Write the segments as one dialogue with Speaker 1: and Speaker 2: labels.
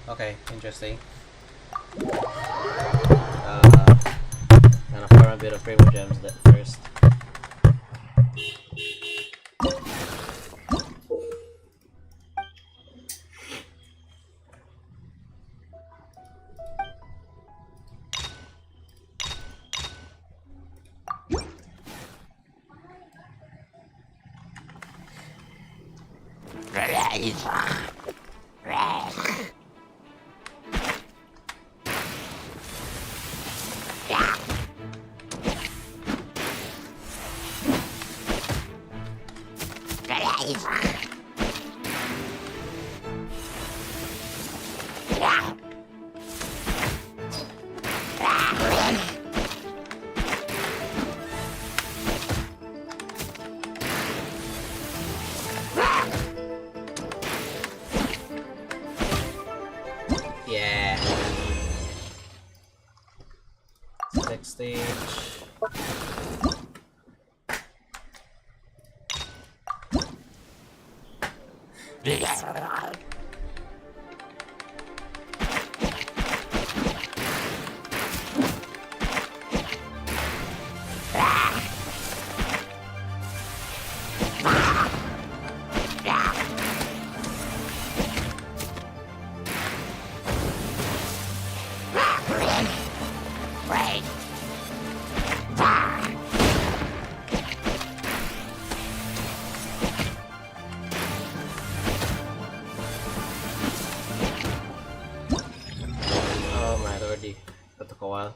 Speaker 1: Okay, interesting. Gonna farm a bit of primo gems that first. Yeah. Next stage. Oh my lordy, that took a while.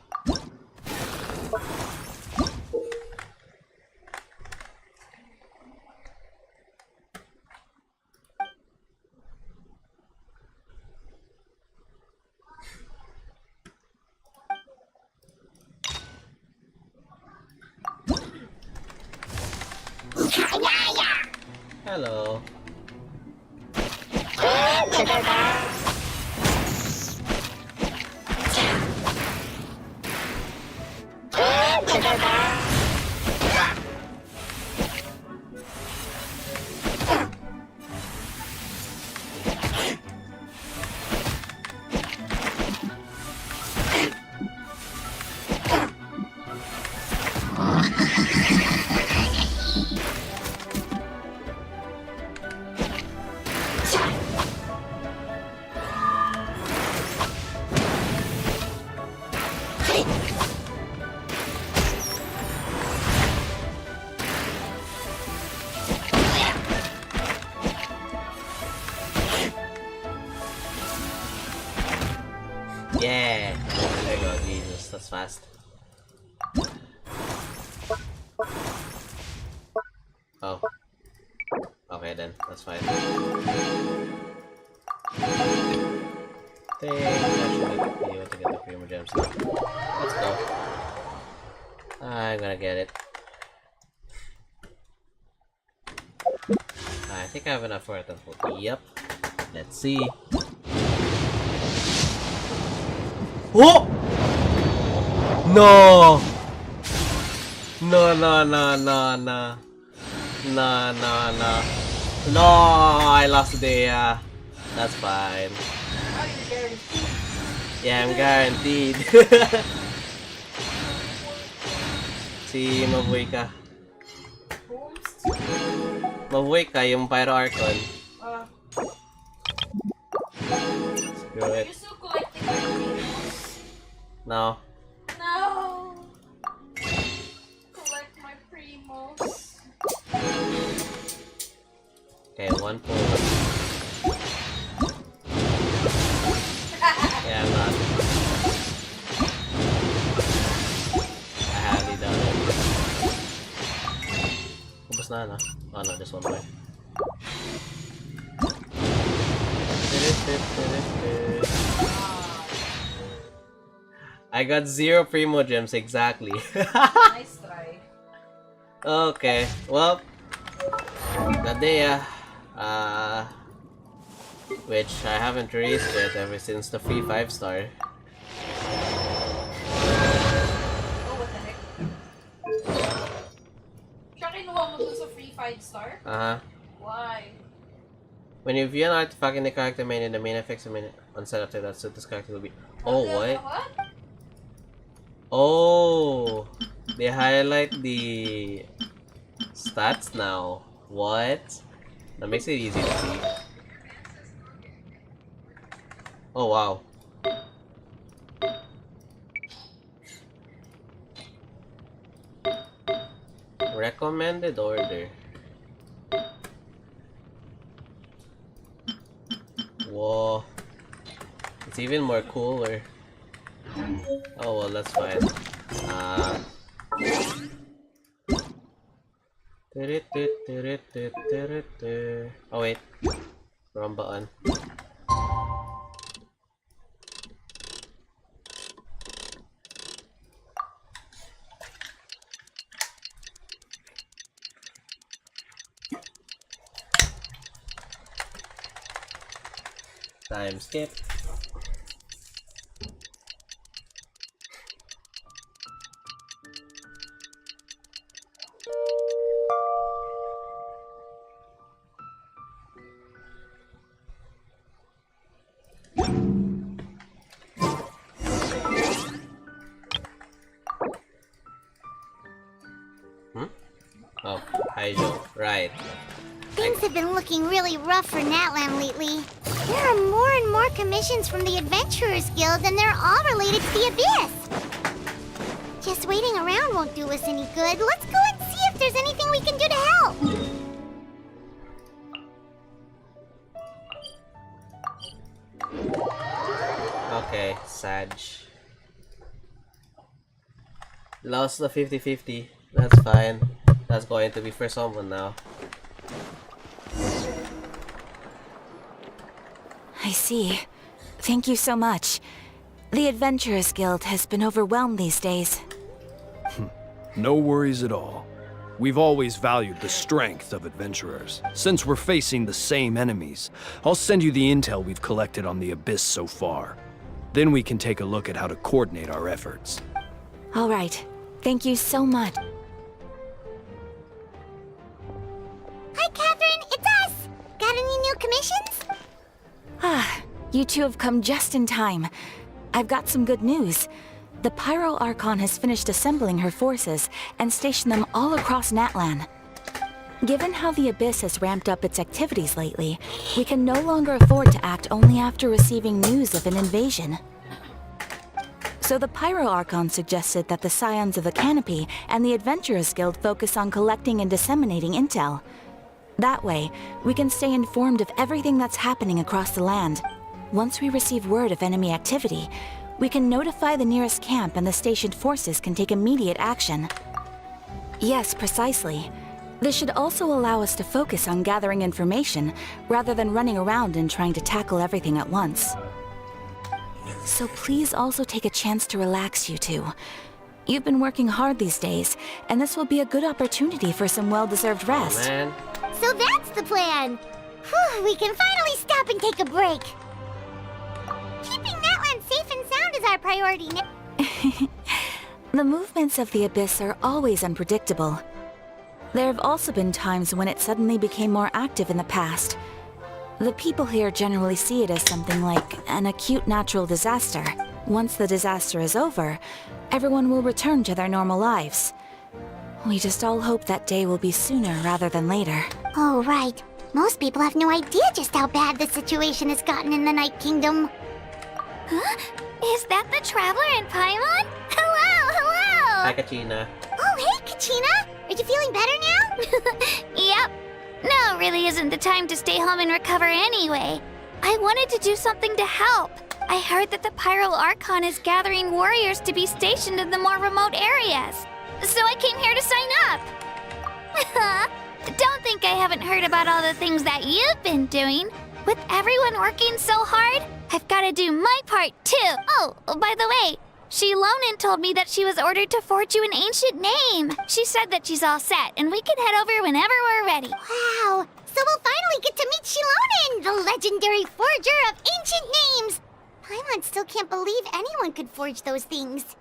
Speaker 1: Hello. Yeah, there you go, Jesus, that's fast. Oh. Okay then, that's fine. Think I should make a video to get the primo gems now. Let's go. I'm gonna get it. I think I have enough for it. Yep. Let's see. Oh! No! No, no, no, no, no. No, no, no. No, I lost the that's fine.
Speaker 2: Oh, you're guaranteed.
Speaker 1: Yeah, I'm guaranteed. Si mabuhay ka. Mabuhay ka yung Pyro Archon. Screw
Speaker 2: Are
Speaker 1: it.
Speaker 2: you still collecting my primos?
Speaker 1: No.
Speaker 2: No! Collect my primos.
Speaker 1: Okay, one pull. Yeah, I'm not. I haven't done it. Ubus na, no? Oh no, just one more. I got 0 primo gems exactly.
Speaker 2: Nice try.
Speaker 1: Okay, well, that day, which I haven't released yet ever since the free 5-star.
Speaker 2: Oh, what the heck? Siya kinuha mo dun sa free 5-star? Why?
Speaker 1: When you view an artifact in the character menu, the main effects on set after that, so this character will be. Oh, what? Oh, they highlight the stats now. What? That makes it easy to see. Oh, wow. Recommended order. Whoa. It's even more cooler. Oh, well, that's fine. Oh, wait. Wrong button. Time skip. Oh, Haijo. Right.
Speaker 3: Things have been looking really rough for Natlan lately. There are more and more commissions from the Adventurers Guild, and they're all related to the Abyss. Just waiting around won't do us any good. Let's go and see if there's anything we can do to help.
Speaker 1: Okay, Sag. Lost the 50-50. That's fine. That's going to be for someone now.
Speaker 4: I see. Thank you so much. The Adventurers Guild has been overwhelmed these days.
Speaker 5: No worries at all. We've always valued the strength of adventurers. Since we're facing the same enemies, I'll send you the intel we've collected on the Abyss so far. Then we can take a look at how to coordinate our efforts.
Speaker 4: All right. Thank you so much.
Speaker 3: Hi, Catherine. It's us. Got any new commissions?
Speaker 4: Ah, you two have come just in time. I've got some good news. The Pyro Archon has finished assembling her forces and stationed them all across Natlan. Given how the Abyss has ramped up its activities lately, we can no longer afford to act only after receiving news of an invasion. So the Pyro Archon suggested that the Scions of the Canopy and the Adventurers Guild focus on collecting and disseminating intel. That way, we can stay informed of everything that's happening across the land. Once we receive word of enemy activity, we can notify the nearest camp and the stationed forces can take immediate action. Yes, precisely. This should also allow us to focus on gathering information, rather than running around and trying to tackle everything at once. So please also take a chance to relax, you two. You've been working hard these days, and this will be a good opportunity for some well-deserved rest.
Speaker 1: Oh, man.
Speaker 3: So that's the plan. Whew, we can finally stop and take a break. Keeping Natlan safe and sound is our priority now.
Speaker 4: The movements of the Abyss are always unpredictable. There have also been times when it suddenly became more active in the past. The people here generally see it as something like an acute natural disaster. Once the disaster is over, everyone will return to their normal lives. We just all hope that day will be sooner rather than later.
Speaker 3: Oh, right. Most people have no idea just how bad the situation has gotten in the Night Kingdom. Huh? Is that the Traveler and Paimon? Hello, hello!
Speaker 1: Hi, Kachina.
Speaker 3: Oh, hey, Kachina! Are you feeling better now? Yep. Now really isn't the time to stay home and recover anyway. I wanted to do something to help. I heard that the Pyro Archon is gathering warriors to be stationed in the more remote areas. So I came here to sign up. Don't think I haven't heard about all the things that you've been doing. With everyone working so hard, I've got to do my part too. Oh, by the way, Shilonen told me that she was ordered to forge you an ancient name. She said that she's all set, and we can head over whenever we're ready.
Speaker 6: Wow! So we'll finally get to meet Shilonen, the legendary forger of ancient names! Paimon still can't believe anyone could forge those things.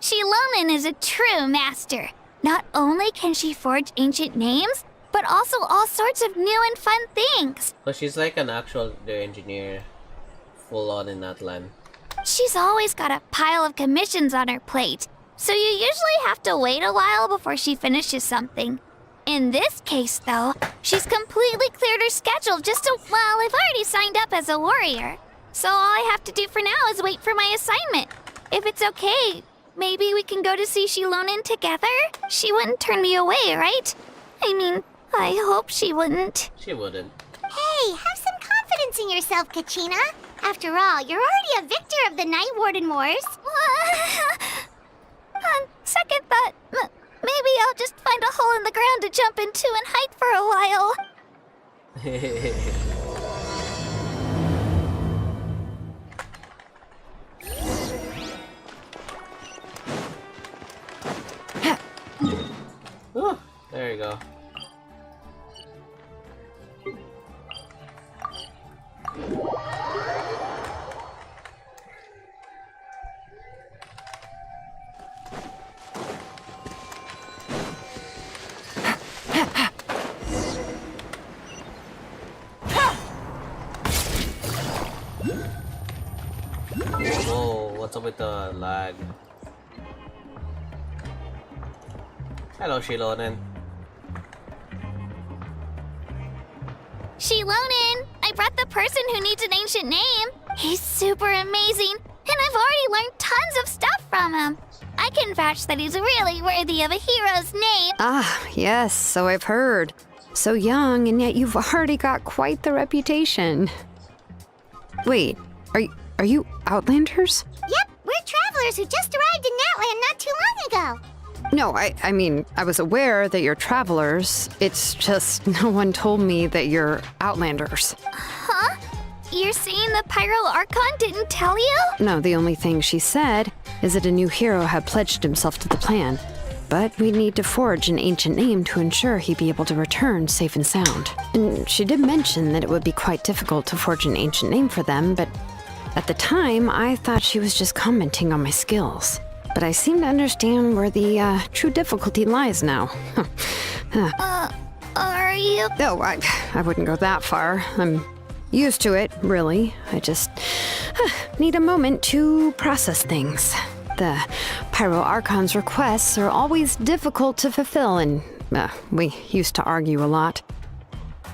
Speaker 3: Shilonen is a true master. Not only can she forge ancient names, but also all sorts of new and fun things.
Speaker 1: So she's like an actual engineer, full on in that land.
Speaker 3: She's always got a pile of commissions on her plate, so you usually have to wait a while before she finishes something. In this case, though, she's completely cleared her schedule well, I've already signed up as a warrior. So all I have to do for now is wait for my assignment. If it's okay, maybe we can go to see Shilonen together? She wouldn't turn me away, right? I mean, I hope she wouldn't.
Speaker 1: She wouldn't.
Speaker 6: Hey, have some confidence in yourself, Kachina. After all, you're already a victor of the Night Warden Wars.
Speaker 3: On second thought, maybe I'll just find a hole in the ground to jump into and hide for a while.
Speaker 1: Ooh, there you go. Whoa, what's up with the lag? Hello, Shilonen.
Speaker 3: Shilonen, I brought the person who needs an ancient name. He's super amazing, and I've already learned tons of stuff from him. I can vouch that he's really worthy of a hero's name.
Speaker 7: Ah, yes, so I've heard. So young, and yet you've already got quite the reputation. Wait, are you Outlanders?
Speaker 6: Yep, we're travelers who just arrived in Natland not too long ago.
Speaker 7: No, I mean, I was aware that you're travelers. It's just no one told me that you're Outlanders.
Speaker 3: Huh? You're saying the Pyro Archon didn't tell you?
Speaker 7: No, the only thing she said is that a new hero had pledged himself to the plan. But we'd need to forge an ancient name to ensure he'd be able to return safe and sound. And she did mention that it would be quite difficult to forge an ancient name for them, but at the time, I thought she was just commenting on my skills. But I seem to understand where the true difficulty lies now.
Speaker 3: Are you?
Speaker 7: No, I wouldn't go that far. I'm used to it, really. I just need a moment to process things. The Pyro Archon's requests are always difficult to fulfill, and we used to argue a lot.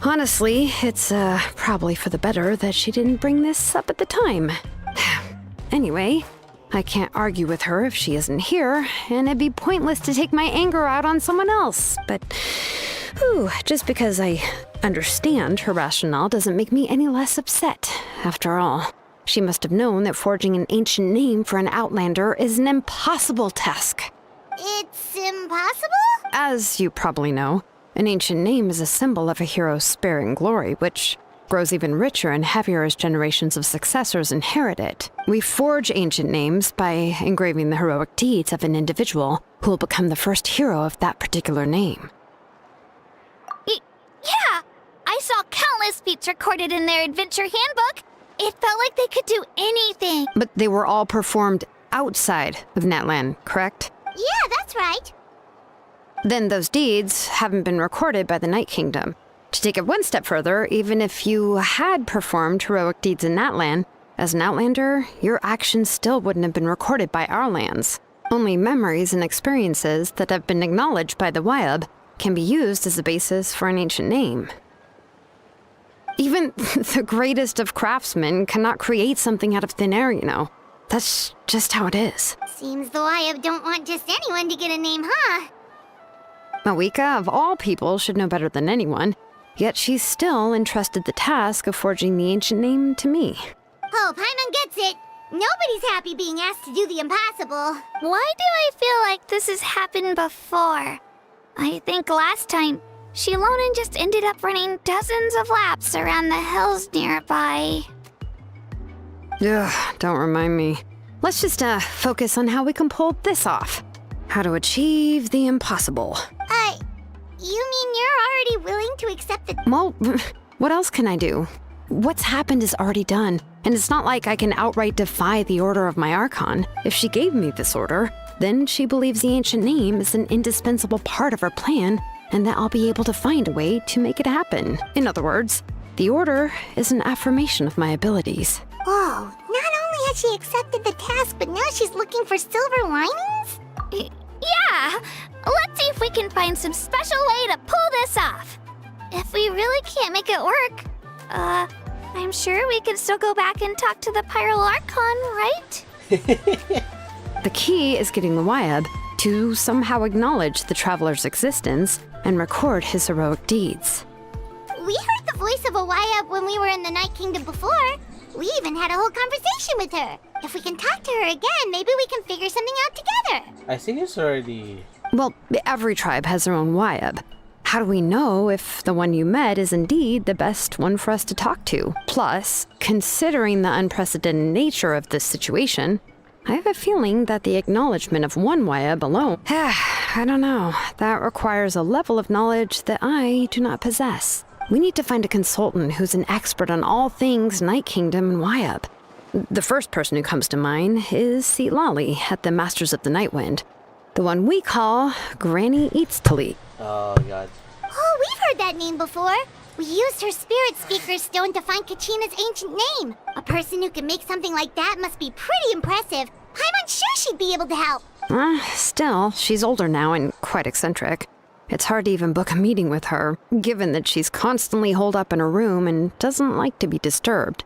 Speaker 7: Honestly, it's probably for the better that she didn't bring this up at the time. Anyway, I can't argue with her if she isn't here, and it'd be pointless to take my anger out on someone else. But, just because I understand her rationale doesn't make me any less upset. After all, she must have known that forging an ancient name for an Outlander is an impossible task.
Speaker 6: It's impossible?
Speaker 7: As you probably know, an ancient name is a symbol of a hero's spirit and glory, which grows even richer and heavier as generations of successors inherit it. We forge ancient names by engraving the heroic deeds of an individual who will become the first hero of that particular name.
Speaker 3: Yeah! I saw countless feats recorded in their adventure handbook. It felt like they could do anything.
Speaker 7: But they were all performed outside of Natland, correct?
Speaker 6: Yeah, that's right.
Speaker 7: Then those deeds haven't been recorded by the Night Kingdom. To take it one step further, even if you had performed heroic deeds in Natland, as an Outlander, your actions still wouldn't have been recorded by our lands. Only memories and experiences that have been acknowledged by the Wyab can be used as a basis for an ancient name. Even the greatest of craftsmen cannot create something out of thin air, you know. That's just how it is.
Speaker 6: Seems the Wyab don't want just anyone to get a name, huh?
Speaker 7: Mawika, of all people, should know better than anyone, yet she's still entrusted the task of forging the ancient name to me.
Speaker 6: Oh, Paimon gets it. Nobody's happy being asked to do the impossible.
Speaker 3: Why do I feel like this has happened before? I think last time, Shilonen just ended up running dozens of laps around the hills nearby.
Speaker 7: Ugh, don't remind me. let's just focus on how we can pull this off. How to achieve the impossible.
Speaker 6: You mean you're already willing to accept the—
Speaker 7: Well, what else can I do? What's happened is already done, and it's not like I can outright defy the order of my Archon. If she gave me this order, then she believes the ancient name is an indispensable part of her plan, and that I'll be able to find a way to make it happen. In other words, the order is an affirmation of my abilities.
Speaker 6: Whoa, not only has she accepted the task, but now she's looking for silver linings?
Speaker 3: Yeah! Let's see if we can find some special way to pull this off. If we really can't make it work, I'm sure we can still go back and talk to the Pyral Archon, right?
Speaker 7: The key is getting the Wyab to somehow acknowledge the Traveler's existence and record his heroic deeds.
Speaker 6: We heard the voice of a Wyab when we were in the Night Kingdom before. We even had a whole conversation with her. If we can talk to her again, maybe we can figure something out together.
Speaker 1: I think it's already...
Speaker 7: Well, every tribe has their own Wyab. How do we know if the one you met is indeed the best one for us to talk to? Plus, considering the unprecedented nature of this situation, I have a feeling that the acknowledgement of one Wyab alone... I don't know. That requires a level of knowledge that I do not possess. We need to find a consultant who's an expert on all things Night Kingdom and Wyab. The first person who comes to mind is Lali at the Masters of the Nightwind. The one we call Granny Eats Tali.
Speaker 1: Oh, God.
Speaker 6: Oh, we've heard that name before. We used her Spirit Speaker Stone to find Kachina's ancient name. A person who can make something like that must be pretty impressive. I'm unsure she'd be able to help.
Speaker 7: Still, she's older now and quite eccentric. It's hard to even book a meeting with her, given that she's constantly holed up in her room and doesn't like to be disturbed.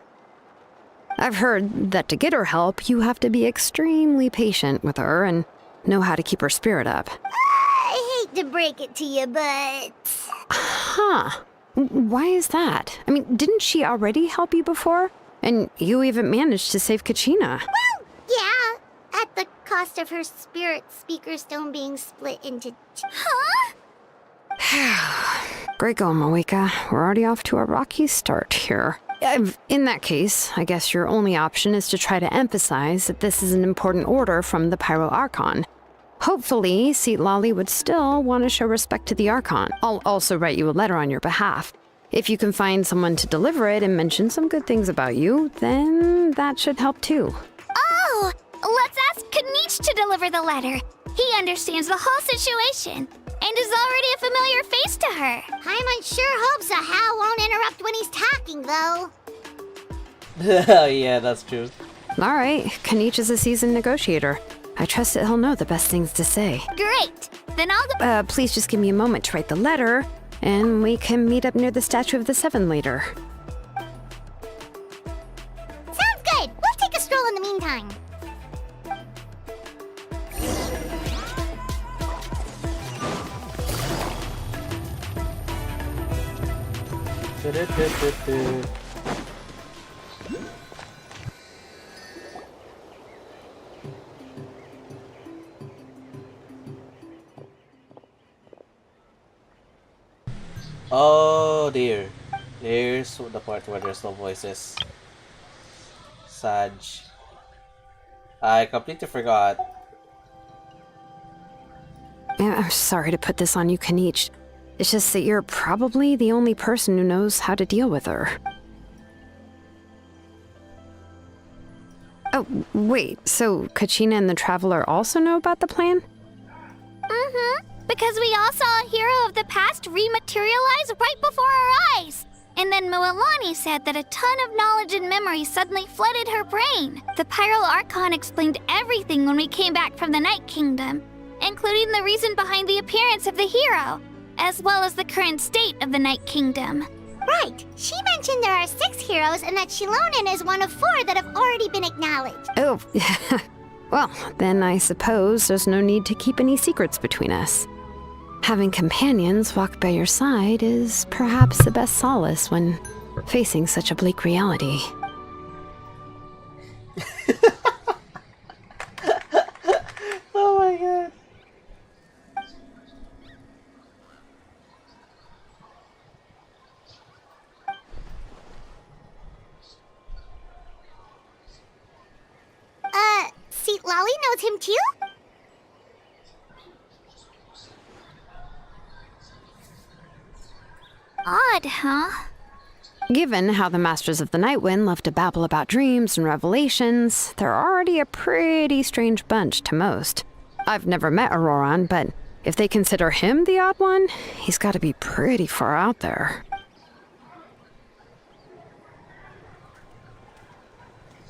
Speaker 7: I've heard that to get her help, you have to be extremely patient with her and know how to keep her spirit up.
Speaker 6: I hate to break it to you, but...
Speaker 7: Huh. Why is that? I mean, didn't she already help you before? And you even managed to save Kachina.
Speaker 6: Well, yeah. At the cost of her Spirit Speaker Stone being split into
Speaker 3: Huh?
Speaker 7: Great going, Moeka. We're already off to a rocky start here. In that case, I guess your only option is to try to emphasize that this is an important order from the Pyro Archon. Hopefully, Lali would still want to show respect to the Archon. I'll also write you a letter on your behalf. If you can find someone to deliver it and mention some good things about you, then that should help too.
Speaker 3: Oh! Let's ask Kanich to deliver the letter. He understands the whole situation and is already a familiar face to her.
Speaker 6: I'm unsure hopes a Hal won't interrupt when he's talking, though.
Speaker 1: Yeah, that's true.
Speaker 7: All right, Kanich is a seasoned negotiator. I trust that he'll know the best things to say.
Speaker 3: Great! Then I'll go.
Speaker 7: Please just give me a moment to write the letter, and we can meet up near the Statue of the Seven later.
Speaker 6: Sounds good. We'll take a stroll in the meantime.
Speaker 1: Oh dear. There's the part where there's no voices. Saj. I completely forgot.
Speaker 7: I'm sorry to put this on you, Kanich. It's just that you're probably the only person who knows how to deal with her. Oh, wait, so Kachina and the Traveler also know about the plan?
Speaker 3: Mm-hmm. Because we all saw a hero of the past rematerialize right before our eyes. And then Moalani said that a ton of knowledge and memory suddenly flooded her brain. The Pyral Archon explained everything when we came back from the Night Kingdom, including the reason behind the appearance of the hero, as well as the current state of the Night Kingdom.
Speaker 6: Right. She mentioned there are 6 heroes and that Shilonen is one of 4 that have already been acknowledged.
Speaker 7: Oh, well, then I suppose there's no need to keep any secrets between us. Having companions walk by your side is perhaps the best solace when facing such a bleak reality.
Speaker 1: Oh my god.
Speaker 6: follows him too?
Speaker 3: Odd, huh?
Speaker 7: Given how the Masters of the Night Wind love to babble about dreams and revelations, they're already a pretty strange bunch to most. I've never met Auroran, but if they consider him the odd one, he's got to be pretty far out there.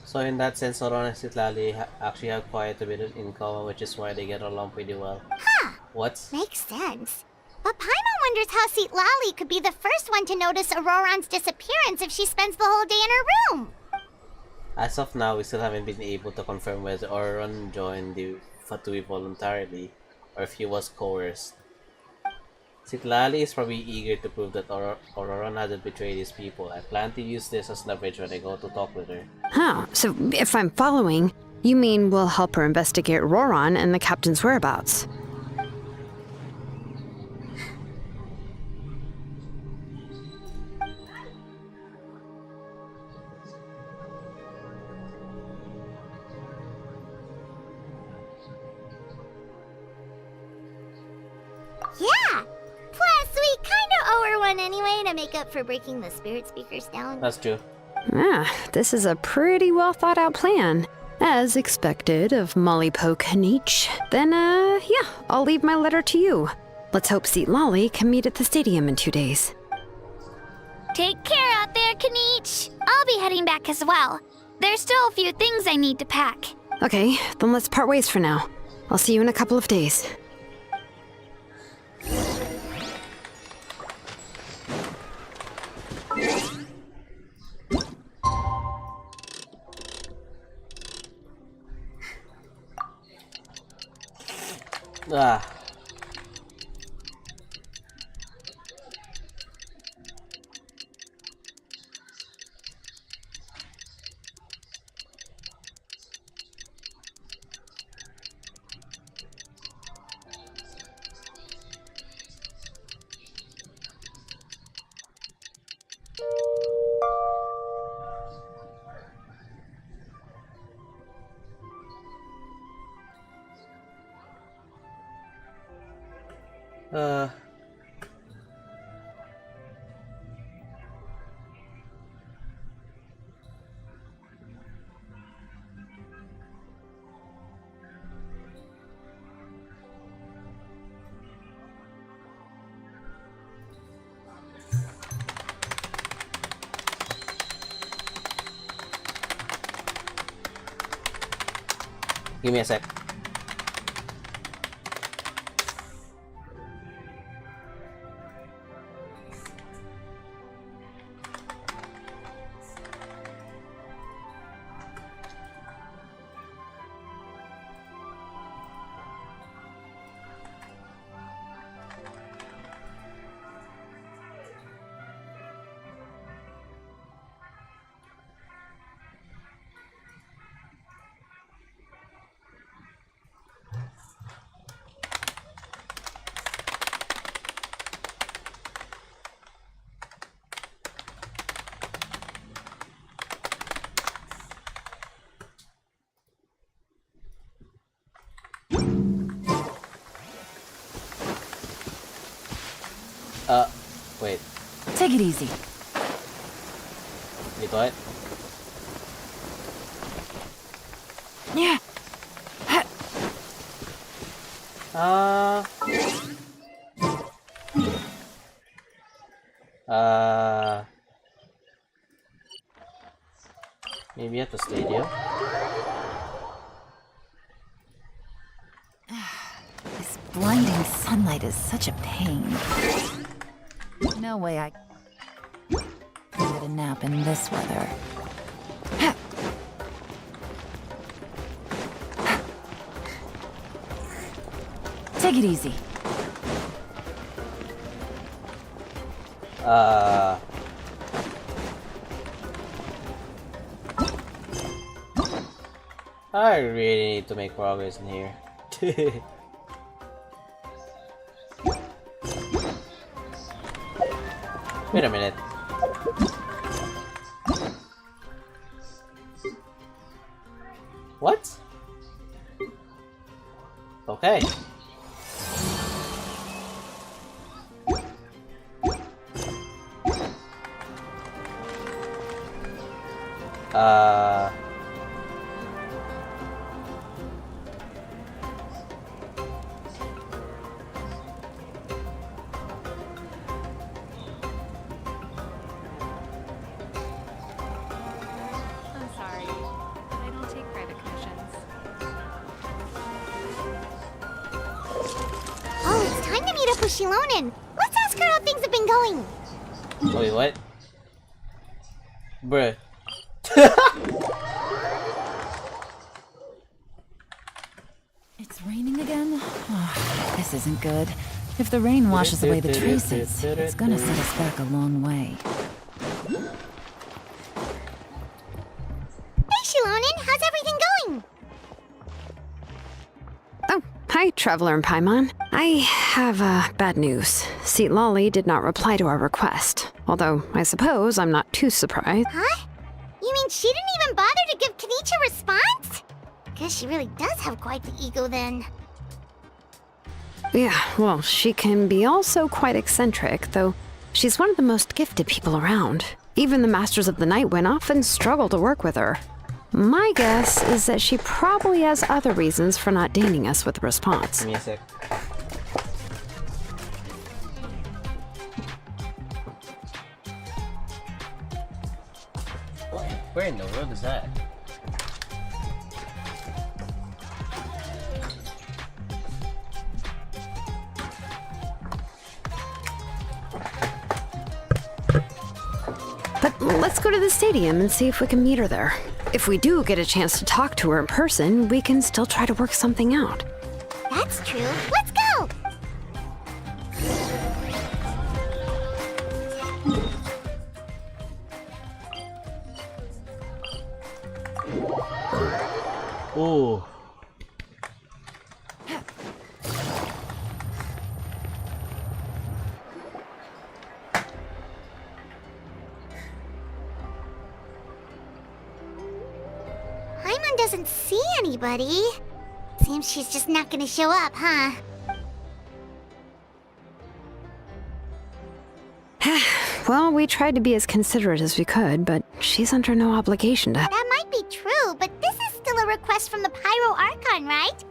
Speaker 1: So in that sense, Auroran and Citlali actually have quite a bit in common, which is why they get along pretty well.
Speaker 6: Huh.
Speaker 1: What?
Speaker 6: Makes sense. But Paimon wonders how Citlali could be the first one to notice Auroran's disappearance if she spends the whole day in her room.
Speaker 1: As of now, we still haven't been able to confirm whether Auroran joined the Fatui voluntarily, or if he was coerced. Citlali is probably eager to prove that Auroran hasn't betrayed his people. I plan to use this as leverage when I go to talk with her.
Speaker 7: Huh, so if I'm following, you mean we'll help her investigate Auroran and the captain's whereabouts?
Speaker 6: Yeah! Plus, we kinda owe her one anyway to make up for breaking the spirit speakers down.
Speaker 1: That's true.
Speaker 7: Ah, this is a pretty well thought out plan. As expected of Molly Poke Nietzsche. Then, yeah, I'll leave my letter to you. Let's hope Citlali can meet at the stadium in 2 days.
Speaker 3: Take care out there, Kanich. I'll be heading back as well. There's still a few things I need to pack.
Speaker 7: Okay, then let's part ways for now. I'll see you in a couple of days.
Speaker 1: Ah. Uh. Give me a sec. Wait.
Speaker 4: Take it easy.
Speaker 1: Dito it?
Speaker 4: Yeah.
Speaker 1: Maybe at the stadium?
Speaker 4: This blinding sunlight is such a pain. No way I can get a nap in this weather. Take it easy.
Speaker 1: I really need to make progress in here. Wait a minute. What? Okay. Uh...
Speaker 8: I'm sorry. I don't take private commissions.
Speaker 6: Oh, it's time to meet up with Shilonen. Let's ask her how things have been going.
Speaker 1: Wait, what? Bruh.
Speaker 4: It's raining again? Oh, this isn't good. If the rain washes away the traces, it's gonna set us back a long way.
Speaker 6: Hey, Shilonen, how's everything going?
Speaker 7: Oh, hi, Traveler and Paimon. I have bad news. Lolly did not reply to our request. Although, I suppose I'm not too surprised.
Speaker 6: Huh? You mean she didn't even bother to give Kenichi a response? Guess she really does have quite the ego then.
Speaker 7: Yeah, well, she can be also quite eccentric, though she's one of the most gifted people around. Even the Masters of the Night Wind often struggle to work with her. My guess is that she probably has other reasons for not deigning us with a response.
Speaker 1: Give me a sec. Where in the world is that?
Speaker 7: But let's go to the stadium and see if we can meet her there. If we do get a chance to talk to her in person, we can still try to work something out.
Speaker 6: That's true. Let's go!
Speaker 1: Ooh.
Speaker 6: Paimon doesn't see anybody. Seems she's just not gonna show up, huh?
Speaker 7: Well, we tried to be as considerate as we could, but she's under no obligation to.
Speaker 6: That might be true, but this is still a request from the Pyro Archon, right?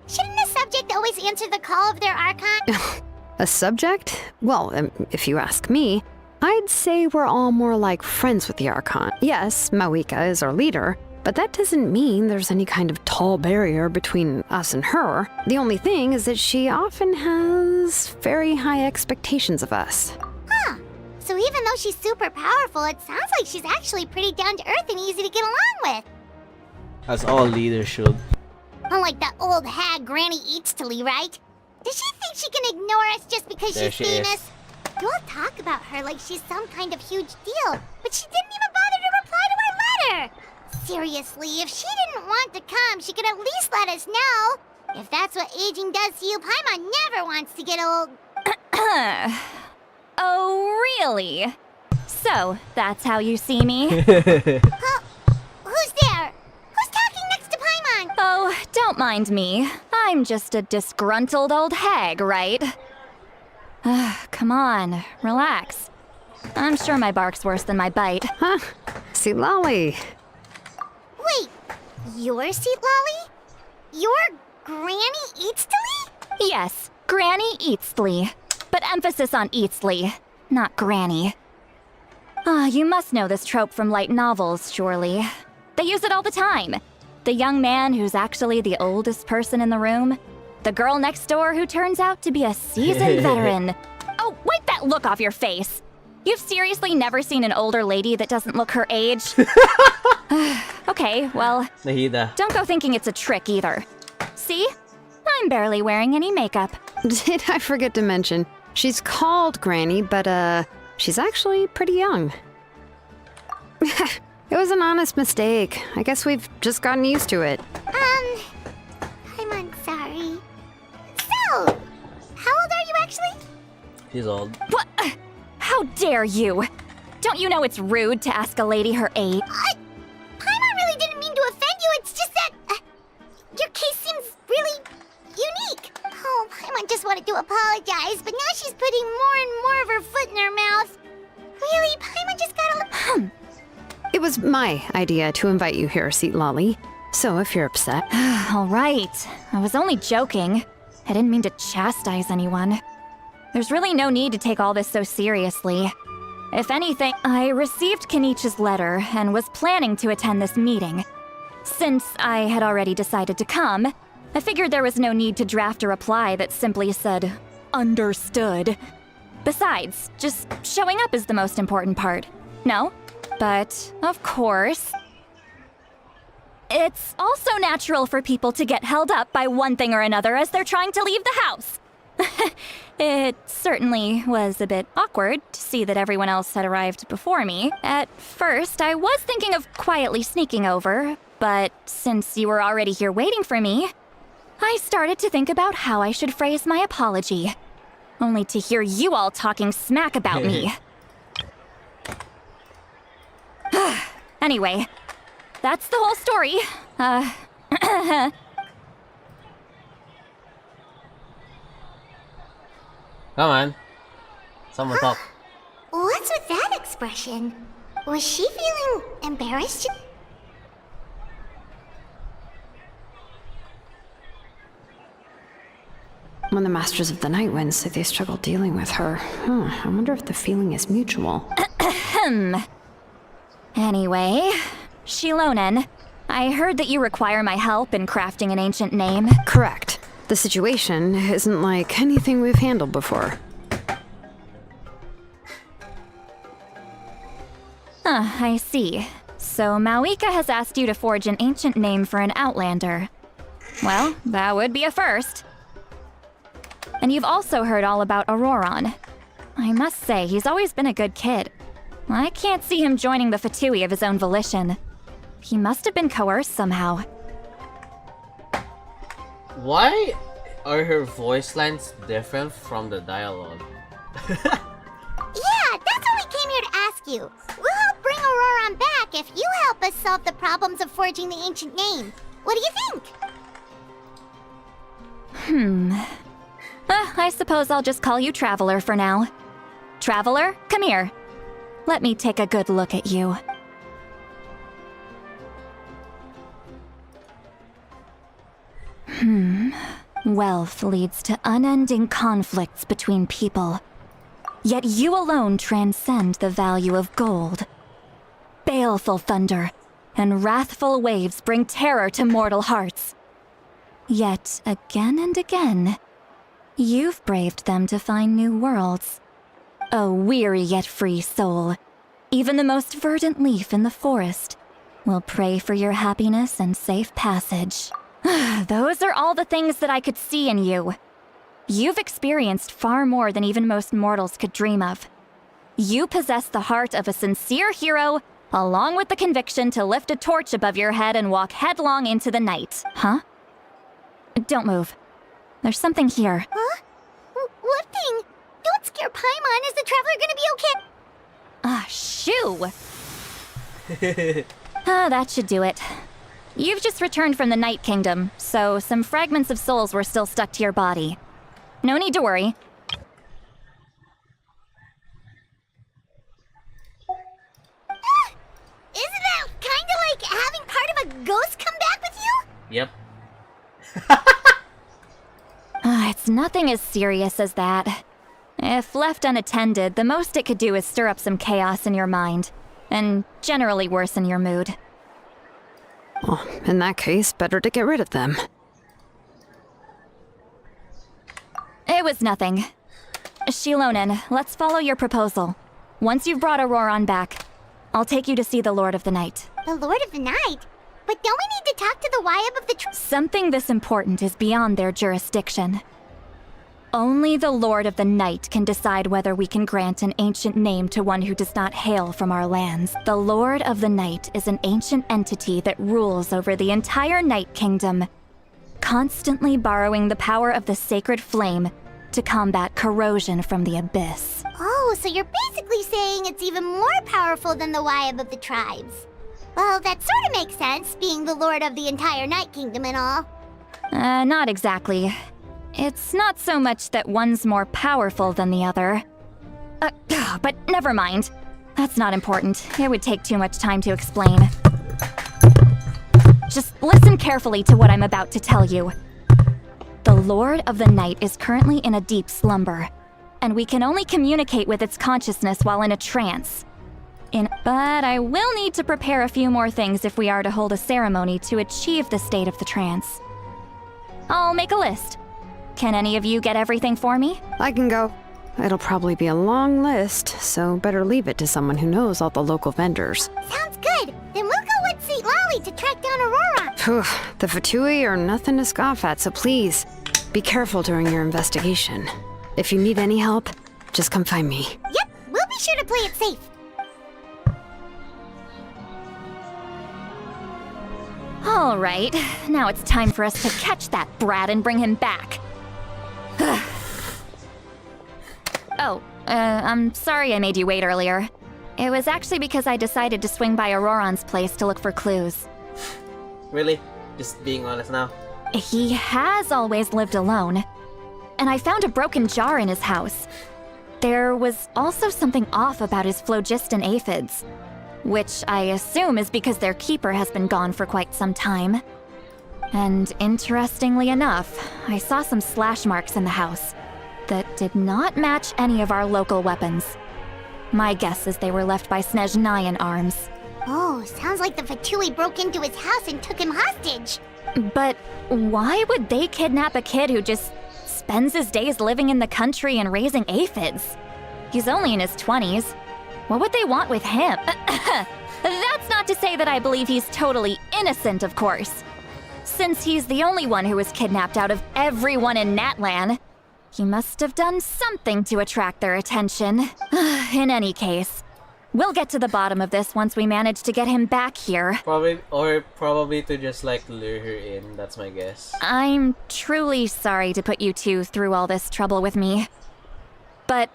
Speaker 6: Shouldn't a subject always answer the call of their Archon?
Speaker 7: A subject? Well, if you ask me, I'd say we're all more like friends with the Archon. Yes, Mawika is our leader, but that doesn't mean there's any kind of tall barrier between us and her. The only thing is that she often has very high expectations of us.
Speaker 6: Huh. So even though she's super powerful, it sounds like she's actually pretty down to earth and easy to get along with.
Speaker 1: As all leaders should.
Speaker 6: Unlike that old hag Granny Eatstily, right? Does she think she can ignore us just because
Speaker 1: There
Speaker 6: she's
Speaker 1: she is.
Speaker 6: famous? You all talk about her like she's some kind of huge deal, but she didn't even bother to reply to our letter! Seriously, if she didn't want to come, she could at least let us know. If that's what aging does to you, Paimon never wants to get old.
Speaker 3: Oh, really? So, that's how you see me?
Speaker 6: Who's there? Who's talking next to Paimon?
Speaker 3: Oh, don't mind me. I'm just a disgruntled old hag, right? Come on, relax. I'm sure my bark's worse than my bite.
Speaker 7: Huh? Lolly.
Speaker 6: Wait, you're Seat Lolly? You're Granny Eatstily?
Speaker 3: Yes, Granny Eatsley. But emphasis on Eatsley, not Granny. You must know this trope from light novels, surely. They use it all the time. The young man who's actually the oldest person in the room. The girl next door who turns out to be a seasoned veteran. Oh, wipe that look off your face. You've seriously never seen an older lady that doesn't look her age? Okay, well,
Speaker 1: Nahida.
Speaker 3: don't go thinking it's a trick either. See? I'm barely wearing any makeup.
Speaker 7: Did I forget to mention? She's called Granny, but she's actually pretty young. It was an honest mistake. I guess we've just gotten used to it.
Speaker 6: I'm sorry. So, how old are you actually?
Speaker 1: She's old.
Speaker 3: What? How dare you? Don't you know it's rude to ask a lady her age?
Speaker 6: Paimon really didn't mean to offend you, it's just that your case seems really unique. to apologize, but now she's putting more and more of her foot in her mouth. Really, Paimon just got
Speaker 7: It was my idea to invite you here, Seat Lolly. So if you're upset.
Speaker 3: All right. I was only joking. I didn't mean to chastise anyone. There's really no need to take all this so seriously. If anything, I received Kenichi's letter and was planning to attend this meeting. Since I had already decided to come, I figured there was no need to draft a reply that simply said, "Understood." Besides, just showing up is the most important part. No? But, of course, it's also natural for people to get held up by one thing or another as they're trying to leave the house. It certainly was a bit awkward to see that everyone else had arrived before me. At first, I was thinking of quietly sneaking over, but since you were already here waiting for me, I started to think about how I should phrase my apology. Only to hear you all talking smack about me. Anyway, that's the whole story.
Speaker 1: Come on. Someone talk.
Speaker 6: What's with that expression? Was she feeling embarrassed?
Speaker 7: When the Masters of the Night Wind say they struggle dealing with her, I wonder if the feeling is mutual.
Speaker 3: Anyway, Shilonen, I heard that you require my help in crafting an ancient name.
Speaker 7: Correct. The situation isn't like anything we've handled before.
Speaker 3: I see. So Mauika has asked you to forge an ancient name for an Outlander. Well, that would be a first. And you've also heard all about Auroron. I must say, he's always been a good kid. I can't see him joining the Fatui of his own volition. He must have been coerced somehow.
Speaker 1: Why are her voice lines different from the dialogue?
Speaker 6: Yeah, that's what we came here to ask you. We'll help bring Auroron back if you help us solve the problems of forging the ancient name. What do you think?
Speaker 3: I suppose I'll just call you Traveler for now. Traveler, come here. Let me take a good look at you. Wealth leads to unending conflicts between people. Yet you alone transcend the value of gold. Baleful thunder and wrathful waves bring terror to mortal hearts. Yet again and again, you've braved them to find new worlds. A weary yet free soul, even the most verdant leaf in the forest, will pray for your happiness and safe passage. Those are all the things that I could see in you. You've experienced far more than even most mortals could dream of. You possess the heart of a sincere hero, along with the conviction to lift a torch above your head and walk headlong into the night. Huh? Don't move. There's something here.
Speaker 6: Huh? What thing? Don't scare Paimon. Is the Traveler gonna be okay?
Speaker 3: Shoo! That should do it. You've just returned from the Night Kingdom, so some fragments of souls were still stuck to your body. No need to worry.
Speaker 6: Isn't that kinda like having part of a ghost come back with you?
Speaker 1: Yep.
Speaker 3: It's nothing as serious as that. If left unattended, the most it could do is stir up some chaos in your mind, and generally worsen your mood.
Speaker 7: Well, in that case, better to get rid of them.
Speaker 3: It was nothing. Shilonen, let's follow your proposal. Once you've brought Auroron back, I'll take you to see the Lord of the Night.
Speaker 6: The Lord of the Night? But don't we need to talk to the Wyab of the
Speaker 3: Something this important is beyond their jurisdiction. Only the Lord of the Night can decide whether we can grant an ancient name to one who does not hail from our lands. The Lord of the Night is an ancient entity that rules over the entire Night Kingdom, constantly borrowing the power of the sacred flame to combat corrosion from the abyss.
Speaker 6: Oh, so you're basically saying it's even more powerful than the Wyab of the tribes. Well, that sort of makes sense, being the Lord of the entire Night Kingdom and all.
Speaker 3: Not exactly. It's not so much that one's more powerful than the other. But never mind. That's not important. It would take too much time to explain. Just listen carefully to what I'm about to tell you. The Lord of the Night is currently in a deep slumber, and we can only communicate with its consciousness while in a trance. But I will need to prepare a few more things if we are to hold a ceremony to achieve the state of the trance. I'll make a list. Can any of you get everything for me?
Speaker 7: I can go. It'll probably be a long list, so better leave it to someone who knows all the local vendors.
Speaker 6: Sounds good. Then we'll go with St. Lolly to track down Aurora.
Speaker 7: Phew, the Fatui are nothing to scoff at, so please, be careful during your investigation. If you need any help, just come find me.
Speaker 6: Yep, we'll be sure to play it safe.
Speaker 3: All right, now it's time for us to catch that brat and bring him back. I'm sorry I made you wait earlier. It was actually because I decided to swing by Auroron's place to look for clues.
Speaker 1: Really? Just being honest now?
Speaker 3: He has always lived alone, and I found a broken jar in his house. There was also something off about his phlogiston aphids, which I assume is because their keeper has been gone for quite some time. And interestingly enough, I saw some slash marks in the house that did not match any of our local weapons. My guess is they were left by Snezhnayan arms.
Speaker 6: Oh, sounds like the Fatui broke into his house and took him hostage.
Speaker 3: But why would they kidnap a kid who just spends his days living in the country and raising aphids? He's only in his 20s. What would they want with him? That's not to say that I believe he's totally innocent, of course. Since he's the only one who was kidnapped out of everyone in Natlan, he must have done something to attract their attention. In any case, we'll get to the bottom of this once we manage to get him back here.
Speaker 1: Probably to just like lure her in, that's my guess.
Speaker 3: I'm truly sorry to put you two through all this trouble with me. But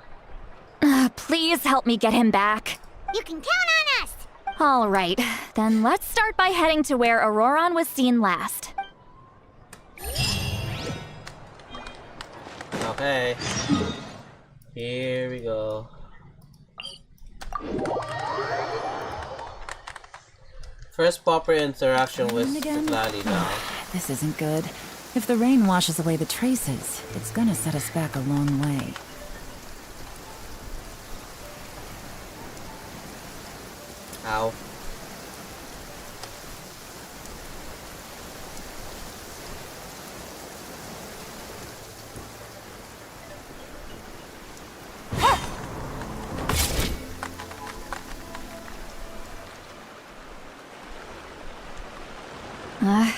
Speaker 3: please help me get him back.
Speaker 6: You can count on us!
Speaker 3: All right, then let's start by heading to where Auroron was seen last.
Speaker 1: Okay. Here we go. First proper interaction with Lali now.
Speaker 9: This isn't good. If the rain washes away the traces, it's gonna set us back a long way.
Speaker 1: Ow.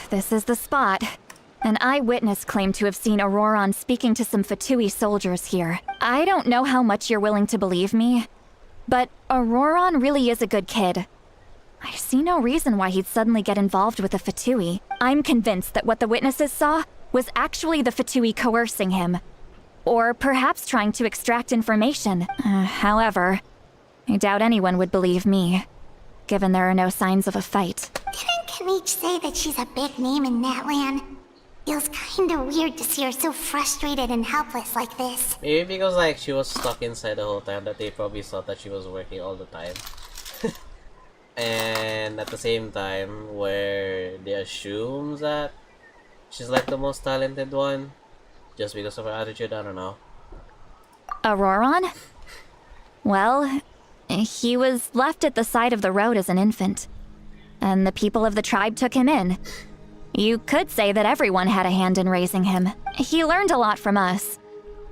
Speaker 3: This is the spot. An eyewitness claimed to have seen Auroron speaking to some Fatui soldiers here. I don't know how much you're willing to believe me, but Auroron really is a good kid. I see no reason why he'd suddenly get involved with the Fatui. I'm convinced that what the witnesses saw was actually the Fatui coercing him. Or perhaps trying to extract information. However, I doubt anyone would believe me, given there are no signs of a fight.
Speaker 6: Didn't Kanich say that she's a big name in Natlan? Feels kinda weird to see her so frustrated and helpless like this.
Speaker 1: Maybe because like she was stuck inside the whole time that they probably thought that she was working all the time. And at the same time where they assume that she's like the most talented one just because of her attitude, I don't know.
Speaker 3: Auroron? Well, he was left at the side of the road as an infant, and the people of the tribe took him in. You could say that everyone had a hand in raising him. He learned a lot from us,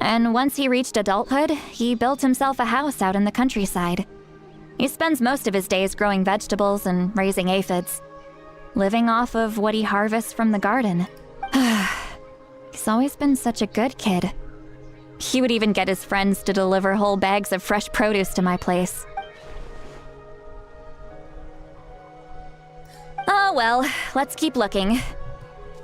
Speaker 3: and once he reached adulthood, he built himself a house out in the countryside. He spends most of his days growing vegetables and raising aphids, living off of what he harvests from the garden. He's always been such a good kid. He would even get his friends to deliver whole bags of fresh produce to my place. Oh well, let's keep looking.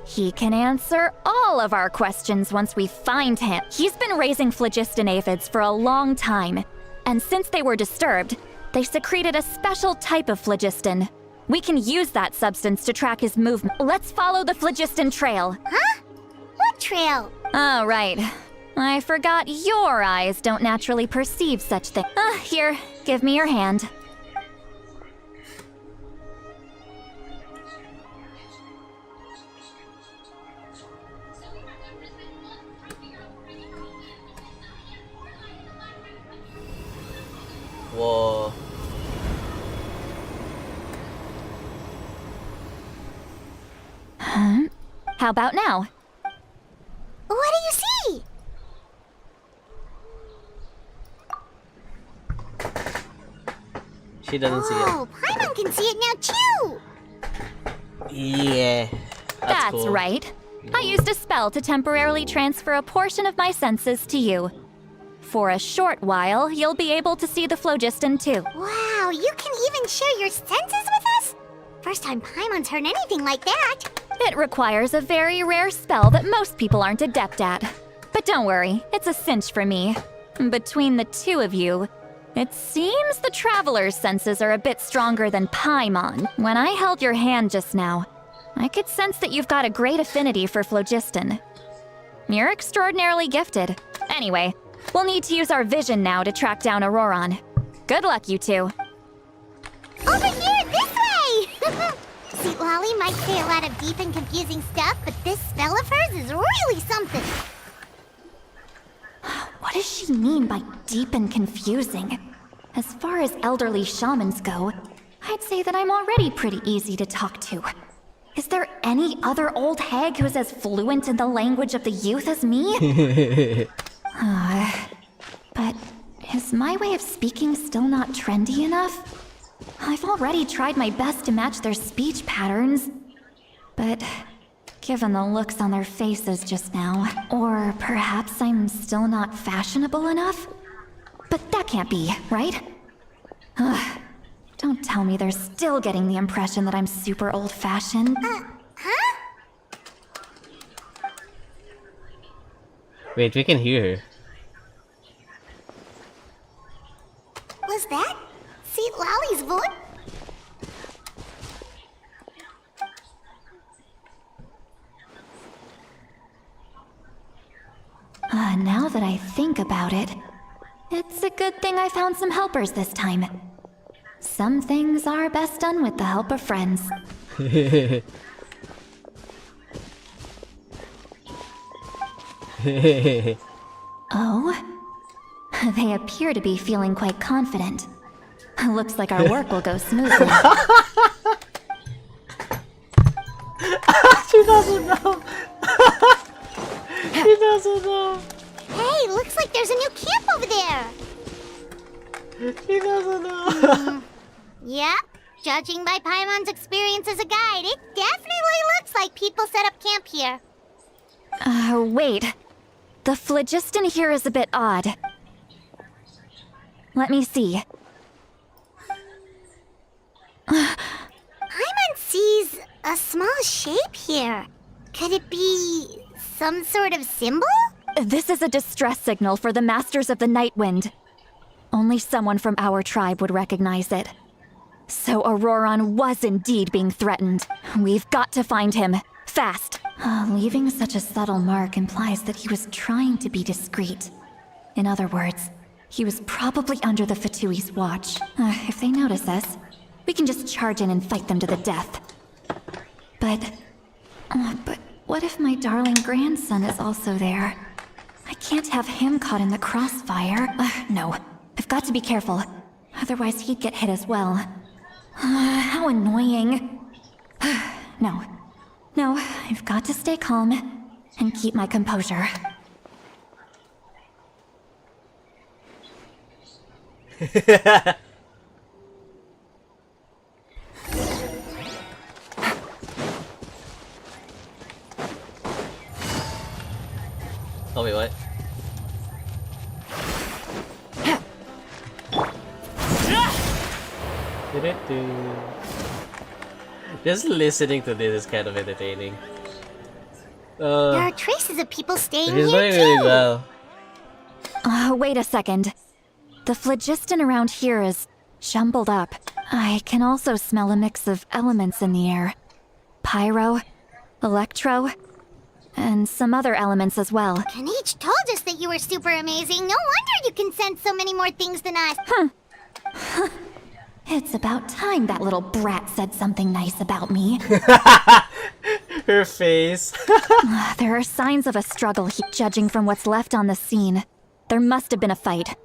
Speaker 3: He can answer all of our questions once we find him. He's been raising phlogiston aphids for a long time, and since they were disturbed, they secreted a special type of phlogiston. We can use that substance to track his movement. Let's follow the phlogiston trail.
Speaker 6: Huh? What trail?
Speaker 3: Oh, right. I forgot your eyes don't naturally perceive such things. Here, give me your hand.
Speaker 1: Whoa.
Speaker 3: How about now?
Speaker 6: What do you see?
Speaker 1: She doesn't see it.
Speaker 6: Oh, Paimon can see it now too!
Speaker 1: Yeah.
Speaker 3: That's
Speaker 1: cool.
Speaker 3: right. I used a spell to temporarily transfer a portion of my senses to you. For a short while, you'll be able to see the phlogiston too.
Speaker 6: Wow, you can even share your senses with us? First time Paimon's heard anything like that.
Speaker 3: It requires a very rare spell that most people aren't adept at. But don't worry, it's a cinch for me. Between the two of you, it seems the Traveler's senses are a bit stronger than Paimon. When I held your hand just now, I could sense that you've got a great affinity for phlogiston. You're extraordinarily gifted. Anyway, we'll need to use our vision now to track down Auroron. Good luck, you two.
Speaker 6: Over here, this way! Sweet Lolly might say a lot of deep and confusing stuff, but this spell of hers is really something.
Speaker 3: What does she mean by deep and confusing? As far as elderly shamans go, I'd say that I'm already pretty easy to talk to. Is there any other old hag who's as fluent in the language of the youth as me? But is my way of speaking still not trendy enough? I've already tried my best to match their speech patterns. But given the looks on their faces just now, or perhaps I'm still not fashionable enough? But that can't be, right? Don't tell me they're still getting the impression that I'm super old-fashioned.
Speaker 6: Huh?
Speaker 1: Wait, we can hear her.
Speaker 6: Was that Sweet Lolly's voice?
Speaker 3: Now that I think about it, it's a good thing I found some helpers this time. Some things are best done with the help of friends. Oh? They appear to be feeling quite confident. Looks like our work will go smoothly.
Speaker 1: She doesn't know. She doesn't know.
Speaker 6: Hey, looks like there's a new camp over there.
Speaker 1: She doesn't know.
Speaker 6: Yep, judging by Paimon's experience as a guide, it definitely looks like people set up camp here.
Speaker 3: Wait. The phlogiston here is a bit odd. Let me see.
Speaker 6: Paimon sees a small shape here. Could it be some sort of symbol?
Speaker 3: This is a distress signal for the Masters of the Night Wind. Only someone from our tribe would recognize it. So Auroron was indeed being threatened. We've got to find him. Fast. Leaving such a subtle mark implies that he was trying to be discreet. In other words, he was probably under the Fatui's watch. If they notice us, we can just charge in and fight them to the death. But what if my darling grandson is also there? I can't have him caught in the crossfire. No, I've got to be careful. Otherwise he'd get hit as well. How annoying. No, I've got to stay calm and keep my composure.
Speaker 1: Oh wait, what? Just listening to this is kind of entertaining.
Speaker 6: There are traces of people staying
Speaker 1: He's
Speaker 6: here
Speaker 1: doing
Speaker 6: too.
Speaker 1: really well.
Speaker 3: Wait a second. The phlogiston around here is jumbled up. I can also smell a mix of elements in the air. Pyro, electro, and some other elements as well.
Speaker 6: Kanichi told us that you were super amazing. No wonder you can sense so many more things than us.
Speaker 3: It's about time that little brat said something nice about me.
Speaker 1: Her face.
Speaker 3: There are signs of a struggle judging from what's left on the scene. There must have been a fight.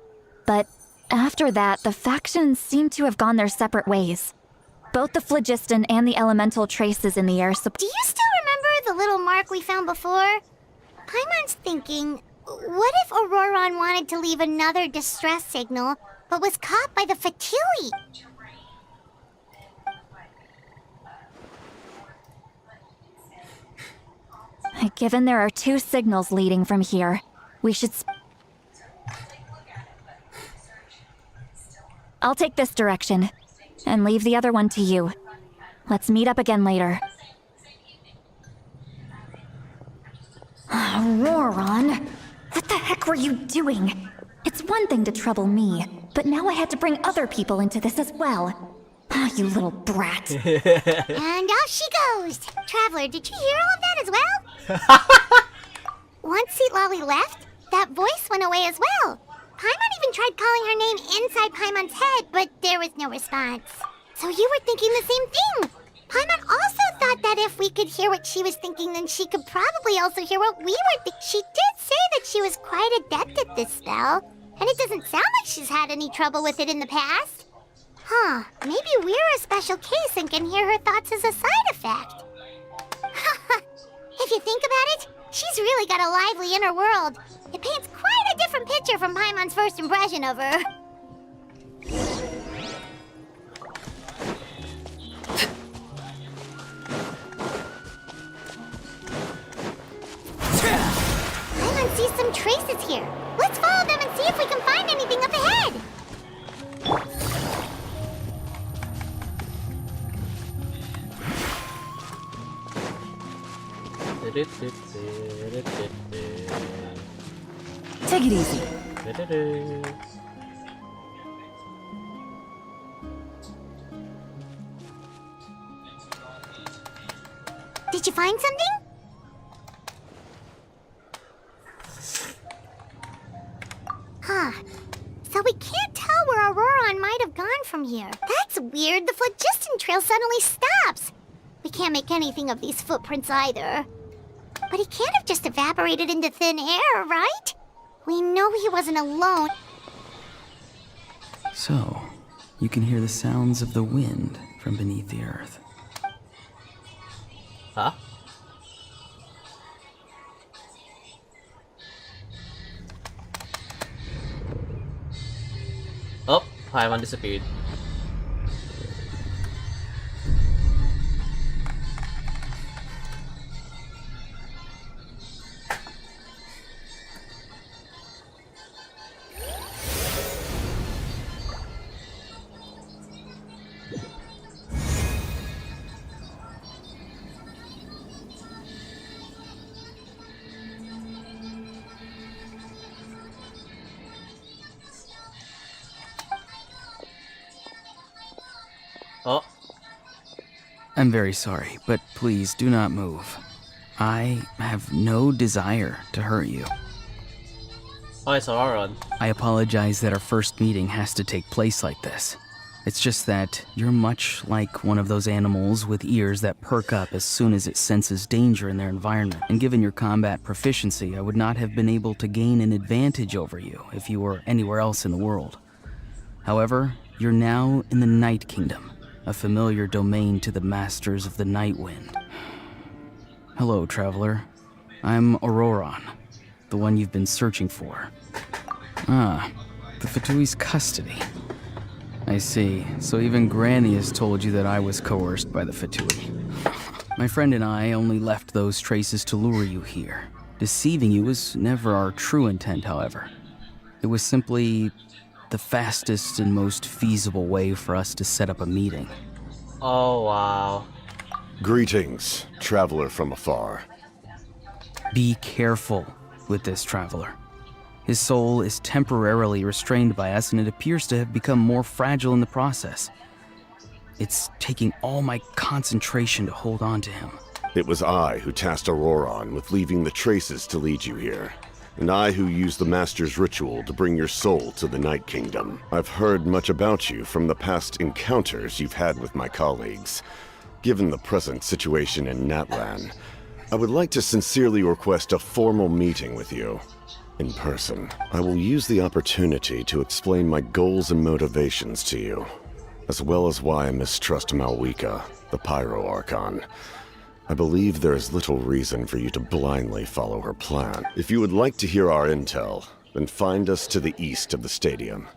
Speaker 3: But after that, the factions seem to have gone their separate ways. Both the phlogiston and the elemental traces in the air
Speaker 6: Do you still remember the little mark we found before? Paimon's thinking, what if Auroron wanted to leave another distress signal, but was caught by the Fatui?
Speaker 3: Given there are 2 signals leading from here, we should... I'll take this direction, and leave the other one to you. Let's meet up again later. Auroron, what the heck were you doing? It's one thing to trouble me, but now I had to bring other people into this as well. You little brat.
Speaker 6: And off she goes. Traveler, did you hear all of that as well? Once Lolly left, that voice went away as well. Paimon even tried calling her name inside Paimon's head, but there was no response. So you were thinking the same thing. Paimon also thought that if we could hear what she was thinking, then she could probably also hear what we were thinking. She did say that she was quite adept at this spell, and it doesn't sound like she's had any trouble with it in the past. Huh, maybe we're a special case and can hear her thoughts as a side effect. If you think about it, she's really got a lively inner world. It paints quite a different picture from Paimon's first impression of her. Paimon sees some traces here. Let's follow them and see if we can find anything up ahead.
Speaker 9: Take it easy.
Speaker 6: Did you find something? Huh. So we can't tell where Auroron might have gone from here. That's weird. The phlogiston trail suddenly stops. We can't make anything of these footprints either. But he can't have just evaporated into thin air, right? We know he wasn't alone.
Speaker 10: So, you can hear the sounds of the wind from beneath the earth.
Speaker 1: Huh? Oh, Paimon disappeared. Oh.
Speaker 10: I'm very sorry, but please do not move. I have no desire to hurt you.
Speaker 1: Oh, it's Auroron.
Speaker 10: I apologize that our first meeting has to take place like this. It's just that you're much like one of those animals with ears that perk up as soon as it senses danger in their environment. And given your combat proficiency, I would not have been able to gain an advantage over you if you were anywhere else in the world. However, you're now in the Night Kingdom, a familiar domain to the masters of the Night Wind. Hello, traveler. I'm Auroron, the one you've been searching for. Ah, the Fatui's custody. I see. So even Granny has told you that I was coerced by the Fatui. My friend and I only left those traces to lure you here. Deceiving you was never our true intent, however. It was simply the fastest and most feasible way for us to set up a meeting.
Speaker 1: Oh, wow.
Speaker 11: Greetings, traveler from afar.
Speaker 10: Be careful with this traveler. His soul is temporarily restrained by us, and it appears to have become more fragile in the process. It's taking all my concentration to hold on to him.
Speaker 11: It was I who tasked Auroron with leaving the traces to lead you here. And I who used the Master's ritual to bring your soul to the Night Kingdom. I've heard much about you from the past encounters you've had with my colleagues. Given the present situation in Natlan, I would like to sincerely request a formal meeting with you. In person. I will use the opportunity to explain my goals and motivations to you, as well as why I mistrust Malwika, the Pyro Archon. I believe there is little reason for you to blindly follow her plan. If you would like to hear our intel, then find us to the east of the stadium.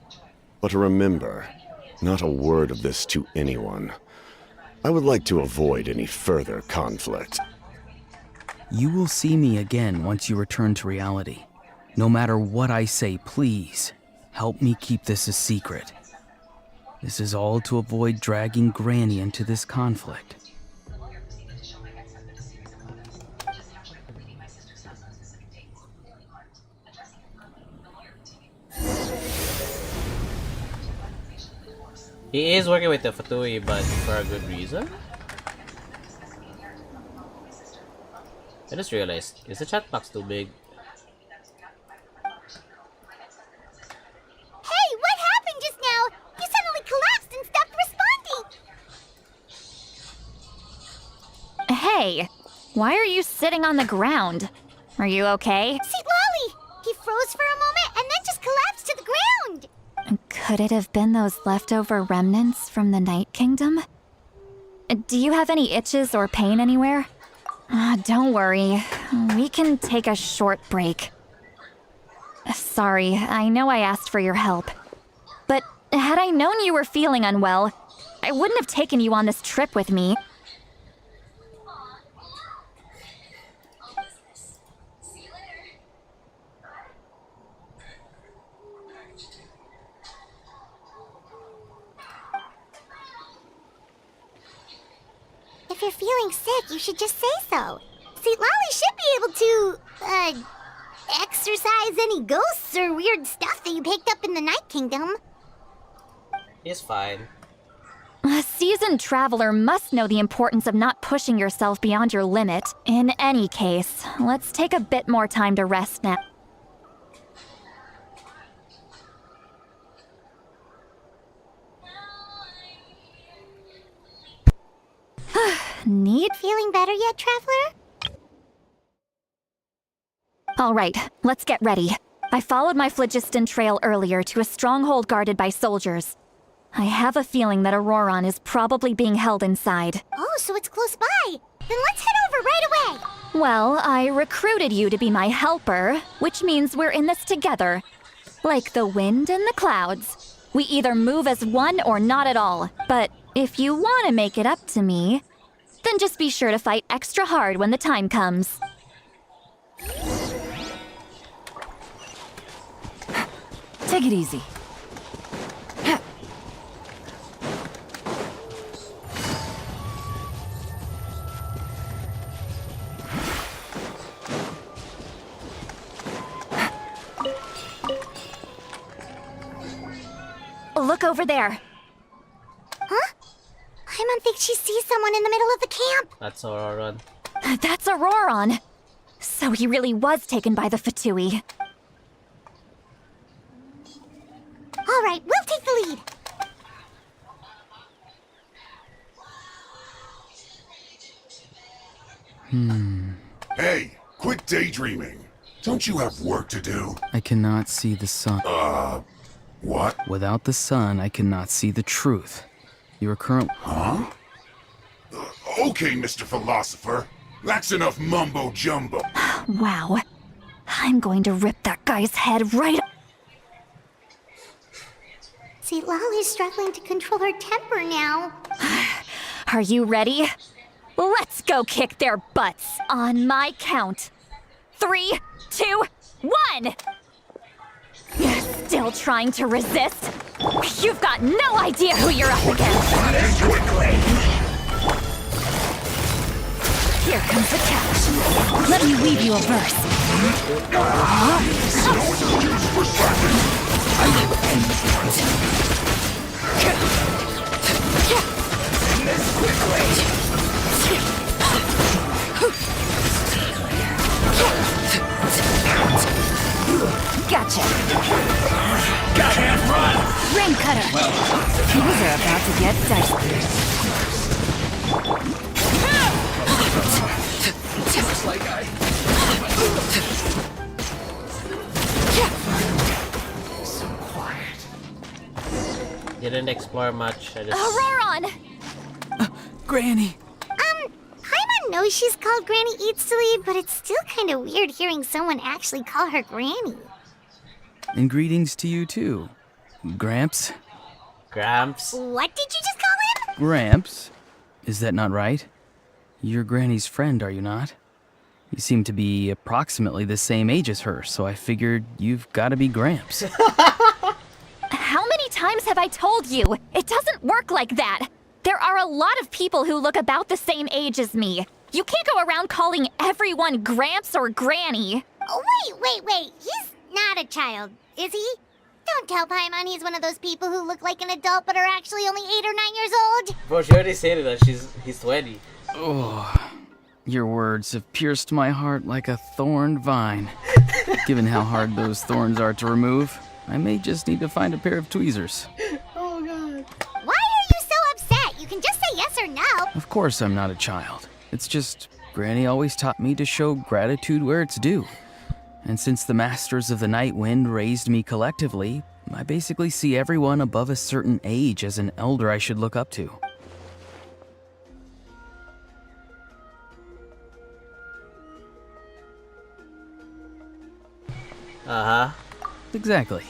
Speaker 11: But remember, not a word of this to anyone. I would like to avoid any further conflict.
Speaker 10: You will see me again once you return to reality. No matter what I say, please, help me keep this a secret. This is all to avoid dragging Granny into this conflict.
Speaker 1: He is working with the Fatui, but for a good reason? I just realized, is the chat box too big?
Speaker 6: Hey, what happened just now? You suddenly collapsed and stopped responding.
Speaker 3: Hey, why are you sitting on the ground? Are you okay?
Speaker 6: See, Lolly! He froze for a moment and then just collapsed to the ground!
Speaker 3: Could it have been those leftover remnants from the Night Kingdom? Do you have any itches or pain anywhere? Don't worry. We can take a short break. Sorry, I know I asked for your help. But had I known you were feeling unwell, I wouldn't have taken you on this trip with me.
Speaker 6: If you're feeling sick, you should just say so. See, Lolly should be able to, exorcise any ghosts or weird stuff that you picked up in the Night Kingdom.
Speaker 1: He's fine.
Speaker 3: A seasoned traveler must know the importance of not pushing yourself beyond your limit. In any case, let's take a bit more time to rest now. Need?
Speaker 6: Feeling better yet, Traveler?
Speaker 3: All right, let's get ready. I followed my phlogiston trail earlier to a stronghold guarded by soldiers. I have a feeling that Auroron is probably being held inside.
Speaker 6: Oh, so it's close by. Then let's head over right away.
Speaker 3: Well, I recruited you to be my helper, which means we're in this together. Like the wind and the clouds. We either move as one or not at all. But if you want to make it up to me, then just be sure to fight extra hard when the time comes.
Speaker 9: Take it easy.
Speaker 3: Look over there.
Speaker 6: Huh? I don't think she sees someone in the middle of the camp.
Speaker 1: That's Auroron.
Speaker 3: That's Auroron. So he really was taken by the Fatui.
Speaker 6: All right, we'll take the lead.
Speaker 12: Hey, quit daydreaming. Don't you have work to do?
Speaker 10: I cannot see the sun.
Speaker 12: What?
Speaker 10: Without the sun, I cannot see the truth. You are currently...
Speaker 12: Huh? Okay, Mr. Philosopher. Lacks enough mumbo-jumbo.
Speaker 3: Wow. I'm going to rip that guy's head right...
Speaker 6: See, Lolly's struggling to control her temper now.
Speaker 3: Are you ready? Let's go kick their butts on my count. 3, 2, 1! Still trying to resist? You've got no idea who you're up against. Here comes the catch. Let me weave you a verse.
Speaker 1: didn't explore much. I just...
Speaker 3: Auroron!
Speaker 10: Granny!
Speaker 6: Paimon knows she's called Granny Eats to Leave, but it's still kind of weird hearing someone actually call her Granny.
Speaker 10: And greetings to you too, Gramps.
Speaker 1: Gramps?
Speaker 6: What did you just call him?
Speaker 10: Gramps? Is that not right? You're Granny's friend, are you not? You seem to be approximately the same age as her, so I figured you've got to be Gramps.
Speaker 3: How many times have I told you? It doesn't work like that. There are a lot of people who look about the same age as me. You can't go around calling everyone Gramps or Granny.
Speaker 6: Oh, wait. He's not a child, is he? Don't tell Paimon he's one of those people who look like an adult but are actually only 8 or 9 years old.
Speaker 1: Bro, she already said that he's 20.
Speaker 10: Oh, your words have pierced my heart like a thorned vine. Given how hard those thorns are to remove, I may just need to find a pair of tweezers.
Speaker 1: Oh god.
Speaker 6: Why are you so upset? You can just say yes or no.
Speaker 10: Of course I'm not a child. It's just Granny always taught me to show gratitude where it's due. And since the Masters of the Night Wind raised me collectively, I basically see everyone above a certain age as an elder I should look up to.
Speaker 1: Uh-huh.
Speaker 10: Exactly.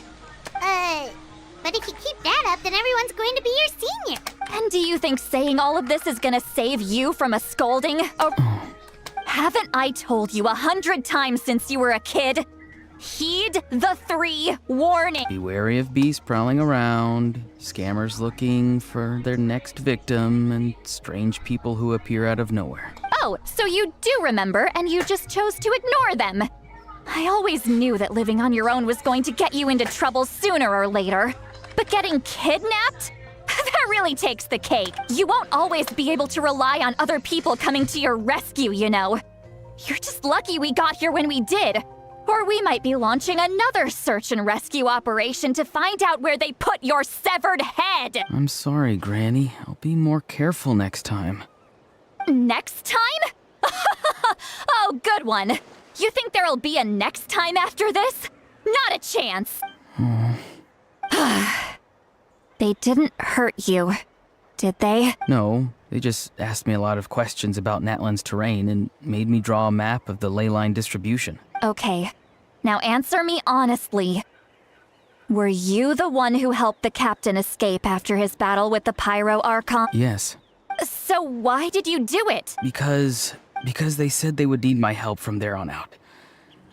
Speaker 6: But if you keep that up, then everyone's going to be your senior.
Speaker 3: And do you think saying all of this is gonna save you from a scolding? Or haven't I told you 100 times since you were a kid? Heed the 3 warnings.
Speaker 10: Be wary of beasts prowling around, scammers looking for their next victim, and strange people who appear out of nowhere.
Speaker 3: Oh, so you do remember, and you just chose to ignore them. I always knew that living on your own was going to get you into trouble sooner or later. But getting kidnapped? That really takes the cake. You won't always be able to rely on other people coming to your rescue, you know. You're just lucky we got here when we did. Or we might be launching another search and rescue operation to find out where they put your severed head.
Speaker 10: I'm sorry, Granny. I'll be more careful next time.
Speaker 3: Next time? Oh, good one. You think there'll be a next time after this? Not a chance. They didn't hurt you, did they?
Speaker 10: No, they just asked me a lot of questions about Natlan's terrain and made me draw a map of the ley line distribution.
Speaker 3: Okay, now answer me honestly. Were you the one who helped the captain escape after his battle with the Pyro Archon?
Speaker 10: Yes.
Speaker 3: So why did you do it?
Speaker 10: Because they said they would need my help from there on out.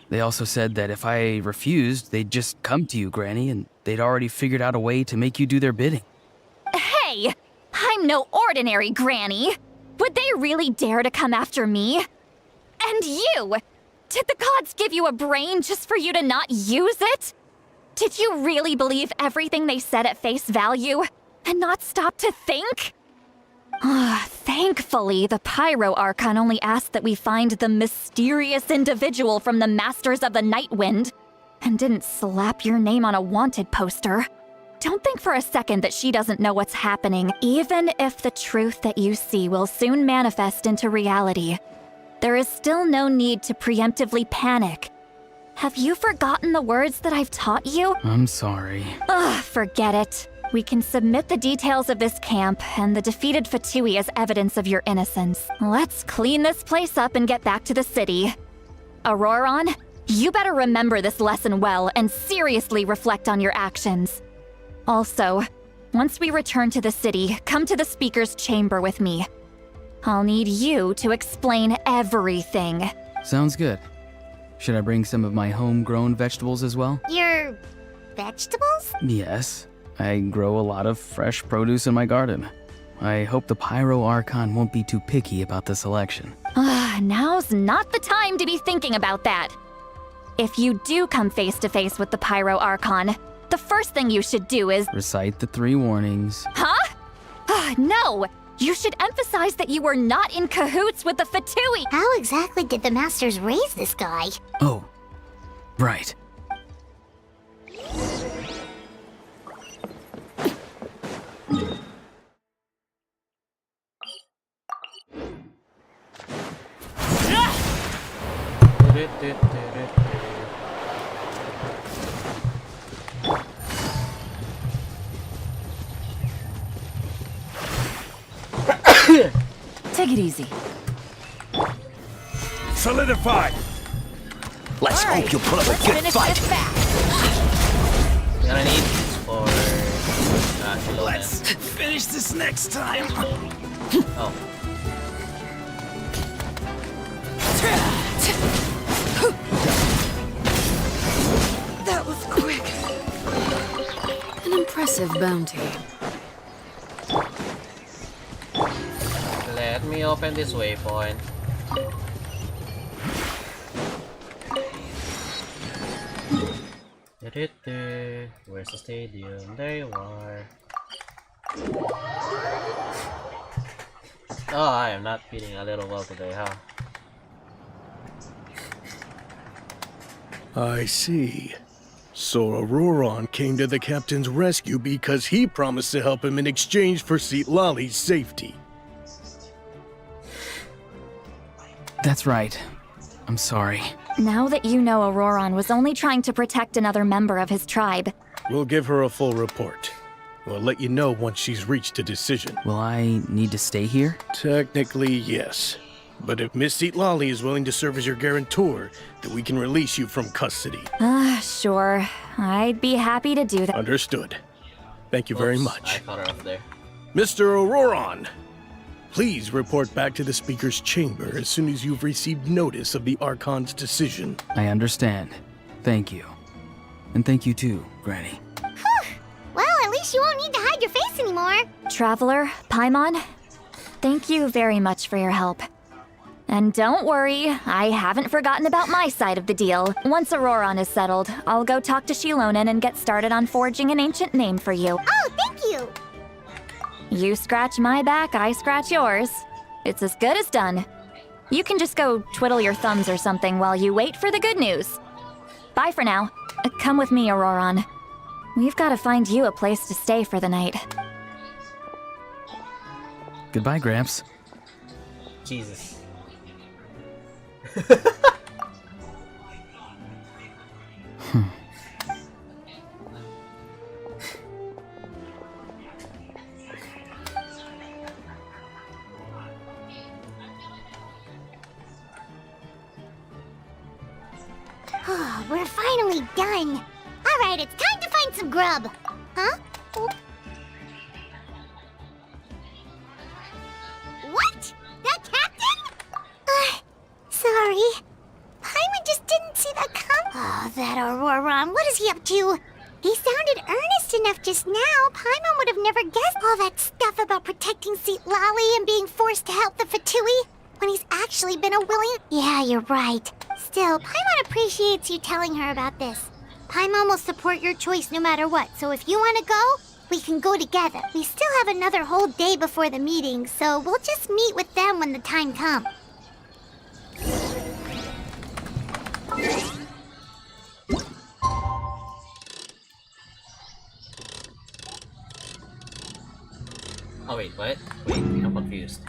Speaker 10: They also said that if I refused, they'd just come to you, Granny, and they'd already figured out a way to make you do their bidding.
Speaker 3: Hey, I'm no ordinary Granny. Would they really dare to come after me? And you! Did the gods give you a brain just for you to not use it? Did you really believe everything they said at face value and not stop to think? Thankfully, the Pyro Archon only asked that we find the mysterious individual from the Masters of the Night Wind and didn't slap your name on a wanted poster. Don't think for a second that she doesn't know what's happening, even if the truth that you see will soon manifest into reality. There is still no need to preemptively panic. Have you forgotten the words that I've taught you?
Speaker 10: I'm sorry.
Speaker 3: Forget it. We can submit the details of this camp and the defeated Fatui as evidence of your innocence. Let's clean this place up and get back to the city. Auroron, you better remember this lesson well and seriously reflect on your actions. Also, once we return to the city, come to the speaker's chamber with me. I'll need you to explain everything.
Speaker 10: Sounds good. Should I bring some of my homegrown vegetables as well?
Speaker 6: Your vegetables?
Speaker 10: Yes. I grow a lot of fresh produce in my garden. I hope the Pyro Archon won't be too picky about the selection.
Speaker 3: Now's not the time to be thinking about that. If you do come face to face with the Pyro Archon, the first thing you should do is...
Speaker 10: Recite the 3 warnings.
Speaker 3: Huh? No! You should emphasize that you were not in cahoots with the Fatui!
Speaker 6: How exactly did the Masters raise this guy?
Speaker 10: Oh, right.
Speaker 9: Take it easy.
Speaker 5: Solidified!
Speaker 13: Let's hope you put up a good fight.
Speaker 1: Gonna need for
Speaker 13: Let's finish this next time.
Speaker 1: Oh.
Speaker 7: That was quick. An impressive bounty.
Speaker 1: Let me open this waypoint. Where's the stadium? There you are. Oh, I am not feeling a little well today, huh?
Speaker 5: I see. So Auroron came to the captain's rescue because he promised to help him in exchange for Citlali's safety.
Speaker 10: That's right. I'm sorry.
Speaker 3: Now that you know Auroron was only trying to protect another member of his tribe.
Speaker 5: We'll give her a full report. We'll let you know once she's reached a decision.
Speaker 10: Will I need to stay here?
Speaker 5: Technically, yes. But if Miss Citlali is willing to serve as your guarantor, then we can release you from custody.
Speaker 3: Sure. I'd be happy to do that.
Speaker 5: Understood. Thank you very much.
Speaker 1: I caught her up there.
Speaker 5: Mr. Auroron, please report back to the Speaker's chamber as soon as you've received notice of the Archon's decision.
Speaker 10: I understand. Thank you. And thank you too, Granny.
Speaker 6: Well, at least you won't need to hide your face anymore.
Speaker 3: Traveler, Paimon, thank you very much for your help. And don't worry, I haven't forgotten about my side of the deal. Once Auroron is settled, I'll go talk to Shilonen and get started on forging an ancient name for you.
Speaker 6: Oh, thank you.
Speaker 3: You scratch my back, I scratch yours. It's as good as done. You can just go twiddle your thumbs or something while you wait for the good news. Bye for now. Come with me, Auroron. We've got to find you a place to stay for the night.
Speaker 10: Goodbye, Gramps.
Speaker 1: Jesus.
Speaker 6: Oh, we're finally done. All right, it's time to find some grub. Huh? Oh. What? That captain? Sorry. Paimon just didn't see that come. Oh, that Auroron. What is he up to? He sounded earnest enough just now. Paimon would have never guessed all that stuff about protecting Citlali and being forced to help the Fatui when he's actually been a willing... Yeah, you're right. Still, Paimon appreciates you telling her about this. Paimon will support your choice no matter what, so if you want to go, we can go together. We still have another whole day before the meeting, so we'll just meet with them when the time comes.
Speaker 1: Oh wait, what? Wait, I'm confused.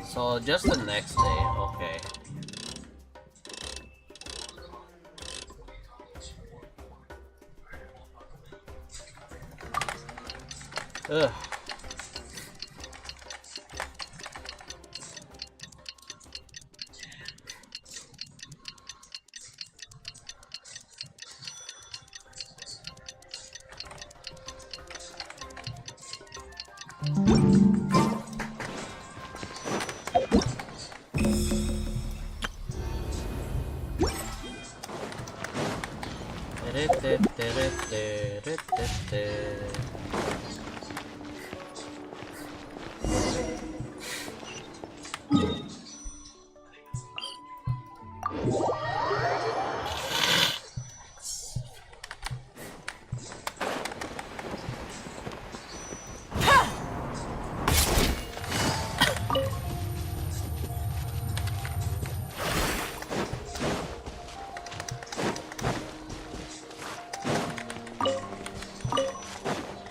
Speaker 1: So just the next day, okay. Ugh.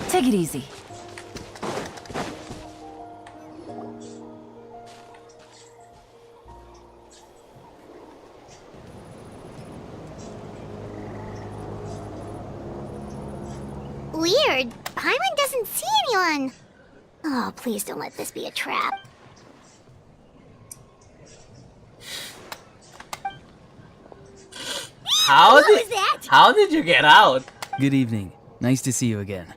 Speaker 9: Take it easy.
Speaker 6: Weird. Paimon doesn't see anyone. Oh, please don't let this be a trap.
Speaker 1: How did you get out?
Speaker 10: Good evening. Nice to see you again.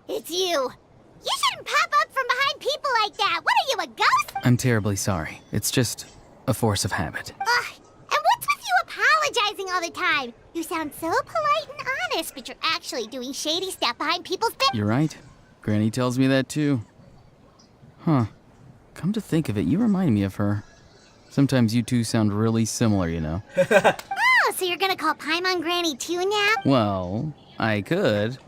Speaker 6: It's you. You shouldn't pop up from behind people like that. What are you, a ghost?
Speaker 10: I'm terribly sorry. It's just a force of habit.
Speaker 6: Ugh. And what's with you apologizing all the time? You sound so polite and honest, but you're actually doing shady stuff behind people's backs.
Speaker 10: You're right. Granny tells me that too. Huh. Come to think of it, you remind me of her. Sometimes you two sound really similar, you know.
Speaker 6: Oh, so you're gonna call Paimon Granny too now?
Speaker 10: Well, I could.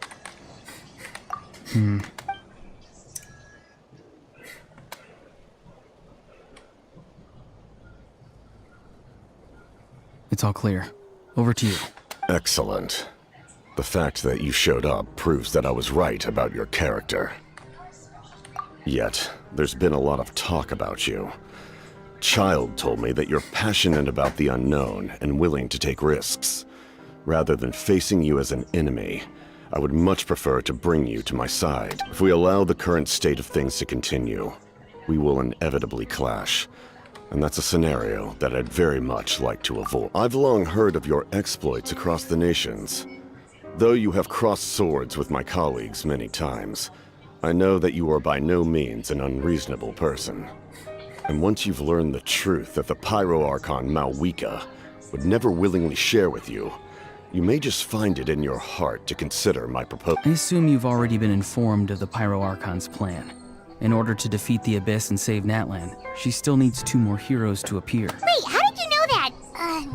Speaker 10: It's all clear. Over to you.
Speaker 11: Excellent. The fact that you showed up proves that I was right about your character. Yet, there's been a lot of talk about you. Child told me that you're passionate about the unknown and willing to take risks. Rather than facing you as an enemy, I would much prefer to bring you to my side. If we allow the current state of things to continue, we will inevitably clash. And that's a scenario that I'd very much like to avoid. I've long heard of your exploits across the nations. Though you have crossed swords with my colleagues many times, I know that you are by no means an unreasonable person. And once you've learned the truth that the Pyro Archon Malwika would never willingly share with you, you may just find it in your heart to consider my proposal.
Speaker 10: I assume you've already been informed of the Pyro Archon's plan. In order to defeat the Abyss and save Natlan, she still needs 2 more heroes to appear.
Speaker 6: Wait, how did you know that?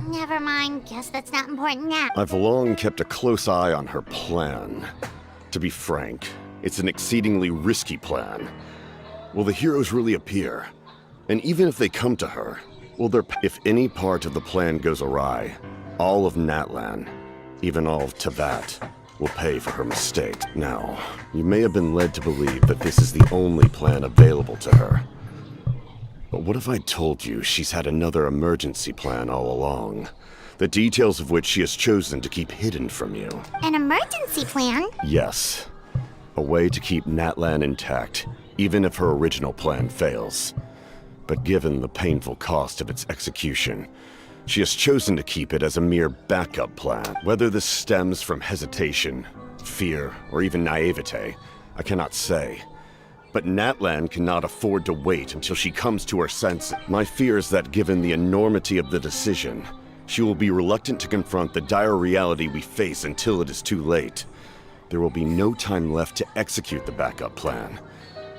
Speaker 6: Never mind. Guess that's not important now.
Speaker 11: I've long kept a close eye on her plan. To be frank, it's an exceedingly risky plan. Will the heroes really appear? And even if they come to her, if any part of the plan goes awry, all of Natlan, even all of Tabat, will pay for her mistake. Now, you may have been led to believe that this is the only plan available to her. But what if I told you she's had another emergency plan all along, the details of which she has chosen to keep hidden from you?
Speaker 6: An emergency plan?
Speaker 11: Yes. A way to keep Natlan intact, even if her original plan fails. But given the painful cost of its execution, she has chosen to keep it as a mere backup plan. Whether this stems from hesitation, fear, or even naivete, I cannot say. But Natlan cannot afford to wait until she comes to her senses. My fear is that given the enormity of the decision, she will be reluctant to confront the dire reality we face until it is too late. There will be no time left to execute the backup plan,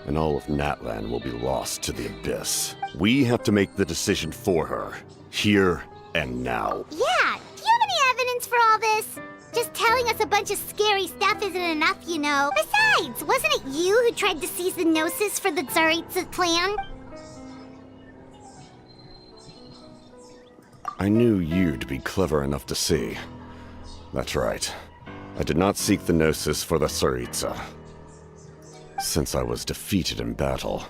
Speaker 11: and all of Natlan will be lost to the Abyss. We have to make the decision for her, here and now.
Speaker 6: Yeah, do you have any evidence for all this? Just telling us a bunch of scary stuff isn't enough, you know. Besides, wasn't it you who tried to seize the Gnosis for the Tsaritsa plan?
Speaker 11: I knew you'd be clever enough to see. That's right. I did not seek the Gnosis for the Tsaritsa. Since I was defeated in battle,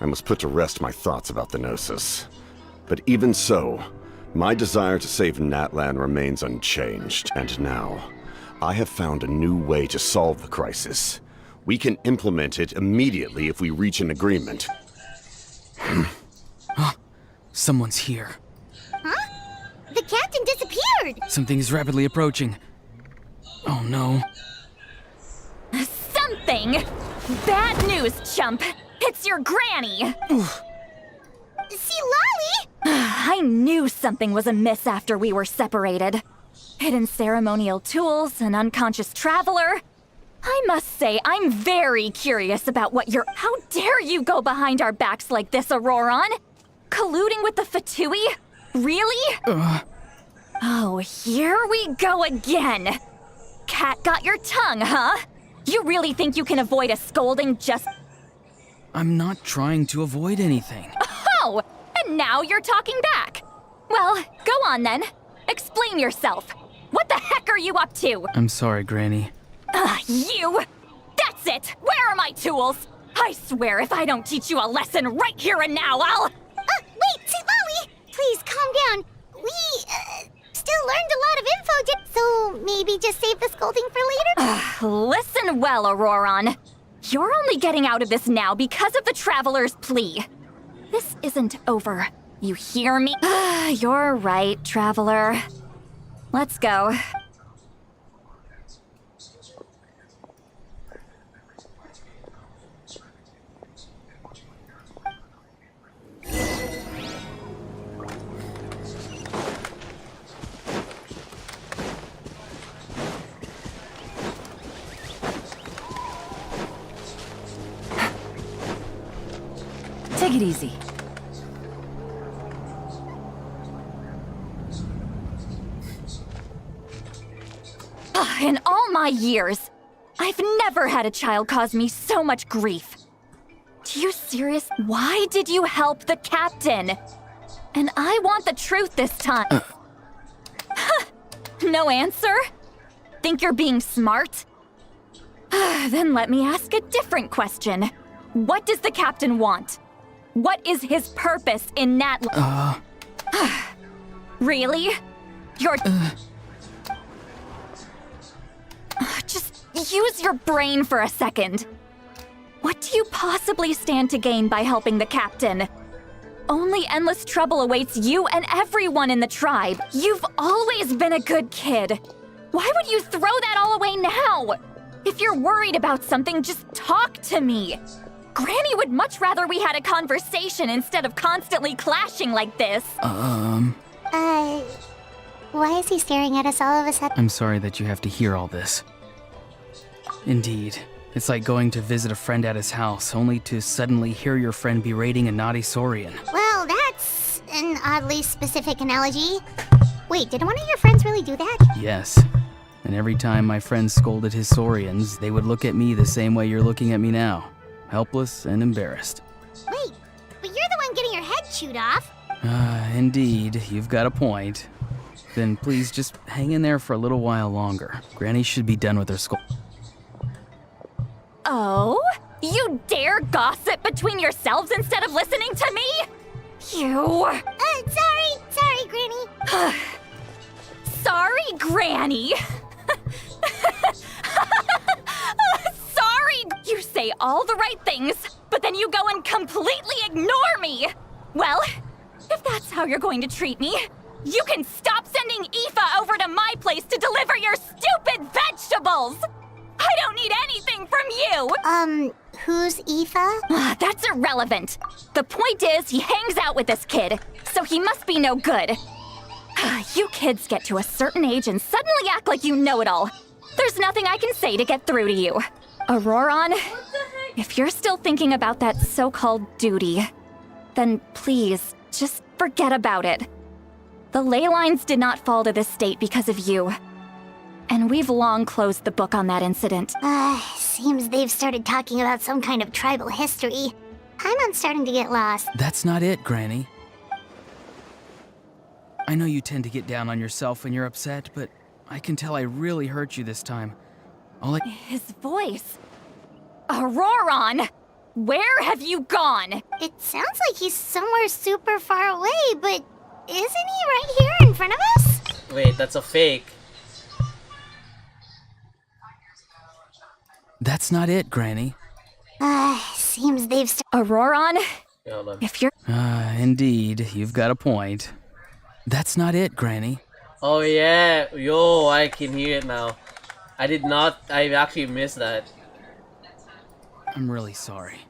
Speaker 11: I must put to rest my thoughts about the Gnosis. But even so, my desire to save Natlan remains unchanged, and now, I have found a new way to solve the crisis. We can implement it immediately if we reach an agreement.
Speaker 10: Someone's here.
Speaker 6: Huh? The captain disappeared!
Speaker 10: Something is rapidly approaching. Oh no.
Speaker 3: Something! Bad news, chump! It's your granny!
Speaker 6: See, Lolly?
Speaker 3: I knew something was amiss after we were separated. Hidden ceremonial tools, an unconscious traveler. I must say, I'm very curious about what you're— How dare you go behind our backs like this, Auroron? Colluding with the Fatui? Really? Oh, here we go again. Cat got your tongue, huh? You really think you can avoid a scolding just—
Speaker 10: I'm not trying to avoid anything.
Speaker 3: Oh! And now you're talking back. Well, go on then. Explain yourself. What the heck are you up to?
Speaker 10: I'm sorry, Granny.
Speaker 3: You! That's it! Where are my tools? I swear if I don't teach you a lesson right here and now, I'll—
Speaker 6: Wait, see, Lolly! Please, calm down. We, still learned a lot of info, so maybe just save the scolding for later?
Speaker 3: Listen well, Auroron. You're only getting out of this now because of the Traveler's plea. This isn't over. You hear me? You're right, Traveler. Let's go.
Speaker 9: Take it easy.
Speaker 3: In all my years, I've never had a child cause me so much grief. Do you serious? Why did you help the captain? And I want the truth this time. No answer? Think you're being smart? Then let me ask a different question. What does the captain want? What is his purpose in Natlan? Really? You're... Just use your brain for a second. What do you possibly stand to gain by helping the captain? Only endless trouble awaits you and everyone in the tribe. You've always been a good kid. Why would you throw that all away now? If you're worried about something, just talk to me. Granny would much rather we had a conversation instead of constantly clashing like this.
Speaker 6: Why is he staring at us all of a sudden?
Speaker 10: I'm sorry that you have to hear all this. Indeed. It's like going to visit a friend at his house, only to suddenly hear your friend berating a naughty Saurian.
Speaker 6: Well, that's an oddly specific analogy. Wait, did one of your friends really do that?
Speaker 10: Yes. And every time my friend scolded his Saurians, they would look at me the same way you're looking at me now. Helpless and embarrassed.
Speaker 6: Wait, but you're the one getting your head chewed off.
Speaker 10: Indeed. You've got a point. Then please just hang in there for a little while longer. Granny should be done with her scold.
Speaker 3: Oh? You dare gossip between yourselves instead of listening to me? You...
Speaker 6: Sorry, Granny.
Speaker 3: Sorry, Granny. Sorry. You say all the right things, but then you go and completely ignore me. Well, if that's how you're going to treat me, you can stop sending Aoife over to my place to deliver your stupid vegetables. I don't need anything from you!
Speaker 6: Who's Aoife?
Speaker 3: That's irrelevant. The point is, he hangs out with this kid, so he must be no good. You kids get to a certain age and suddenly act like you know it all. There's nothing I can say to get through to you. Auroron, if you're still thinking about that so-called duty, then please, just forget about it. The ley lines did not fall to this state because of you. And we've long closed the book on that incident.
Speaker 6: Seems they've started talking about some kind of tribal history. I'm starting to get lost.
Speaker 10: That's not it, Granny. I know you tend to get down on yourself when you're upset, but I can tell I really hurt you this time.
Speaker 3: His voice. Auroron! Where have you gone?
Speaker 6: It sounds like he's somewhere super far away, but isn't he right here in front of us?
Speaker 1: Wait, that's a fake.
Speaker 10: That's not it, Granny.
Speaker 6: Seems they've
Speaker 3: Auroron, if you're...
Speaker 10: Indeed, you've got a point. That's not it, Granny.
Speaker 1: Oh yeah, yo, I can hear it now. I actually missed that.
Speaker 10: I'm really sorry.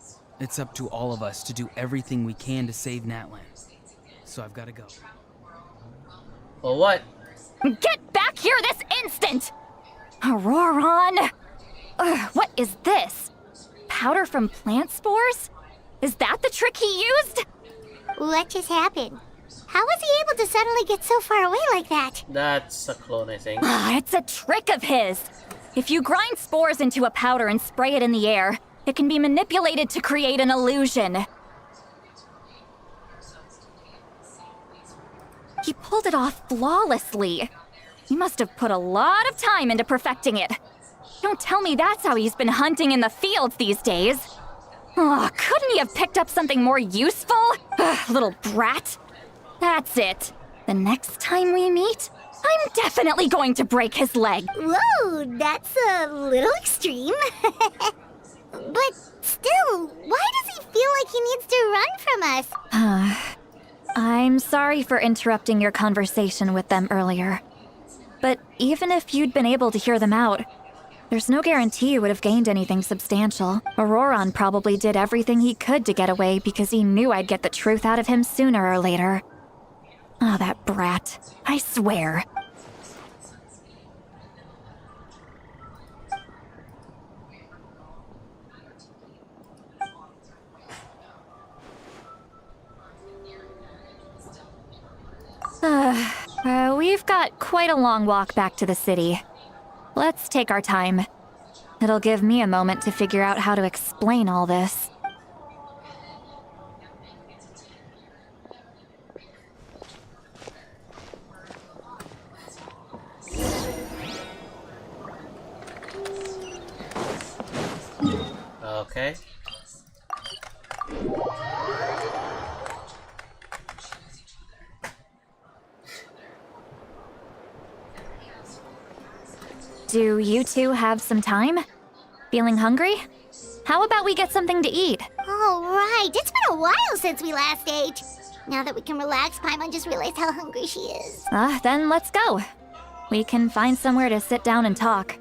Speaker 10: It's up to all of us to do everything we can to save Natlan. So I've got to go.
Speaker 1: Oh, what?
Speaker 3: Get back here this instant! Auroron! What is this? Powder from plant spores? Is that the trick he used?
Speaker 6: What just happened? How was he able to suddenly get so far away like that?
Speaker 1: That's a clone, I think.
Speaker 3: It's a trick of his. If you grind spores into a powder and spray it in the air, it can be manipulated to create an illusion. He pulled it off flawlessly. He must have put a lot of time into perfecting it. Don't tell me that's how he's been hunting in the fields these days. Couldn't he have picked up something more useful? Little brat. That's it. The next time we meet, I'm definitely going to break his leg.
Speaker 6: Whoa, that's a little extreme. But still, why does he feel like he needs to run from us?
Speaker 3: I'm sorry for interrupting your conversation with them earlier. But even if you'd been able to hear them out, there's no guarantee you would have gained anything substantial. Auroron probably did everything he could to get away because he knew I'd get the truth out of him sooner or later. Oh, that brat. I swear. We've got quite a long walk back to the city. Let's take our time. It'll give me a moment to figure out how to explain all this.
Speaker 1: Okay.
Speaker 3: Do you two have some time? Feeling hungry? How about we get something to eat?
Speaker 6: Oh, right. It's been a while since we last ate. Now that we can relax, Paimon just realized how hungry she is.
Speaker 3: Then let's go. We can find somewhere to sit down and talk.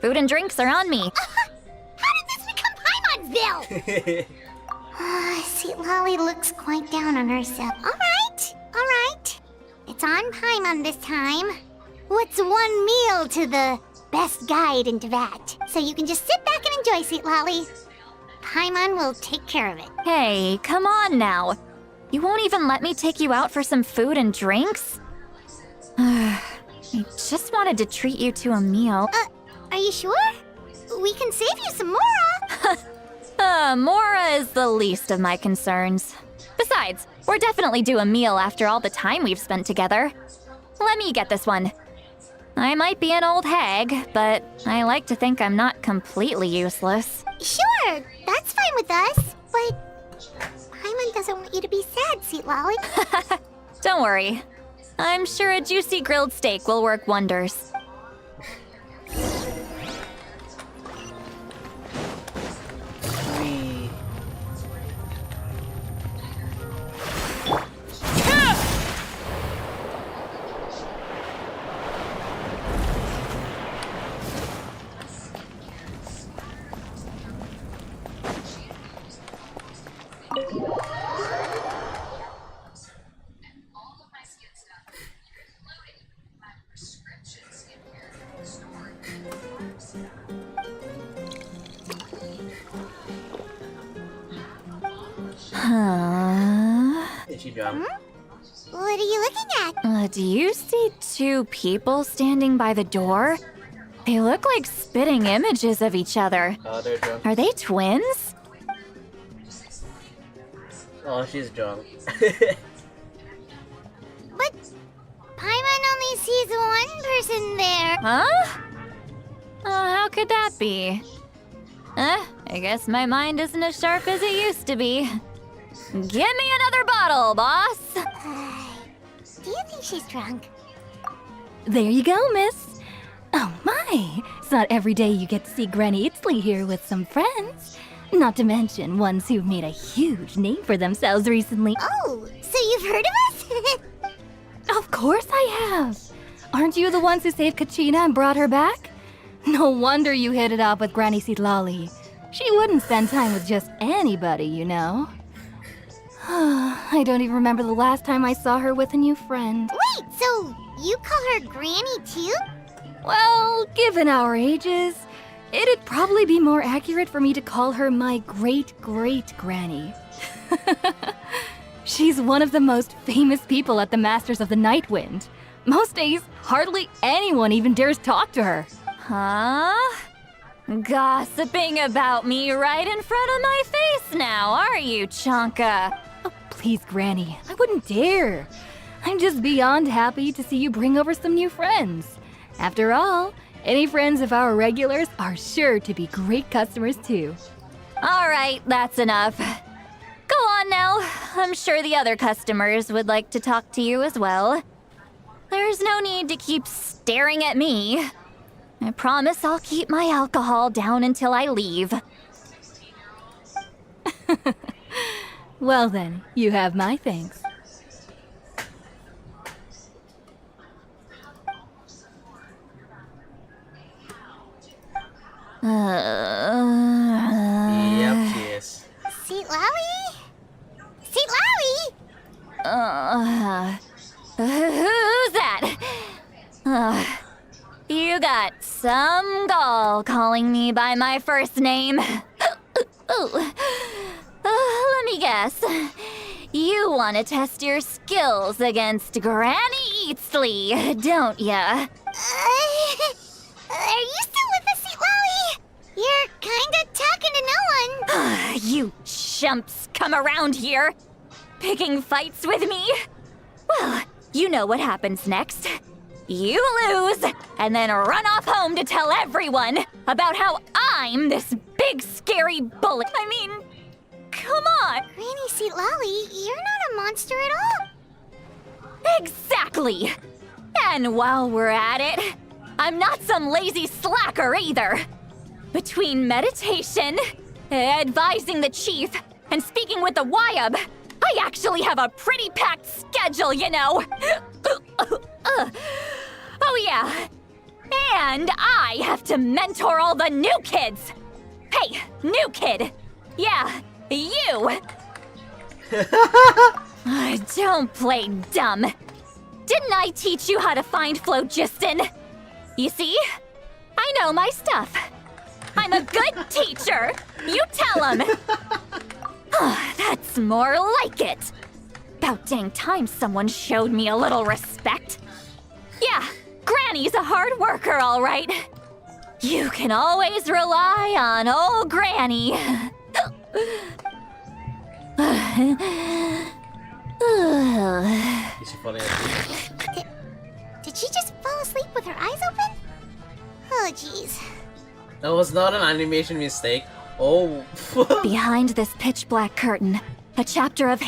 Speaker 3: Food and drinks are on me.
Speaker 6: How did this become Paimon's bill? Sweet Lolly looks quite down on herself. All right. It's on Paimon this time. What's one meal to the best guide into that? So you can just sit back and enjoy, Sweet Lolly. Paimon will take care of it.
Speaker 3: Hey, come on now. You won't even let me take you out for some food and drinks? I just wanted to treat you to a meal.
Speaker 6: Are you sure? We can save you some Mora.
Speaker 3: Mora is the least of my concerns. Besides, we're definitely due a meal after all the time we've spent together. Let me get this one. I might be an old hag, but I like to think I'm not completely useless.
Speaker 6: Sure, that's fine with us. But Paimon doesn't want you to be sad, Sweet Lolly.
Speaker 3: Don't worry. I'm sure a juicy grilled steak will work wonders.
Speaker 1: Did she jump?
Speaker 6: What are you looking at?
Speaker 3: Do you see two people standing by the door? They look like spitting images of each other.
Speaker 1: Oh, they're drunk.
Speaker 3: Are they twins?
Speaker 1: Oh, she's drunk.
Speaker 6: But Paimon only sees one person there.
Speaker 3: Huh? How could that be? I guess my mind isn't as sharp as it used to be. Give me another bottle, boss!
Speaker 6: Do you think she's drunk?
Speaker 14: There you go, miss. Oh my, it's not every day you get to see Granny Itzley here with some friends. Not to mention ones who've made a huge name for themselves recently.
Speaker 6: Oh, so you've heard of us?
Speaker 14: Of course I have. Aren't you the ones who saved Kachina and brought her back? No wonder you hit it off with Granny Sitlali. She wouldn't spend time with just anybody, you know. I don't even remember the last time I saw her with a new friend.
Speaker 6: Wait, so you call her Granny too?
Speaker 14: Well, given our ages, it'd probably be more accurate for me to call her my great-great-granny. She's one of the most famous people at the Masters of the Night Wind. Most days, hardly anyone even dares talk to her.
Speaker 3: Huh? Gossiping about me right in front of my face now, are you, Chonka?
Speaker 14: Oh, please, Granny, I wouldn't dare. I'm just beyond happy to see you bring over some new friends. After all, any friends of our regulars are sure to be great customers too.
Speaker 3: All right, that's enough. Go on now. I'm sure the other customers would like to talk to you as well. There's no need to keep staring at me. I promise I'll keep my alcohol down until I leave.
Speaker 14: Well then, you have my thanks.
Speaker 1: Yep, she is.
Speaker 6: Seat Lowy? Seat Lowy?
Speaker 3: Who's that? You got some gall calling me by my first name. Let me guess. You want to test your skills against Granny Eatsley, don't ya?
Speaker 6: Are you still with us, Seat Lowy? You're kinda talking to no one.
Speaker 3: You chumps come around here, picking fights with me? Well, you know what happens next. You lose, and then run off home to tell everyone about how I'm this big scary bully. I mean, come on!
Speaker 6: Granny Seat Lowy, you're not a monster at all.
Speaker 3: Exactly! And while we're at it, I'm not some lazy slacker either. Between meditation, advising the chief, and speaking with the Wyab, I actually have a pretty packed schedule, you know. Oh yeah, and I have to mentor all the new kids. Hey, new kid. Yeah, you. Don't play dumb. Didn't I teach you how to find phlogiston? You see, I know my stuff. I'm a good teacher. You tell him. That's more like it. About dang time someone showed me a little respect. Yeah, Granny's a hard worker, all right. You can always rely on old Granny.
Speaker 1: Is she falling asleep?
Speaker 6: Did she just fall asleep with her eyes open? Oh, jeez.
Speaker 1: That was not an animation mistake. Oh.
Speaker 3: Behind this pitch black curtain, a chapter of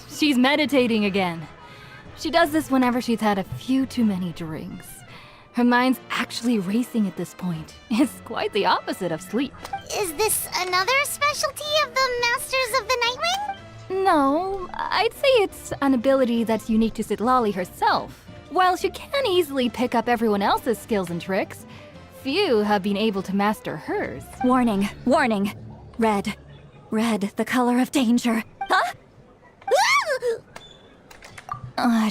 Speaker 14: She's meditating again. She does this whenever she's had a few too many drinks. Her mind's actually racing at this point. It's quite the opposite of sleep.
Speaker 6: Is this another specialty of the Masters of the Nightwing?
Speaker 14: No, I'd say it's an ability that's unique to Citlali herself. While she can easily pick up everyone else's skills and tricks, few have been able to master hers.
Speaker 3: Warning, warning. Red. Red, the color of danger. Huh?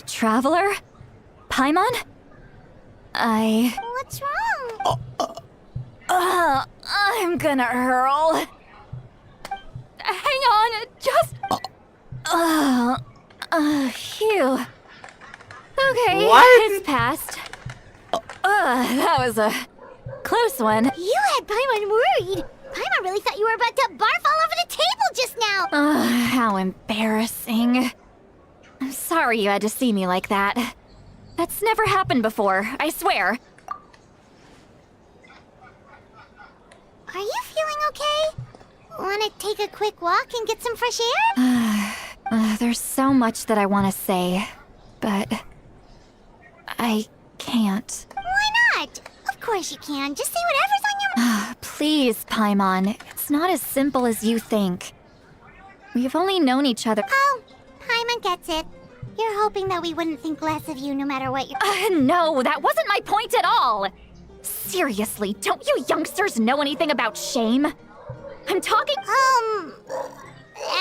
Speaker 3: Traveler? Paimon?
Speaker 6: What's wrong?
Speaker 3: I'm gonna hurl.
Speaker 14: Hang on, just...
Speaker 3: Phew. Okay,
Speaker 1: What?
Speaker 3: it's passed. That was a close one.
Speaker 6: You had Paimon worried. Paimon really thought you were about to barf all over the table just now.
Speaker 3: How embarrassing. I'm sorry you had to see me like that. That's never happened before, I swear.
Speaker 6: Are you feeling okay? Want to take a quick walk and get some fresh air?
Speaker 3: There's so much that I want to say, but I can't.
Speaker 6: Why not? Of course you can. Just say whatever's on your...
Speaker 3: Please, Paimon. It's not as simple as you think. We've only known each other...
Speaker 6: Oh, Paimon gets it. You're hoping that we wouldn't think less of you no matter what you're...
Speaker 3: No, that wasn't my point at all. Seriously, don't you youngsters know anything about shame? I'm talking...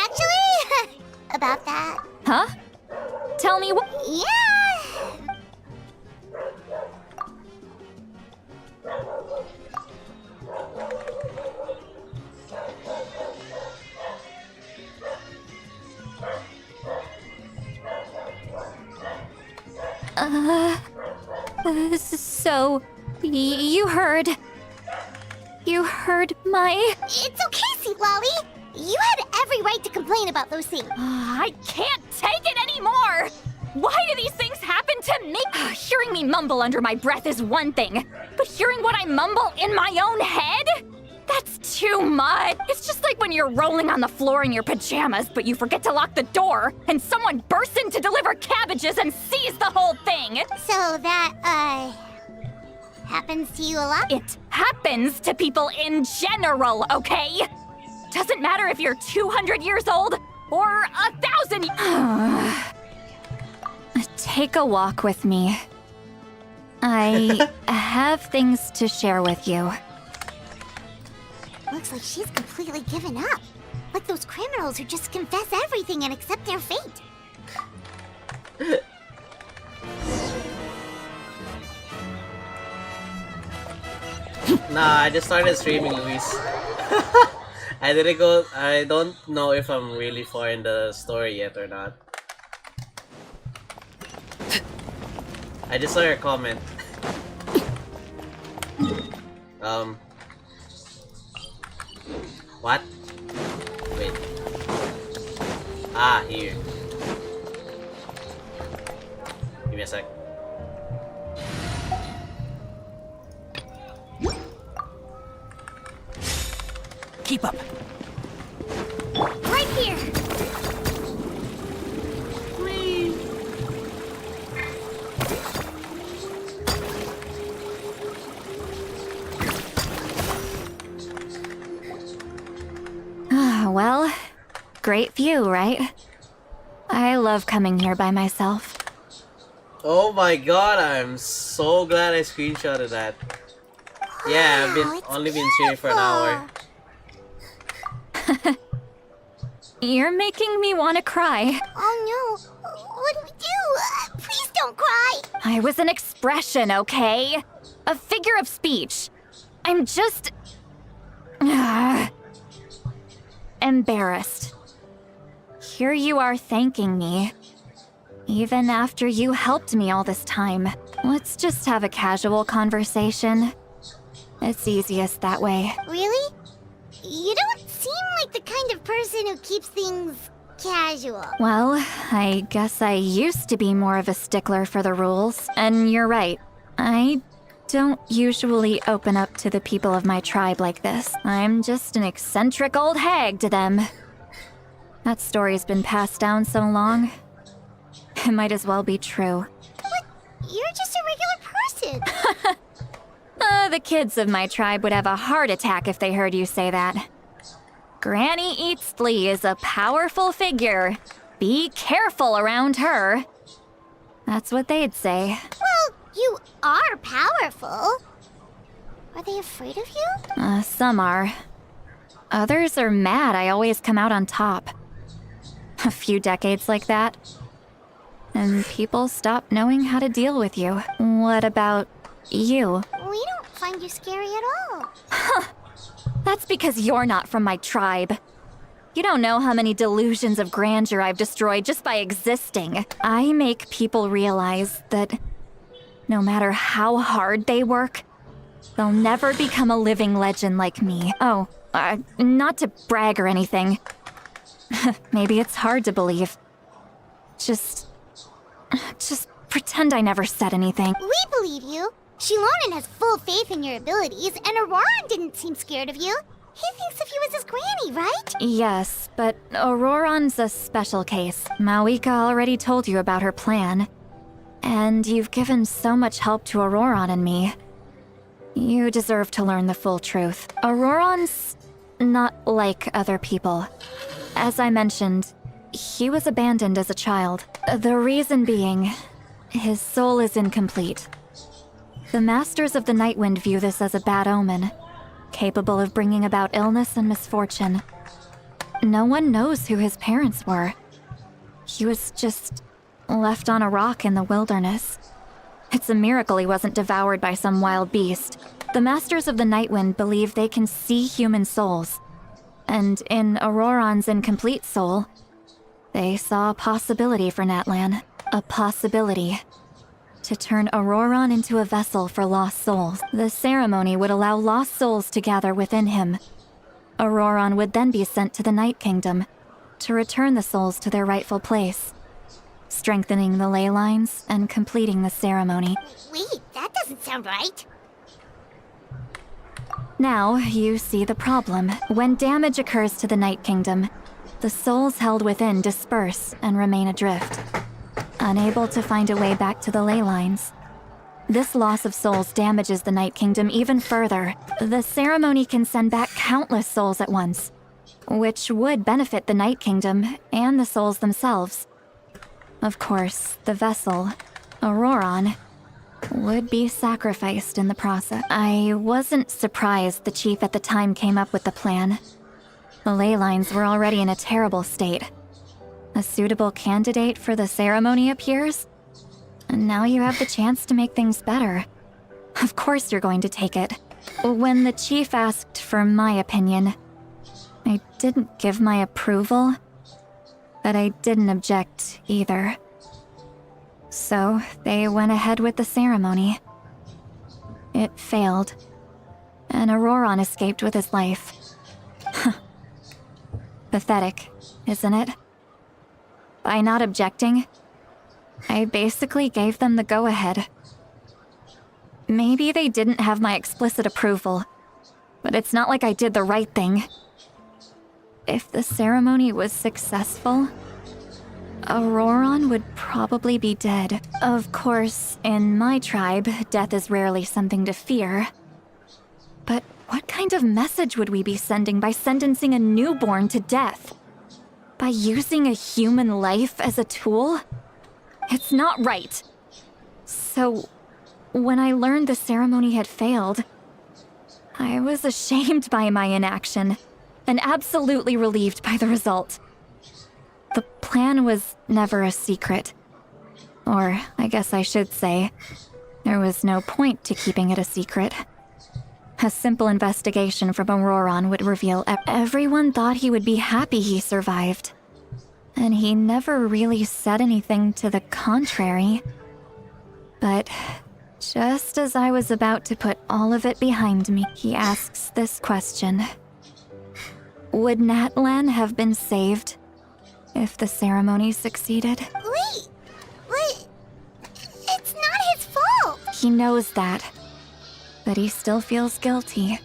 Speaker 6: Actually, about that.
Speaker 3: Huh? Tell me what...
Speaker 6: Yeah.
Speaker 3: So, you heard... You heard my...
Speaker 6: It's okay, Seat Lolly. You had every right to complain about those things.
Speaker 3: I can't take it anymore! Why do these things happen to me? Hearing me mumble under my breath is one thing, but hearing what I mumble in my own head? That's too much. It's just like when you're rolling on the floor in your pajamas, but you forget to lock the door, and someone bursts in to deliver cabbages and sees the whole thing.
Speaker 6: So that, happens to you a lot?
Speaker 3: It happens to people in general, okay? Doesn't matter if you're 200 years old or 1,000. Take a walk with me. I have things to share with you.
Speaker 6: Looks like she's completely given up. Like those criminals who just confess everything and accept their fate.
Speaker 1: Nah, I just started streaming, Luis. I don't know if I'm really far in the story yet or not. I just saw your comment. What? Wait. Ah, here. Give me a sec.
Speaker 9: Keep up.
Speaker 6: Right here.
Speaker 3: Well, great view, right? I love coming here by myself.
Speaker 1: Oh my god, I'm so glad I screenshotted that. Yeah, I've only been streaming for an hour.
Speaker 3: You're making me want to cry.
Speaker 6: Oh no. What do we do? Please don't cry.
Speaker 3: I was an expression, okay? A figure of speech. I'm just... embarrassed. Here you are thanking me. Even after you helped me all this time. Let's just have a casual conversation. It's easiest that way.
Speaker 6: Really? You don't seem like the kind of person who keeps things casual.
Speaker 3: Well, I guess I used to be more of a stickler for the rules. And you're right. I don't usually open up to the people of my tribe like this. I'm just an eccentric old hag to them. That story's been passed down so long. It might as well be true.
Speaker 6: But you're just a regular person.
Speaker 3: The kids of my tribe would have a heart attack if they heard you say that. Granny Eatsley is a powerful figure. Be careful around her. That's what they'd say.
Speaker 6: Well, you are powerful. Are they afraid of you?
Speaker 3: Some are. Others are mad I always come out on top. A few decades like that, and people stop knowing how to deal with you. What about you?
Speaker 6: We don't find you scary at all.
Speaker 3: That's because you're not from my tribe. You don't know how many delusions of grandeur I've destroyed just by existing. I make people realize that no matter how hard they work, they'll never become a living legend like me. Oh, not to brag or anything. Maybe it's hard to believe. Just pretend I never said anything.
Speaker 6: We believe you. Shilonen has full faith in your abilities, and Auroran didn't seem scared of you. He thinks of you as his granny, right?
Speaker 3: Yes, but Auroran's a special case. Mawika already told you about her plan. And you've given so much help to Auroran and me. You deserve to learn the full truth. Auroran's not like other people. As I mentioned, he was abandoned as a child. The reason being, his soul is incomplete. The Masters of the Nightwind view this as a bad omen, capable of bringing about illness and misfortune. No one knows who his parents were. He was just left on a rock in the wilderness. It's a miracle he wasn't devoured by some wild beast. The Masters of the Nightwind believe they can see human souls. And in Auroran's incomplete soul, they saw a possibility for Natlan. A possibility to turn Auroran into a vessel for lost souls. The ceremony would allow lost souls to gather within him. Auroran would then be sent to the Night Kingdom to return the souls to their rightful place, strengthening the ley lines and completing the ceremony.
Speaker 6: Wait, that doesn't sound right.
Speaker 3: Now, you see the problem. When damage occurs to the Night Kingdom, the souls held within disperse and remain adrift, unable to find a way back to the ley lines. This loss of souls damages the Night Kingdom even further. The ceremony can send back countless souls at once, which would benefit the Night Kingdom and the souls themselves. Of course, the vessel, Auroron, would be sacrificed in the process. I wasn't surprised the chief at the time came up with the plan. The ley lines were already in a terrible state. A suitable candidate for the ceremony appears, and now you have the chance to make things better. Of course you're going to take it. When the chief asked for my opinion, I didn't give my approval, but I didn't object either. So they went ahead with the ceremony. It failed, and Auroron escaped with his life. Pathetic, isn't it? By not objecting, I basically gave them the go-ahead. Maybe they didn't have my explicit approval, but it's not like I did the right thing. If the ceremony was successful, Auroron would probably be dead. Of course, in my tribe, death is rarely something to fear. But what kind of message would we be sending by sentencing a newborn to death? By using a human life as a tool? It's not right. So, when I learned the ceremony had failed, I was ashamed by my inaction, and absolutely relieved by the result. The plan was never a secret. Or, I guess I should say, there was no point to keeping it a secret. A simple investigation from Auroron would reveal everyone thought he would be happy he survived. And he never really said anything to the contrary. But just as I was about to put all of it behind me, he asks this question. Would Natlan have been saved if the ceremony succeeded?
Speaker 6: Wait! What? It's not his fault!
Speaker 3: He knows that, but he still feels guilty.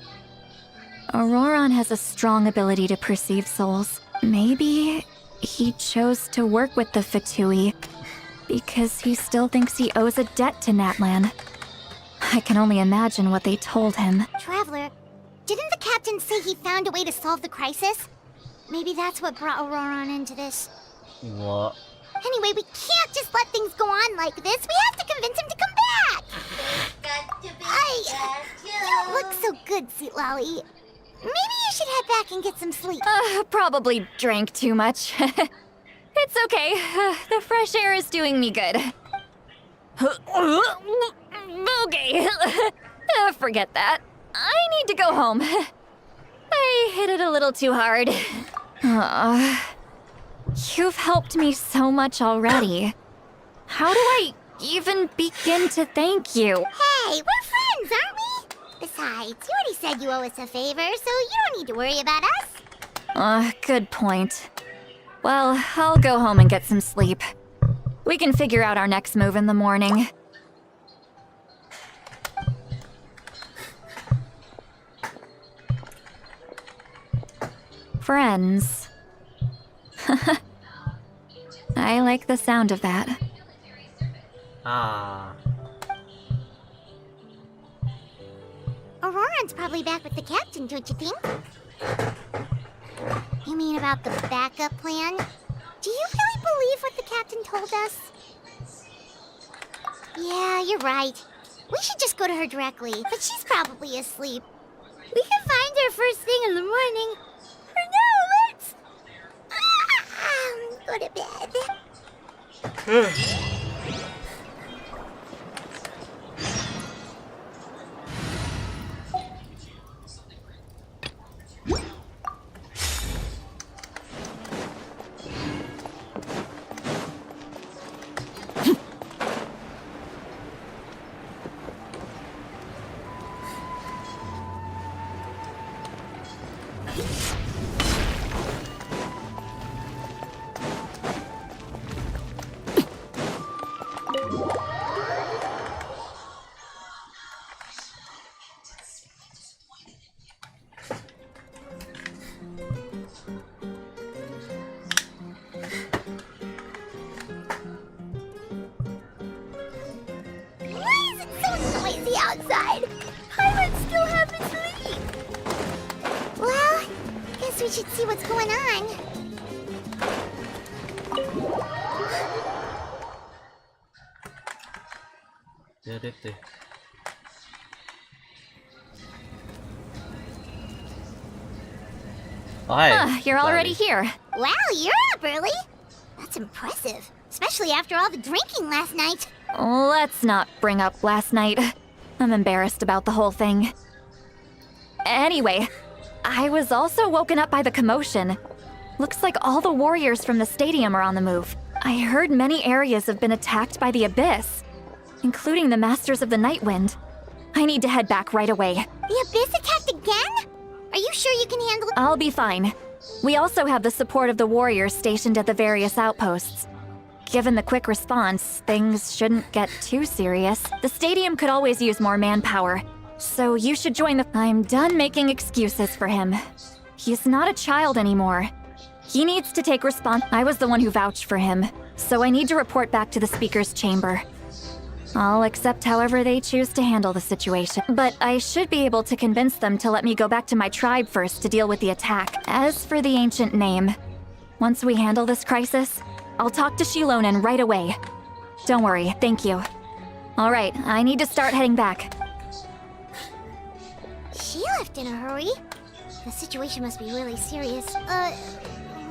Speaker 3: Auroron has a strong ability to perceive souls. Maybe he chose to work with the Fatui because he still thinks he owes a debt to Natlan. I can only imagine what they told him.
Speaker 6: Traveler, didn't the captain say he found a way to solve the crisis? Maybe that's what brought Auroron into this.
Speaker 1: What?
Speaker 6: Anyway, we can't just let things go on like this. We have to convince him to come back! You don't look so good, Sweet Lolly. Maybe you should head back and get some sleep.
Speaker 3: Probably drank too much. It's okay. The fresh air is doing me good. Okay. Forget that. I need to go home. I hit it a little too hard. You've helped me so much already. How do I even begin to thank you?
Speaker 6: Hey, we're friends, aren't we? Besides, you already said you owe us a favor, so you don't need to worry about us.
Speaker 3: Good point. Well, I'll go home and get some sleep. We can figure out our next move in the morning. Friends. I like the sound of that.
Speaker 1: Ah.
Speaker 6: Auroron's probably back with the captain, don't you think? You mean about the backup plan? Do you really believe what the captain told us? Yeah, you're right. We should just go to her directly, but she's probably asleep. We can find her first thing in the morning. For now, let's... go to bed. outside. I would still have to sleep. Well, guess we should see what's going on.
Speaker 1: Oh, hi.
Speaker 3: You're already here.
Speaker 6: Wow, you're up early. That's impressive, especially after all the drinking last night.
Speaker 3: Let's not bring up last night. I'm embarrassed about the whole thing. Anyway, I was also woken up by the commotion. Looks like all the warriors from the stadium are on the move. I heard many areas have been attacked by the Abyss, including the Masters of the Nightwind. I need to head back right away.
Speaker 6: The Abyss attacked again? Are you sure you can handle it?
Speaker 3: I'll be fine. We also have the support of the warriors stationed at the various outposts. Given the quick response, things shouldn't get too serious. The stadium could always use more manpower, so you should join the— I'm done making excuses for him. He's not a child anymore. He needs to take I was the one who vouched for him, so I need to report back to the Speaker's chamber. I'll accept however they choose to handle the situation, but I should be able to convince them to let me go back to my tribe first to deal with the attack. As for the ancient name, once we handle this crisis, I'll talk to Shilonen right away. Don't worry, thank you. All right, I need to start heading back.
Speaker 6: She left in a hurry. The situation must be really serious.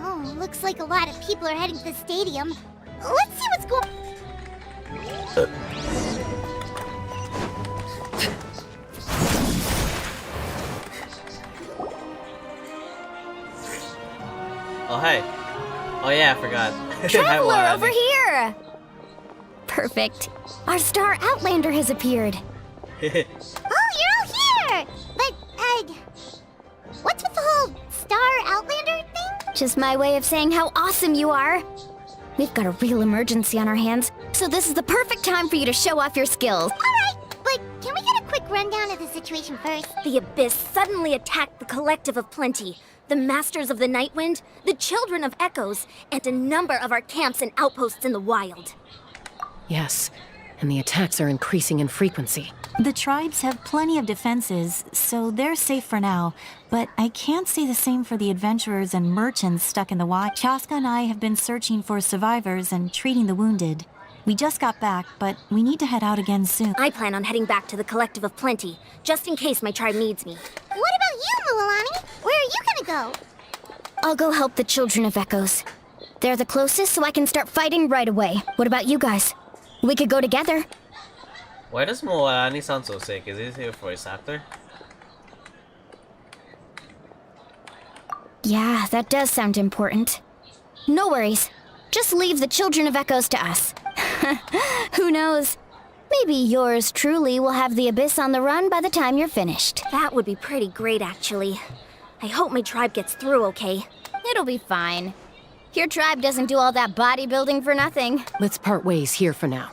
Speaker 6: Oh, looks like a lot of people are heading to the stadium. Let's see what's going—
Speaker 1: Oh, hi. Oh, yeah, I forgot.
Speaker 3: Traveler, over here!
Speaker 6: Perfect. Our star Outlander has appeared. Oh, you're all here! But, what's with the whole star Outlander thing? Just my way of saying how awesome you are. We've got a real emergency on our hands, so this is the perfect time for you to show off your skills. Alright, but can we get a quick rundown of the situation first?
Speaker 15: The Abyss suddenly attacked the Collective of Plenty, the Masters of the Nightwind, the Children of Echoes, and a number of our camps and outposts in the wild.
Speaker 16: Yes, and the attacks are increasing in frequency.
Speaker 4: The tribes have plenty of defenses, so they're safe for now. But I can't say the same for the adventurers and merchants stuck in the wild. Chaska and I have been searching for survivors and treating the wounded. We just got back, but we need to head out again soon.
Speaker 15: I plan on heading back to the Collective of Plenty, just in case my tribe needs me.
Speaker 6: What about you, Mualani? Where are you gonna go? I'll go help the Children of Echoes. They're the closest, so I can start fighting right away. What about you guys? We could go together.
Speaker 1: Why does Moani sound so sick? Is he here for his actor?
Speaker 6: Yeah, that does sound important. No worries. Just leave the Children of Echoes to us. Who knows? Maybe yours truly will have the Abyss on the run by the time you're finished.
Speaker 15: That would be pretty great, actually. I hope my tribe gets through okay.
Speaker 6: It'll be fine. Your tribe doesn't do all that bodybuilding for nothing.
Speaker 16: Let's part ways here for now.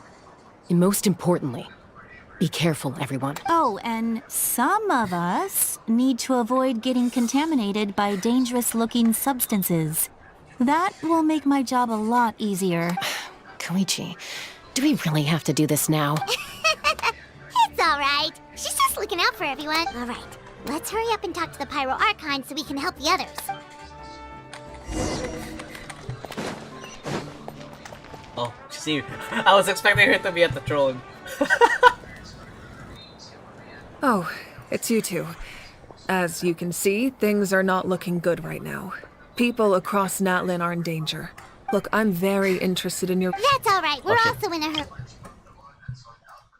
Speaker 16: And most importantly, be careful, everyone.
Speaker 4: Oh, and some of us need to avoid getting contaminated by dangerous-looking substances. That will make my job a lot easier.
Speaker 16: Koichi, do we really have to do this now?
Speaker 6: It's all right. She's just looking out for everyone. All right, let's hurry up and talk to the Pyro Archon so we can help the others.
Speaker 1: Oh, see, I was expecting her to be at the throne.
Speaker 17: Oh, it's you two. As you can see, things are not looking good right now. People across Natlin are in danger. Look, I'm very interested in your—
Speaker 6: That's all right. We're also in a hurry.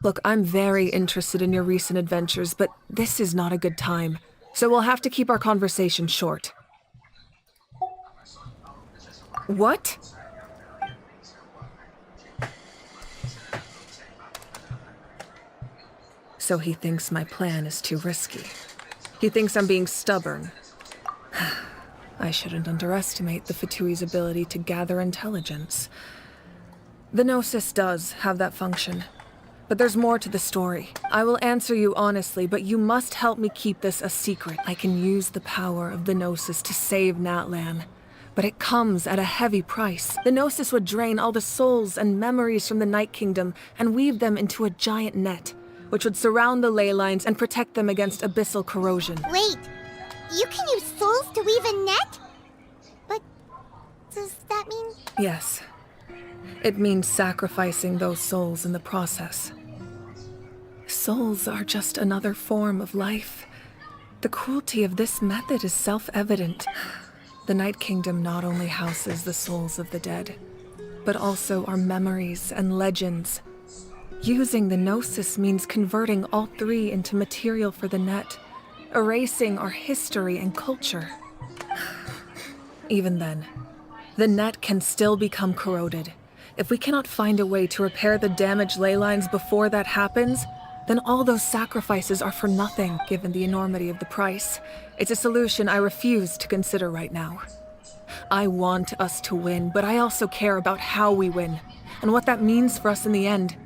Speaker 17: Look, I'm very interested in your recent adventures, but this is not a good time. So we'll have to keep our conversation short. What? So he thinks my plan is too risky. He thinks I'm being stubborn. I shouldn't underestimate the Fatui's ability to gather intelligence. The Gnosis does have that function. But there's more to the story. I will answer you honestly, but you must help me keep this a secret. I can use the power of the Gnosis to save Natlan. But it comes at a heavy price. The Gnosis would drain all the souls and memories from the Night Kingdom and weave them into a giant net, which would surround the ley lines and protect them against abyssal corrosion.
Speaker 6: Wait, you can use souls to weave a net? But does that mean...
Speaker 17: Yes. It means sacrificing those souls in the process. Souls are just another form of life. The cruelty of this method is self-evident. The Night Kingdom not only houses the souls of the dead, but also our memories and legends. Using the Gnosis means converting all three into material for the net, erasing our history and culture. Even then, the net can still become corroded. If we cannot find a way to repair the damaged ley lines before that happens, then all those sacrifices are for nothing, given the enormity of the price. It's a solution I refuse to consider right now. I want us to win, but I also care about how we win, and what that means for us in the end.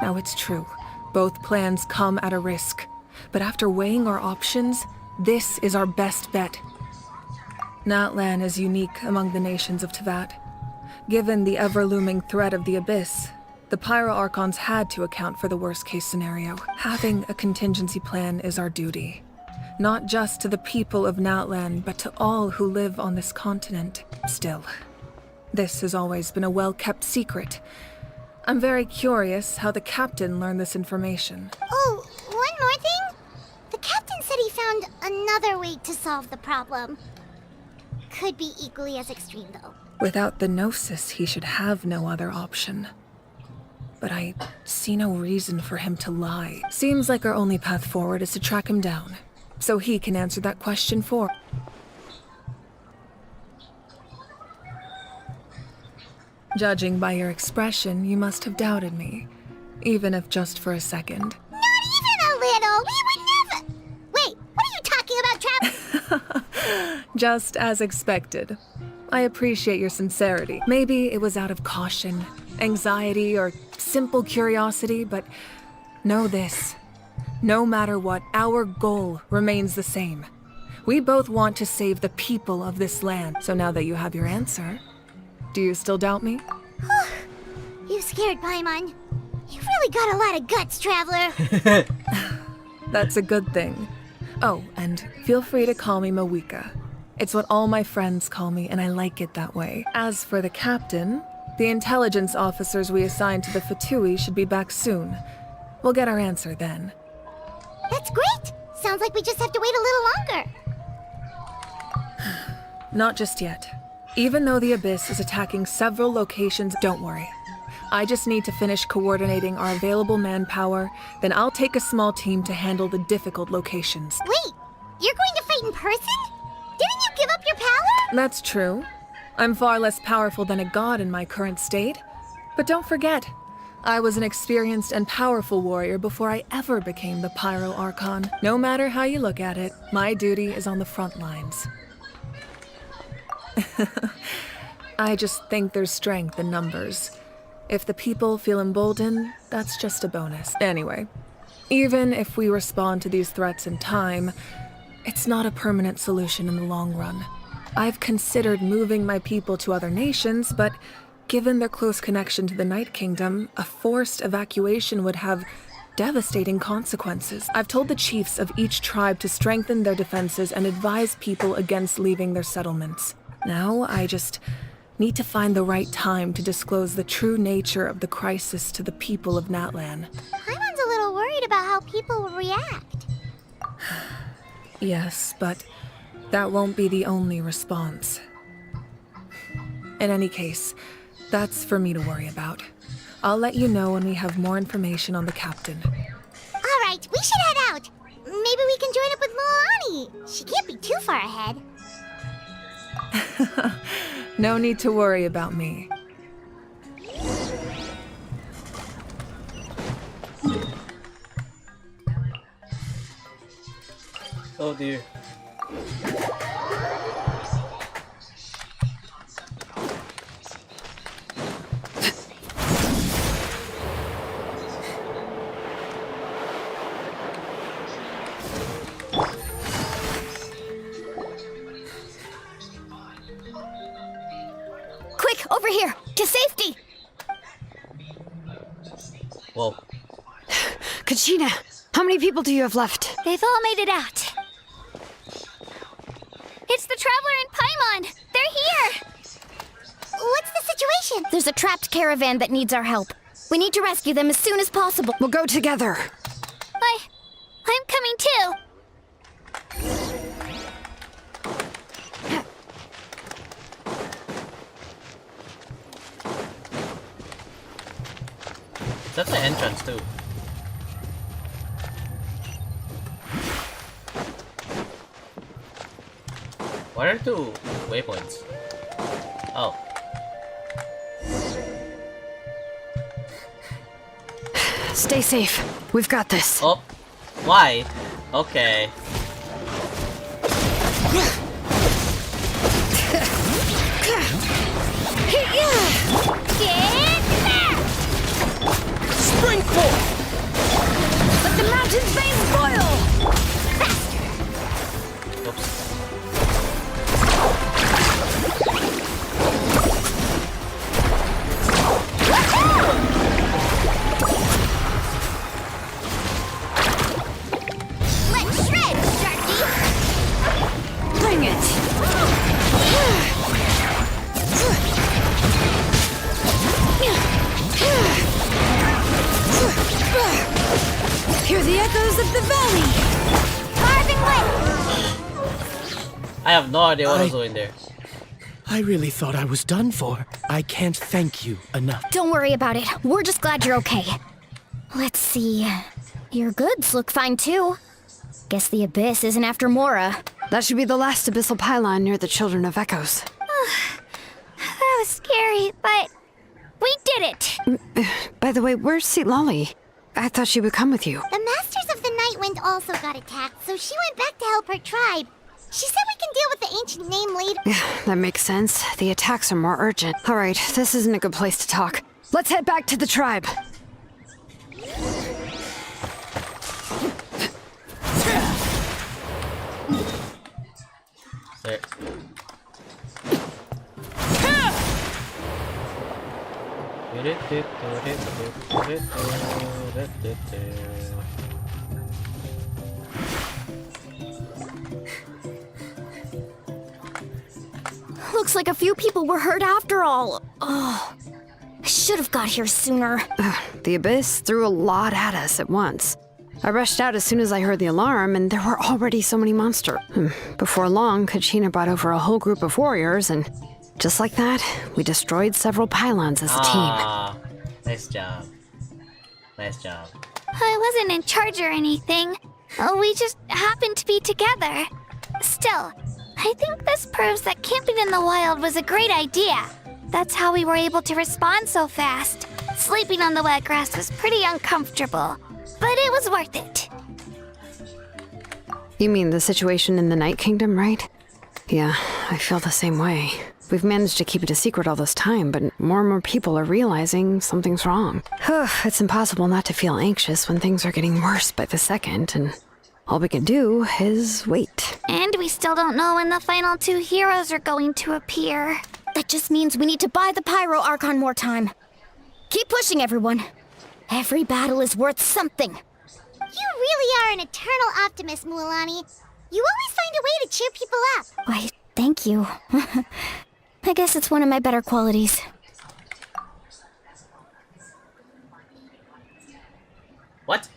Speaker 17: Now, it's true, both plans come at a risk, but after weighing our options, this is our best bet. Natlan is unique among the nations of Teyvat. Given the ever-looming threat of the Abyss, the Pyro Archons had to account for the worst-case scenario. Having a contingency plan is our duty. Not just to the people of Natlan, but to all who live on this continent. Still, this has always been a well-kept secret. I'm very curious how the captain learned this information.
Speaker 6: Oh, one more thing? The captain said he found another way to solve the problem. Could be equally as extreme, though.
Speaker 17: Without the Gnosis, he should have no other option. But I see no reason for him to lie. Seems like our only path forward is to track him down, so he can answer that question for. Judging by your expression, you must have doubted me, even if just for a second.
Speaker 6: Not even a little! We would never... Wait, what are you talking about, Travis?
Speaker 17: Just as expected. I appreciate your sincerity. Maybe it was out of caution, anxiety, or simple curiosity, but know this. No matter what, our goal remains the same. We both want to save the people of this land. So now that you have your answer, do you still doubt me?
Speaker 6: You scared Paimon. You've really got a lot of guts, Traveler.
Speaker 17: That's a good thing. Oh, and feel free to call me Mawika. It's what all my friends call me, and I like it that way. As for the captain, the intelligence officers we assigned to the Fatui should be back soon. We'll get our answer then.
Speaker 6: That's great! Sounds like we just have to wait a little longer.
Speaker 17: Not just yet. Even though the Abyss is attacking several locations, don't worry. I just need to finish coordinating our available manpower, then I'll take a small team to handle the difficult locations.
Speaker 6: Wait, you're going to fight in person? Didn't you give up your power?
Speaker 17: That's true. I'm far less powerful than a god in my current state. But don't forget, I was an experienced and powerful warrior before I ever became the Pyro Archon. No matter how you look at it, my duty is on the front lines. I just think there's strength in numbers. If the people feel emboldened, that's just a bonus. Anyway, even if we respond to these threats in time, it's not a permanent solution in the long run. I've considered moving my people to other nations, but given their close connection to the Night Kingdom, a forced evacuation would have devastating consequences. I've told the chiefs of each tribe to strengthen their defenses and advise people against leaving their settlements. Now, I just need to find the right time to disclose the true nature of the crisis to the people of Natlan.
Speaker 6: Paimon's a little worried about how people will react.
Speaker 17: Yes, but that won't be the only response. In any case, that's for me to worry about. I'll let you know when we have more information on the captain.
Speaker 6: All right, we should head out. Maybe we can join up with Moani. She can't be too far ahead.
Speaker 17: No need to worry about me.
Speaker 1: Oh dear.
Speaker 3: Quick, over here! To safety!
Speaker 1: Whoa.
Speaker 7: Kachina, how many people do you have left?
Speaker 3: They've all made it out. the Traveler and Paimon! They're here!
Speaker 6: What's the situation?
Speaker 15: There's a trapped caravan that needs our help. We need to rescue them as soon as possible.
Speaker 7: We'll go together.
Speaker 3: I'm coming too!
Speaker 1: That's the entrance too. What are two waypoints? Oh.
Speaker 7: Stay safe. We've got this.
Speaker 1: Oh. Why? Okay.
Speaker 7: Spring forth! Let the mountain's veins boil!
Speaker 1: Oops.
Speaker 6: Let's shred, Sharky!
Speaker 7: Bring it! Hear the echoes of the valley!
Speaker 6: Carving way!
Speaker 1: I have no idea what was going there.
Speaker 13: I really thought I was done for. I can't thank you enough.
Speaker 15: Don't worry about it. We're just glad you're okay. Let's see. Your goods look fine too. Guess the Abyss isn't after Mora.
Speaker 7: That should be the last abyssal pylon near the Children of Echoes.
Speaker 3: That was scary, but we did it!
Speaker 7: By the way, where's Lolly? I thought she would come with you.
Speaker 6: The Masters of the Nightwind also got attacked, so she went back to help her tribe. She said we can deal with the ancient name leader.
Speaker 7: Yeah, that makes sense. The attacks are more urgent. All right, this isn't a good place to talk. Let's head back to the tribe.
Speaker 1: There.
Speaker 15: Looks like a few people were hurt after all. Oh, I should have got here sooner.
Speaker 7: The Abyss threw a lot at us at once. I rushed out as soon as I heard the alarm, and there were already so many monsters. Before long, Kachina brought over a whole group of warriors, and just like that, we destroyed several pylons as a team.
Speaker 1: Nice job. Nice job.
Speaker 3: I wasn't in charge or anything. We just happened to be together. Still, I think this proves that camping in the wild was a great idea. That's how we were able to respond so fast. Sleeping on the wet grass was pretty uncomfortable, but it was worth it.
Speaker 7: You mean the situation in the Night Kingdom, right? Yeah, I feel the same way. We've managed to keep it a secret all this time, but more and more people are realizing something's wrong. It's impossible not to feel anxious when things are getting worse by the second, and all we can do is wait.
Speaker 3: And we still don't know when the final two heroes are going to appear.
Speaker 15: That just means we need to buy the Pyro Archon more time. Keep pushing, everyone. Every battle is worth something.
Speaker 6: You really are an eternal optimist, Mualani. You always find a way to cheer people up.
Speaker 15: Why, thank you. I guess it's one of my better qualities.
Speaker 1: What?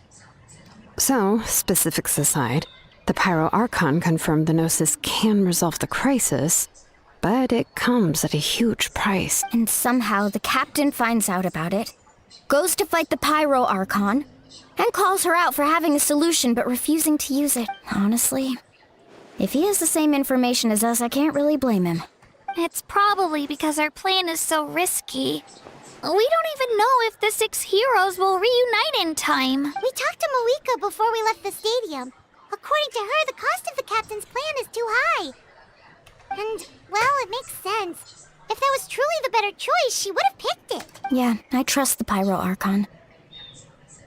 Speaker 7: So, specifics aside, the Pyro Archon confirmed the Gnosis can resolve the crisis, but it comes at a huge price.
Speaker 15: And somehow the captain finds out about it, goes to fight the Pyro Archon, and calls her out for having a solution but refusing to use it. Honestly, if he has the same information as us, I can't really blame him.
Speaker 3: It's probably because our plan is so risky. We don't even know if the 6 heroes will reunite in time.
Speaker 6: We talked to Malika before we left the stadium. According to her, the cost of the captain's plan is too high. And, well, it makes sense. If that was truly the better choice, she would have picked it.
Speaker 15: Yeah, I trust the Pyro Archon.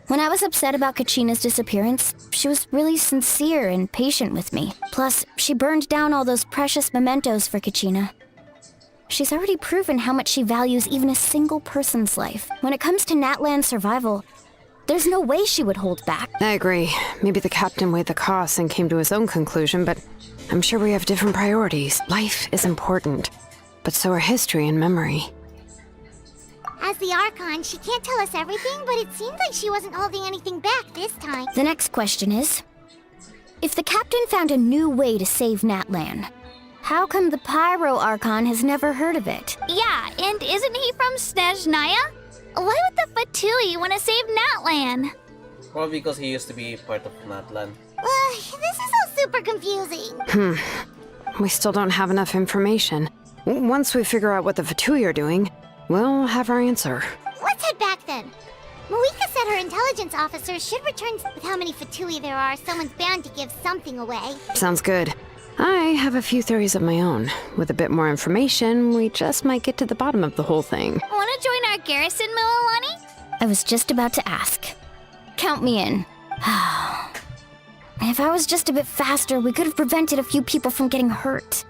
Speaker 15: When I was upset about Kachina's disappearance, she was really sincere and patient with me. Plus, she burned down all those precious mementos for Kachina. She's already proven how much she values even a single person's life. When it comes to Natlan's survival, There's no way she would hold back.
Speaker 7: I agree. Maybe the captain weighed the costs and came to his own conclusion, but I'm sure we have different priorities. Life is important, but so are history and memory.
Speaker 6: As the Archon, she can't tell us everything, but it seemed like she wasn't holding anything back this time.
Speaker 15: The next question is, if the captain found a new way to save Natlan, how come the Pyro Archon has never heard of it?
Speaker 3: Yeah, and isn't he from Snezhnaya? Why would the Fatui want to save Natlan?
Speaker 1: Probably because he used to be part of Natlan.
Speaker 6: This is all super confusing.
Speaker 7: We still don't have enough information. Once we figure out what the Fatui are doing, we'll have our answer.
Speaker 6: Let's head back then. Malika said her intelligence officers should return with how many Fatui there are. Someone's bound to give something away.
Speaker 7: Sounds good. I have a few theories of my own. With a bit more information, we just might get to the bottom of the whole thing.
Speaker 3: Want to join our garrison, Mililani?
Speaker 15: I was just about to ask. Count me in. If I was just a bit faster, we could have prevented a few people from getting hurt.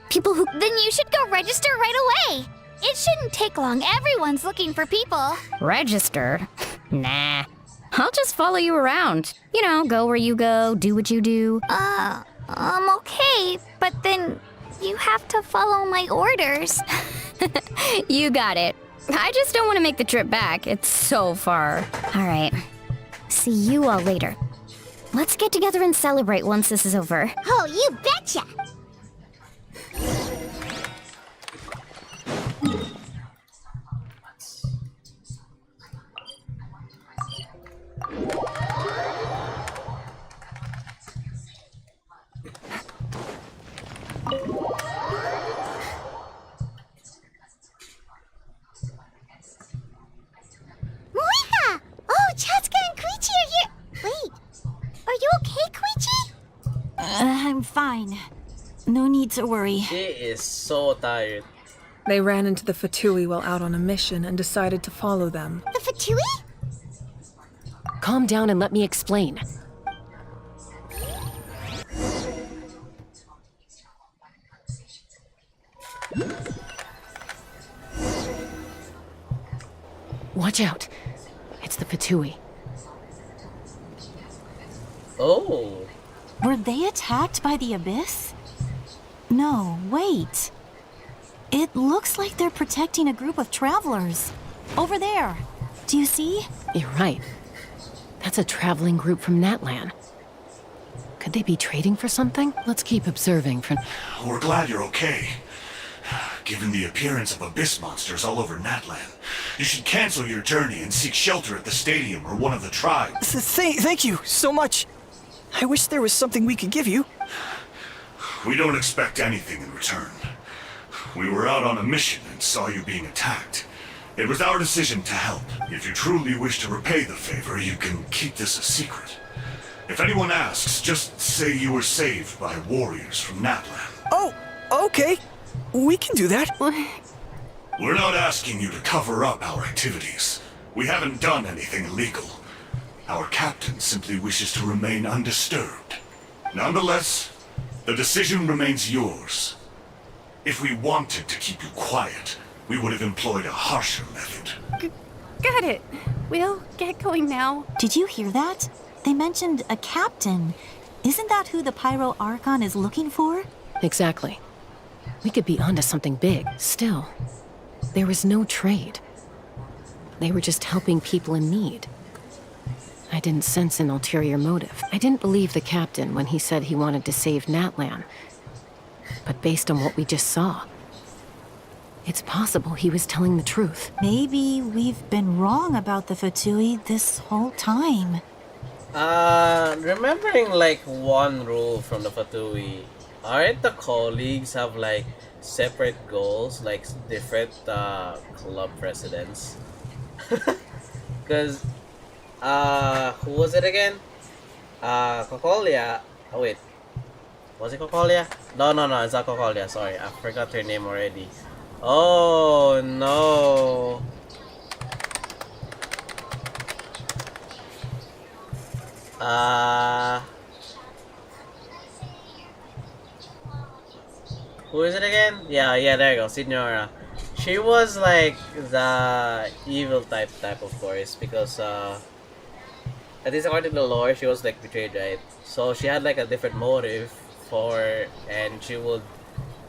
Speaker 15: People who...
Speaker 3: Then you should go register right away. It shouldn't take long. Everyone's looking for people.
Speaker 15: Register? Nah. I'll just follow you around. You know, go where you go, do what you do.
Speaker 3: Okay, but then you have to follow my orders.
Speaker 15: You got it. I just don't want to make the trip back. It's so far. All right. See you all later. Let's get together and celebrate once this is over.
Speaker 6: Oh, you betcha! Malika! Oh, Chaska and Koichi are here! Wait, are you okay, Koichi?
Speaker 4: I'm fine. No need to worry.
Speaker 1: She is so tired.
Speaker 17: They ran into the Fatui while out on a mission and decided to follow them.
Speaker 6: The Fatui?
Speaker 16: Calm down and let me explain. Watch out. It's the Fatui.
Speaker 1: Oh.
Speaker 4: Were they attacked by the Abyss? No, wait. It looks like they're protecting a group of travelers. Over there. Do you see?
Speaker 16: You're right. That's a traveling group from Natlan. Could they be trading for something? Let's keep observing for...
Speaker 12: We're glad you're okay. Given the appearance of abyss monsters all over Natlan, you should cancel your journey and seek shelter at the stadium or one of the tribes.
Speaker 18: Thank you so much. I wish there was something we could give you.
Speaker 12: We don't expect anything in return. We were out on a mission and saw you being attacked. It was our decision to help. If you truly wish to repay the favor, you can keep this a secret. If anyone asks, just say you were saved by warriors from Natlan.
Speaker 18: Oh, okay. We can do that.
Speaker 12: We're not asking you to cover up our activities. We haven't done anything illegal. Our captain simply wishes to remain undisturbed. Nonetheless, the decision remains yours. If we wanted to keep you quiet, we would have employed a harsher method.
Speaker 8: Got it. We'll get going now.
Speaker 4: Did you hear that? They mentioned a captain. Isn't that who the Pyro Archon is looking for?
Speaker 16: Exactly. We could be onto something big. Still, there was no trade. They were just helping people in need. I didn't sense an ulterior motive. I didn't believe the captain when he said he wanted to save Natlan. But based on what we just saw, it's possible he was telling the truth.
Speaker 4: Maybe we've been wrong about the Fatui this whole time.
Speaker 1: Remembering like one rule from the Fatui, aren't the colleagues have like separate goals, like different club presidents? Because who was it again? Kokolia. Oh wait, was it Kokolia? No, it's not Kokolia. Sorry, I forgot her name already. Oh no. Who is it again? Yeah, there you go, Signora. She was like the evil type of course, because at least according to the lore, she was like betrayed, right? So she had like a different motive and she would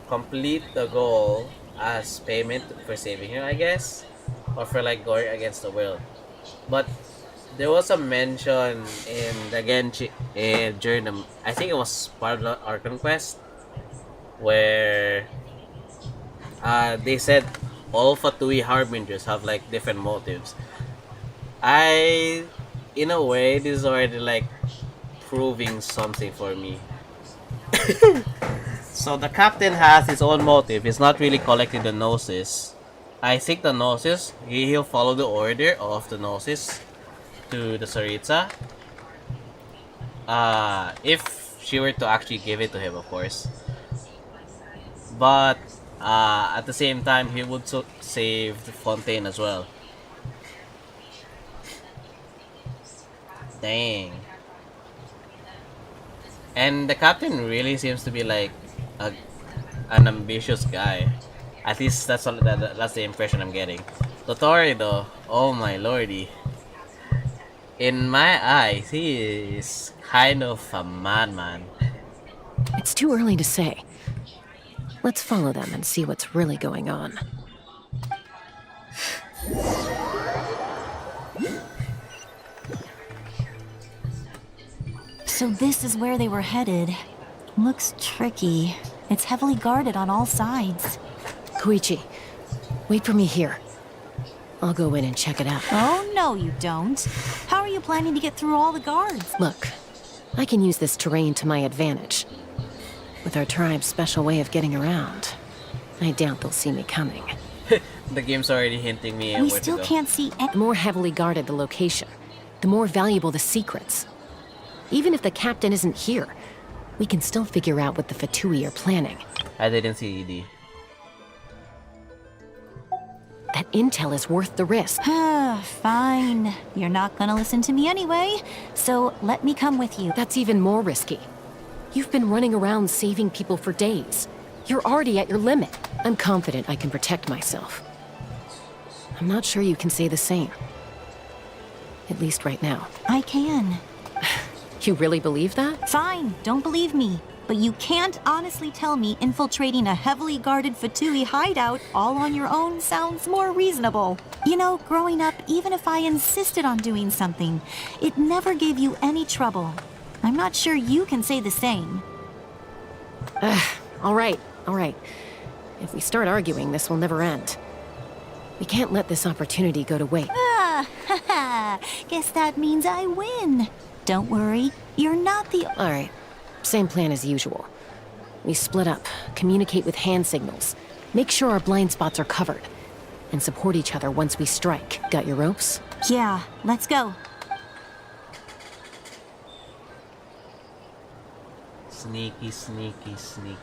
Speaker 1: complete the goal as payment for saving her, I guess, or for like going against the world. But there was a mention in again during the, I think it was part of the Archon quest where they said all Fatui harbingers have like different motives. In a way, this is already like proving something for me. So the captain has his own motive. He's not really collecting the gnosis. I think the gnosis, he'll follow the order of the gnosis to the Saritsa. If she were to actually give it to him, of course. But at the same time, he would save the Fontaine as well. Dang. And the captain really seems to be like an ambitious guy. At least that's the impression I'm getting. Dotori though, oh my lordy. In my eyes, he is kind of a madman.
Speaker 16: It's too early to say. Let's follow them and see what's really going on.
Speaker 4: So this is where they were headed. Looks tricky. It's heavily guarded on all sides.
Speaker 16: Koichi, wait for me here. I'll go in and check it out.
Speaker 4: Oh, no you don't. How are you planning to get through all the guards?
Speaker 16: Look, I can use this terrain to my advantage. With our tribe's special way of getting around, I doubt they'll see me coming.
Speaker 1: The game's already hinting me
Speaker 4: We
Speaker 1: where
Speaker 4: still
Speaker 1: to go.
Speaker 4: can't see
Speaker 16: The more heavily guarded the location, the more valuable the secrets. Even if the captain isn't here, we can still figure out what the Fatui are planning.
Speaker 1: I didn't see ED.
Speaker 16: That intel is worth the risk.
Speaker 4: Fine. You're not gonna listen to me anyway, so let me come with you.
Speaker 16: That's even more risky. You've been running around saving people for days. You're already at your limit. I'm confident I can protect myself. I'm not sure you can say the same. At least right now.
Speaker 4: I can.
Speaker 16: You really believe that?
Speaker 4: Fine, don't believe me. But you can't honestly tell me infiltrating a heavily guarded Fatui hideout all on your own sounds more reasonable. You know, growing up, even if I insisted on doing something, it never gave you any trouble. I'm not sure you can say the same.
Speaker 16: All right. If we start arguing, this will never end. We can't let this opportunity go to waste.
Speaker 4: Guess that means I win. Don't worry, you're not the...
Speaker 16: All right. Same plan as usual. We split up, communicate with hand signals, make sure our blind spots are covered, and support each other once we strike. Got your ropes?
Speaker 4: Yeah, let's go.
Speaker 1: Sneaky, sneaky, sneaky.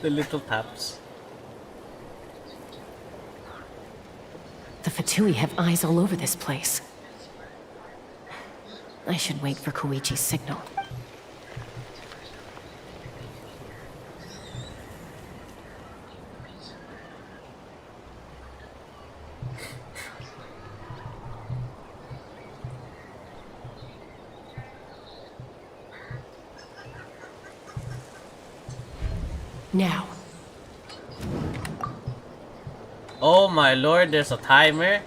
Speaker 1: The little taps.
Speaker 16: The Fatui have eyes all over this place. I should wait for Koichi's signal. Now.
Speaker 1: Oh my lord, there's a timer.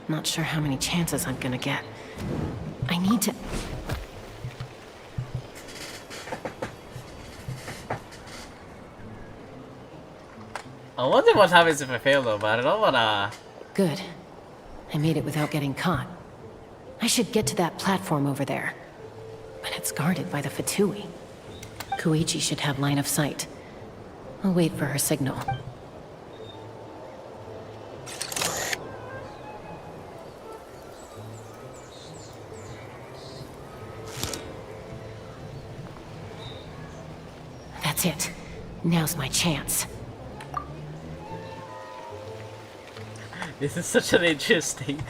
Speaker 16: Not sure how many chances I'm gonna get. I need to...
Speaker 1: I wonder what happens if I fail though, but I don't wanna...
Speaker 16: Good. I made it without getting caught. I should get to that platform over there. But it's guarded by the Fatui. Koichi should have line of sight. I'll wait for her signal. That's it. Now's my chance.
Speaker 1: This is such an interesting.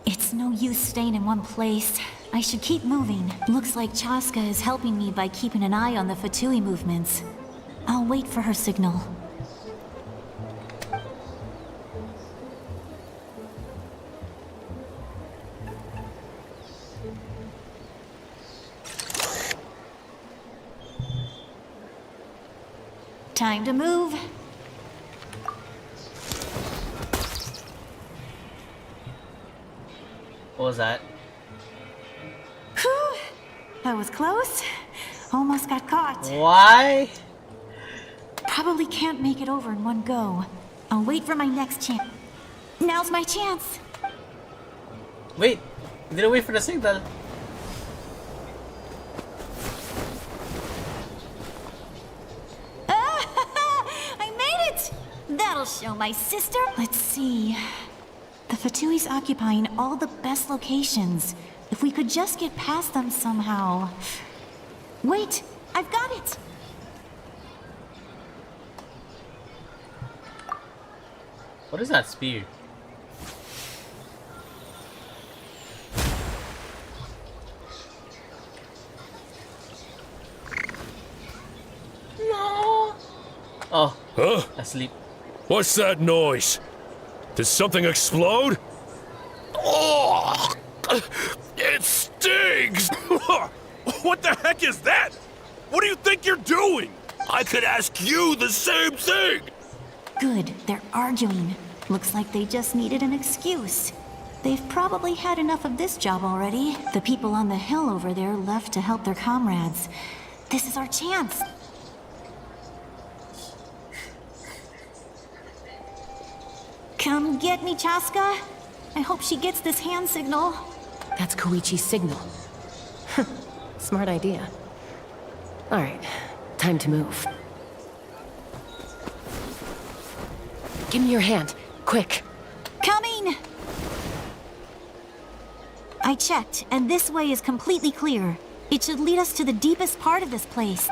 Speaker 4: It's no use staying in one place. I should keep moving. Looks like Chaska is helping me by keeping an eye on the Fatui movements. I'll wait for her signal. Time to move.
Speaker 1: What was that?
Speaker 4: Whew. That was close. Almost got caught.
Speaker 1: Why?
Speaker 4: Probably can't make it over in one go. I'll wait for my next chance. Now's my chance.
Speaker 1: Wait, you didn't wait for the signal.
Speaker 4: I made it! That'll show my sister. Let's see. The Fatui's occupying all the best locations. If we could just get past them somehow. Wait, I've got it!
Speaker 1: What is that spear? No. Oh.
Speaker 5: Huh?
Speaker 1: Asleep.
Speaker 5: What's that noise? Did something explode? Oh! It stings!
Speaker 19: What the heck is that? What do you think you're doing? I could ask you the same thing!
Speaker 4: Good, they're arguing. Looks like they just needed an excuse. They've probably had enough of this job already. The people on the hill over there left to help their comrades. This is our chance. Come get me, Chaska. I hope she gets this hand signal.
Speaker 16: That's Koichi's signal. Smart idea. Alright, time to move. Give me your hand, quick.
Speaker 4: Coming! I checked, and this way is completely clear. It should lead us to the deepest part of this place.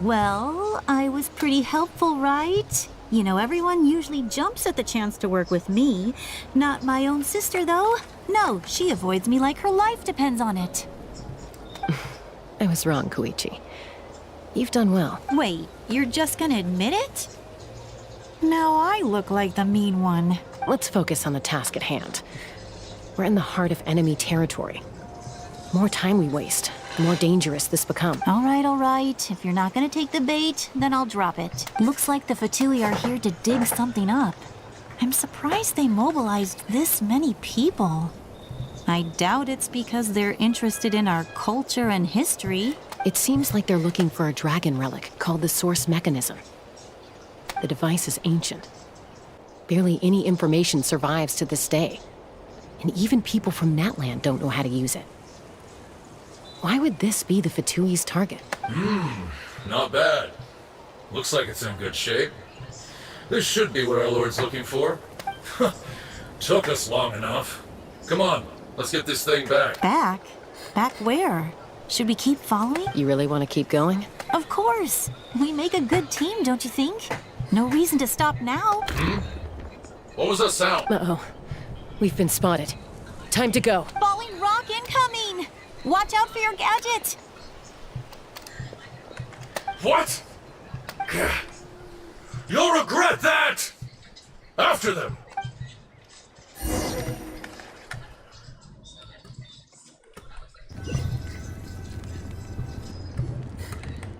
Speaker 4: Well, I was pretty helpful, right? You know, everyone usually jumps at the chance to work with me. Not my own sister, though. No, she avoids me like her life depends on it.
Speaker 16: I was wrong, Koichi. You've done well.
Speaker 4: Wait, you're just gonna admit it? Now I look like the mean one.
Speaker 16: Let's focus on the task at hand. We're in the heart of enemy territory. More time we waste, the more dangerous this becomes.
Speaker 4: All right. If you're not gonna take the bait, then I'll drop it. Looks like the Fatui are here to dig something up. I'm surprised they mobilized this many people. I doubt it's because they're interested in our culture and history.
Speaker 16: It seems like they're looking for a dragon relic called the Source Mechanism. The device is ancient. Barely any information survives to this day. And even people from Natland don't know how to use it. Why would this be the Fatui's target?
Speaker 20: Not bad. Looks like it's in good shape. This should be what our Lord's looking for. Took us long enough. Come on, let's get this thing back.
Speaker 4: Back? Back where? Should we keep following?
Speaker 16: You really want to keep going?
Speaker 4: Of course! We make a good team, don't you think? No reason to stop now.
Speaker 20: What was that sound?
Speaker 16: Uh-oh. We've been spotted. Time to go.
Speaker 4: Falling rock incoming! Watch out for your gadget!
Speaker 20: What? You'll regret that! After them!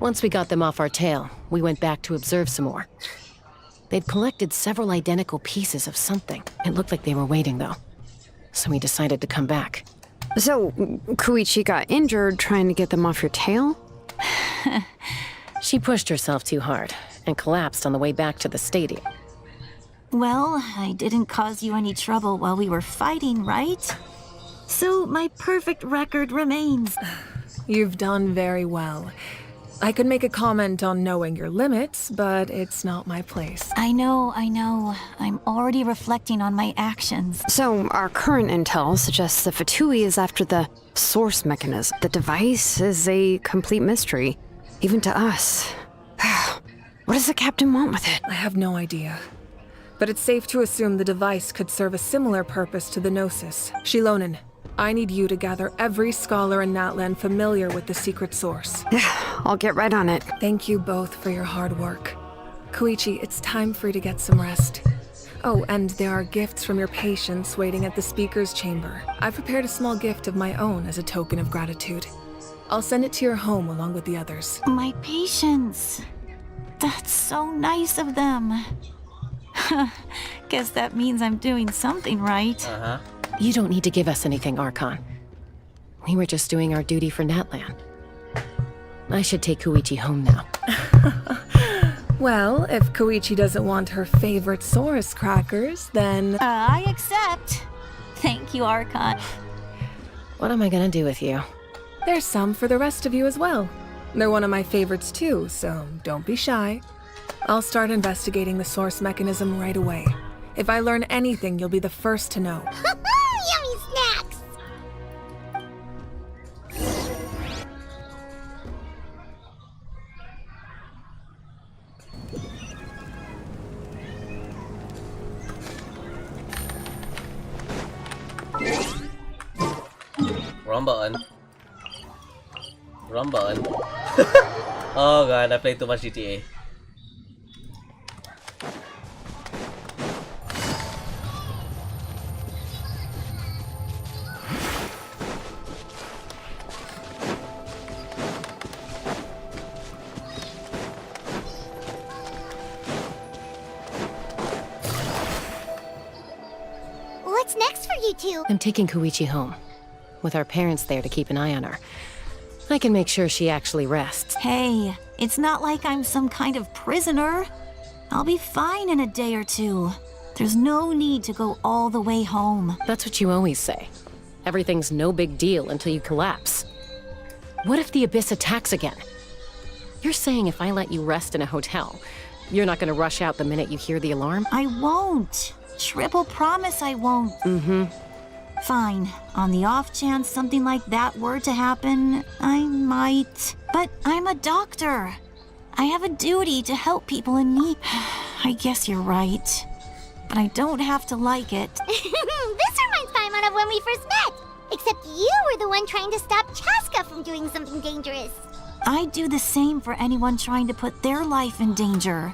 Speaker 16: Once we got them off our tail, we went back to observe some more. They'd collected several identical pieces of something. It looked like they were waiting, though. So we decided to come back.
Speaker 7: So, Koichi got injured trying to get them off your tail?
Speaker 16: She pushed herself too hard and collapsed on the way back to the stadium.
Speaker 4: Well, I didn't cause you any trouble while we were fighting, right? So my perfect record remains.
Speaker 17: You've done very well. I could make a comment on knowing your limits, but it's not my place.
Speaker 4: I know. I'm already reflecting on my actions.
Speaker 7: So, our current intel suggests the Fatui is after the source mechanism. The device is a complete mystery, even to us. What does the captain want with it?
Speaker 17: I have no idea. But it's safe to assume the device could serve a similar purpose to the Gnosis. Shilonen, I need you to gather every scholar in Natlan familiar with the secret source.
Speaker 7: I'll get right on it.
Speaker 17: Thank you both for your hard work. Koichi, it's time for you to get some rest. Oh, and there are gifts from your patients waiting at the speaker's chamber. I've prepared a small gift of my own as a token of gratitude. I'll send it to your home along with the others.
Speaker 4: My patients. That's so nice of them. Guess that means I'm doing something right.
Speaker 16: You don't need to give us anything, Archon. We were just doing our duty for Natlan. I should take Koichi home now.
Speaker 17: Well, if Koichi doesn't want her favorite Saurus crackers, then...
Speaker 4: I accept. Thank you, Archon.
Speaker 16: What am I gonna do with you?
Speaker 17: There's some for the rest of you as well. They're one of my favorites too, so don't be shy. I'll start investigating the source mechanism right away. If I learn anything, you'll be the first to know.
Speaker 6: Yummy snacks!
Speaker 1: Wrong button. Wrong button. Oh god, I played too much GTA.
Speaker 6: What's next for you two?
Speaker 16: I'm taking Koichi home, with our parents there to keep an eye on her. I can make sure she actually rests.
Speaker 4: Hey, it's not like I'm some kind of prisoner. I'll be fine in a day or two. There's no need to go all the way home.
Speaker 16: That's what you always say. Everything's no big deal until you collapse. What if the Abyss attacks again? You're saying if I let you rest in a hotel, you're not gonna rush out the minute you hear the alarm?
Speaker 4: I won't. Triple promise I won't. Fine. On the off chance something like that were to happen, I might. But I'm a doctor. I have a duty to help people in need. I guess you're right. But I don't have to like it.
Speaker 6: This reminds Paimon of when we first met. Except you were the one trying to stop Chaska from doing something dangerous.
Speaker 4: I do the same for anyone trying to put their life in danger.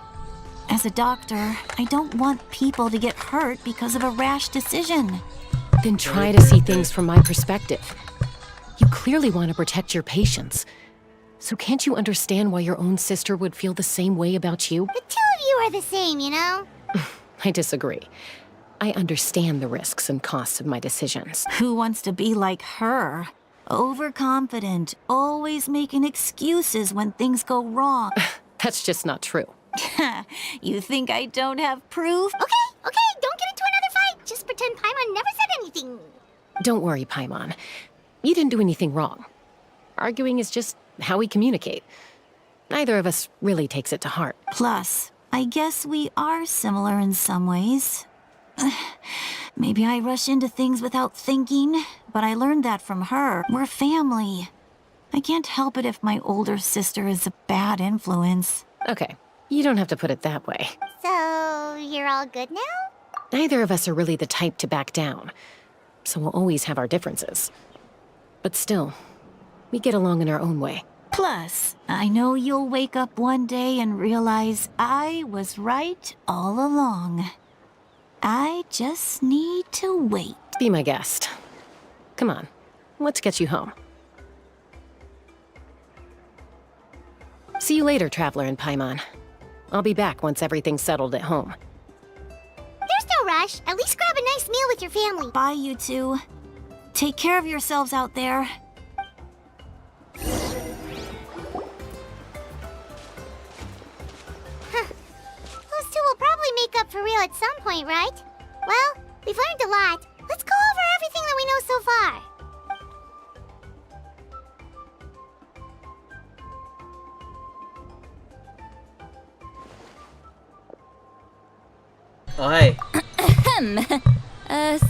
Speaker 4: As a doctor, I don't want people to get hurt because of a rash decision.
Speaker 16: Then try to see things from my perspective. You clearly want to protect your patients. So can't you understand why your own sister would feel the same way about you?
Speaker 6: The two of you are the same, you know?
Speaker 16: I disagree. I understand the risks and costs of my decisions.
Speaker 4: Who wants to be like her? Overconfident, always making excuses when things go wrong.
Speaker 16: That's just not true.
Speaker 4: You think I don't have proof?
Speaker 6: Okay, don't get into another fight. Just pretend Paimon never said anything.
Speaker 16: Don't worry, Paimon. You didn't do anything wrong. Arguing is just how we communicate. Neither of us really takes it to heart.
Speaker 4: Plus, I guess we are similar in some ways. Maybe I rush into things without thinking, but I learned that from her. We're family. I can't help it if my older sister is a bad influence.
Speaker 16: Okay, you don't have to put it that way.
Speaker 6: So, you're all good now?
Speaker 16: Neither of us are really the type to back down, so we'll always have our differences. But still, we get along in our own way.
Speaker 4: Plus, I know you'll wake up one day and realize I was right all along. I just need to wait.
Speaker 16: Be my guest. Come on, let's get you home. See you later, Traveler and Paimon. I'll be back once everything's settled at home.
Speaker 6: There's no rush. At least grab a nice meal with your family.
Speaker 4: Bye, you two. Take care of yourselves out there.
Speaker 6: Those two will probably make up for real at some point, right? Well, we've learned a lot. Let's go over everything that we know go so far?
Speaker 1: Oh, hey.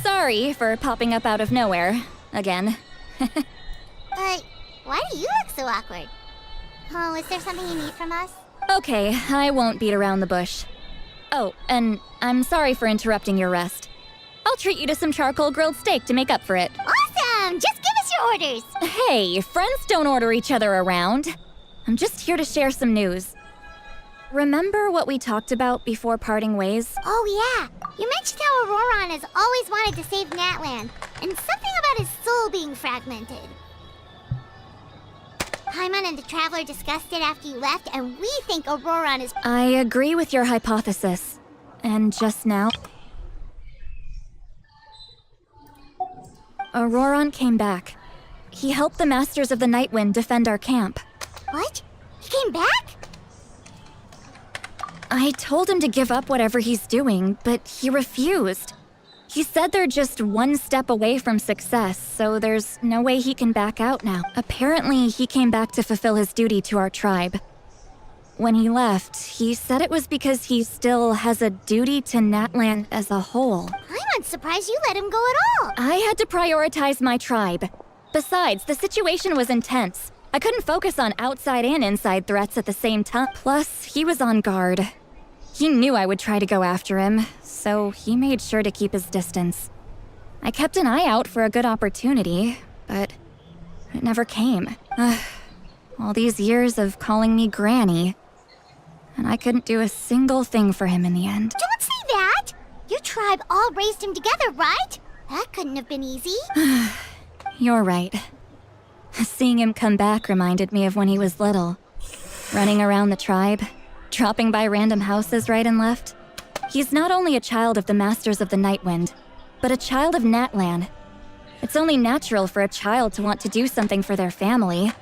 Speaker 3: Sorry for popping up out of nowhere. Again.
Speaker 6: But why do you look so awkward? Oh, is there something you need from us?
Speaker 3: Okay, I won't beat around the bush. Oh, and I'm sorry for interrupting your rest. I'll treat you to some charcoal grilled steak to make up for it.
Speaker 6: Awesome! Just give us your orders!
Speaker 3: Hey, friends don't order each other around. I'm just here to share some news. Remember what we talked about before parting ways?
Speaker 6: Oh yeah, you mentioned how Auroron has always wanted to save Natlan, and something about his soul being fragmented. Paimon and the Traveler discussed it after you left, and we think Auroron is...
Speaker 3: I agree with your hypothesis. And just now... Auroron came back. He helped the Masters of the Nightwind defend our camp.
Speaker 6: What? He came back?
Speaker 3: I told him to give up whatever he's doing, but he refused. He said they're just one step away from success, so there's no way he can back out now. Apparently, he came back to fulfill his duty to our tribe. When he left, he said it was because he still has a duty to Natlan as a whole.
Speaker 6: I'm surprised you let him go at all.
Speaker 3: I had to prioritize my tribe. Besides, the situation was intense. I couldn't focus on outside and inside threats at the same time. Plus, he was on guard. He knew I would try to go after him, so he made sure to keep his distance. I kept an eye out for a good opportunity, but it never came. All these years of calling me Granny, and I couldn't do a single thing for him in the end.
Speaker 6: Don't say that! Your tribe all raised him together, right? That couldn't have been easy.
Speaker 3: You're right. Seeing him come back reminded me of when he was little. Running around the tribe, dropping by random houses right and left. He's not only a child of the Masters of the Nightwind, but a child of Natlan. It's only natural for a child to want to do something for their family.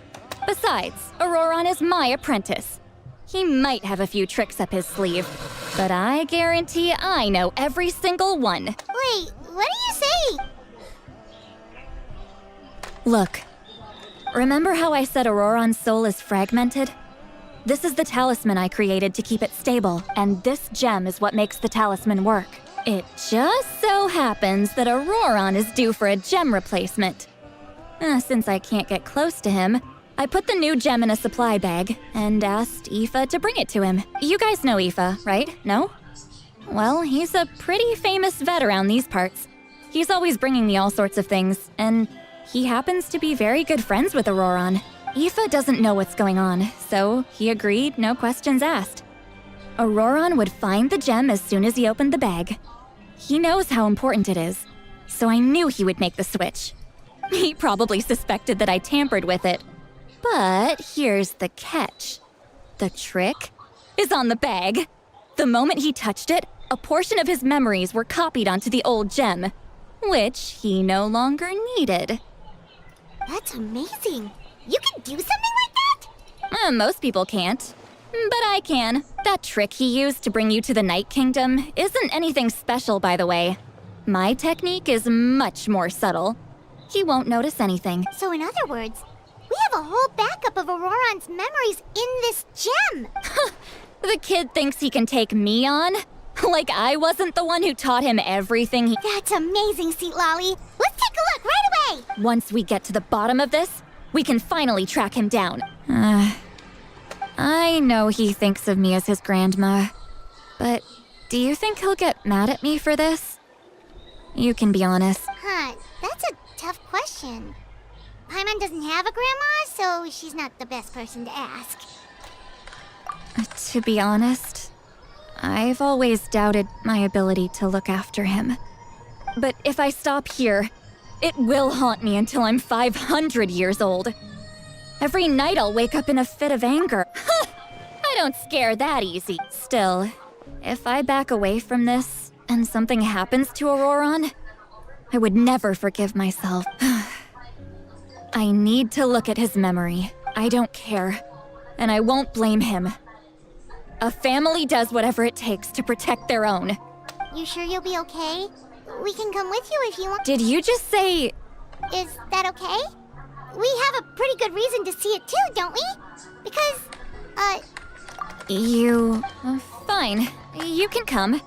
Speaker 3: Besides, Auroron is my apprentice. He might have a few tricks up his sleeve, but I guarantee I know every single one.
Speaker 6: Wait, what are you saying?
Speaker 3: Look, remember how I said Auroron's soul is fragmented? This is the talisman I created to keep it stable, and this gem is what makes the talisman work. It just so happens that Auroron is due for a gem replacement. Since I can't get close to him, I put the new gem in a supply bag and asked Aoife to bring it to him. You guys know Aoife, right? No? Well, he's a pretty famous vet around these parts. He's always bringing me all sorts of things, and he happens to be very good friends with Auroron. Aoife doesn't know what's going on, so he agreed, no questions asked. Auroron would find the gem as soon as he opened the bag. He knows how important it is, so I knew he would make the switch. He probably suspected that I tampered with it. But here's the catch. The trick is on the bag. The moment he touched it, a portion of his memories were copied onto the old gem, which he no longer needed.
Speaker 6: That's amazing. You can do something like that?
Speaker 3: Most people can't, but I can. That trick he used to bring you to the Night Kingdom isn't anything special, by the way. My technique is much more subtle. He won't notice anything.
Speaker 6: So in other words, we have a whole backup of Auroron's memories in this gem.
Speaker 3: The kid thinks he can take me on? Like I wasn't the one who taught him everything he...
Speaker 6: That's amazing, Seat Lolly. Let's take a look right away.
Speaker 3: Once we get to the bottom of this, we can finally track him down. I know he thinks of me as his grandma, but do you think he'll get mad at me for this? You can be honest.
Speaker 6: That's a tough question. Paimon doesn't have a grandma, so she's not the best person to ask.
Speaker 3: To be honest, I've always doubted my ability to look after him. But if I stop here, it will haunt me until I'm 500 years old. Every night I'll wake up in a fit of anger. I don't scare that easy. Still, if I back away from this and something happens to Auroron, I would never forgive myself. I need to look at his memory. I don't care, and I won't blame him. A family does whatever it takes to protect their own.
Speaker 6: You sure you'll be okay? We can come with you if you want.
Speaker 3: Did you just say
Speaker 6: Is that okay? We have a pretty good reason to see it too, don't we? Because,
Speaker 3: You... fine. You can come.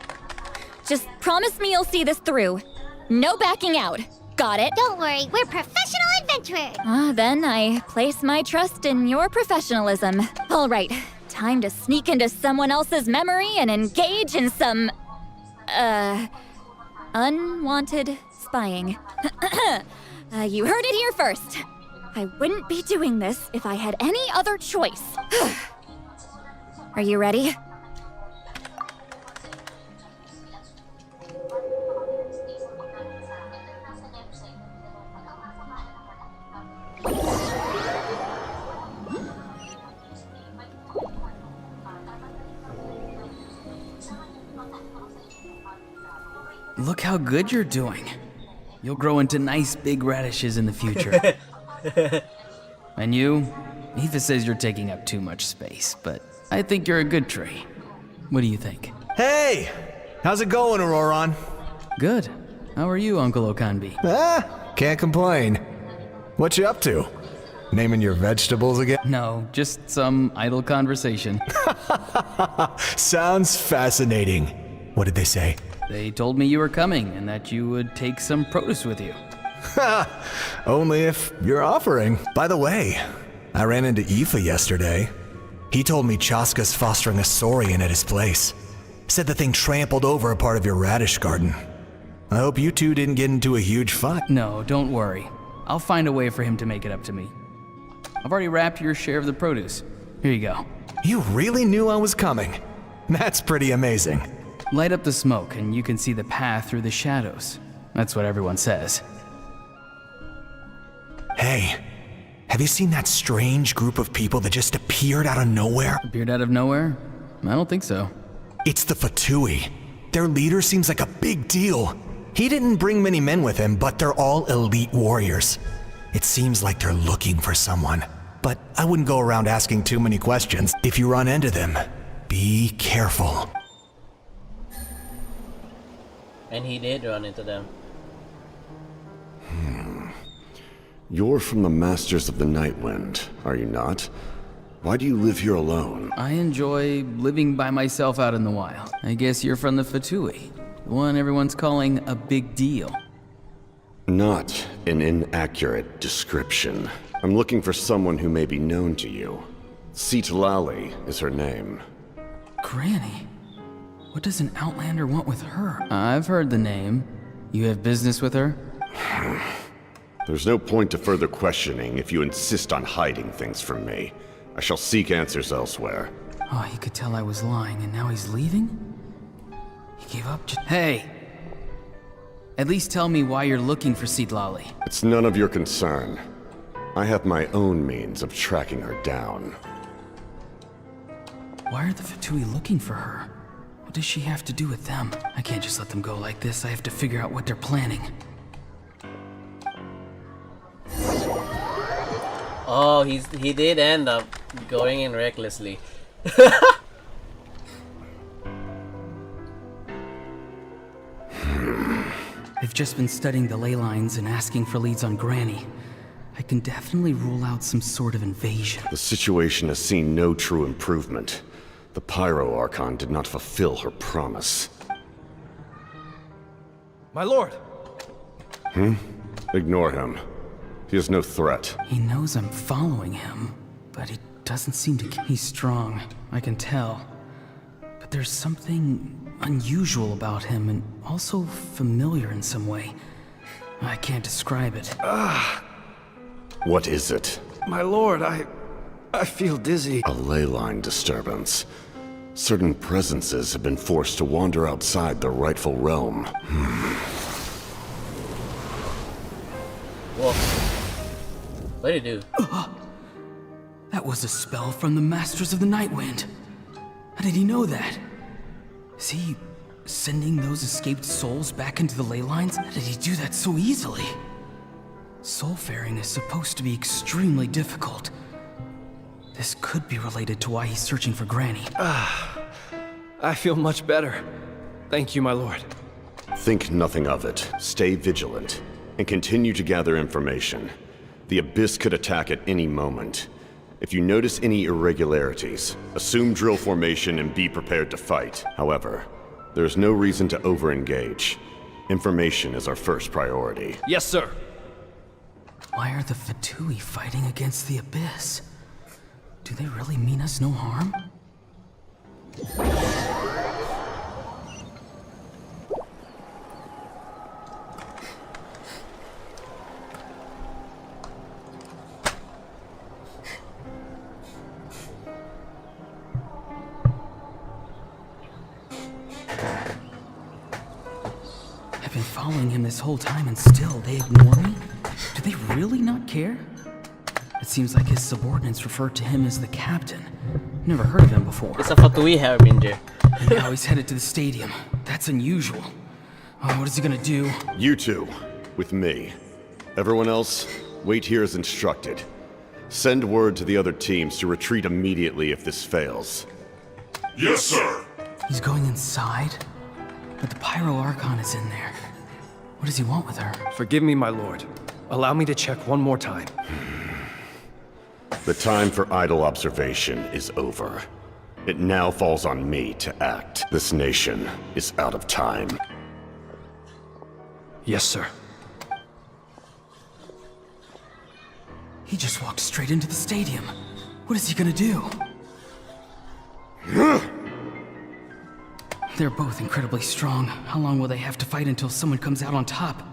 Speaker 3: Just promise me you'll see this through. No backing out. Got it?
Speaker 6: Don't worry, we're professional adventurers.
Speaker 3: Then I place my trust in your professionalism. All right, time to sneak into someone else's memory and engage in some... unwanted spying. You heard it here first. I wouldn't be doing this if I had any other choice. Are you ready?
Speaker 10: Look how good you're doing. You'll grow into nice big radishes in the future. And you? Eva says you're taking up too much space, but I think you're a good tree. What do you think?
Speaker 2: Hey! How's it going, Auroron?
Speaker 10: Good. How are you, Uncle Okanbi?
Speaker 2: Can't complain. What you up to? Naming your vegetables again?
Speaker 10: No, just some idle conversation.
Speaker 2: Sounds fascinating. What did they say?
Speaker 10: They told me you were coming and that you would take some produce with you.
Speaker 2: Only if you're offering. By the way, I ran into Aoife yesterday. He told me Chaska's fostering a saurian at his place. Said the thing trampled over a part of your radish garden. I hope you two didn't get into a huge fight.
Speaker 10: No, don't worry. I'll find a way for him to make it up to me. I've already wrapped your share of the produce. Here you go.
Speaker 2: You really knew I was coming. That's pretty amazing.
Speaker 10: Light up the smoke and you can see the path through the shadows. That's what everyone says.
Speaker 2: Hey, have you seen that strange group of people that just appeared out of nowhere?
Speaker 10: Appeared out of nowhere? I don't think so.
Speaker 2: It's the Fatui. Their leader seems like a big deal. He didn't bring many men with him, but they're all elite warriors. It seems like they're looking for someone. But I wouldn't go around asking too many questions. If you run into them, be careful.
Speaker 1: And he did run into them.
Speaker 11: You're from the Masters of the Nightwind, are you not? Why do you live here alone?
Speaker 10: I enjoy living by myself out in the wild. I guess you're from the Fatui, the one everyone's calling a big deal.
Speaker 11: Not an inaccurate description. I'm looking for someone who may be known to you. Citlali is her name.
Speaker 10: Granny? What does an Outlander want with her? I've heard the name. You have business with her?
Speaker 11: There's no point to further questioning if you insist on hiding things from me. I shall seek answers elsewhere.
Speaker 10: Oh, he could tell I was lying and now he's leaving? He gave up Hey! At least tell me why you're looking for Citlali.
Speaker 11: It's none of your concern. I have my own means of tracking her down.
Speaker 10: Why are the Fatui looking for her? What does she have to do with them? I can't just let them go like this. I have to figure out what they're planning.
Speaker 1: Oh, he did end up going in recklessly.
Speaker 10: I've just been studying the ley lines and asking for leads on Granny. I can definitely rule out some sort of invasion.
Speaker 11: The situation has seen no true improvement. The Pyro Archon did not fulfill her promise.
Speaker 5: My lord!
Speaker 11: Ignore him. He is no threat.
Speaker 10: He knows I'm following him, but he doesn't seem to... He's strong, I can tell. But there's something unusual about him and also familiar in some way. I can't describe it.
Speaker 11: What is it?
Speaker 5: My lord, I feel dizzy.
Speaker 11: A ley line disturbance. Certain presences have been forced to wander outside their rightful realm.
Speaker 1: Whoa. What did he do?
Speaker 10: That was a spell from the Masters of the Nightwind. How did he know that? Is he sending those escaped souls back into the ley lines? How did he do that so easily? Soulfaring is supposed to be extremely difficult. This could be related to why he's searching for Granny.
Speaker 5: I feel much better. Thank you, my lord.
Speaker 11: Think nothing of it. Stay vigilant. and continue to gather information. The Abyss could attack at any moment. If you notice any irregularities, assume drill formation and be prepared to fight. However, there is no reason to over-engage. Information is our first priority.
Speaker 5: Yes, sir.
Speaker 10: Why are the Fatui fighting against the Abyss? Do they really mean us no harm? I've been following him this whole time and still they ignore me? Do they really not care? It seems like his subordinates refer to him as the captain. Never heard of him before.
Speaker 1: It's a Fatui Harbinger.
Speaker 10: And now he's headed to the stadium. That's unusual. Oh, what is he gonna do?
Speaker 11: You two, with me. Everyone else, wait here as instructed. Send word to the other teams to retreat immediately if this fails.
Speaker 12: Yes, sir.
Speaker 10: He's going inside? But the Pyro Archon is in there. What does he want with her?
Speaker 5: Forgive me, my lord. Allow me to check one more time.
Speaker 11: The time for idle observation is over. It now falls on me to act. This nation is out of time.
Speaker 5: Yes, sir.
Speaker 10: He just walked straight into the stadium. What is he gonna do? They're both incredibly strong. How long will they have to fight until someone comes out on top?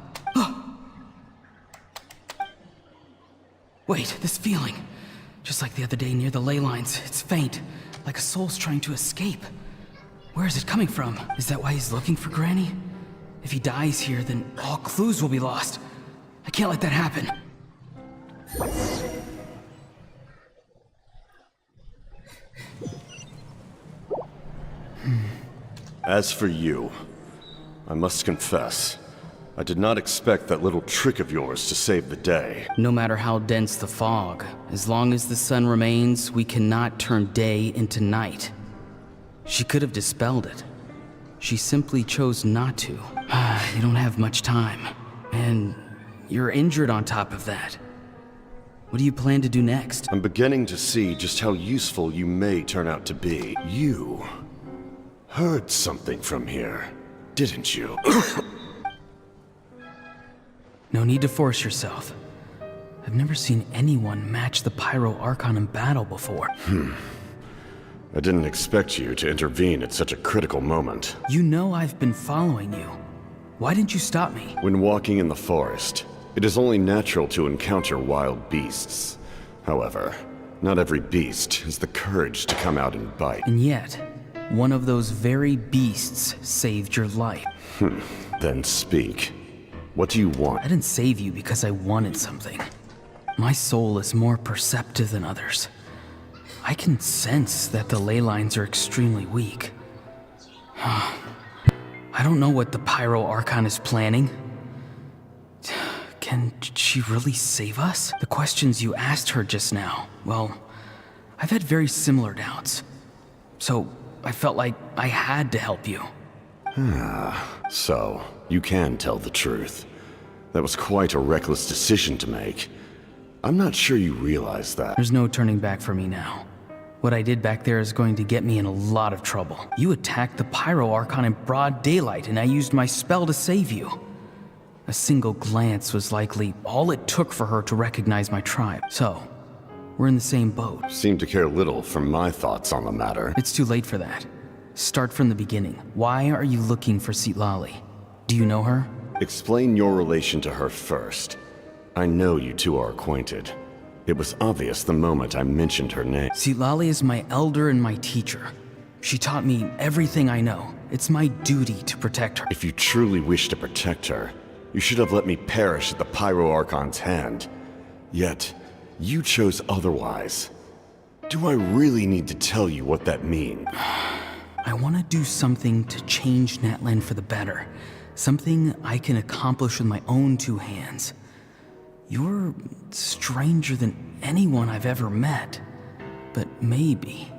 Speaker 10: Wait, this feeling. Just like the other day near the ley lines, it's faint, like a soul's trying to escape. Where is it coming from? Is that why he's looking for Granny? If he dies here, then all clues will be lost. I can't let that happen.
Speaker 11: As for you, I must confess, I did not expect that little trick of yours to save the day.
Speaker 10: No matter how dense the fog, as long as the sun remains, we cannot turn day into night. She could have dispelled it. She simply chose not to. You don't have much time. And you're injured on top of that. What do you plan to do next?
Speaker 11: I'm beginning to see just how useful you may turn out to be. You heard something from here, didn't you?
Speaker 10: No need to force yourself. I've never seen anyone match the Pyro Archon in battle before.
Speaker 11: I didn't expect you to intervene at such a critical moment.
Speaker 10: You know I've been following you. Why didn't you stop me?
Speaker 11: When walking in the forest, it is only natural to encounter wild beasts. However, not every beast has the courage to come out and bite.
Speaker 10: And yet, one of those very beasts saved your life.
Speaker 11: Then speak. What do you want?
Speaker 10: I didn't save you because I wanted something. My soul is more perceptive than others. I can sense that the ley lines are extremely weak. I don't know what the Pyro Archon is planning. Can she really save us? The questions you asked her just now, well, I've had very similar doubts. So I felt like I had to help you.
Speaker 11: So, you can tell the truth. That was quite a reckless decision to make. I'm not sure you realize that.
Speaker 10: There's no turning back for me now. What I did back there is going to get me in a lot of trouble. You attacked the Pyro Archon in broad daylight, and I used my spell to save you. A single glance was likely all it took for her to recognize my tribe. So, we're in the same boat.
Speaker 11: Seem to care little for my thoughts on the matter.
Speaker 10: It's too late for that. Start from the beginning. Why are you looking for Citlali? Do you know her?
Speaker 11: Explain your relation to her first. I know you two are acquainted. It was obvious the moment I mentioned her name.
Speaker 10: Citlali is my elder and my teacher. She taught me everything I know. It's my duty to protect her.
Speaker 11: If you truly wish to protect her, you should have let me perish at the Pyro Archon's hand. Yet, you chose otherwise. Do I really need to tell you what that means?
Speaker 10: I want to do something to change Natlan for the better. Something I can accomplish with my own two hands. You're stranger than anyone I've ever met. But maybe,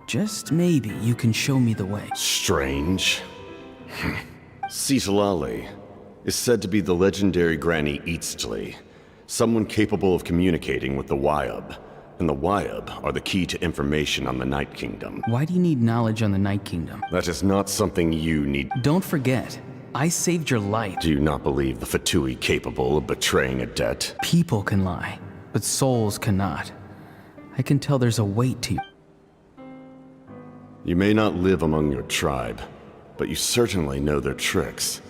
Speaker 10: just maybe, you can show me the way.
Speaker 11: Strange? Citlali, is said to be the legendary Granny Eastleigh, someone capable of communicating with the Wyub. And the Wyub are the key to information on the Night Kingdom.
Speaker 10: Why do you need knowledge on the Night Kingdom?
Speaker 11: That is not something you need.
Speaker 10: Don't forget, I saved your life.
Speaker 11: Do you not believe the Fatui capable of betraying a debt?
Speaker 10: People can lie, but souls cannot. I can tell there's a weight to you.
Speaker 11: You may not live among your tribe, but you certainly know their tricks.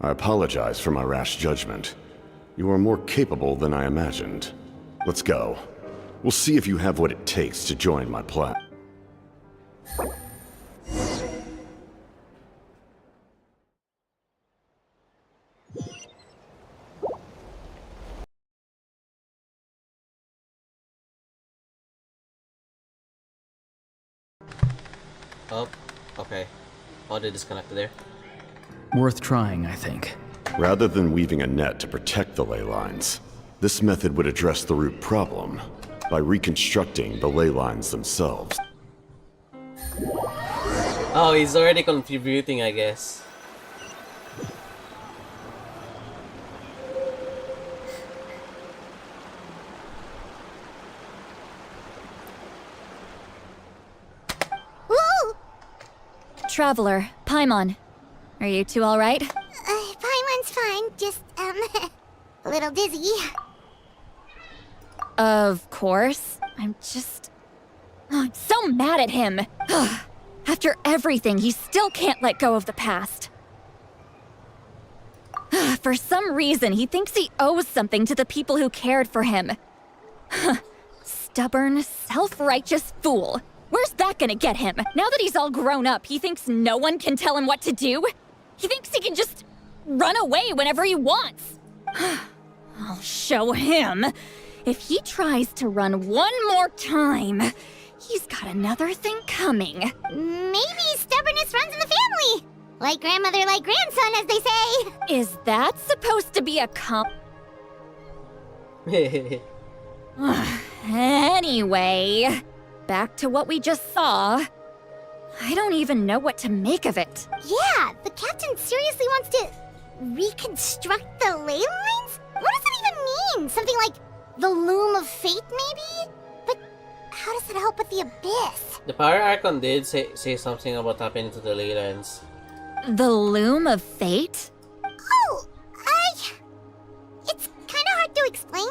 Speaker 11: I apologize for my rash judgment. You are more capable than I imagined. Let's go. We'll see if you have what it takes to join my plan.
Speaker 1: Oh, okay. Oh, they disconnected there.
Speaker 10: Worth trying, I think.
Speaker 11: Rather than weaving a net to protect the ley lines, this method would address the root problem by reconstructing the ley lines themselves.
Speaker 1: Oh, he's already contributing, I guess.
Speaker 6: Woo!
Speaker 3: Traveler, Paimon. Are you two alright?
Speaker 6: Paimon's fine, just, a little dizzy.
Speaker 3: Of course. I'm so mad at him. After everything, he still can't let go of the past. For some reason, he thinks he owes something to the people who cared for him. Stubborn, self-righteous fool. Where's that gonna get him? Now that he's all grown up, he thinks no one can tell him what to do? He thinks he can just run away whenever he wants. I'll show him. If he tries to run one more time, he's got another thing coming.
Speaker 6: Maybe stubbornness runs in the family. Like grandmother, like grandson, as they say.
Speaker 3: Is that supposed to be a Anyway, back to what we just saw. I don't even know what to make of it.
Speaker 6: Yeah, the captain seriously wants to reconstruct the ley lines? What does that even mean? Something like the loom of fate, maybe? But how does that help with the abyss?
Speaker 1: The Power Archon did say something about tapping into the ley lines.
Speaker 3: The loom of fate?
Speaker 6: Oh, it's kind of hard to explain.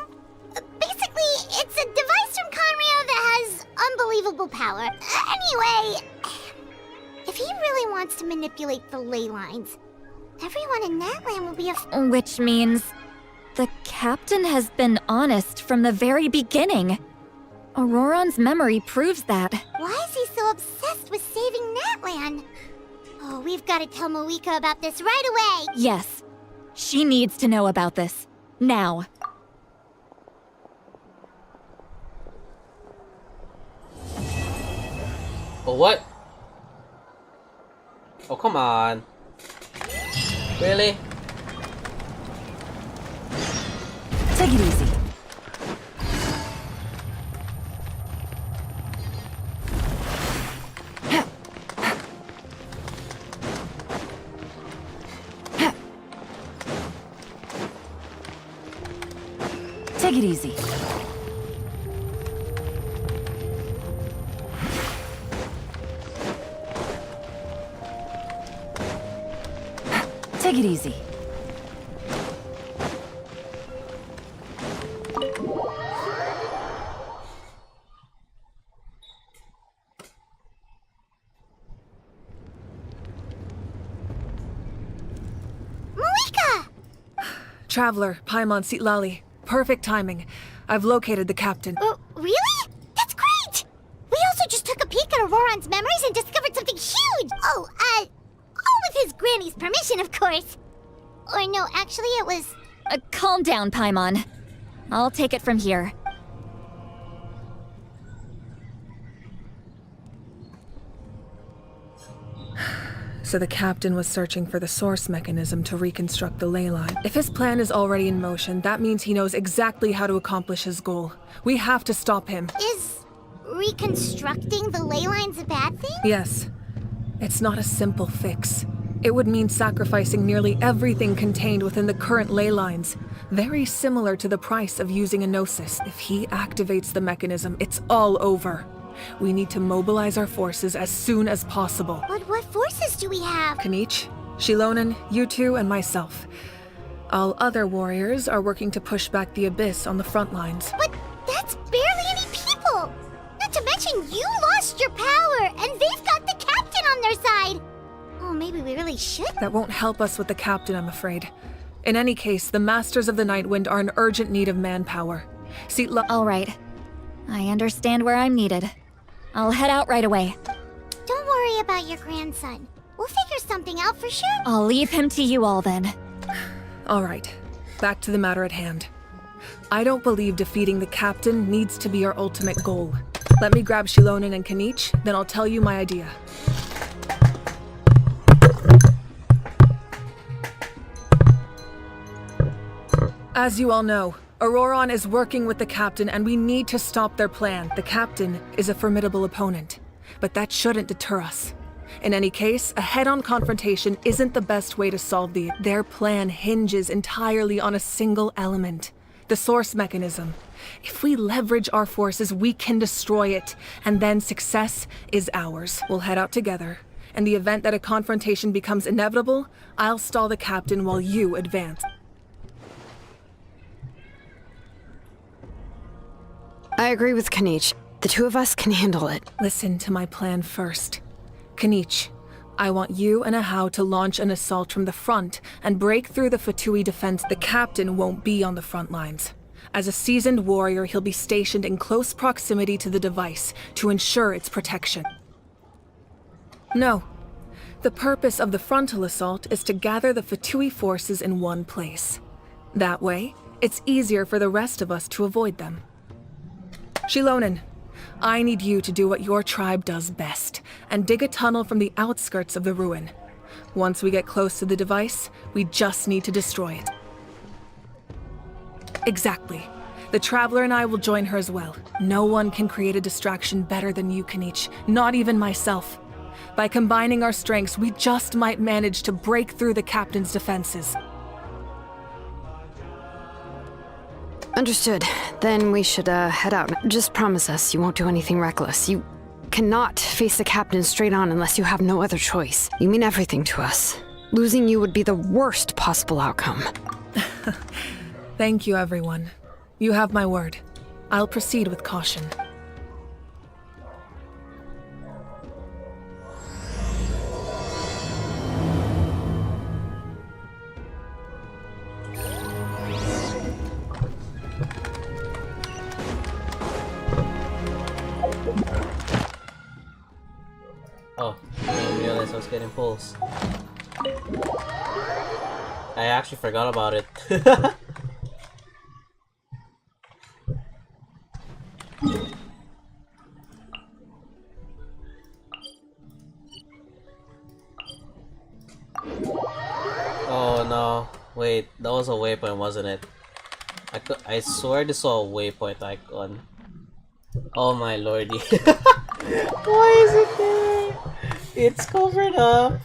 Speaker 6: Basically, it's a device from Conrio that has unbelievable power. Anyway, if he really wants to manipulate the ley lines, everyone in Natlan will be
Speaker 3: Which means the captain has been honest from the very beginning. Auroron's memory proves that.
Speaker 6: Why is he so obsessed with saving Natlan? Oh, we've got to tell Moika about this right away.
Speaker 3: Yes, she needs to know about this. Now.
Speaker 1: Oh, what? Oh, come on. Really?
Speaker 9: Take it easy. Take it easy. Take it easy.
Speaker 6: Moika!
Speaker 17: Traveler, Paimon Sitlali. Perfect timing. I've located the captain.
Speaker 6: Really? That's great! We also just took a peek at Auroron's memories and discovered something huge! All with his granny's permission, of course. Or no, actually it was...
Speaker 3: Calm down, Paimon. I'll take it from here.
Speaker 17: So the captain was searching for the source mechanism to reconstruct the ley line. If his plan is already in motion, that means he knows exactly how to accomplish his goal. We have to stop him.
Speaker 6: Is reconstructing the ley lines a bad thing?
Speaker 17: Yes. It's not a simple fix. It would mean sacrificing nearly everything contained within the current ley lines. Very similar to the price of using a Gnosis. If he activates the mechanism, it's all over. We need to mobilize our forces as soon as possible.
Speaker 6: But what forces do we have?
Speaker 17: Kanich, Shilonen, you two, and myself. All other warriors are working to push back the Abyss on the front lines.
Speaker 6: But that's barely any people! Not to mention you lost your power, and they've got the captain on their side! Oh, maybe we really should?
Speaker 17: That won't help us with the captain, I'm afraid. In any case, the Masters of the Nightwind are in urgent need of manpower. See,
Speaker 14: All right. I understand where I'm needed. I'll head out right away.
Speaker 6: Don't worry about your grandson. We'll figure something out for sure.
Speaker 14: I'll leave him to you all then.
Speaker 17: All right, back to the matter at hand. I don't believe defeating the captain needs to be our ultimate goal. Let me grab Shilonen and Kanich, then I'll tell you my idea. As you all know, Auroron is working with the captain and we need to stop their plan. The captain is a formidable opponent, but that shouldn't deter us. In any case, a head-on confrontation isn't the best way to solve their plan hinges entirely on a single element, the source mechanism. If we leverage our forces, we can destroy it, and then success is ours. We'll head out together. In the event that a confrontation becomes inevitable, I'll stall the captain while you advance.
Speaker 7: I agree with Kanich. The two of us can handle it.
Speaker 17: Listen to my plan first. Kanich, I want you and Ahau to launch an assault from the front and break through the Fatui defense. The captain won't be on the front lines. As a seasoned warrior, he'll be stationed in close proximity to the device to ensure its protection. No. The purpose of the frontal assault is to gather the Fatui forces in one place. That way, it's easier for the rest of us to avoid them. Shilonen, I need you to do what your tribe does best, and dig a tunnel from the outskirts of the ruin. Once we get close to the device, we just need to destroy it. Exactly. The Traveler and I will join her as well. No one can create a distraction better than you, Kanich, not even myself. By combining our strengths, we just might manage to break through the captain's defenses.
Speaker 7: Understood. Then we should head out. Just promise us you won't do anything reckless. You cannot face the captain straight on unless you have no other choice. You mean everything to us. Losing you would be the worst possible outcome.
Speaker 17: Thank you, everyone. You have my word. I'll proceed with caution.
Speaker 1: Oh, I didn't realize I was getting pulls. I actually forgot about it. Oh no, wait, that was a waypoint, wasn't it? I swear this saw a waypoint icon. Oh my lordy. Why is it there? It's covered up.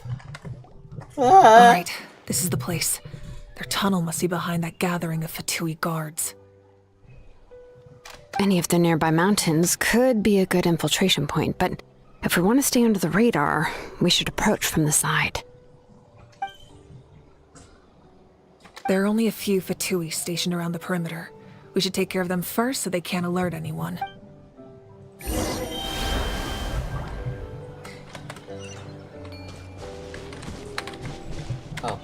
Speaker 1: Ah.
Speaker 17: Alright, this is the place. Their tunnel must be behind that gathering of Fatui guards.
Speaker 7: Any of the nearby mountains could be a good infiltration point, but if we want to stay under the radar, we should approach from the side.
Speaker 17: There are only a few Fatui stationed around the perimeter. We should take care of them first so they can't alert anyone.
Speaker 1: Oh.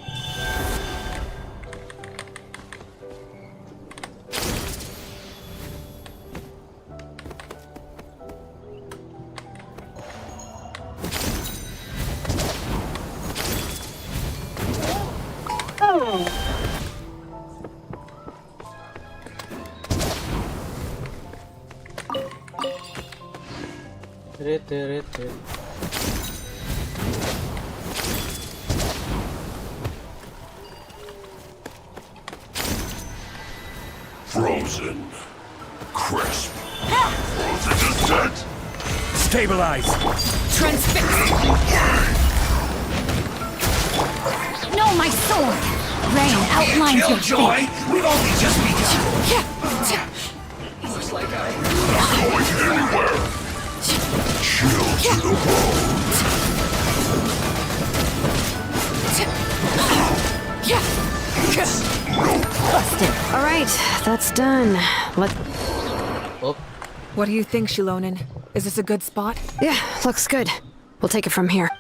Speaker 12: Frozen. Crisp. Frozen to dead.
Speaker 19: Stabilize.
Speaker 16: Transfix.
Speaker 14: Know my sword! Rain outlines your
Speaker 19: Killjoy!
Speaker 14: fate!
Speaker 19: We've only just begun! Looks like I'm not going anywhere! Chill to the bone!
Speaker 7: All right, that's done.
Speaker 1: Oh.
Speaker 17: What do you think, Shilonen? Is this a good spot?
Speaker 7: Yeah, looks good. We'll take it from here.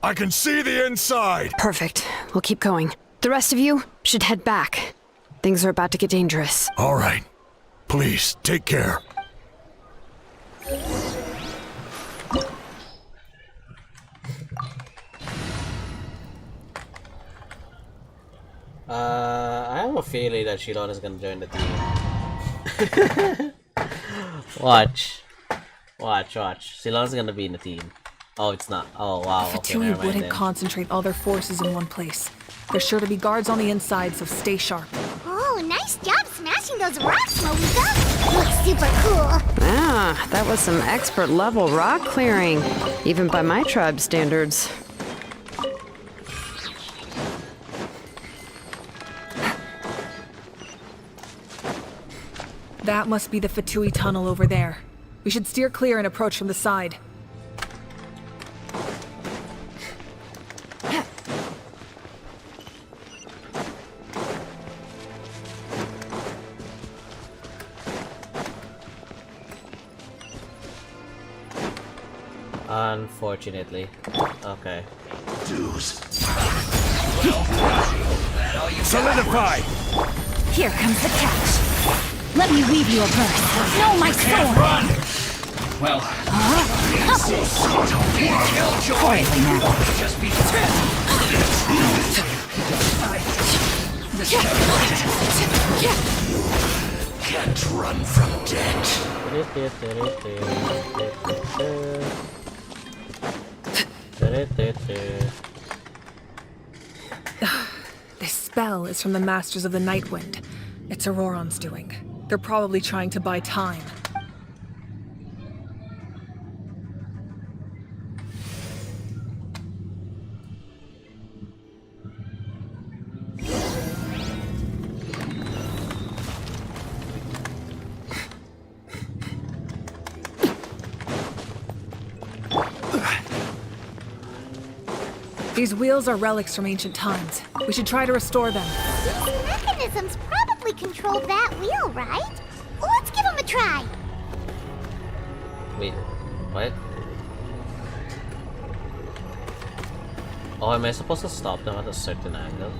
Speaker 19: I can see the inside!
Speaker 7: Perfect. We'll keep going. The rest of you should head back. Things are about to get dangerous.
Speaker 19: All right. Please, take care.
Speaker 1: I have a feeling that Shilon is gonna join the team. Watch. Shilon's gonna be in the team. Oh, it's not. Oh, wow.
Speaker 17: The
Speaker 1: Okay,
Speaker 17: Fatui
Speaker 1: never mind
Speaker 17: wouldn't
Speaker 1: then.
Speaker 17: concentrate all their forces in one place. There's sure to be guards on the inside, so stay sharp.
Speaker 6: Oh, nice job smashing those rocks, Moika. Looks super cool.
Speaker 7: Ah, that was some expert level rock clearing, even by my tribe standards.
Speaker 17: That must be the Fatui tunnel over there. We should steer clear and approach from the side.
Speaker 1: Unfortunately. Okay.
Speaker 19: Solidify!
Speaker 14: Here comes the catch. Let me weave you a verse. Know my sword!
Speaker 19: Run! Well,
Speaker 14: Quietly now.
Speaker 19: just be can't run from death.
Speaker 17: This spell is from the Masters of the Night Wind. It's Auroron's doing. They're probably trying to buy time. These wheels are relics from ancient times. We should try to restore them.
Speaker 6: These mechanisms probably control that wheel, right? Let's give them a try.
Speaker 1: Wait, what? Oh, am I supposed to stop them at a certain angle?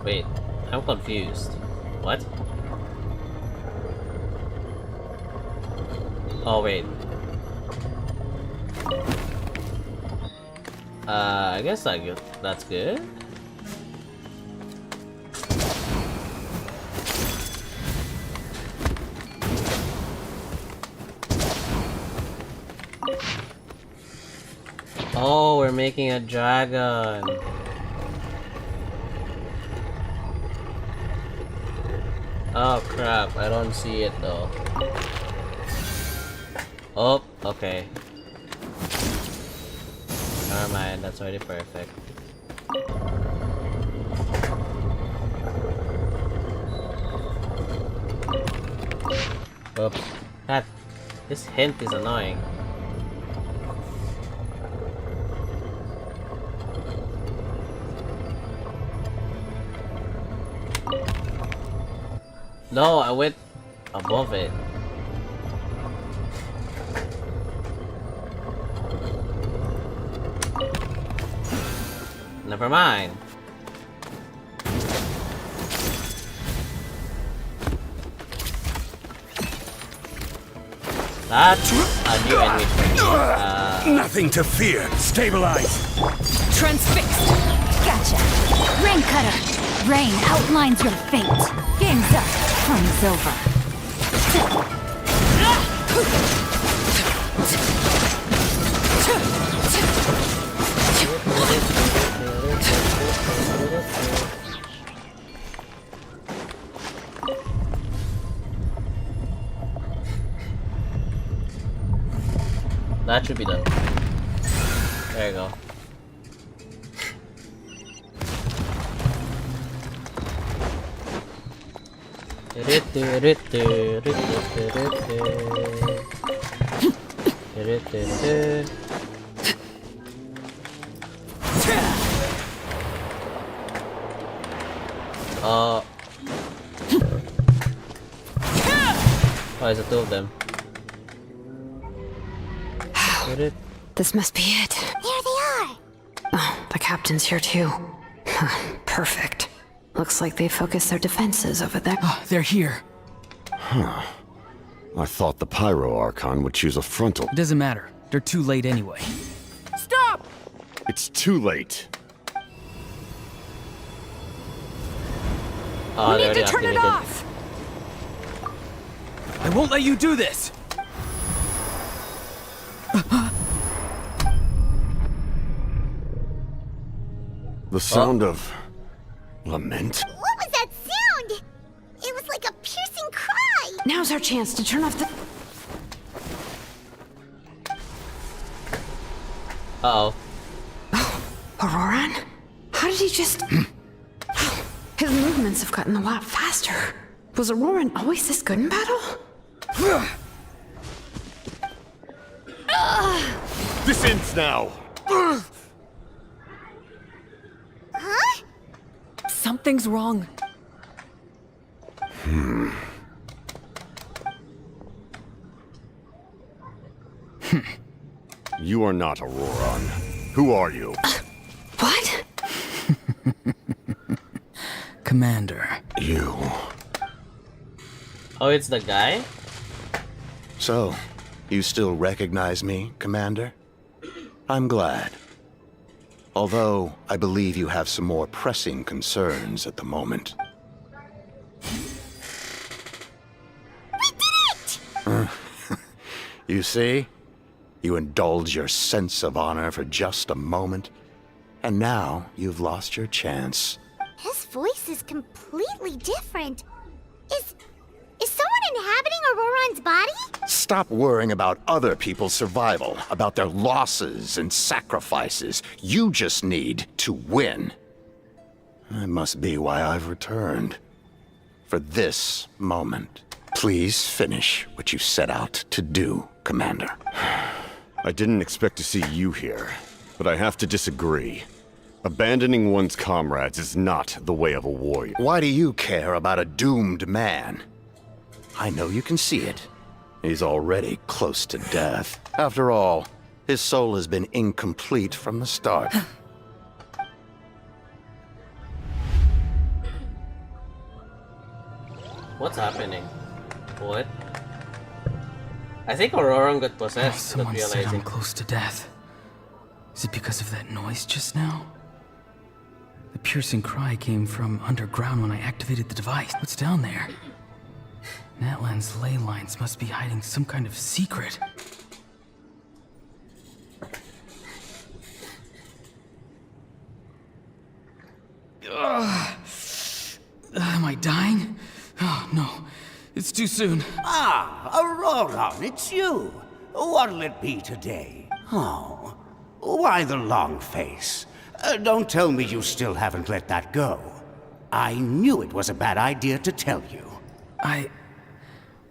Speaker 1: Wait, I'm confused. What? Oh, wait. I guess that's good. Oh, we're making a dragon. Oh crap, I don't see it though. Oh, okay. Never mind, that's already perfect. Oops. God, this hint is annoying. No, I went above it. Never mind. That's a new enemy for me.
Speaker 19: Nothing to fear. Stabilize.
Speaker 14: Transfixed. Gotcha. Rain cutter. Rain outlines your fate. Game's up. Time's over.
Speaker 1: That should be done. There you go. Why is it two of them?
Speaker 7: This must be it.
Speaker 6: There they are.
Speaker 7: Oh, the captain's here too. Perfect. Looks like they focused their defenses over there.
Speaker 10: Oh, they're here.
Speaker 11: Huh. I thought the Pyro Archon would choose a frontal.
Speaker 10: It doesn't matter. They're too late anyway.
Speaker 17: Stop!
Speaker 11: It's too late.
Speaker 1: Oh,
Speaker 17: We need to turn it off!
Speaker 10: I won't let you do this!
Speaker 11: The sound of lament?
Speaker 6: What was that sound? It was like a piercing cry.
Speaker 7: Now's our chance to turn off the...
Speaker 1: Uh-oh.
Speaker 7: Auroran? How did he just... His movements have gotten a lot faster. Was Auroran always this good in battle?
Speaker 11: This ends now!
Speaker 6: Huh?
Speaker 17: Something's wrong.
Speaker 11: You are not Auroran. Who are you?
Speaker 7: What?
Speaker 10: Commander.
Speaker 11: You.
Speaker 1: Oh, it's the guy?
Speaker 21: So, you still recognize me, Commander? I'm glad. Although, I believe you have some more pressing concerns at the moment.
Speaker 6: We did it!
Speaker 21: You see? You indulge your sense of honor for just a moment, and now you've lost your chance.
Speaker 6: His voice is completely different. Is someone inhabiting Auroran's body?
Speaker 21: Stop worrying about other people's survival, about their losses and sacrifices. You just need to win. That must be why I've returned. For this moment. Please finish what you set out to do, Commander.
Speaker 11: I didn't expect to see you here, but I have to disagree. Abandoning one's comrades is not the way of a warrior.
Speaker 21: Why do you care about a doomed man? I know you can see it. He's already close to death. After all, his soul has been incomplete from the start.
Speaker 1: What's happening? What? I think Auroran got possessed.
Speaker 10: Someone
Speaker 1: without
Speaker 10: said I'm
Speaker 1: realizing.
Speaker 10: close to death. Is it because of that noise just now? The piercing cry came from underground when I activated the device. What's down there? Natlan's ley lines must be hiding some kind of secret. Am I dying? Oh, no. It's too soon.
Speaker 22: Ah, Auroran, it's you. What'll it be today? Oh, why the long face? Don't tell me you still haven't let that go. I knew it was a bad idea to tell you.
Speaker 10: I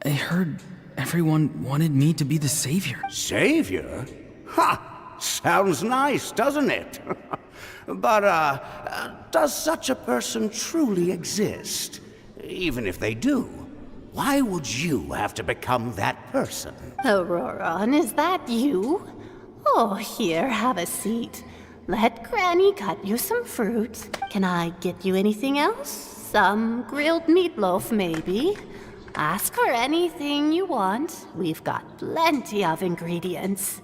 Speaker 10: heard everyone wanted me to be the savior.
Speaker 22: Savior? Ha! Sounds nice, doesn't it? But, does such a person truly exist? Even if they do, why would you have to become that person?
Speaker 23: Auroran, is that you? Oh, here, have a seat. Let Granny cut you some fruit. Can I get you anything else? Some grilled meatloaf, maybe? Ask for anything you want. We've got plenty of ingredients.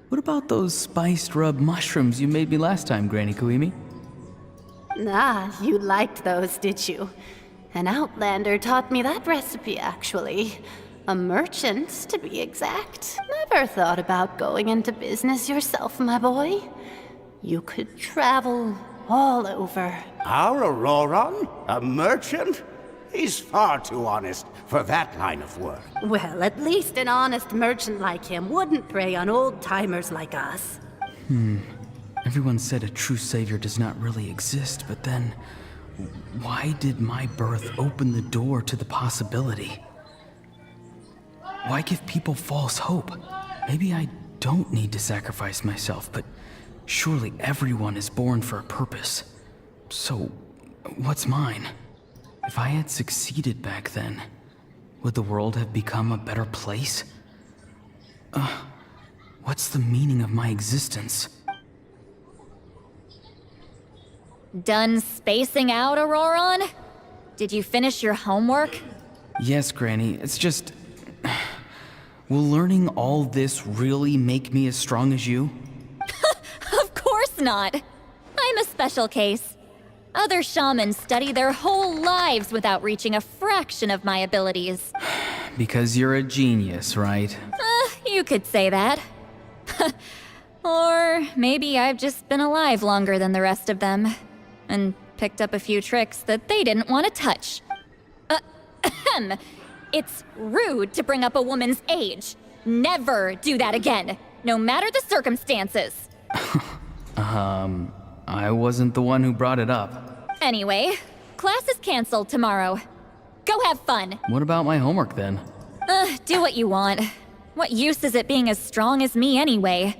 Speaker 10: What about those spiced rub mushrooms you made me last time, Granny Kuimi?
Speaker 23: Ah, you liked those, did you? An outlander taught me that recipe, actually. A merchant, to be exact. Never thought about going into business yourself, my boy. You could travel all over.
Speaker 22: Our Auroron? A merchant? He's far too honest for that line of work.
Speaker 23: Well, at least an honest merchant like him wouldn't prey on old-timers like us.
Speaker 10: Everyone said a true savior does not really exist, but then why did my birth open the door to the possibility? Why give people false hope? Maybe I don't need to sacrifice myself, but surely everyone is born for a purpose. So, what's mine? If I had succeeded back then, would the world have become a better place? What's the meaning of my existence?
Speaker 3: Done spacing out, Auroron? Did you finish your homework?
Speaker 10: Yes, Granny, it's just... Will learning all this really make me as strong as you?
Speaker 3: Of course not. I'm a special case. Other shamans study their whole lives without reaching a fraction of my abilities.
Speaker 10: Because you're a genius, right?
Speaker 3: You could say that. Or maybe I've just been alive longer than the rest of them, and picked up a few tricks that they didn't want to touch. It's rude to bring up a woman's age. Never do that again, no matter the circumstances.
Speaker 10: I wasn't the one who brought it up.
Speaker 3: Anyway, class is canceled tomorrow. Go have fun.
Speaker 10: What about my homework then?
Speaker 3: Do what you want. What use is it being as strong as me anyway?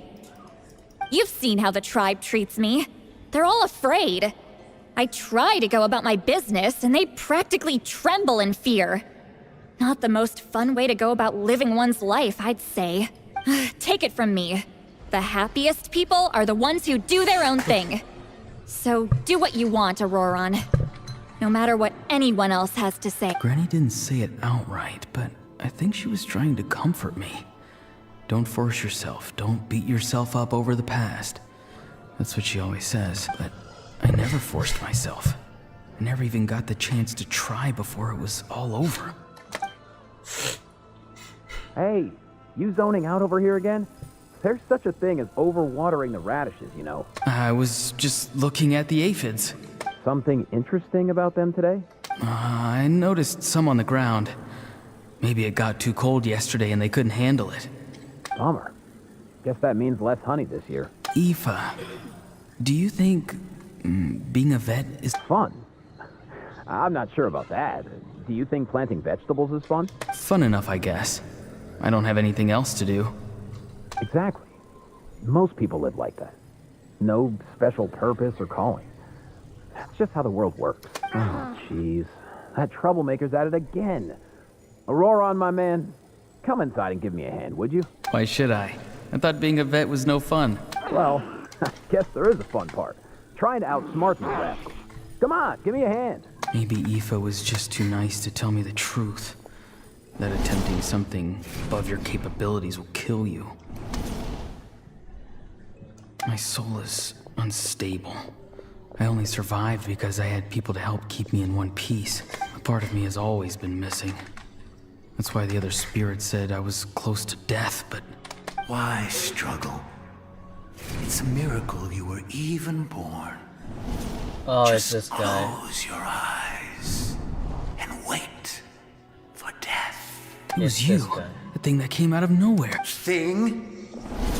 Speaker 3: You've seen how the tribe treats me. They're all afraid. I try to go about my business, and they practically tremble in fear. Not the most fun way to go about living one's life, I'd say. Take it from me. The happiest people are the ones who do their own thing. So do what you want, Auroron. No matter what anyone else has to say.
Speaker 10: Granny didn't say it outright, but I think she was trying to comfort me. Don't force yourself. Don't beat yourself up over the past. That's what she always says, but I never forced myself. I never even got the chance to try before it was all over.
Speaker 13: Hey, you zoning out over here again? There's such a thing as overwatering the radishes, you know.
Speaker 10: I was just looking at the aphids.
Speaker 13: Something interesting about them today?
Speaker 10: I noticed some on the ground. Maybe it got too cold yesterday and they couldn't handle it.
Speaker 13: Bummer. Guess that means less honey this year.
Speaker 10: Aoife, do you think being a vet is
Speaker 13: fun? I'm not sure about that. Do you think planting vegetables is fun?
Speaker 10: Fun enough, I guess. I don't have anything else to do.
Speaker 13: Exactly. Most people live like that. No special purpose or calling. That's just how the world works. Oh, jeez. That troublemaker's at it again. Auroron, my man, come inside and give me a hand, would you?
Speaker 10: Why should I? I thought being a vet was no fun.
Speaker 13: Well, I guess there is a fun part. Trying to outsmart these rascals. Come on, give me a hand.
Speaker 10: Maybe Aoife was just too nice to tell me the truth. That attempting something above your capabilities will kill you. My soul is unstable. I only survived because I had people to help keep me in one piece. A part of me has always been missing. That's why the other spirits said I was close to death, but...
Speaker 15: Why struggle? It's a miracle you were even born.
Speaker 1: Oh,
Speaker 15: Just
Speaker 1: it's this guy.
Speaker 15: Close your eyes and wait for death.
Speaker 10: It was you, the thing that came out of nowhere.
Speaker 21: Thing?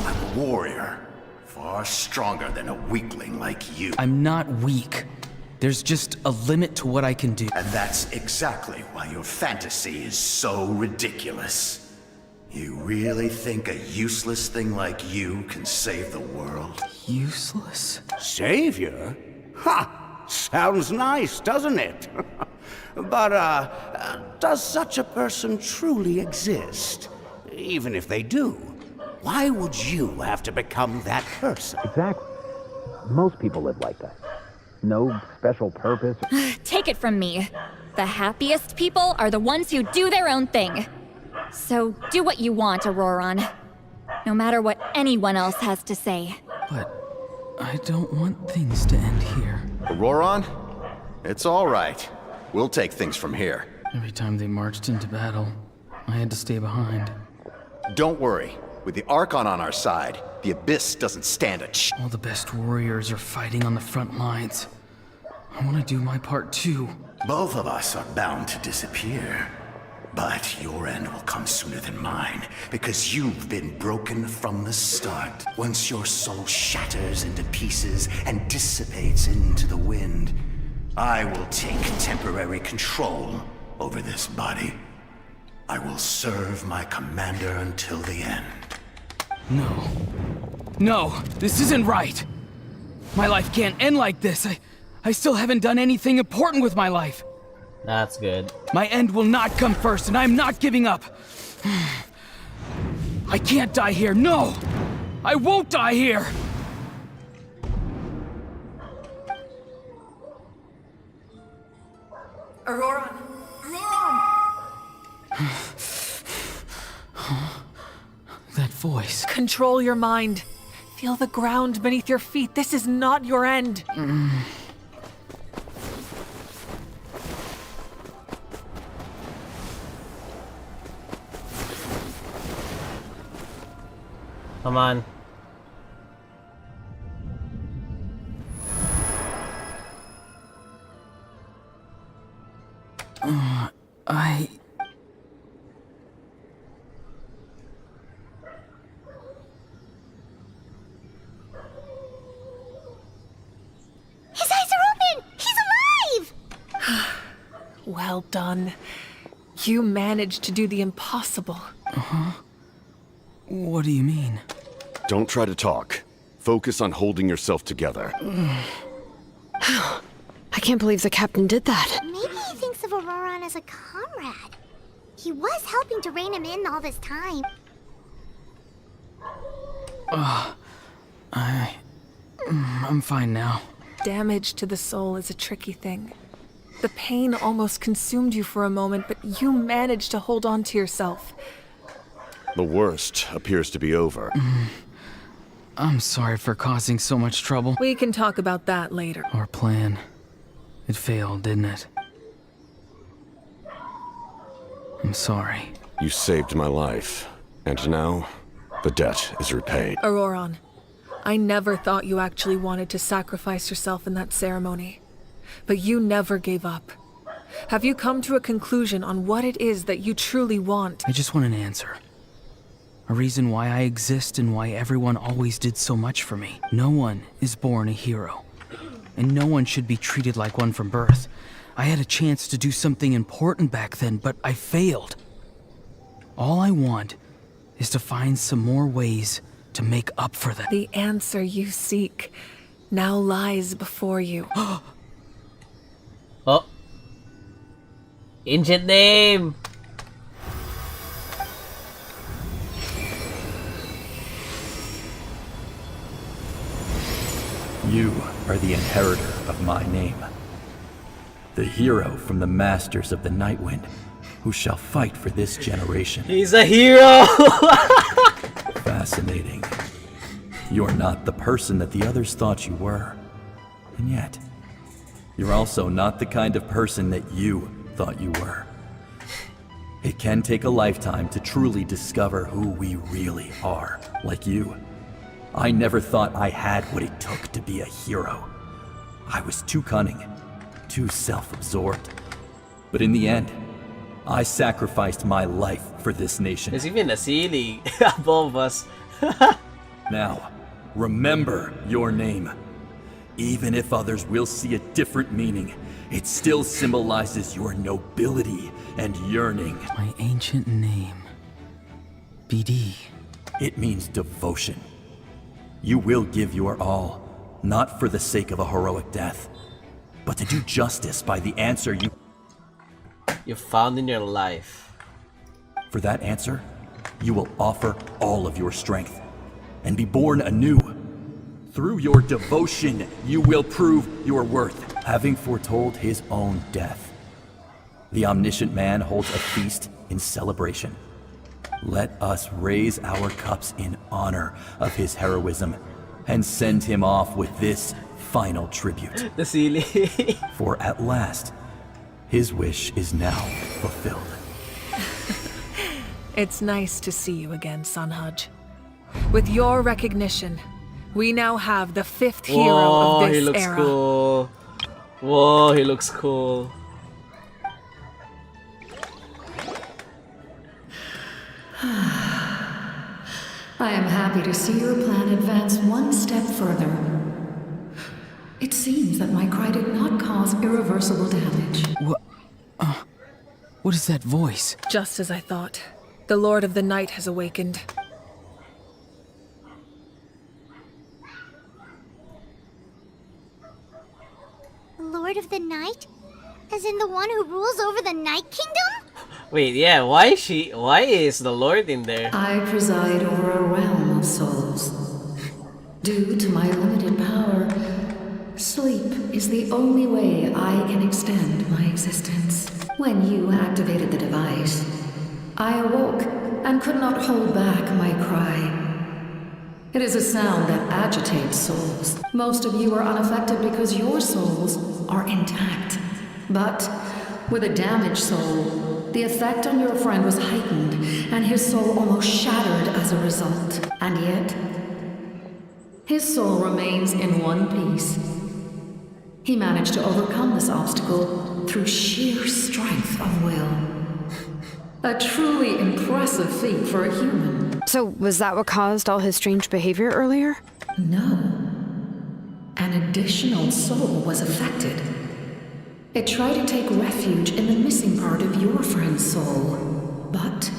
Speaker 21: I'm a warrior. Far stronger than a weakling like you.
Speaker 10: I'm not weak. There's just a limit to what I can do.
Speaker 21: And that's exactly why your fantasy is so ridiculous. You really think a useless thing like you can save the world?
Speaker 10: Useless?
Speaker 22: Savior? Ha! Sounds nice, doesn't it? But, does such a person truly exist? Even if they do, why would you have to become that person?
Speaker 13: Exactly. Most people live like that. No special purpose.
Speaker 3: Take it from me. The happiest people are the ones who do their own thing. So do what you want, Auroron. No matter what anyone else has to say.
Speaker 10: But I don't want things to end here.
Speaker 21: Auroron? It's all right. We'll take things from here.
Speaker 10: Every time they marched into battle, I had to stay behind.
Speaker 21: Don't worry. With the Archon on our side, the Abyss doesn't stand a chance.
Speaker 10: All the best warriors are fighting on the front lines. I want to do my part too.
Speaker 15: Both of us are bound to disappear. But your end will come sooner than mine, because you've been broken from the start. Once your soul shatters into pieces and dissipates into the wind, I will take temporary control over this body. I will serve my commander until the end.
Speaker 10: No. No, this isn't right. My life can't end like this. I still haven't done anything important with my life.
Speaker 1: That's good.
Speaker 10: My end will not come first, and I'm not giving up. I can't die here. No! I won't die here!
Speaker 17: Aurora!
Speaker 10: That voice.
Speaker 17: Control your mind. Feel the ground beneath your feet. This is not your end.
Speaker 1: Come on.
Speaker 6: His eyes are open! He's alive!
Speaker 17: Well done. You managed to do the impossible.
Speaker 10: What do you mean?
Speaker 11: Don't try to talk. Focus on holding yourself together.
Speaker 7: I can't believe the captain did that.
Speaker 6: Maybe he thinks of Auroron as a comrade. He was helping to rein him in all this time.
Speaker 10: I'm fine now.
Speaker 17: Damage to the soul is a tricky thing. The pain almost consumed you for a moment, but you managed to hold on to yourself.
Speaker 11: The worst appears to be over.
Speaker 10: I'm sorry for causing so much trouble.
Speaker 17: We can talk about that later.
Speaker 10: Our plan. It failed, didn't it? I'm sorry.
Speaker 11: You saved my life, and now the debt is repaid.
Speaker 17: Auroron, I never thought you actually wanted to sacrifice yourself in that ceremony. But you never gave up. Have you come to a conclusion on what it is that you truly want?
Speaker 10: I just want an answer. A reason why I exist and why everyone always did so much for me. No one is born a hero. And no one should be treated like one from birth. I had a chance to do something important back then, but I failed. All I want is to find some more ways to make up for that.
Speaker 17: The answer you seek now lies before you.
Speaker 1: Oh. Ancient name!
Speaker 8: You are the inheritor of my name. The hero from the Masters of the Nightwind, who shall fight for this generation.
Speaker 1: He's a hero!
Speaker 8: Fascinating. You're not the person that the others thought you were. And yet, you're also not the kind of person that you thought you were. It can take a lifetime to truly discover who we really are, like you. I never thought I had what it took to be a hero. I was too cunning, too self-absorbed. But in the end, I sacrificed my life for this nation.
Speaker 1: There's even a ceiling above us.
Speaker 8: Now, remember your name. Even if others will see a different meaning, it still symbolizes your nobility and yearning.
Speaker 10: My ancient name. BD.
Speaker 8: It means devotion. You will give your all, not for the sake of a heroic death, but to do justice by the answer
Speaker 1: you found in your life.
Speaker 8: For that answer, you will offer all of your strength and be born anew. Through your devotion, you will prove your worth, having foretold his own death. The omniscient man holds a feast in celebration. Let us raise our cups in honor of his heroism and send him off with this final tribute.
Speaker 1: The ceiling.
Speaker 8: For at last, his wish is now fulfilled.
Speaker 17: It's nice to see you again, Sunhudge. With your recognition, we now have the 5th hero
Speaker 1: Whoa,
Speaker 17: of this
Speaker 1: he looks
Speaker 17: era.
Speaker 1: cool. Whoa, he looks cool.
Speaker 4: I am happy to see your plan advance one step further. It seems that my cry did not cause irreversible damage.
Speaker 10: What is that voice?
Speaker 17: Just as I thought. The Lord of the Night has awakened.
Speaker 6: Lord of the Night? As in the one who rules over the Night Kingdom?
Speaker 1: Wait, yeah, why is the Lord in there?
Speaker 4: I preside over a realm of souls. Due to my limited power, sleep is the only way I can extend my existence. When you activated the device, I awoke and could not hold back my cry. It is a sound that agitates souls. Most of you are unaffected because your souls are intact. But with a damaged soul, the effect on your friend was heightened, and his soul almost shattered as a result. And yet, his soul remains in one piece. He managed to overcome this obstacle through sheer strength of will. A truly impressive feat for a human.
Speaker 7: So, was that what caused all his strange behavior earlier?
Speaker 4: No. An additional soul was affected. It tried to take refuge in the missing part of your friend's soul, but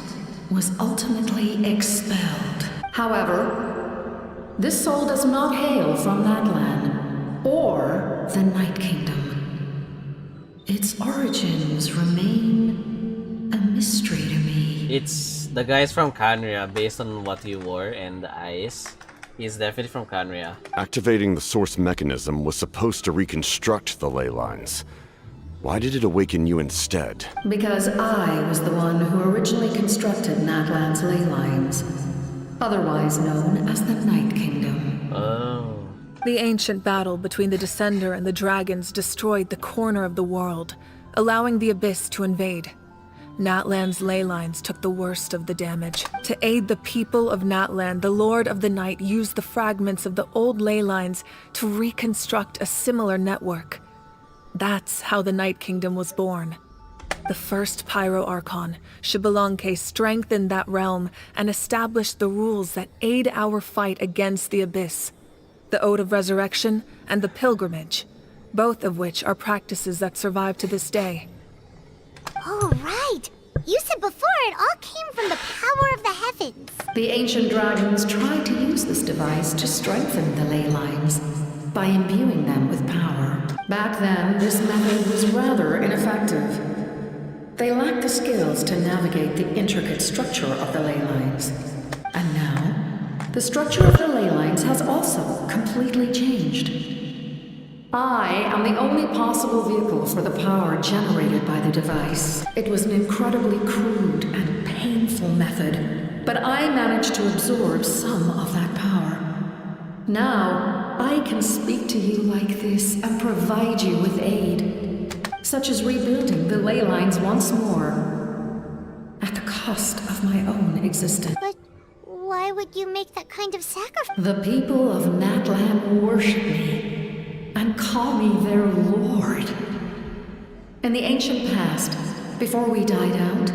Speaker 4: was ultimately expelled. However, this soul does not hail from that land, or the Night Kingdom. Its origins remain a mystery to me.
Speaker 1: It's the guys from Canria, based on what you wore and the eyes. He's definitely from Canria.
Speaker 11: Activating the source mechanism was supposed to reconstruct the ley lines. Why did it awaken you instead?
Speaker 4: Because I was the one who originally constructed Natlan's ley lines, otherwise known as the Night Kingdom.
Speaker 1: Oh.
Speaker 17: The ancient battle between the Descender and the dragons destroyed the corner of the world, allowing the Abyss to invade. Natlan's ley lines took the worst of the damage. To aid the people of Natlan, the Lord of the Night used the fragments of the old ley lines to reconstruct a similar network. That's how the Night Kingdom was born. The first Pyro Archon, Xbalanque, strengthened that realm and established the rules that aid our fight against the Abyss. The Ode of Resurrection and the Pilgrimage, both of which are practices that survive to this day.
Speaker 6: Oh, right! You said before it all came from the power of the heavens.
Speaker 4: The ancient dragons tried to use this device to strengthen the ley lines by imbuing them with power. Back then, this method was rather ineffective. They lacked the skills to navigate the intricate structure of the ley lines. And now, the structure of the ley lines has also completely changed. I am the only possible vehicle for the power generated by the device. It was an incredibly crude and painful method, but I managed to absorb some of that power. Now, I can speak to you like this and provide you with aid, such as rebuilding the ley lines once more, at the cost of my own existence.
Speaker 6: But why would you make that kind of sacrifice?
Speaker 4: The people of Natlan worship me and call me their lord. In the ancient past, before we died out,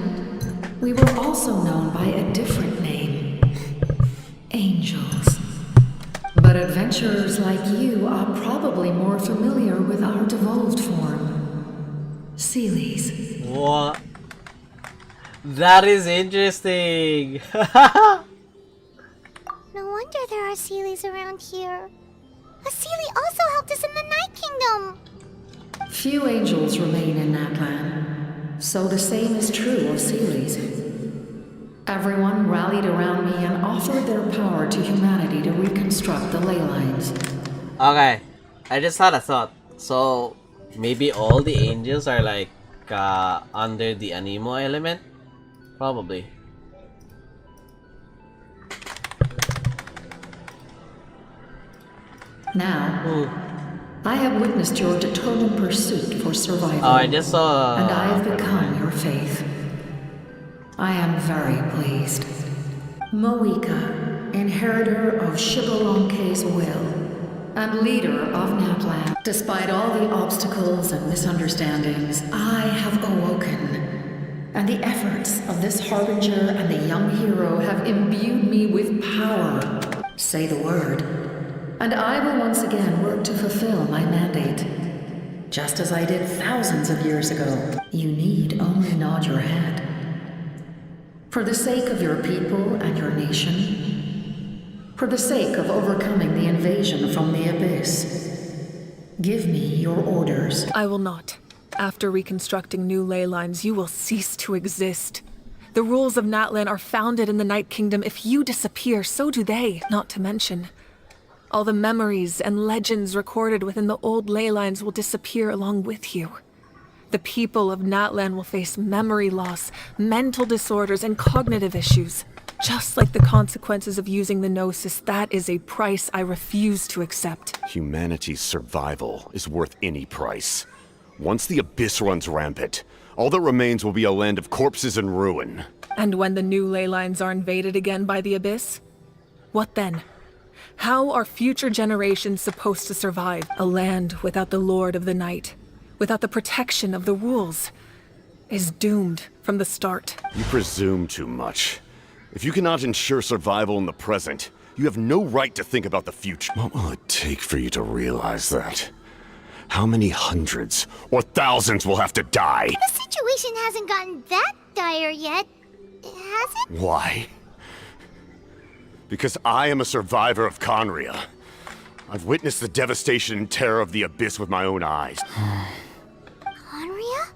Speaker 4: we were also known by a different name. Angels. But adventurers like you are probably more familiar with our devolved form. Seelies.
Speaker 1: What? That is interesting.
Speaker 6: No wonder there are Seelies around here. A Seelie also helped us in the Night Kingdom.
Speaker 4: Few angels remain in Natlan, so the same is true of Seelies. Everyone rallied around me and offered their power to humanity to reconstruct the ley lines.
Speaker 1: Okay, I just had a thought. So maybe all the angels are like under the Anemo element? Probably.
Speaker 4: Now, I have witnessed your determined pursuit for survival.
Speaker 1: Oh, I just saw.
Speaker 4: And I have become your faith. I am very pleased. Moika, inheritor of Shibalonke's will, and leader of Natlan. Despite all the obstacles and misunderstandings, I have awoken. And the efforts of this harbinger and the young hero have imbued me with power. Say the word, and I will once again work to fulfill my mandate. Just as I did thousands of years ago. You need only nod your head. For the sake of your people and your nation, for the sake of overcoming the invasion from the Abyss, give me your orders.
Speaker 17: I will not. After reconstructing new ley lines, you will cease to exist. The rules of Natlan are founded in the Night Kingdom. If you disappear, so do they. Not to mention, all the memories and legends recorded within the old ley lines will disappear along with you. The people of Natlan will face memory loss, mental disorders, and cognitive issues. Just like the consequences of using the Gnosis, that is a price I refuse to accept.
Speaker 11: Humanity's survival is worth any price. Once the Abyss runs rampant, all that remains will be a land of corpses and ruin.
Speaker 17: And when the new ley lines are invaded again by the Abyss? What then? How are future generations supposed to survive? A land without the Lord of the Night, without the protection of the rules, is doomed from the start.
Speaker 11: You presume too much. If you cannot ensure survival in the present, you have no right to think about the future. What will it take for you to realize that? How many hundreds or thousands will have to die?
Speaker 6: The situation hasn't gotten that dire yet, has it?
Speaker 11: Why? Because I am a survivor of Conria. I've witnessed the devastation and terror of the Abyss with my own eyes.
Speaker 6: Conria?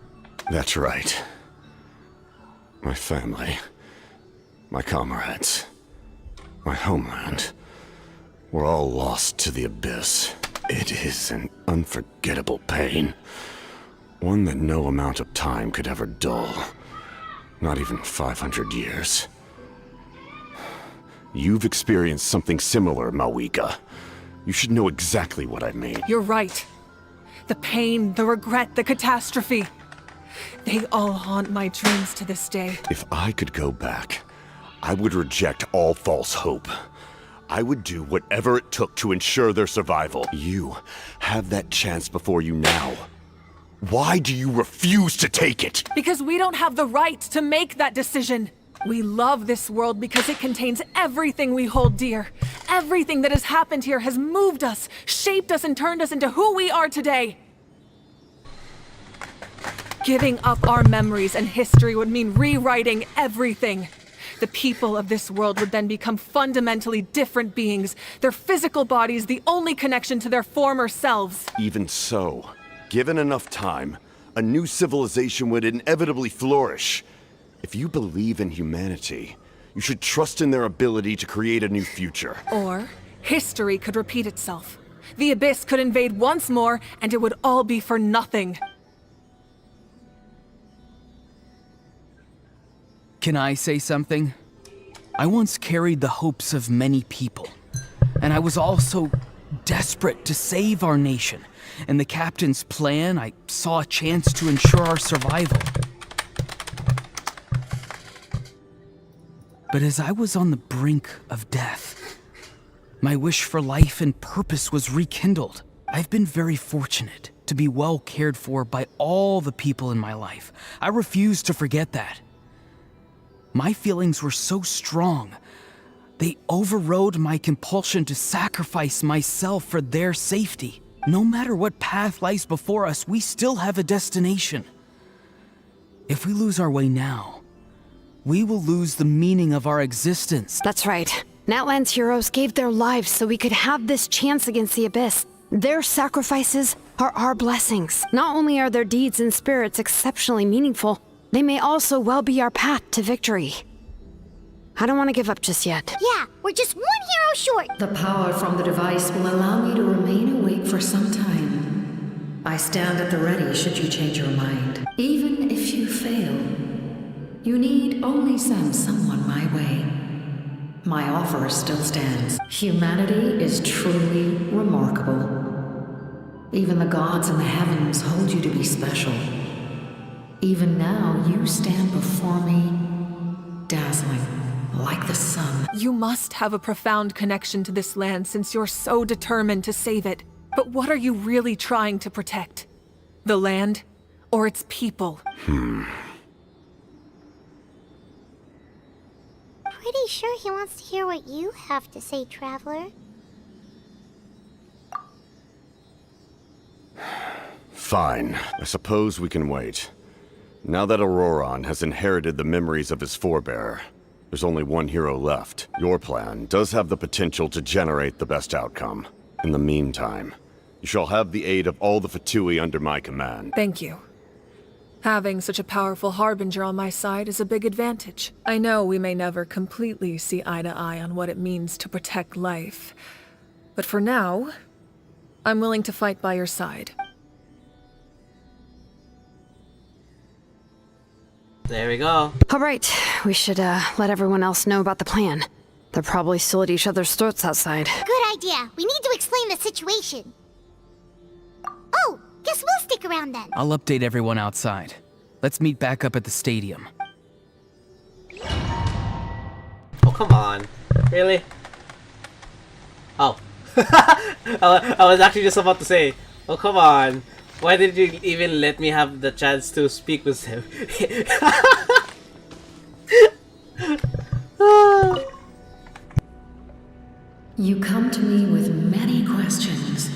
Speaker 11: That's right. My family, my comrades, my homeland, were all lost to the Abyss. It is an unforgettable pain. One that no amount of time could ever dull. Not even 500 years. You've experienced something similar, Mawika. You should know exactly what I mean.
Speaker 17: You're right. The pain, the regret, the catastrophe. They all haunt my dreams to this day.
Speaker 11: If I could go back, I would reject all false hope. I would do whatever it took to ensure their survival. You have that chance before you now. Why do you refuse to take it?
Speaker 17: Because we don't have the right to make that decision. We love this world because it contains everything we hold dear. Everything that has happened here has moved us, shaped us, and turned us into who we are today. Giving up our memories and history would mean rewriting everything. The people of this world would then become fundamentally different beings, their physical bodies the only connection to their former selves.
Speaker 11: Even so, given enough time, a new civilization would inevitably flourish. If you believe in humanity, you should trust in their ability to create a new future.
Speaker 17: Or history could repeat itself. The Abyss could invade once more, and it would all be for nothing.
Speaker 10: Can I say something? I once carried the hopes of many people, and I was also desperate to save our nation. In the captain's plan, I saw a chance to ensure our survival. But as I was on the brink of death, my wish for life and purpose was rekindled. I've been very fortunate to be well cared for by all the people in my life. I refuse to forget that. My feelings were so strong, they overrode my compulsion to sacrifice myself for their safety. No matter what path lies before us, we still have a destination. If we lose our way now, we will lose the meaning of our existence.
Speaker 7: That's right. Natlan's heroes gave their lives so we could have this chance against the Abyss. Their sacrifices are our blessings. Not only are their deeds and spirits exceptionally meaningful, they may also well be our path to victory. I don't want to give up just yet.
Speaker 6: Yeah, we're just one hero short.
Speaker 4: The power from the device will allow me to remain awake for some time. I stand at the ready should you change your mind. Even if you fail, you need only send someone my way. My offer still stands. Humanity is truly remarkable. Even the gods in the heavens hold you to be special. Even now, you stand before me dazzling, like the sun.
Speaker 17: You must have a profound connection to this land since you're so determined to save it. But what are you really trying to protect? The land or its people?
Speaker 6: Pretty sure he wants to hear what you have to say, Traveler.
Speaker 11: Fine. I suppose we can wait. Now that Auroron has inherited the memories of his forebear, there's only one hero left. Your plan does have the potential to generate the best outcome. In the meantime, you shall have the aid of all the Fatui under my command.
Speaker 17: Thank you. Having such a powerful harbinger on my side is a big advantage. I know we may never completely see eye to eye on what it means to protect life. But for now, I'm willing to fight by your side.
Speaker 1: There we go.
Speaker 7: All right, we should let everyone else know about the plan. They're probably still at each other's throats outside.
Speaker 6: Good idea. We need to explain the situation. Oh, guess we'll stick around then.
Speaker 10: I'll update everyone outside. Let's meet back up at the stadium.
Speaker 1: Oh, come on. Really? Oh. I was actually just about to say, oh, come on. Why did you even let me have the chance to speak with him?
Speaker 4: You come to me with many questions,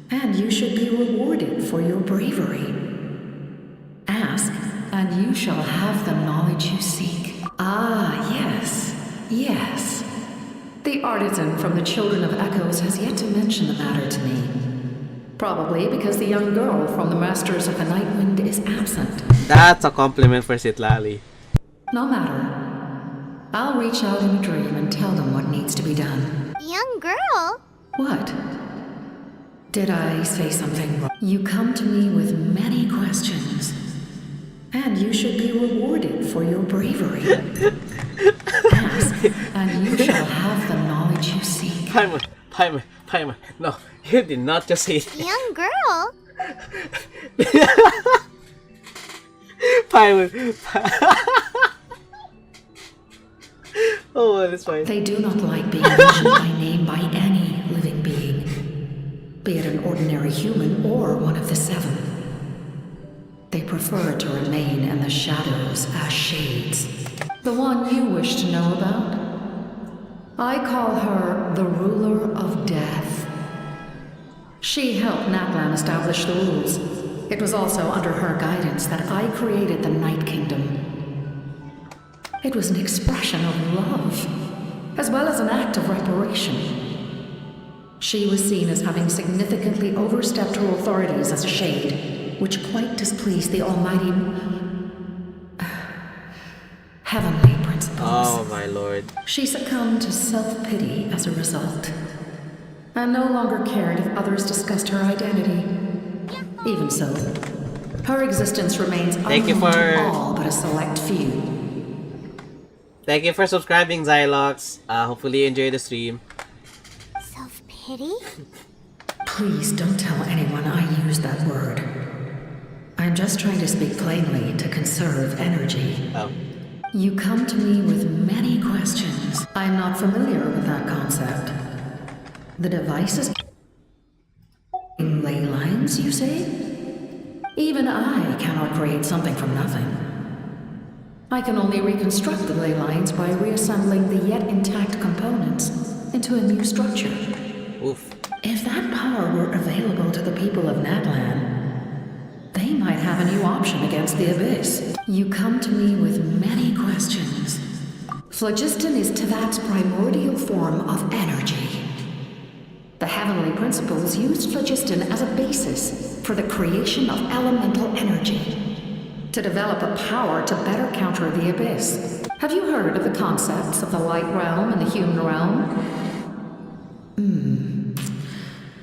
Speaker 4: and you should be rewarded for your bravery. Ask, and you shall have the knowledge you seek. Ah, yes, yes. The artisan from the Children of Echoes has yet to mention the matter to me. Probably because the young girl from the Masters of the Nightwind is absent.
Speaker 1: That's a compliment for Citlali.
Speaker 4: No matter. I'll reach out in a dream and tell them what needs to be done.
Speaker 6: Young girl?
Speaker 4: What? Did I say something wrong? You come to me with many questions, and you should be rewarded for your bravery. Ask, and you shall have the knowledge you seek.
Speaker 1: Paimon, no, you did not just say that.
Speaker 6: Young girl?
Speaker 1: Paimon. Oh, that's fine.
Speaker 4: They do not like being mentioned by name by any living being, be it an ordinary human or one of the seven. They prefer to remain in the shadows as shades. The one you wish to know about? I call her the Ruler of Death. She helped Natlan establish the rules. It was also under her guidance that I created the Night Kingdom. It was an expression of love, as well as an act of reparation. She was seen as having significantly overstepped her authorities as a shade, which quite displeased the almighty heavenly principles.
Speaker 1: Oh my lord.
Speaker 4: She succumbed to self-pity as a result, and no longer cared if others discussed her identity. Even so, her existence remains unknown to all but a select few.
Speaker 1: Thank you for subscribing, Xylox. Hopefully you enjoy the stream.
Speaker 6: Self-pity?
Speaker 4: Please don't tell anyone I used that word. I'm just trying to speak plainly to conserve energy.
Speaker 1: Oh.
Speaker 4: You come to me with many questions. I'm not familiar with that concept. The device is in ley lines, you say? Even I cannot create something from nothing. I can only reconstruct the ley lines by reassembling the yet intact components into a new structure.
Speaker 1: Oof.
Speaker 4: If that power were available to the people of Natlan, they might have a new option against the Abyss. You come to me with many questions. Phlogiston is Teyvat's primordial form of energy. The heavenly principles used phlogiston as a basis for the creation of elemental energy, to develop a power to better counter the Abyss. Have you heard of the concepts of the light realm and the human realm?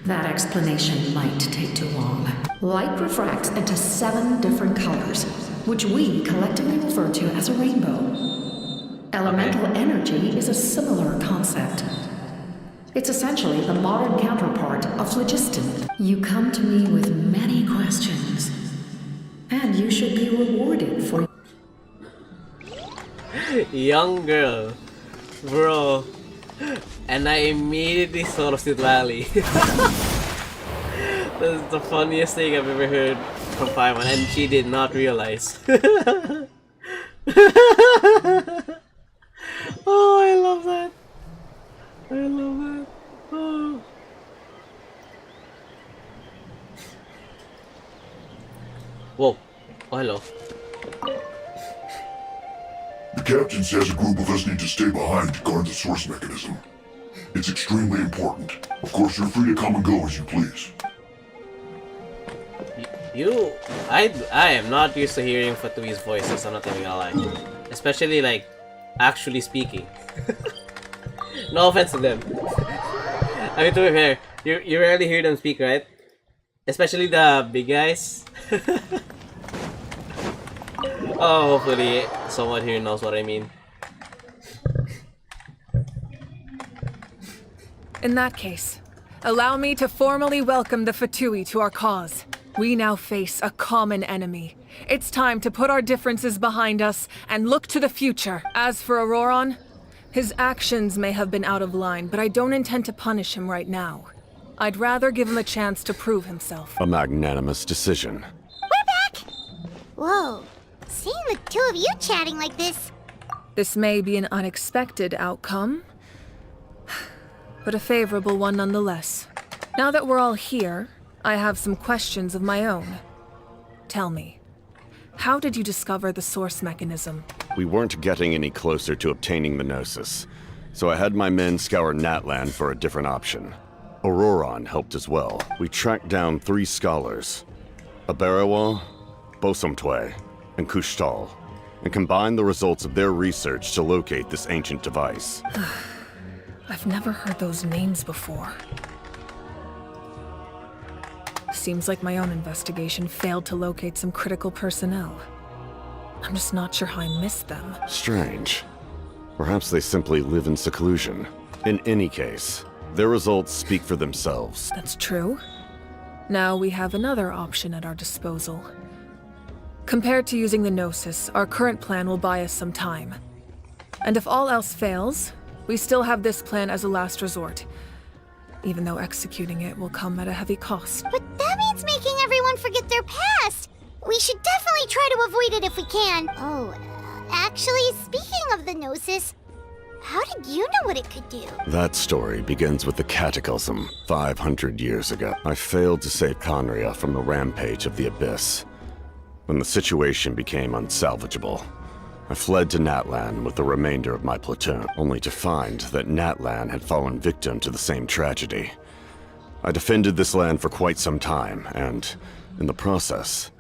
Speaker 4: That explanation might take too long. Light refracts into 7 different colors, which we collectively refer to as a rainbow. Elemental energy is a similar concept. It's essentially the modern counterpart of phlogiston. You come to me with many questions, and you should be rewarded for...
Speaker 1: Young girl. Bro. And I immediately thought of Sid Valley. That's the funniest thing I've ever heard from Paimon, and she did not realize. Oh, I love that. I love that. Oh. Whoa. Oh, hello.
Speaker 12: The captain says a group of us need to stay behind to guard the source mechanism. It's extremely important. Of course, you're free to come and go as you please.
Speaker 1: I am not used to hearing Fatui's voices, I'm not even gonna lie. Especially like actually speaking. No offense to them. I mean, to be fair, you rarely hear them speak, right? Especially the big guys. Oh, hopefully someone here knows what I mean.
Speaker 17: In that case, allow me to formally welcome the Fatui to our cause. We now face a common enemy. It's time to put our differences behind us and look to the future. As for Auroron, his actions may have been out of line, but I don't intend to punish him right now. I'd rather give him a chance to prove himself.
Speaker 11: A magnanimous decision.
Speaker 6: We're back! Whoa. Seeing the two of you chatting like this.
Speaker 17: This may be an unexpected outcome, but a favorable one nonetheless. Now that we're all here, I have some questions of my own. Tell me, how did you discover the source mechanism?
Speaker 11: We weren't getting any closer to obtaining the Gnosis, so I had my men scour Natlan for a different option. Auroron helped as well. We tracked down 3 scholars, Aberawa, Bosomtwe, and Kushtal, and combined the results of their research to locate this ancient device.
Speaker 17: I've never heard those names before. Seems like my own investigation failed to locate some critical personnel. I'm just not sure how I missed them.
Speaker 11: Strange. Perhaps they simply live in seclusion. In any case, their results speak for themselves.
Speaker 17: That's true. Now we have another option at our disposal. Compared to using the Gnosis, our current plan will buy us some time. And if all else fails, we still have this plan as a last resort. Even though executing it will come at a heavy cost.
Speaker 6: But that means making everyone forget their past! We should definitely try to avoid it if we can. Oh, actually, speaking of the Gnosis, how did you know what it could do?
Speaker 11: That story begins with the Cataclysm 500 years ago. I failed to save Conria from the rampage of the Abyss. When the situation became unsalvageable, I fled to Natlan with the remainder of my platoon, only to find that Natlan had fallen victim to the same tragedy. I defended this land for quite some time, and, in the process,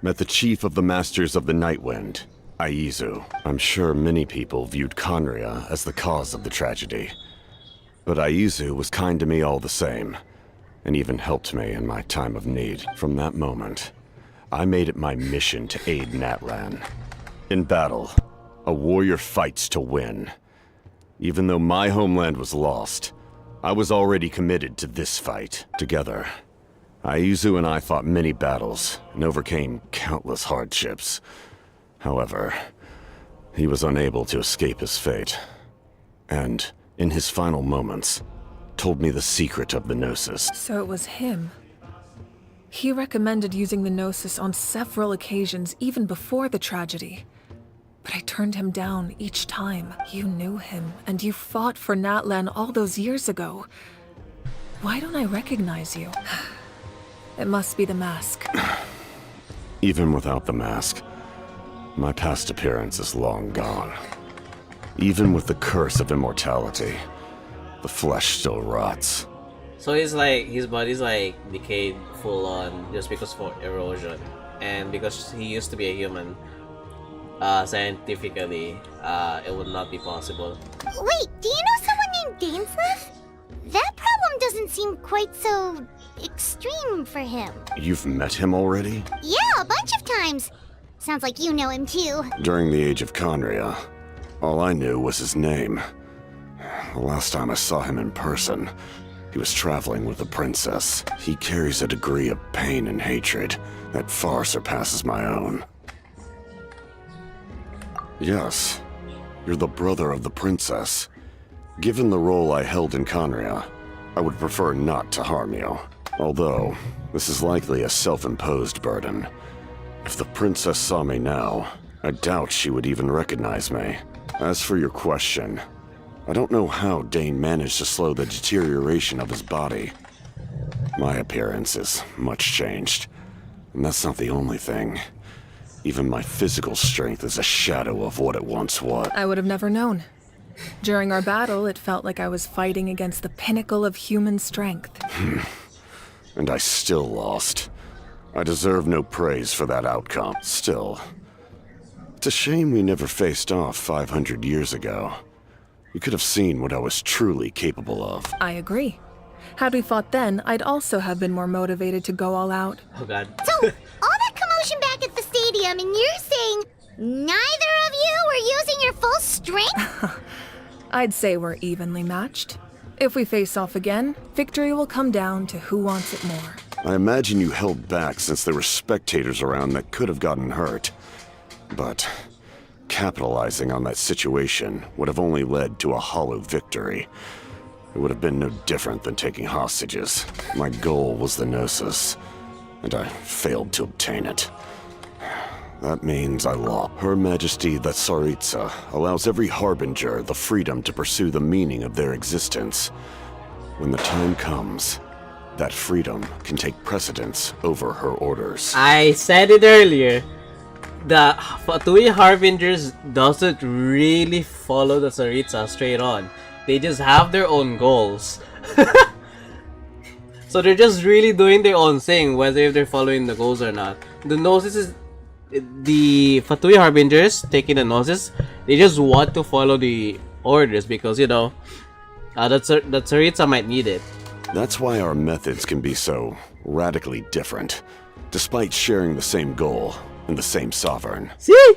Speaker 11: met the chief of the Masters of the Nightwind, Aizu. I'm sure many people viewed Conria as the cause of the tragedy, but Aizu was kind to me all the same, and even helped me in my time of need. From that moment, I made it my mission to aid Natlan. In battle, a warrior fights to win. Even though my homeland was lost, I was already committed to this fight. Together, Aizu and I fought many battles and overcame countless hardships. However, he was unable to escape his fate, and, in his final moments, told me the secret of the Gnosis.
Speaker 17: So it was him. He recommended using the Gnosis on several occasions, even before the tragedy. But I turned him down each time. You knew him, and you fought for Natlan all those years ago. Why don't I recognize you? It must be the mask.
Speaker 11: Even without the mask, my past appearance is long gone. Even with the curse of immortality, the flesh still rots.
Speaker 1: So he's like, his body's like decayed full on just because for erosion, and because he used to be a human, scientifically, it would not be possible.
Speaker 6: Wait, do you know someone named Dainslev? That problem doesn't seem quite so extreme for him.
Speaker 11: You've met him already?
Speaker 6: Yeah, a bunch of times. Sounds like you know him too.
Speaker 11: During the age of Conria, all I knew was his name. The last time I saw him in person, he was traveling with the princess. He carries a degree of pain and hatred that far surpasses my own. Yes, You're the brother of the princess. Given the role I held in Conria, I would prefer not to harm you. Although, this is likely a self-imposed burden. If the princess saw me now, I doubt she would even recognize me. As for your question, I don't know how Dane managed to slow the deterioration of his body. My appearance is much changed, and that's not the only thing. Even my physical strength is a shadow of what it once was.
Speaker 17: I would have never known. During our battle, it felt like I was fighting against the pinnacle of human strength.
Speaker 11: And I still lost. I deserve no praise for that outcome. Still, it's a shame we never faced off 500 years ago. You could have seen what I was truly capable of.
Speaker 17: I agree. Had we fought then, I'd also have been more motivated to go all out.
Speaker 1: Oh god.
Speaker 6: So, all that commotion back at the stadium, and you're saying neither of you were using your full strength?
Speaker 17: I'd say we're evenly matched. If we face off again, victory will come down to who wants it more.
Speaker 11: I imagine you held back since there were spectators around that could have gotten hurt. But capitalizing on that situation would have only led to a hollow victory. It would have been no different than taking hostages. My goal was the Gnosis, and I failed to obtain it. That means I lost. Her Majesty the Tsaritsa allows every Harbinger the freedom to pursue the meaning of their existence. When the time comes, that freedom can take precedence over her orders.
Speaker 1: I said it earlier. The Fatui Harbingers doesn't really follow the Tsaritsa straight on. They just have their own goals. So they're just really doing their own thing, whether if they're following the goals or not. The Gnosis is... The Fatui Harbingers taking the Gnosis, they just want to follow the orders because, you know, the Tsaritsa might need it.
Speaker 11: That's why our methods can be so radically different, despite sharing the same goal and the same sovereign.
Speaker 1: See?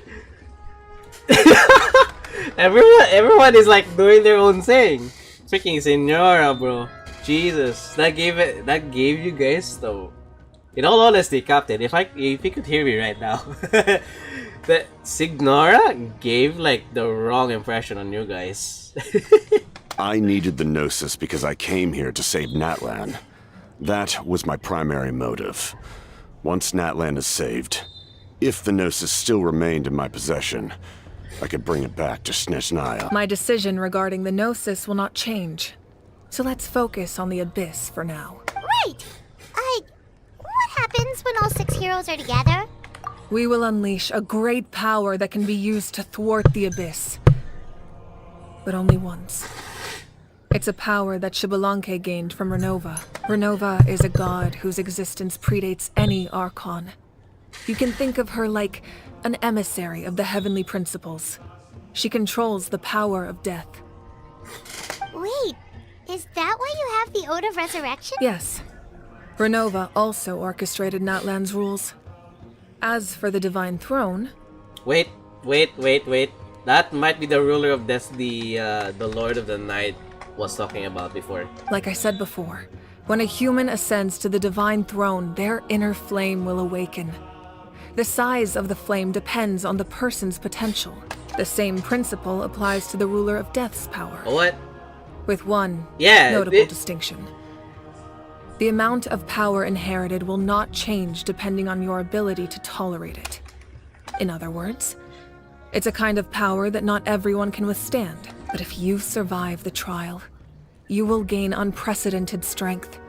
Speaker 1: Everyone is like doing their own thing. Freaking Senora, bro. Jesus, that gave you guys the. In all honesty, Captain, if you could hear me right now, that Signora gave like the wrong impression on you guys.
Speaker 11: I needed the Gnosis because I came here to save Natlan. That was my primary motive. Once Natlan is saved, if the Gnosis still remained in my possession, I could bring it back to Snezhnaya.
Speaker 17: My decision regarding the Gnosis will not change. So let's focus on the Abyss for now.
Speaker 6: Right! What happens when all 6 heroes are together?
Speaker 17: We will unleash a great power that can be used to thwart the Abyss. But only once. It's a power that Xbalanque gained from Renova. Renova is a god whose existence predates any Archon. You can think of her like an emissary of the heavenly principles. She controls the power of death.
Speaker 6: Wait, is that why you have the Ode of Resurrection?
Speaker 17: Yes. Renova also orchestrated Natlan's rules. As for the Divine Throne...
Speaker 1: Wait. That might be the ruler of death the Lord of the Night was talking about before.
Speaker 17: Like I said before, when a human ascends to the Divine Throne, their inner flame will awaken. The size of the flame depends on the person's potential. The same principle applies to the ruler of death's power.
Speaker 1: What?
Speaker 17: With one notable distinction. The amount of power inherited will not change depending on your ability to tolerate it. In other words, it's a kind of power that not everyone can withstand. But if you survive the trial, you will gain unprecedented strength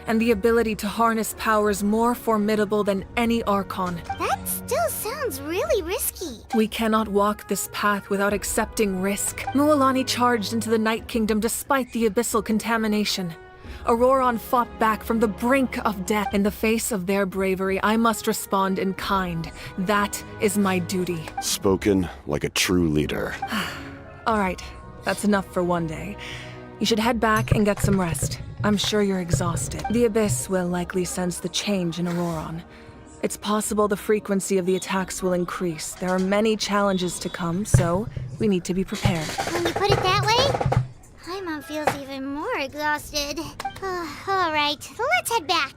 Speaker 17: and the ability to harness powers more formidable than any Archon.
Speaker 6: That still sounds really risky.
Speaker 17: We cannot walk this path without accepting risk. Mualani charged into the Night Kingdom despite the abyssal contamination. Auroron fought back from the brink of death. In the face of their bravery, I must respond in kind. That is my duty.
Speaker 11: Spoken like a true leader.
Speaker 17: All right, that's enough for one day. You should head back and get some rest. I'm sure you're exhausted. The Abyss will likely sense the change in Auroron. It's possible the frequency of the attacks will increase. There are many challenges to come, so we need to be prepared.
Speaker 6: When you put it that way, Paimon feels even more exhausted. All right, let's head back.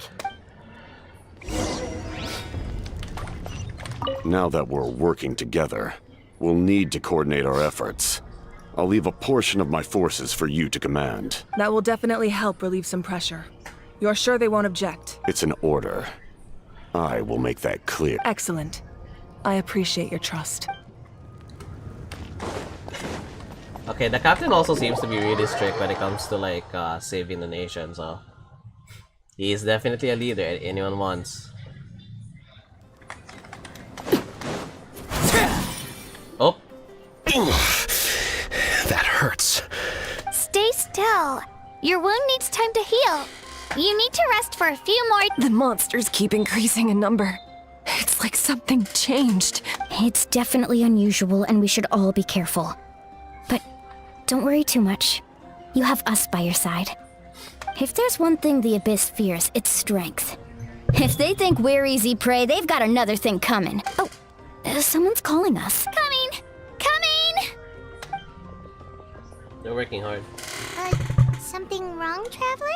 Speaker 11: Now that we're working together, we'll need to coordinate our efforts. I'll leave a portion of my forces for you to command.
Speaker 17: That will definitely help relieve some pressure. You're sure they won't object?
Speaker 11: It's an order. I will make that clear.
Speaker 17: Excellent. I appreciate your trust.
Speaker 1: Okay, the captain also seems to be really strict when it comes to like saving the nation, so he is definitely a leader anyone wants. Oh.
Speaker 5: That hurts.
Speaker 3: Stay still. Your wound needs time to heal. You need to rest for a few more.
Speaker 16: The monsters keep increasing in number. It's like something changed.
Speaker 2: It's definitely unusual, and we should all be careful. But don't worry too much. You have us by your side. If there's one thing the Abyss fears, it's strength. If they think we're easy prey, they've got another thing coming. Oh, someone's calling us.
Speaker 3: Coming! Coming!
Speaker 1: They're working hard.
Speaker 6: Something wrong, Traveler?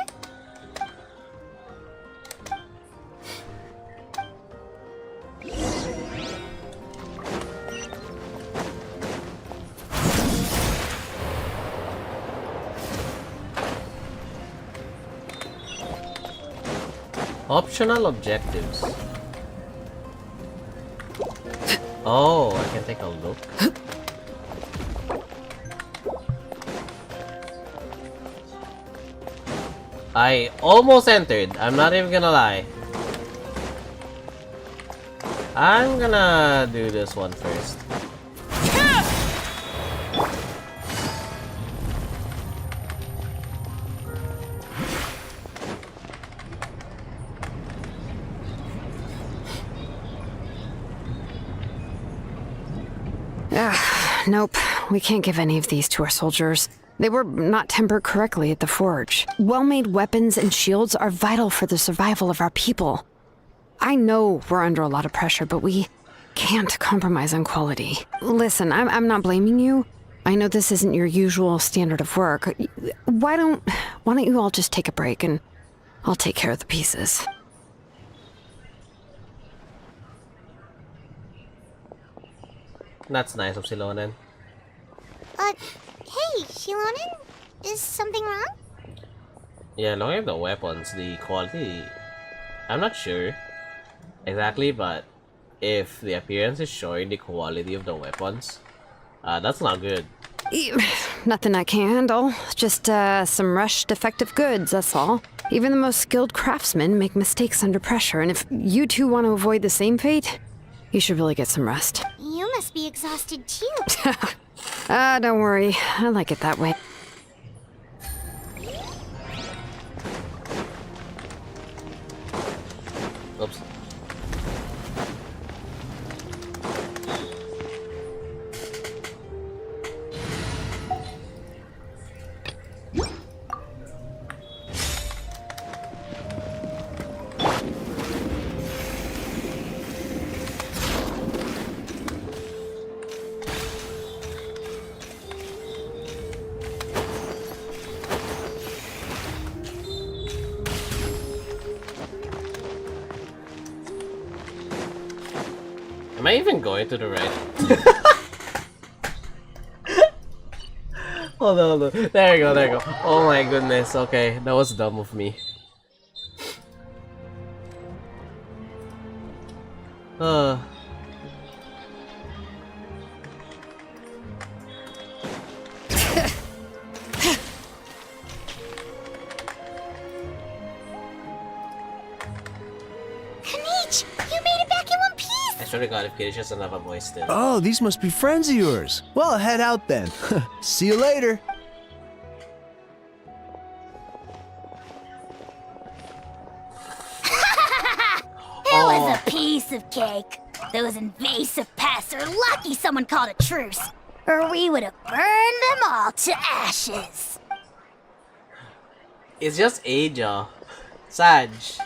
Speaker 1: Optional objectives. Oh, I can take a look. I almost entered. I'm not even gonna lie. I'm gonna do this one first.
Speaker 7: Nope. We can't give any of these to our soldiers. They were not tempered correctly at the forge. Well-made weapons and shields are vital for the survival of our people. I know we're under a lot of pressure, but we can't compromise on quality. Listen, I'm not blaming you. I know this isn't your usual standard of work. Why don't you all just take a break and I'll take care of the pieces.
Speaker 1: That's nice of Silonen.
Speaker 6: Hey, Shilonen? Is something wrong?
Speaker 1: Yeah, looking at the weapons, the quality, I'm not sure exactly, but if the appearance is showing the quality of the weapons, that's not good.
Speaker 7: Nothing I can handle. Just some rushed defective goods, that's all. Even the most skilled craftsmen make mistakes under pressure, and if you two want to avoid the same fate, you should really get some rest.
Speaker 6: You must be exhausted too.
Speaker 7: Don't worry. I like it that way.
Speaker 1: Oops. Am I even going to the right? Hold on, hold on. There you go, there you go. Oh my goodness, okay. That was dumb of me.
Speaker 6: Kanich, you made it back in one piece!
Speaker 1: I swear to God, if Kirish doesn't have a voice still.
Speaker 18: Oh, these must be friends of yours. Well, head out then. See you later.
Speaker 3: It was a piece of cake. Those invasive pests are lucky someone called a truce, or we would have burned them all to ashes.
Speaker 1: It's just Aja. Saj.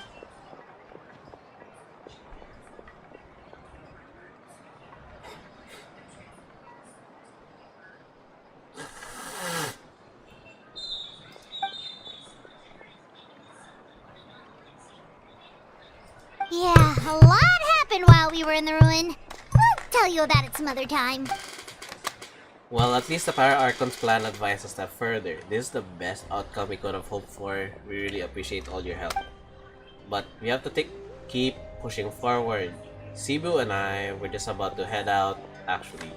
Speaker 6: Yeah, a lot happened while we were in the ruin. We'll tell you about it some other time.
Speaker 1: Well, at least the Pyro Archon's plan advised a step further. This is the best outcome we could have hoped for. We really appreciate all your help. But we have to keep pushing forward. Cebu and I were just about to head out, actually.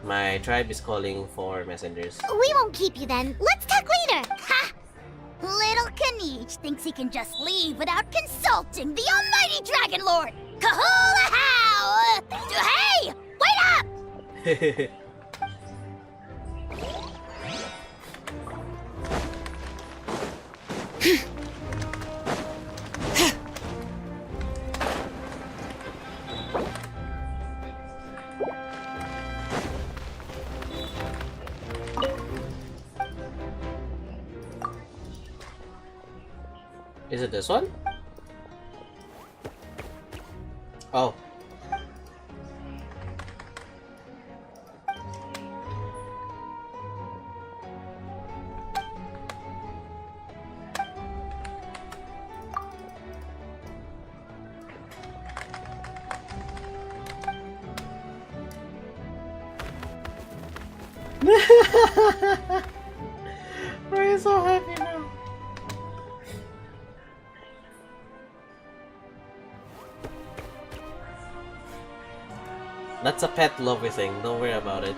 Speaker 1: My tribe is calling for messengers.
Speaker 6: We won't keep you then. Let's talk later. Ha! Little Kanich thinks he can just leave without consulting the almighty Dragon Lord. Kahula how! Hey! Wait up!
Speaker 1: Is it this one? Oh. Why are you so happy now? That's a pet lover thing, don't worry about it.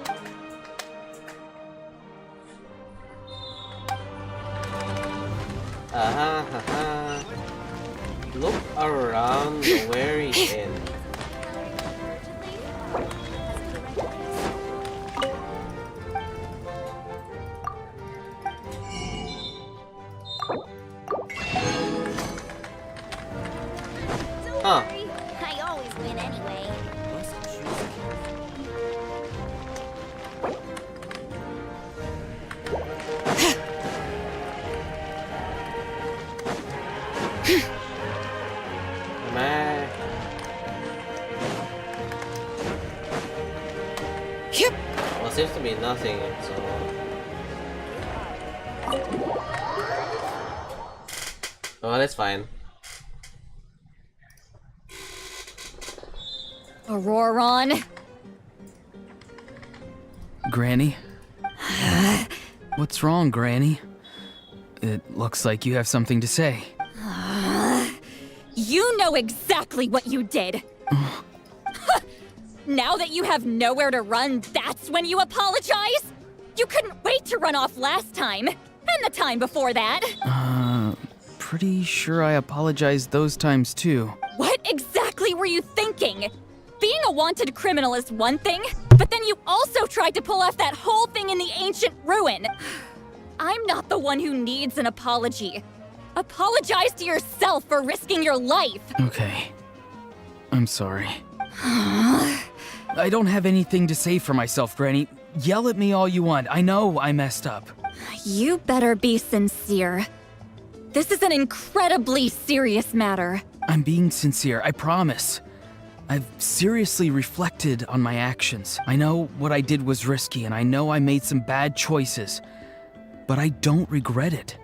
Speaker 1: Look around the very end. Huh.
Speaker 6: I always win anyway.
Speaker 1: Well, seems to be nothing, so... Oh, that's fine.
Speaker 14: Auroron.
Speaker 10: Granny? What's wrong, Granny? It looks like you have something to say.
Speaker 9: You know exactly what you did. Now that you have nowhere to run, that's when you apologize? You couldn't wait to run off last time, and the time before that.
Speaker 10: Pretty sure I apologized those times too.
Speaker 9: What exactly were you thinking? Being a wanted criminal is one thing, but then you also tried to pull off that whole thing in the ancient ruin. I'm not the one who needs an apology. Apologize to yourself for risking your life.
Speaker 10: Okay. I'm sorry. I don't have anything to say for myself, Granny. Yell at me all you want. I know I messed up.
Speaker 9: You better be sincere. This is an incredibly serious matter.
Speaker 10: I'm being sincere, I promise. I've seriously reflected on my actions. I know what I did was risky, and I know I made some bad choices. But I don't regret it.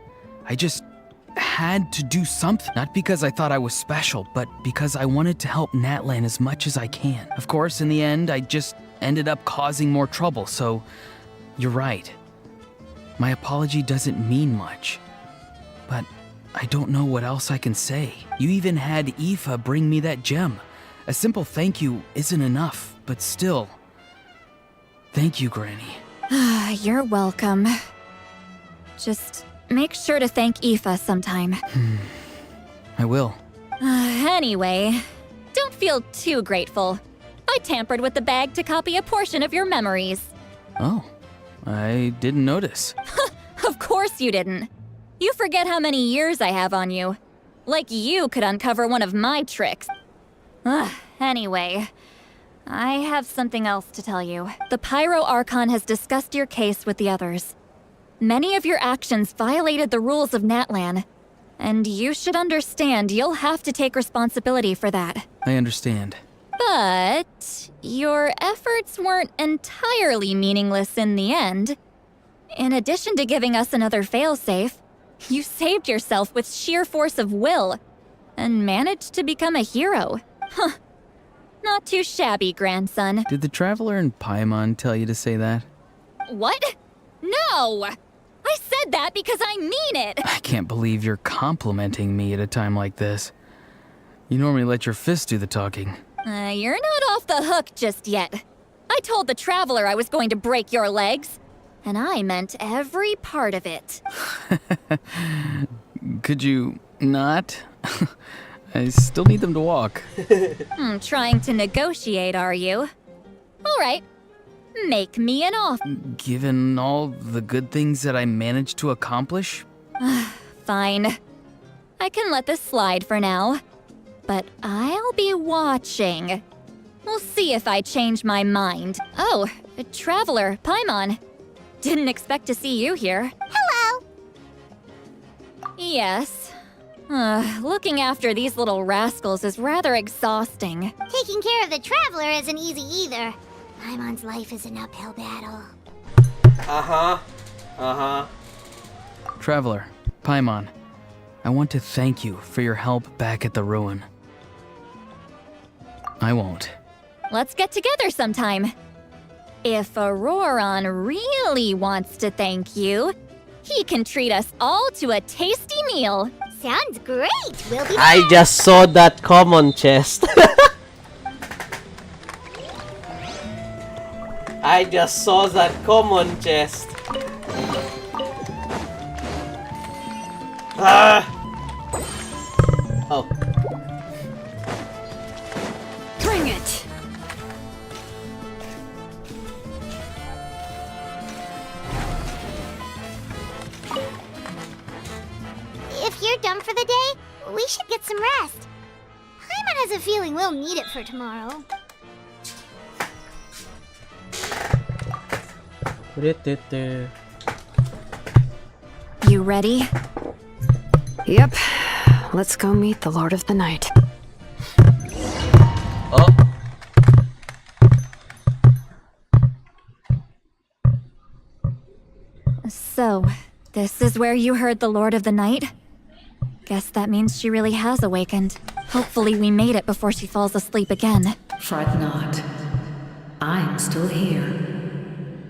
Speaker 10: I just had to do something. Not because I thought I was special, but because I wanted to help Natlan as much as I can. Of course, in the end, I just ended up causing more trouble, so you're right. My apology doesn't mean much. But I don't know what else I can say. You even had Aoife bring me that gem. A simple thank you isn't enough, but still. Thank you, Granny.
Speaker 9: You're welcome. Just make sure to thank Aoife sometime.
Speaker 10: I will.
Speaker 9: Anyway, don't feel too grateful. I tampered with the bag to copy a portion of your memories.
Speaker 10: Oh, I didn't notice.
Speaker 9: Of course you didn't. You forget how many years I have on you. Like you could uncover one of my tricks. Anyway, I have something else to tell you. The Pyro Archon has discussed your case with the others. Many of your actions violated the rules of Natlan, and you should understand you'll have to take responsibility for that.
Speaker 10: I understand.
Speaker 9: But your efforts weren't entirely meaningless in the end. In addition to giving us another failsafe, you saved yourself with sheer force of will and managed to become a hero. Huh. Not too shabby, grandson.
Speaker 10: Did the Traveler in Paimon tell you to say that?
Speaker 9: What? No! I said that because I mean it!
Speaker 10: I can't believe you're complimenting me at a time like this. You normally let your fists do the talking.
Speaker 9: You're not off the hook just yet. I told the Traveler I was going to break your legs. And I meant every part of it.
Speaker 10: Could you not? I still need them to walk.
Speaker 9: Trying to negotiate, are you? All right. Make me an offer.
Speaker 10: Given all the good things that I managed to accomplish?
Speaker 9: Fine. I can let this slide for now. But I'll be watching. We'll see if I change my mind. Oh, Traveler, Paimon. Didn't expect to see you here.
Speaker 6: Hello!
Speaker 9: Yes. Looking after these little rascals is rather exhausting.
Speaker 6: Taking care of the Traveler isn't easy either. Paimon's life is an uphill battle.
Speaker 10: Traveler, Paimon, I want to thank you for your help back at the ruin. I won't.
Speaker 9: Let's get together sometime. If Auroron really wants to thank you, he can treat us all to a tasty meal.
Speaker 6: Sounds great! We'll be
Speaker 1: I
Speaker 6: back.
Speaker 1: just saw that common chest. I just saw that common chest. Ah! Oh.
Speaker 7: Bring it!
Speaker 6: If you're done for the day, we should get some rest. Paimon has a feeling we'll need it for tomorrow.
Speaker 9: You ready?
Speaker 7: Yep. Let's go meet the Lord of the Night.
Speaker 1: Oh.
Speaker 9: So, this is where you heard the Lord of the Night? Guess that means she really has awakened. Hopefully we made it before she falls asleep again.
Speaker 4: Fret not. I'm still here.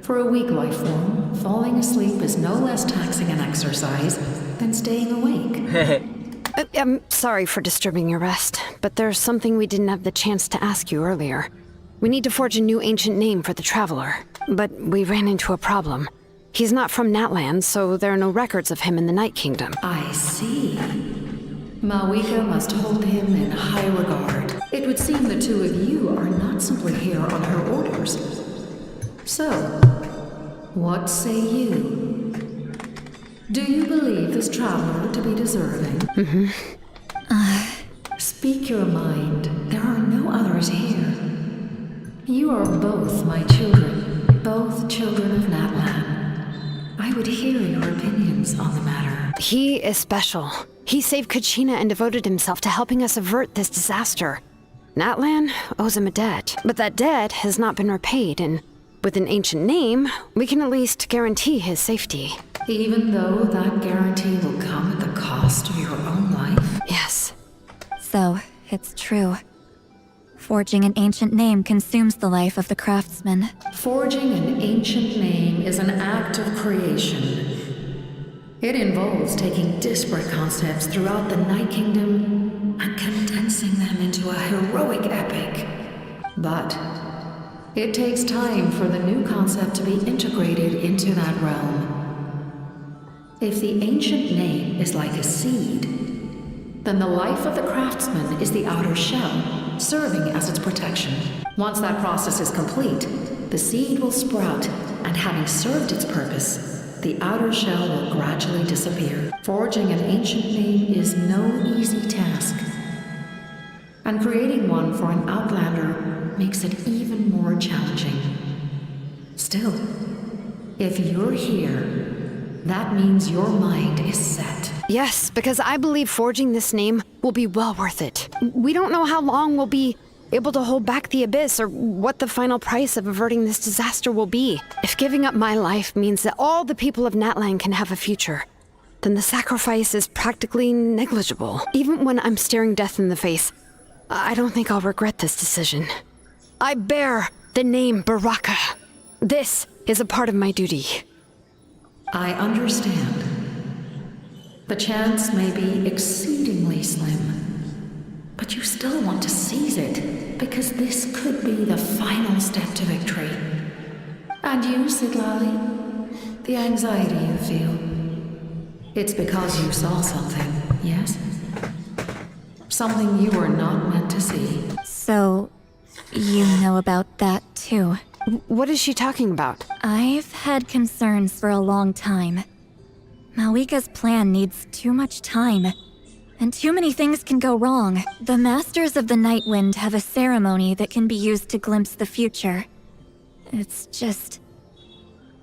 Speaker 4: For a weak life form, falling asleep is no less taxing an exercise than staying awake.
Speaker 7: I'm sorry for disturbing your rest, but there's something we didn't have the chance to ask you earlier. We need to forge a new ancient name for the Traveler, but we ran into a problem. He's not from Natlan, so there are no records of him in the Night Kingdom.
Speaker 4: I see. Mawika must hold him in high regard. It would seem the two of you are not simply here on her orders. So, what say you? Do you believe this traveler to be deserving? Speak your mind. There are no others here. You are both my children, both children of Natlan. I would hear your opinions on the matter.
Speaker 7: He is special. He saved Kachina and devoted himself to helping us avert this disaster. Natlan owes him a debt, but that debt has not been repaid, and with an ancient name, we can at least guarantee his safety.
Speaker 4: Even though that guarantee will come at the cost of your own life?
Speaker 7: Yes.
Speaker 9: So, it's true. Forging an ancient name consumes the life of the craftsman.
Speaker 4: Forging an ancient name is an act of creation. It involves taking disparate concepts throughout the Night Kingdom and condensing them into a heroic epic. But it takes time for the new concept to be integrated into that realm. If the ancient name is like a seed, then the life of the craftsman is the outer shell, serving as its protection. Once that process is complete, the seed will sprout, and having served its purpose, the outer shell will gradually disappear. Forging an ancient name is no easy task, and creating one for an outlander makes it even more challenging. Still, if you're here, that means your mind is set.
Speaker 7: Yes, because I believe forging this name will be well worth it. We don't know how long we'll be able to hold back the abyss or what the final price of averting this disaster will be. If giving up my life means that all the people of Natlan can have a future, then the sacrifice is practically negligible. Even when I'm staring death in the face, I don't think I'll regret this decision. I bear the name Baraka. This is a part of my duty.
Speaker 4: I understand. The chance may be exceedingly slim, but you still want to seize it, because this could be the final step to victory. And you, Siglali, the anxiety you feel, it's because you saw something, yes? Something you were not meant to see.
Speaker 9: So, you know about that too.
Speaker 7: What is she talking about?
Speaker 9: I've had concerns for a long time. Malika's plan needs too much time, and too many things can go wrong. The Masters of the Night Wind have a ceremony that can be used to glimpse the future. It's just...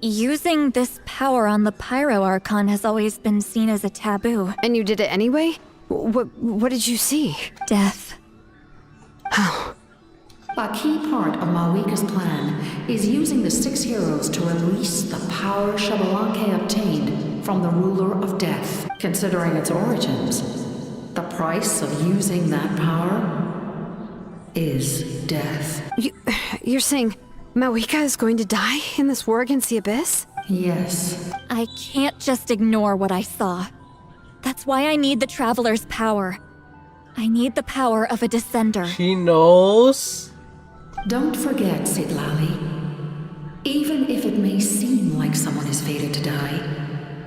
Speaker 9: using this power on the Pyro Archon has always been seen as a taboo.
Speaker 7: And you did it anyway? What did you see?
Speaker 9: Death.
Speaker 7: Oh.
Speaker 4: A key part of Malika's plan is using the 6 heroes to release the power Xbalanque obtained from the ruler of death. Considering its origins, the price of using that power is death.
Speaker 7: You're saying Malika is going to die in this war against the Abyss?
Speaker 4: Yes.
Speaker 9: I can't just ignore what I saw. That's why I need the Traveler's power. I need the power of a Descender.
Speaker 1: She knows?
Speaker 4: Don't forget, Siglali. Even if it may seem like someone is fated to die,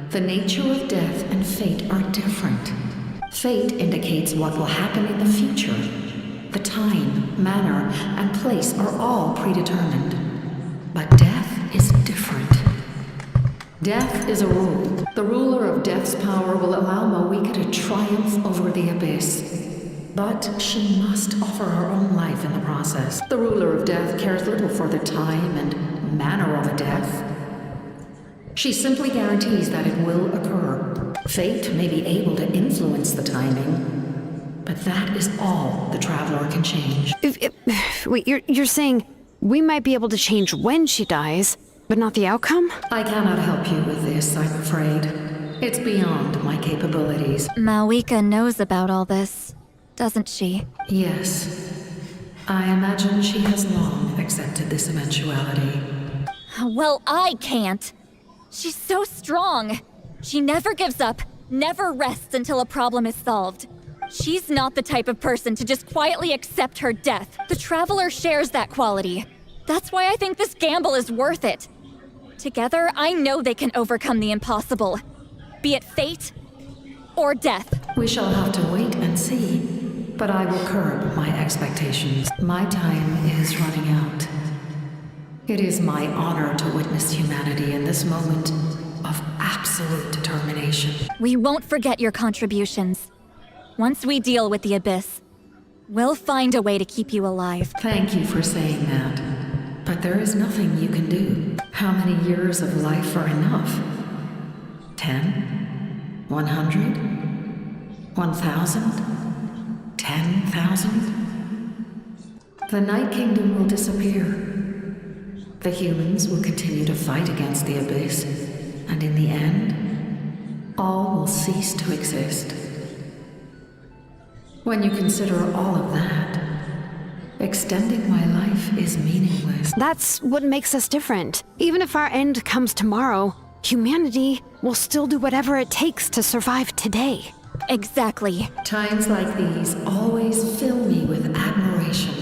Speaker 4: the nature of death and fate are different. Fate indicates what will happen in the future. The time, manner, and place are all predetermined. But death is different. Death is a rule. The ruler of death's power will allow Malika to triumph over the Abyss. But she must offer her own life in the process. The ruler of death cares little for the time and manner of a death. She simply guarantees that it will occur. Fate may be able to influence the timing, but that is all the Traveler can change.
Speaker 7: Wait, you're saying we might be able to change when she dies, but not the outcome?
Speaker 4: I cannot help you with this, I'm afraid. It's beyond my capabilities.
Speaker 9: Malika knows about all this, doesn't she?
Speaker 4: Yes. I imagine she has long accepted this eventuality.
Speaker 9: Well, I can't. She's so strong. She never gives up, never rests until a problem is solved. She's not the type of person to just quietly accept her death. The Traveler shares that quality. That's why I think this gamble is worth it. Together, I know they can overcome the impossible. Be it fate or death.
Speaker 4: We shall have to wait and see, but I will curb my expectations. My time is running out. It is my honor to witness humanity in this moment of absolute determination.
Speaker 9: We won't forget your contributions. Once we deal with the Abyss, we'll find a way to keep you alive.
Speaker 4: Thank you for saying that. But there is nothing you can do. How many years of life are enough? 10? 100? 1,000? 10,000? The Night Kingdom will disappear. The humans will continue to fight against the Abyss, and in the end, all will cease to exist. When you consider all of that, extending my life is meaningless.
Speaker 7: That's what makes us different. Even if our end comes tomorrow, humanity will still do whatever it takes to survive today.
Speaker 9: Exactly.
Speaker 4: Times like these always fill me with admiration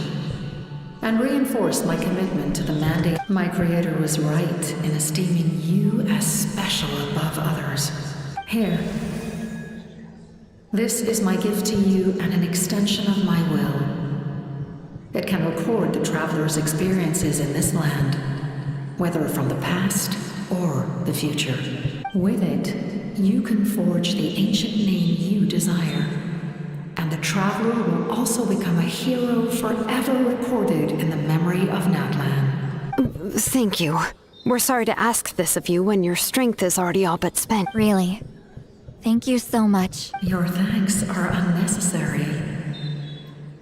Speaker 4: and reinforce my commitment to the mandate. My creator was right in esteeming you as special above others. Here. This is my gift to you and an extension of my will. It can record the Traveler's experiences in this land, whether from the past or the future. With it, you can forge the ancient name you desire, and the Traveler will also become a hero forever recorded in the memory of Natlan.
Speaker 7: Thank you. We're sorry to ask this of you when your strength is already all but spent.
Speaker 9: Really. Thank you so much.
Speaker 4: Your thanks are unnecessary.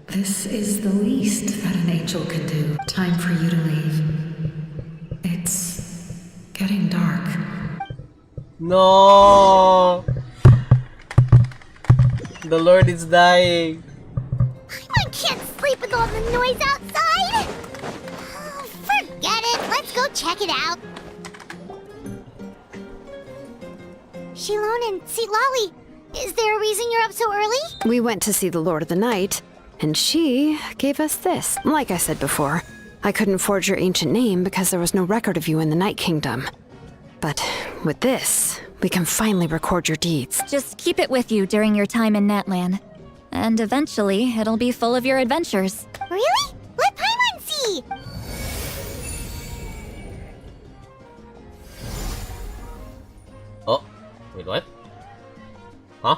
Speaker 4: This is the least that an angel can do. Time for you to leave. It's getting dark.
Speaker 1: No! The Lord is dying.
Speaker 6: I can't sleep with all the noise outside. Oh, forget it. Let's go check it out. Shilon and Lolly, is there a reason you're up so early?
Speaker 7: We went to see the Lord of the Night, and she gave us this. Like I said before, I couldn't forge your ancient name because there was no record of you in the Night Kingdom. But with this, we can finally record your deeds.
Speaker 9: Just keep it with you during your time in Natlan. And eventually, it'll be full of your adventures.
Speaker 6: Really? Let Paimon see!
Speaker 1: Oh, wait, what? Huh?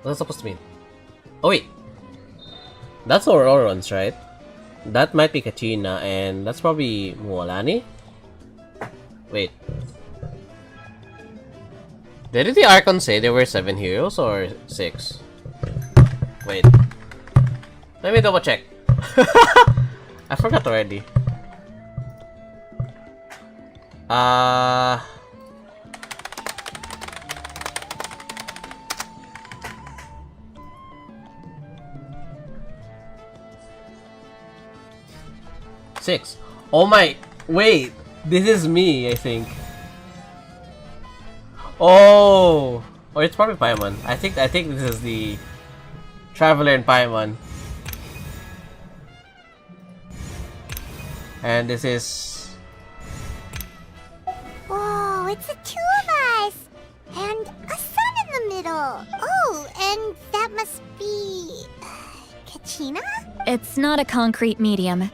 Speaker 1: What's that supposed to mean? Oh wait, that's Auroran's, right? That might be Katrina, and that's probably Mualani? Wait. Did the Archon say there were 7 heroes or 6? Wait. Let me double check. I forgot already. Six. Oh my, wait, this is me, I think. Oh, or it's probably Paimon. I think this is the Traveler in Paimon. And this is...
Speaker 6: Whoa, it's the 2 of us! And a sun in the middle! Oh, and that must be... Kachina?
Speaker 9: It's not a concrete medium.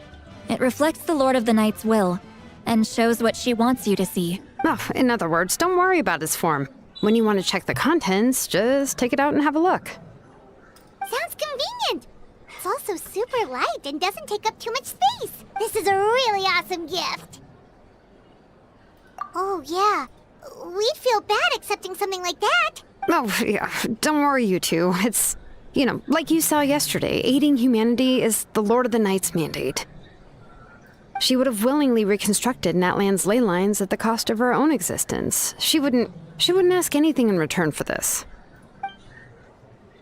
Speaker 9: It reflects the Lord of the Night's will, and shows what she wants you to see.
Speaker 7: Oh, in other words, don't worry about his form. When you want to check the contents, just take it out and have a look.
Speaker 6: Sounds convenient! It's also super light and doesn't take up too much space. This is a really awesome gift. Oh, yeah. We'd feel bad accepting something like that.
Speaker 7: Oh, yeah, don't worry, you two. It's, you know, like you saw yesterday, aiding humanity is the Lord of the Night's mandate. She would have willingly reconstructed Natlan's ley lines at the cost of her own existence. She wouldn't ask anything in return for this.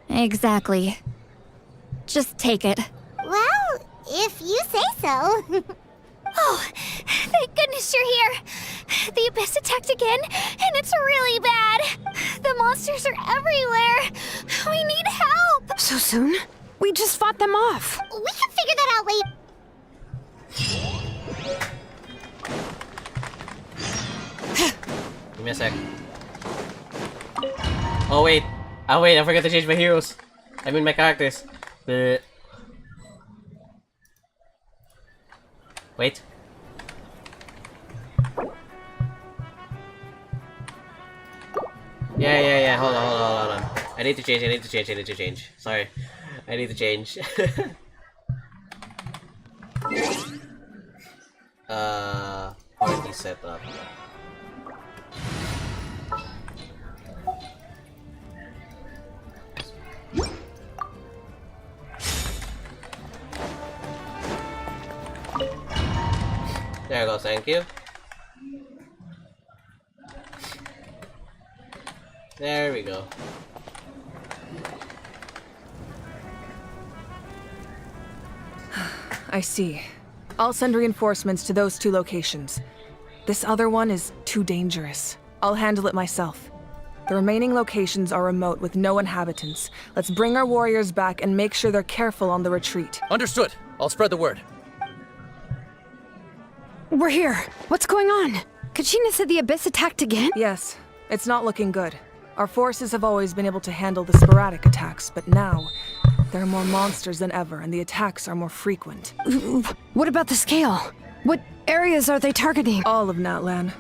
Speaker 9: Exactly. Just take it.
Speaker 6: Well, if you say so.
Speaker 3: Oh, thank goodness you're here. The Abyss attacked again, and it's really bad. The monsters are everywhere. We need help.
Speaker 7: So soon? We just fought them off.
Speaker 6: We can figure that out later.
Speaker 1: Give me a sec. Oh wait. Oh wait, I forgot to change my heroes. I mean my characters. Wait. Yeah. Hold on. I need to change. Sorry. I need to change. Party setup. There we go, thank you. There we go.
Speaker 17: I see. I'll send reinforcements to those 2 locations. This other one is too dangerous. I'll handle it myself. The remaining locations are remote with no inhabitants. Let's bring our warriors back and make sure they're careful on the retreat.
Speaker 5: Understood. I'll spread the word.
Speaker 7: We're here. What's going on? Kachina said the Abyss attacked again?
Speaker 17: Yes. It's not looking good. Our forces have always been able to handle the sporadic attacks, but now there are more monsters than ever, and the attacks are more frequent.
Speaker 7: What about the scale? What areas are they targeting?
Speaker 17: All of Natlan.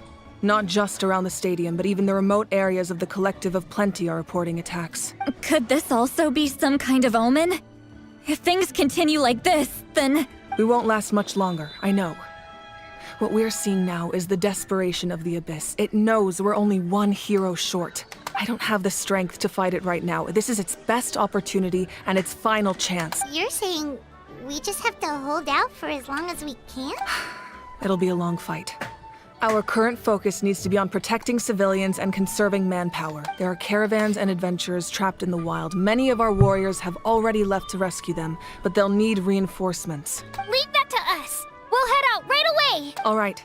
Speaker 17: Not just around the stadium, but even the remote areas of the Collective of Plenty are reporting attacks.
Speaker 9: Could this also be some kind of omen? If things continue like this, then...
Speaker 17: We won't last much longer, I know. What we're seeing now is the desperation of the Abyss. It knows we're only 1 hero short. I don't have the strength to fight it right now. This is its best opportunity and its final chance.
Speaker 6: You're saying we just have to hold out for as long as we can?
Speaker 17: It'll be a long fight. Our current focus needs to be on protecting civilians and conserving manpower. There are caravans and adventurers trapped in the wild. Many of our warriors have already left to rescue them, but they'll need reinforcements.
Speaker 3: Leave that to us. We'll head out right away.
Speaker 17: All right.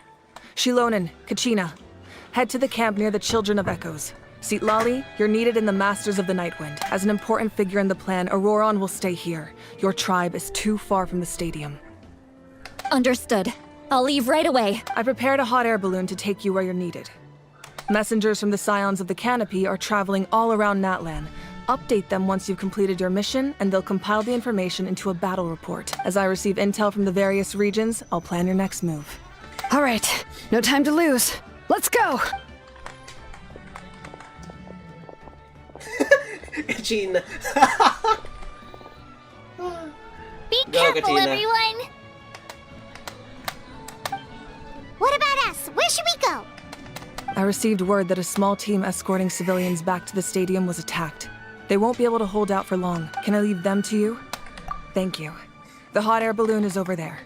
Speaker 17: Shilonen, Kachina, Head to the camp near the Children of Echoes. Lali, you're needed in the Masters of the Nightwind. As an important figure in the plan, Auroron will stay here. Your tribe is too far from the stadium.
Speaker 9: Understood. I'll leave right away.
Speaker 17: I prepared a hot air balloon to take you where you're needed. Messengers from the Scions of the Canopy are traveling all around Natlan. Update them once you've completed your mission, and they'll compile the information into a battle report. As I receive intel from the various regions, I'll plan your next move.
Speaker 7: All right, no time to lose. Let's go!
Speaker 1: Kachina.
Speaker 6: Be
Speaker 1: Go,
Speaker 6: careful,
Speaker 1: Katina.
Speaker 6: everyone! What about us? Where should we go?
Speaker 17: I received word that a small team escorting civilians back to the stadium was attacked. They won't be able to hold out for long. Can I leave them to you? Thank you. The hot air balloon is over there.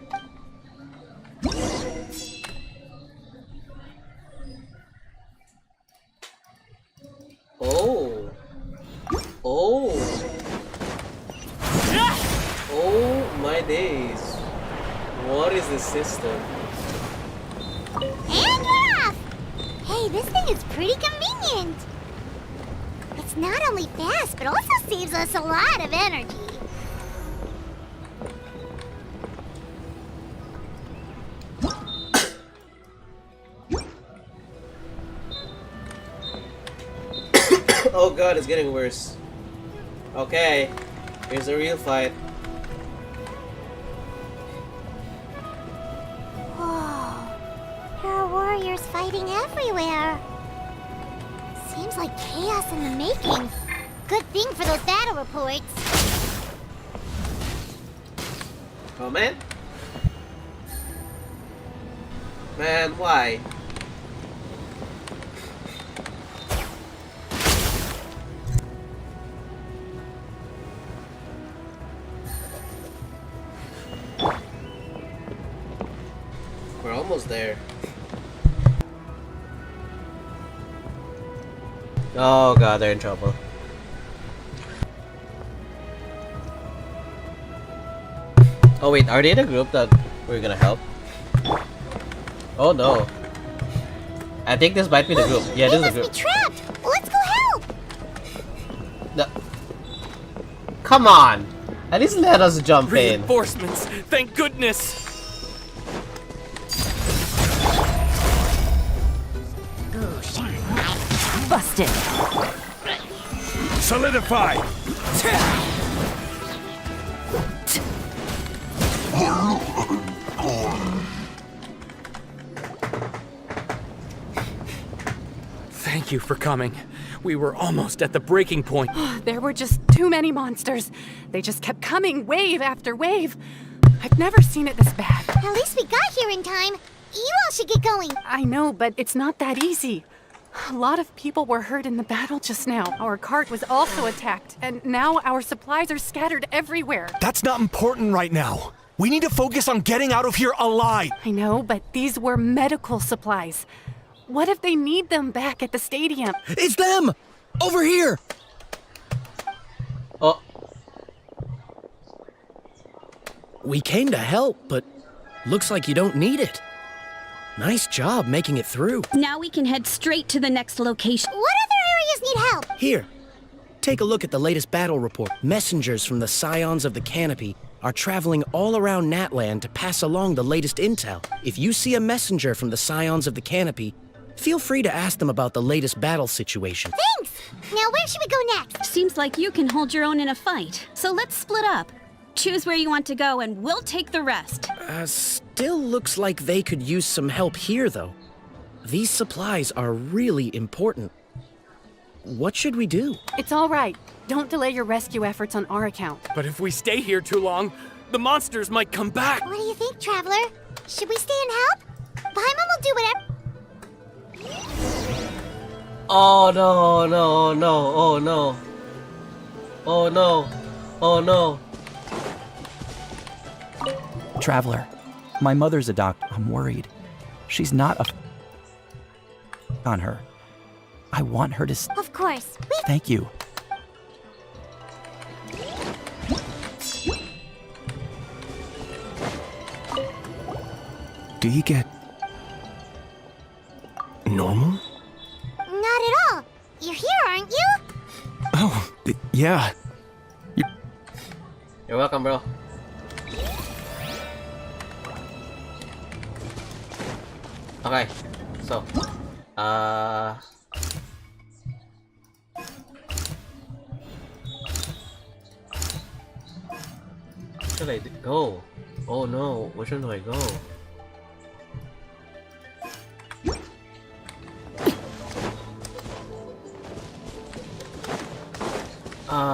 Speaker 1: Oh. Oh. Oh my days. What is this system?
Speaker 6: And we're off! Hey, this thing is pretty convenient. It's not only fast, but also saves us a lot of energy.
Speaker 1: Oh god, it's getting worse. Okay, here's a real fight.
Speaker 6: Whoa. There are warriors fighting everywhere. Seems like chaos in the making. Good thing for those battle reports.
Speaker 1: Oh man? Man, why? We're almost there. Oh god, they're in trouble. Oh wait, are they the group that we're gonna help? Oh no. I think this might be the group. Yeah, this is the group.
Speaker 6: Trapped! Let's go help!
Speaker 1: No. Come on! At least let us jump in.
Speaker 5: Reinforcements! Thank goodness!
Speaker 19: Busted.
Speaker 5: Solidify! Thank you for coming. We were almost at the breaking point.
Speaker 7: There were just too many monsters. They just kept coming, wave after wave. I've never seen it this bad.
Speaker 6: At least we got here in time. You all should get going.
Speaker 7: I know, but it's not that easy. A lot of people were hurt in the battle just now. Our cart was also attacked, and now our supplies are scattered everywhere.
Speaker 20: That's not important right now. We need to focus on getting out of here alive.
Speaker 7: I know, but these were medical supplies. What if they need them back at the stadium?
Speaker 20: It's them! Over here!
Speaker 1: Oh.
Speaker 23: We came to help, but looks like you don't need it. Nice job making it through.
Speaker 19: Now we can head straight to the next location.
Speaker 6: What other areas need help?
Speaker 23: Here, take a look at the latest battle report. Messengers from the Scions of the Canopy are traveling all around Natlan to pass along the latest intel. If you see a messenger from the Scions of the Canopy, feel free to ask them about the latest battle situation.
Speaker 6: Thanks! Now where should we go next?
Speaker 19: Seems like you can hold your own in a fight. So let's split up. Choose where you want to go and we'll take the rest.
Speaker 23: Still looks like they could use some help here, though. These supplies are really important. What should we do?
Speaker 7: It's all right. Don't delay your rescue efforts on our account.
Speaker 5: But if we stay here too long, the monsters might come back.
Speaker 6: What do you think, Traveler? Should we stay and help? Paimon will do whatever.
Speaker 1: Oh no, no, no, oh no. Oh no, oh no.
Speaker 8: Traveler, my mother's a doctor. I'm worried. She's not on her. I want her to
Speaker 6: Of course.
Speaker 8: Thank you.
Speaker 20: Do you get normal? Yeah.
Speaker 1: You're welcome, bro. Okay, so, where should I go? Oh no, which one do I go?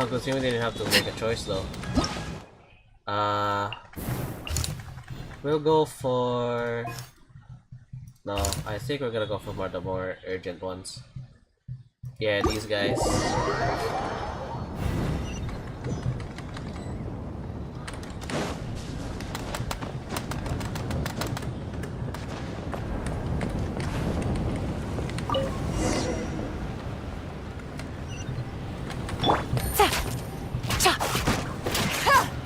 Speaker 1: Good thing we didn't have to make a choice though. We'll go for... No, I think we're gonna go for the more urgent ones. Yeah, these guys.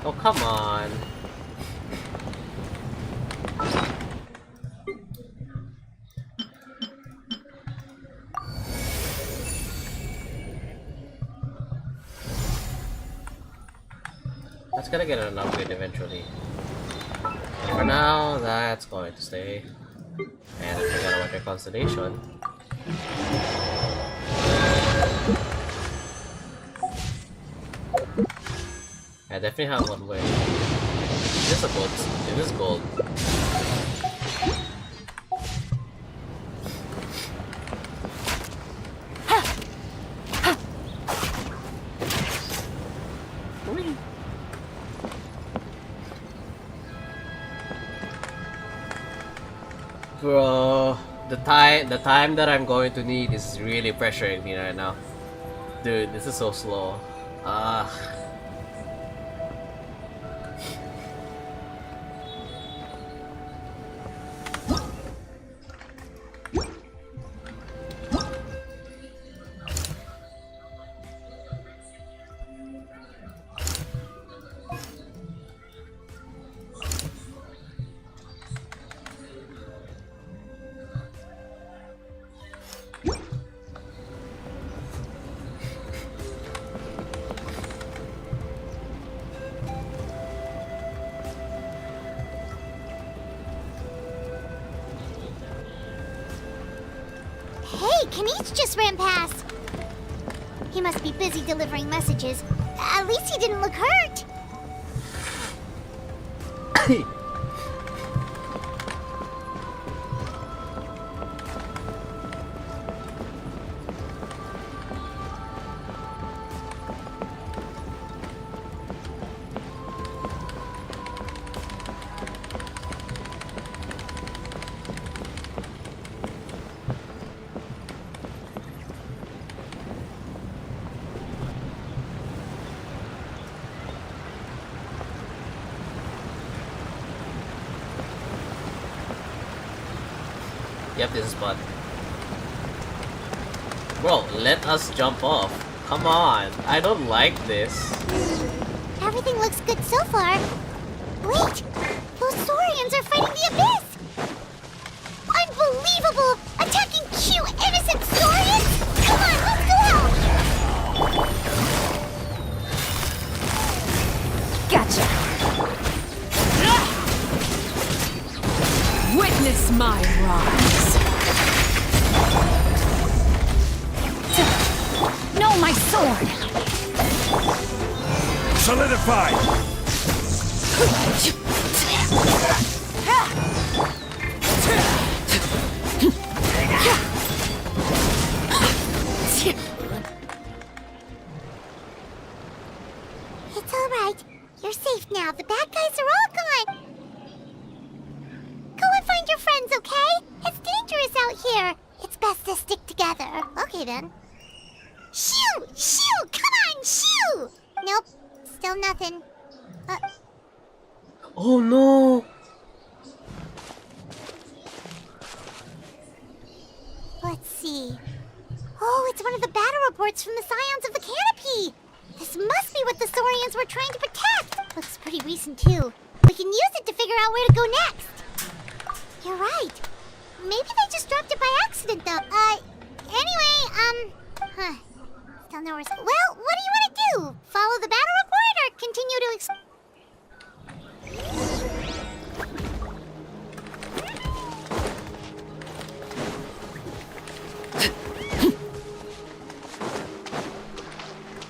Speaker 1: Oh, come on. That's gonna get an upgrade eventually. For now, that's going to stay. And I forgot about your constellation. I definitely have one way. It is a gold. It is gold. Bro, the time that I'm going to need is really pressuring me right now. Dude, this is so slow.
Speaker 6: Hey, Kanish just ran past. He must be busy delivering messages. At least he didn't look hurt.
Speaker 1: Yep, this is spot. Bro, let us jump off. Come on, I don't like this.
Speaker 6: Everything looks good so far. Wait, those Saurians are fighting the Abyss! Unbelievable! Attacking cute, innocent Saurians! Come on, let's go out!
Speaker 14: Gotcha! Witness my rise! No, my sword!
Speaker 20: Solidify!
Speaker 6: It's alright. You're safe now. The bad guys are all gone. Go and find your friends, okay? It's dangerous out here. It's best to stick together. Okay, then. Shoo! Shoo! Come on, shoo! Nope. Still nothing.
Speaker 1: Oh no!
Speaker 6: Let's see. Oh, it's one of the battle reports from the Scions of the Canopy! This must be what the Saurians were trying to protect! Looks pretty recent, too. We can use it to figure out where to go next. You're right. Maybe they just dropped it by accident, though. Anyway, Still no response. Well, what do you want to do? Follow the battle report or continue to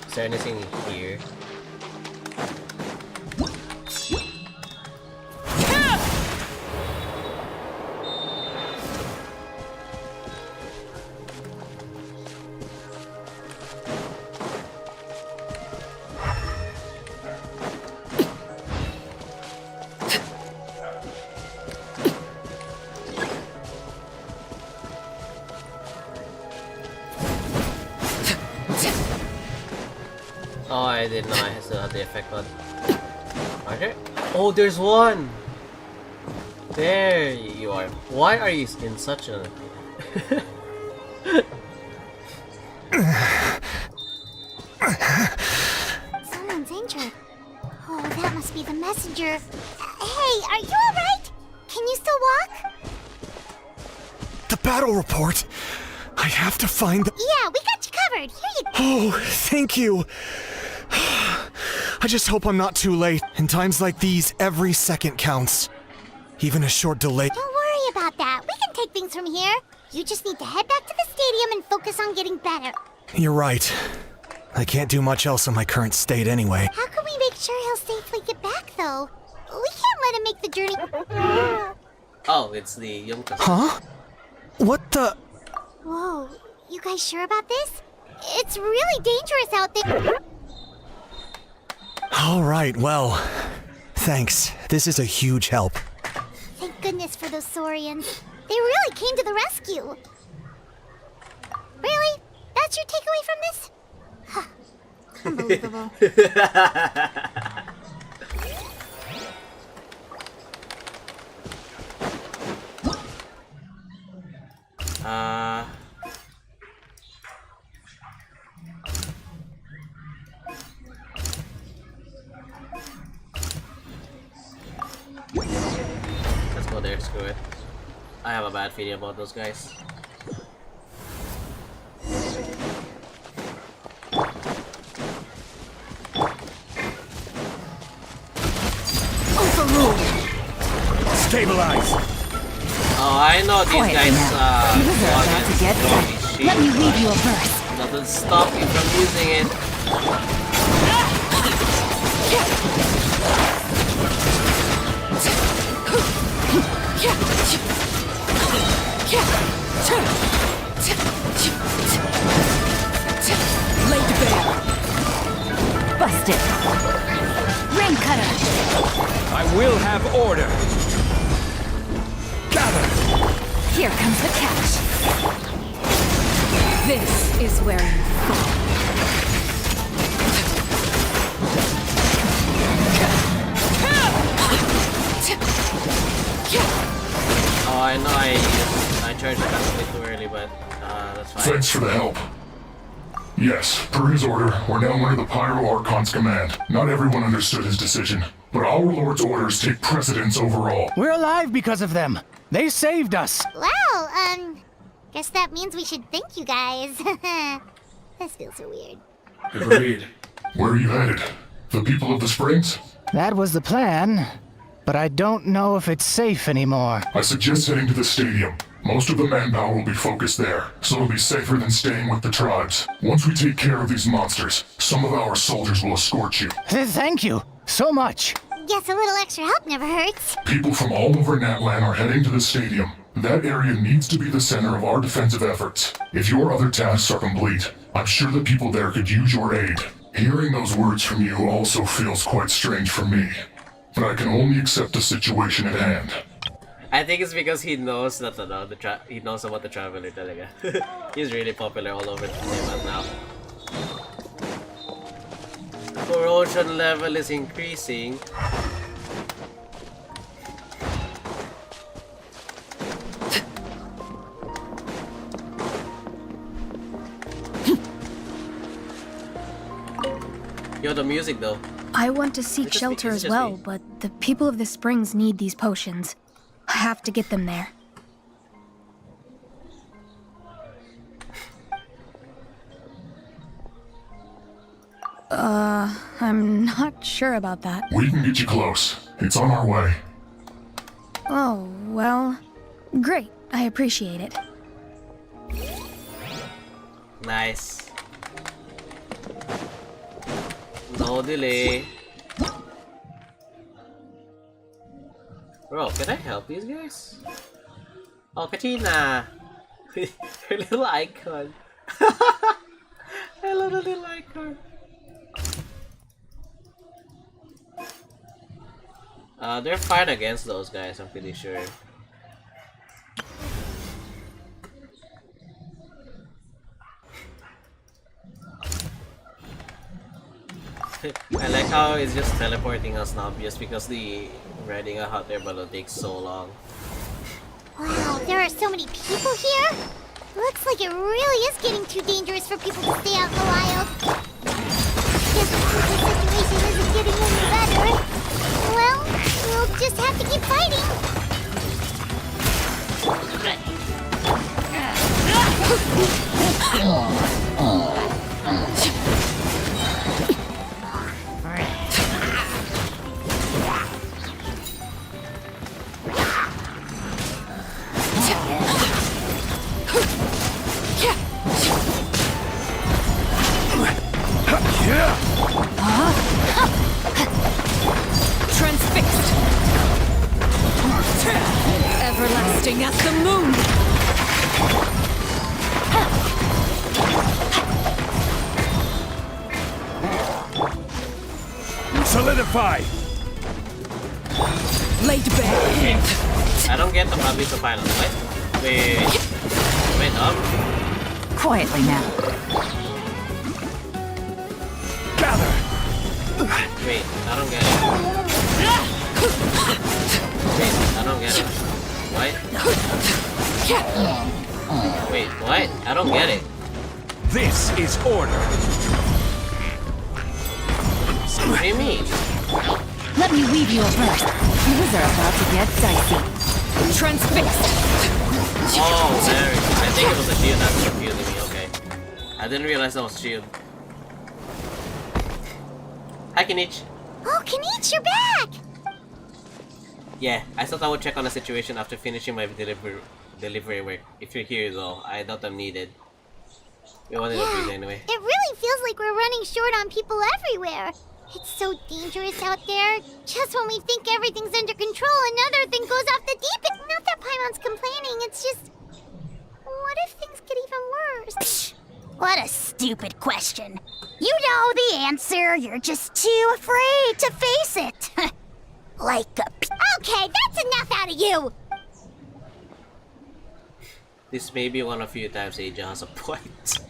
Speaker 1: Is there anything here? Oh, I didn't know I still had the effect on. Are there? Oh, there's one! There you are. Why are you in such a...
Speaker 6: Someone's injured. Oh, that must be the messenger. Hey, are you alright? Can you still walk?
Speaker 20: The battle report. I have to find the...
Speaker 6: Yeah, we got you covered. Here you go.
Speaker 20: Oh, thank you. I just hope I'm not too late. In times like these, every second counts. Even a short delay.
Speaker 6: Don't worry about that. We can take things from here. You just need to head back to the stadium and focus on getting better.
Speaker 20: You're right. I can't do much else in my current state anyway.
Speaker 6: How can we make sure he'll safely get back, though? We can't let him make the journey.
Speaker 1: Oh, it's the Yunka.
Speaker 20: Huh? What the...
Speaker 6: Whoa, you guys sure about this? It's really dangerous out there.
Speaker 20: All right, well, thanks. This is a huge help.
Speaker 6: Thank goodness for those Saurians. They really came to the rescue. Really? That's your takeaway from this? Huh. Unbelievable.
Speaker 1: Let's go there, screw it. I have a bad feeling about those guys.
Speaker 20: Overruled! Stabilize!
Speaker 1: Oh, I know these
Speaker 2: Quiet
Speaker 1: guys,
Speaker 2: now. You deserve that to get
Speaker 1: shit,
Speaker 2: Let me read
Speaker 1: but
Speaker 2: you a verse.
Speaker 1: doesn't stop you from using it.
Speaker 2: Laid bare. Busted. Rain cutter.
Speaker 5: I will have order.
Speaker 2: Here comes the catch. This is where you fall.
Speaker 1: Oh, I know I charged it a bit too early, but that's fine.
Speaker 12: Thanks for the help. Yes, per his order, we're now under the Pyro Archon's command. Not everyone understood his decision, but our Lord's orders take precedence over all.
Speaker 13: We're alive because of them. They saved us.
Speaker 6: Well, guess that means we should thank you guys. This feels so weird.
Speaker 12: Agreed. Where are you headed? The people of the Springs?
Speaker 13: That was the plan, but I don't know if it's safe anymore.
Speaker 12: I suggest heading to the stadium. Most of the manpower will be focused there, so it'll be safer than staying with the tribes. Once we take care of these monsters, some of our soldiers will escort you.
Speaker 13: Thank you so much.
Speaker 6: Guess a little extra help never hurts.
Speaker 12: People from all over Natlan are heading to the stadium. That area needs to be the center of our defensive efforts. If your other tasks are complete, I'm sure the people there could use your aid. Hearing those words from you also feels quite strange for me, but I can only accept the situation at hand.
Speaker 1: I think it's because he knows that he knows about the Traveler talaga. He's really popular all over the map now. Corrosion level is increasing. Yo, the music though.
Speaker 2: I want to seek shelter as well, but the people of the Springs need these potions. I have to get them there.
Speaker 15: I'm not sure about that.
Speaker 12: We can get you close. It's on our way.
Speaker 15: Oh, well, great. I appreciate it.
Speaker 1: Nice. No delay. Bro, can I help these guys? Oh, Katrina! Her little icon. I love the little icon. They're fine against those guys, I'm pretty sure. I like how it's just teleporting us now just because the riding a hot air balloon takes so long.
Speaker 6: Wow, there are so many people here? Looks like it really is getting too dangerous for people to stay out in the wild. Guess the situation isn't getting any better. Well, we'll just have to keep fighting.
Speaker 21: Transfixed! Everlasting as the moon!
Speaker 5: Solidify!
Speaker 21: Laid bare!
Speaker 1: I don't get the public to final. Wait up.
Speaker 21: Quietly now.
Speaker 5: Gather!
Speaker 1: Wait, I don't get it. Wait, I don't get it. What? Wait, what? I don't get it.
Speaker 5: This is order.
Speaker 1: What do you mean?
Speaker 21: Let me weave you a verse. Things are about to get dicey. Transfixed!
Speaker 1: Oh, there. I think it was a shield that's confusing me. Okay. I didn't realize that was a shield. Hi, Kinich.
Speaker 6: Oh, Kinich, you're back!
Speaker 1: Yeah, I thought I would check on the situation after finishing my delivery work. If you're here, though, I doubt I'm needed. We wanted to breathe anyway.
Speaker 6: It really feels like we're running short on people everywhere. It's so dangerous out there. Just when we think everything's under control, another thing goes off the deep end. Not that Paimon's complaining, it's just... What if things get even worse?
Speaker 3: Psh, what a stupid question. You know the answer, you're just too afraid to face it. Like a...
Speaker 6: Okay, that's enough out of you!
Speaker 1: This may be one of few times Aja has a point.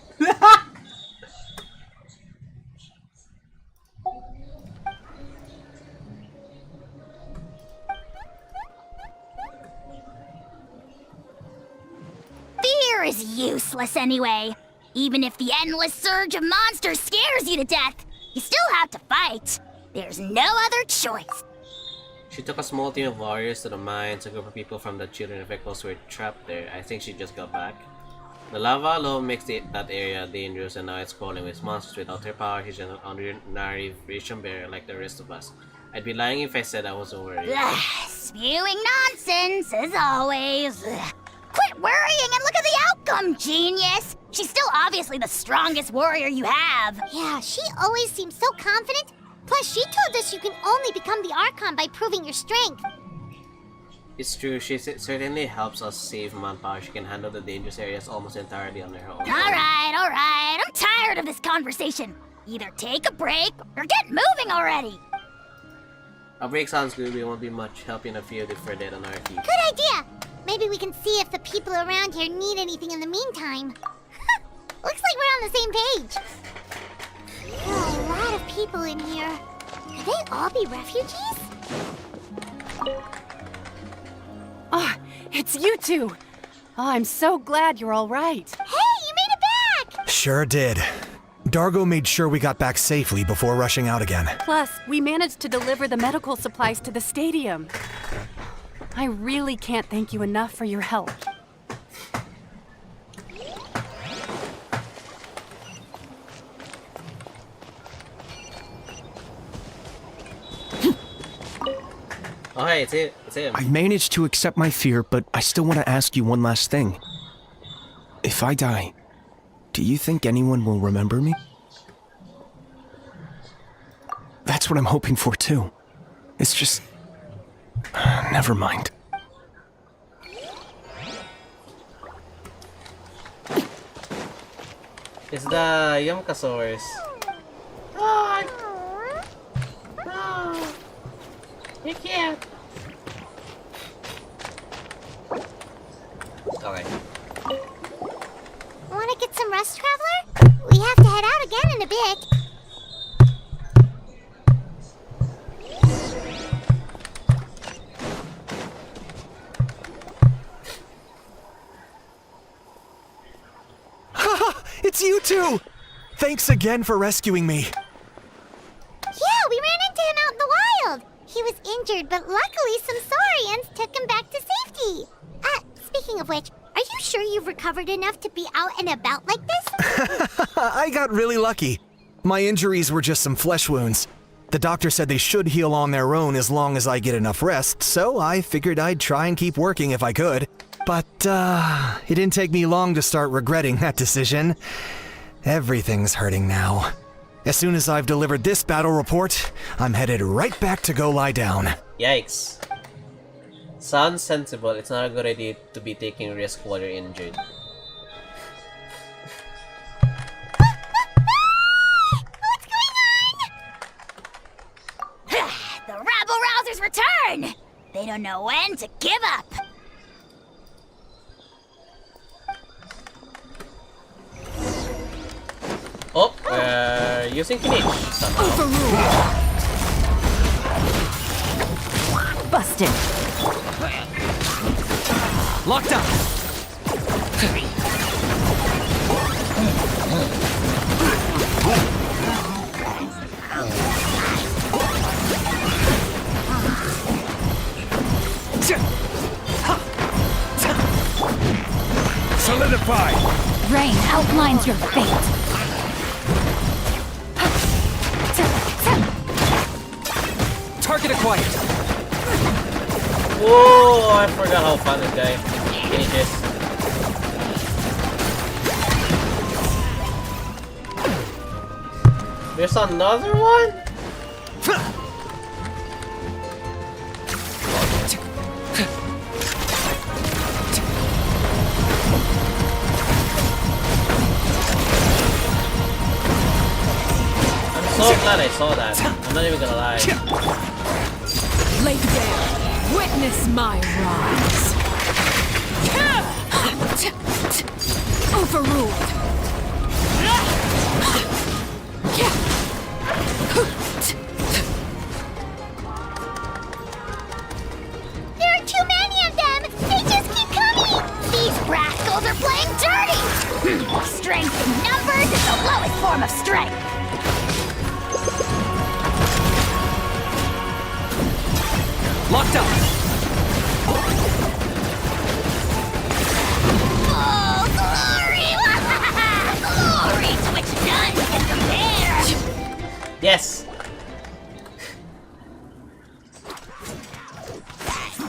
Speaker 3: Fear is useless anyway. Even if the endless surge of monsters scares you to death, you still have to fight. There's no other choice.
Speaker 1: She took a small team of warriors to the mines. A group of people from the children of Echoes were trapped there. I think she just got back. The lava alone makes that area dangerous, and now it's crawling with monsters. Without her power, she's an ordinary vision bearer like the rest of us. I'd be lying if I said I wasn't worried.
Speaker 3: Spewing nonsense, as always. Quit worrying and look at the outcome, genius! She's still obviously the strongest warrior you have.
Speaker 6: Yeah, she always seems so confident. Plus, she told us you can only become the Archon by proving your strength.
Speaker 1: It's true, she certainly helps us save manpower. She can handle the dangerous areas almost entirely on her own.
Speaker 3: Alright. I'm tired of this conversation. Either take a break or get moving already.
Speaker 1: A break sounds good. We won't be much help in a field if we're dead on our feet.
Speaker 6: Good idea! Maybe we can see if the people around here need anything in the meantime. Looks like we're on the same page. There are a lot of people in here. Could they all be refugees?
Speaker 22: Ah, it's you two. Oh, I'm so glad you're all right.
Speaker 6: Hey, you made it back!
Speaker 20: Sure did. Dargo made sure we got back safely before rushing out again.
Speaker 22: Plus, we managed to deliver the medical supplies to the stadium. I really can't thank you enough for your help.
Speaker 1: Oh, hey, it's it. It's him.
Speaker 20: I managed to accept my fear, but I still want to ask you one last thing. If I die, do you think anyone will remember me? That's what I'm hoping for, too. It's just... never mind.
Speaker 1: It's the Yumkasaurus. Oh, no. You can't. Okay.
Speaker 6: Want to get some rest, Traveler? We have to head out again in a bit.
Speaker 20: It's you two! Thanks again for rescuing me.
Speaker 6: Yeah, we ran into him out in the wild. He was injured, but luckily some saurians took him back to safety. Speaking of which, are you sure you've recovered enough to be out and about like this?
Speaker 20: I got really lucky. My injuries were just some flesh wounds. The doctor said they should heal on their own as long as I get enough rest, so I figured I'd try and keep working if I could. But, it didn't take me long to start regretting that decision. Everything's hurting now. As soon as I've delivered this battle report, I'm headed right back to go lie down.
Speaker 1: Yikes. Sounds sensible. It's not a good idea to be taking risk while you're injured.
Speaker 3: The rabble-rousers return! They don't know when to give up!
Speaker 1: Oh, using finish somehow.
Speaker 21: Busted.
Speaker 5: Locked up. Solidify.
Speaker 21: Rain outlines your fate.
Speaker 5: Target acquired.
Speaker 1: Whoa, I forgot how fun this guy finishes. There's another one? I'm so glad I saw that. I'm not even gonna lie.
Speaker 22: Lay down. Witness my rise. Overruled.
Speaker 6: There are too many of them! They just keep coming!
Speaker 3: These rascals are playing dirty! Strength in numbers is the lowest form of strength!
Speaker 5: Locked up.
Speaker 3: Oh, glory! Glory to which none can compare!
Speaker 1: Yes!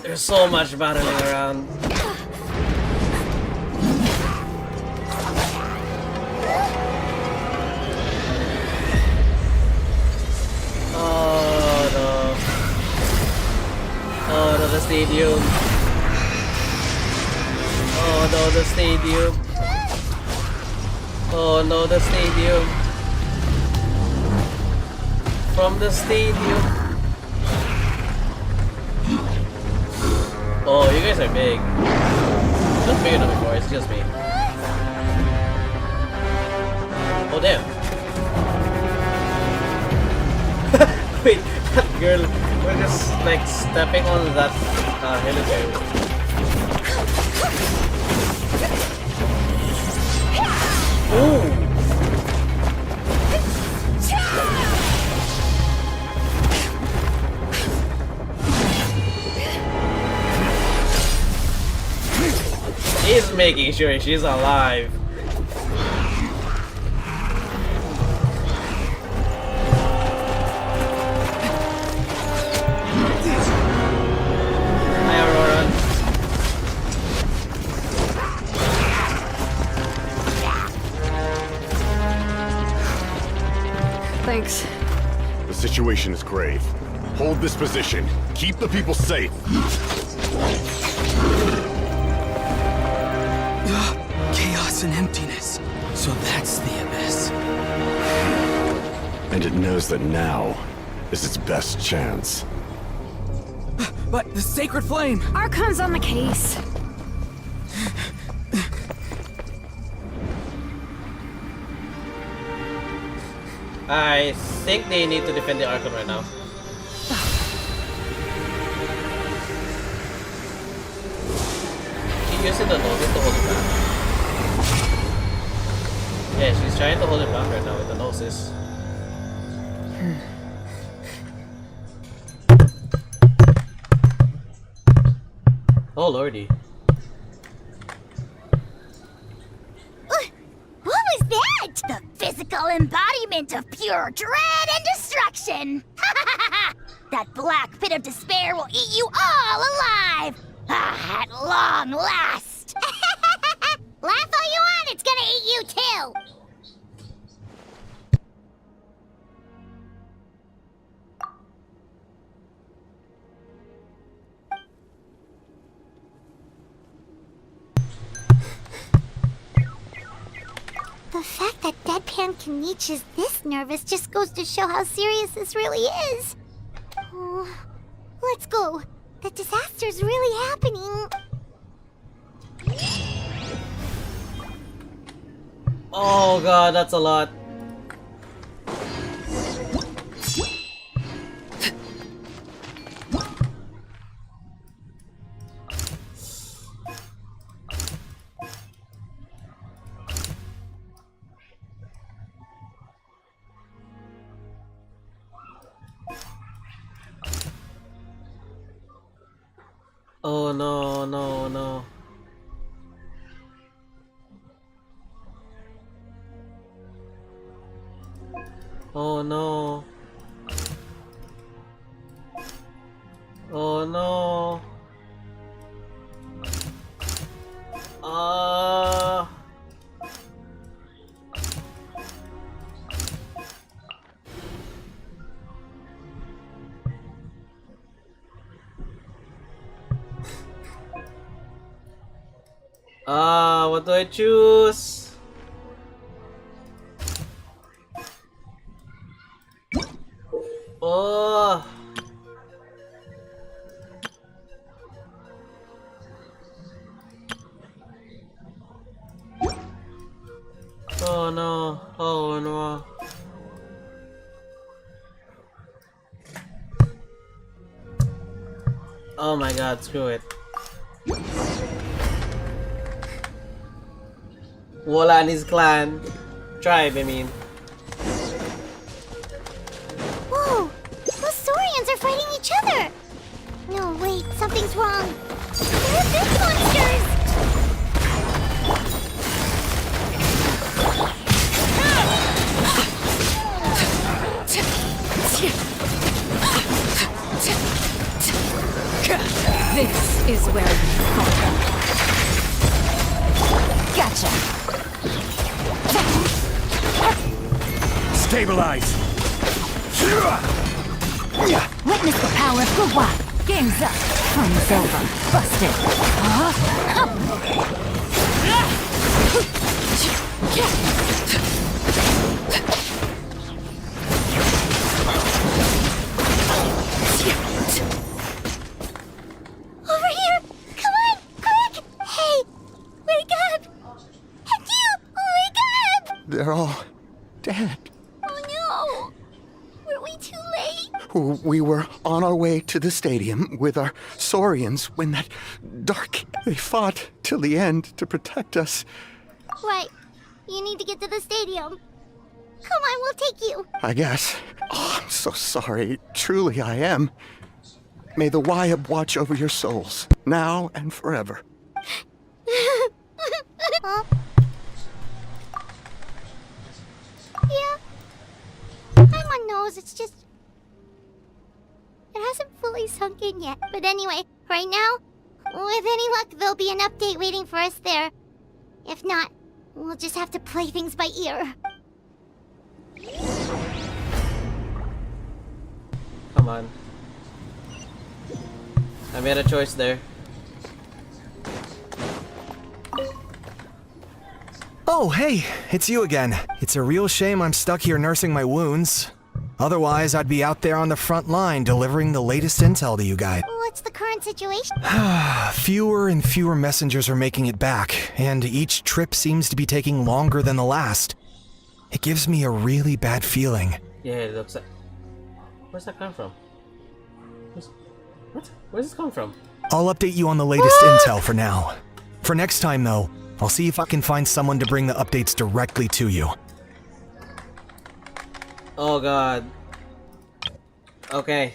Speaker 1: There's so much battling around. Oh no. Oh no, the stadium. Oh no, the stadium. Oh no, the stadium. From the stadium. Oh, you guys are big. Not big enough before, it's just me. Oh damn. Wait, that girl, we're just like stepping on that helicarrier. Ooh! He's making sure she's alive.
Speaker 7: Thanks.
Speaker 11: The situation is grave. Hold this position. Keep the people safe.
Speaker 10: Chaos and emptiness. So that's the abyss.
Speaker 11: And it knows that now is its best chance.
Speaker 10: But the sacred flame!
Speaker 7: Archon's on the case.
Speaker 1: I think they need to defend the Archon right now. She's using the Gnosis to hold it back. Yeah, she's trying to hold it back right now with the Gnosis. Oh lordy.
Speaker 6: What was that? The physical embodiment of pure dread and destruction! That black pit of despair will eat you all alive! At long last! Laugh all you want, it's gonna eat you too! The fact that Deadpan Kaniche is this nervous just goes to show how serious this really is. Oh, let's go. The disaster's really happening.
Speaker 1: Oh god, that's a lot. Oh no, no, no. Oh no. Oh no. What do I choose? Oh. Oh no. Oh no. Oh my god, screw it. Wala and his clan. Tribe, I mean.
Speaker 6: Whoa! Those Saurians are fighting each other! No, wait, something's wrong. They're big monsters!
Speaker 21: This is where you fuck up. Gotcha.
Speaker 11: Stabilize!
Speaker 21: Witness the power of Gugwa. Game's up. Fun's over. Busted.
Speaker 6: Over here! Come on! Quick! Hey! Wake up! And you! Wake up!
Speaker 16: They're all dead.
Speaker 6: Oh no! Were we too late?
Speaker 16: We were on our way to the stadium with our Saurians when that dark... They fought till the end to protect us.
Speaker 6: Right. You need to get to the stadium. Come on, we'll take you.
Speaker 16: I guess. Oh, I'm so sorry. Truly I am. May the Wyab watch over your souls, now and forever.
Speaker 6: Huh? Yeah. I'm on nose, it's just... It hasn't fully sunk in yet. But anyway, right now, with any luck, there'll be an update waiting for us there. If not, we'll just have to play things by ear.
Speaker 1: on. I made a choice there.
Speaker 20: Oh, hey, it's you again. It's a real shame I'm stuck here nursing my wounds. Otherwise, I'd be out there on the front line delivering the latest intel to you guys.
Speaker 6: What's the current situation?
Speaker 20: Fewer and fewer messengers are making it back, and each trip seems to be taking longer than the last. It gives me a really bad feeling.
Speaker 1: Yeah, it looks like... Where's that come from? What? Where's this come from?
Speaker 20: I'll update you on the latest intel for now. For next time, though, I'll see if I can find someone to bring the updates directly to you.
Speaker 1: Oh god. Okay.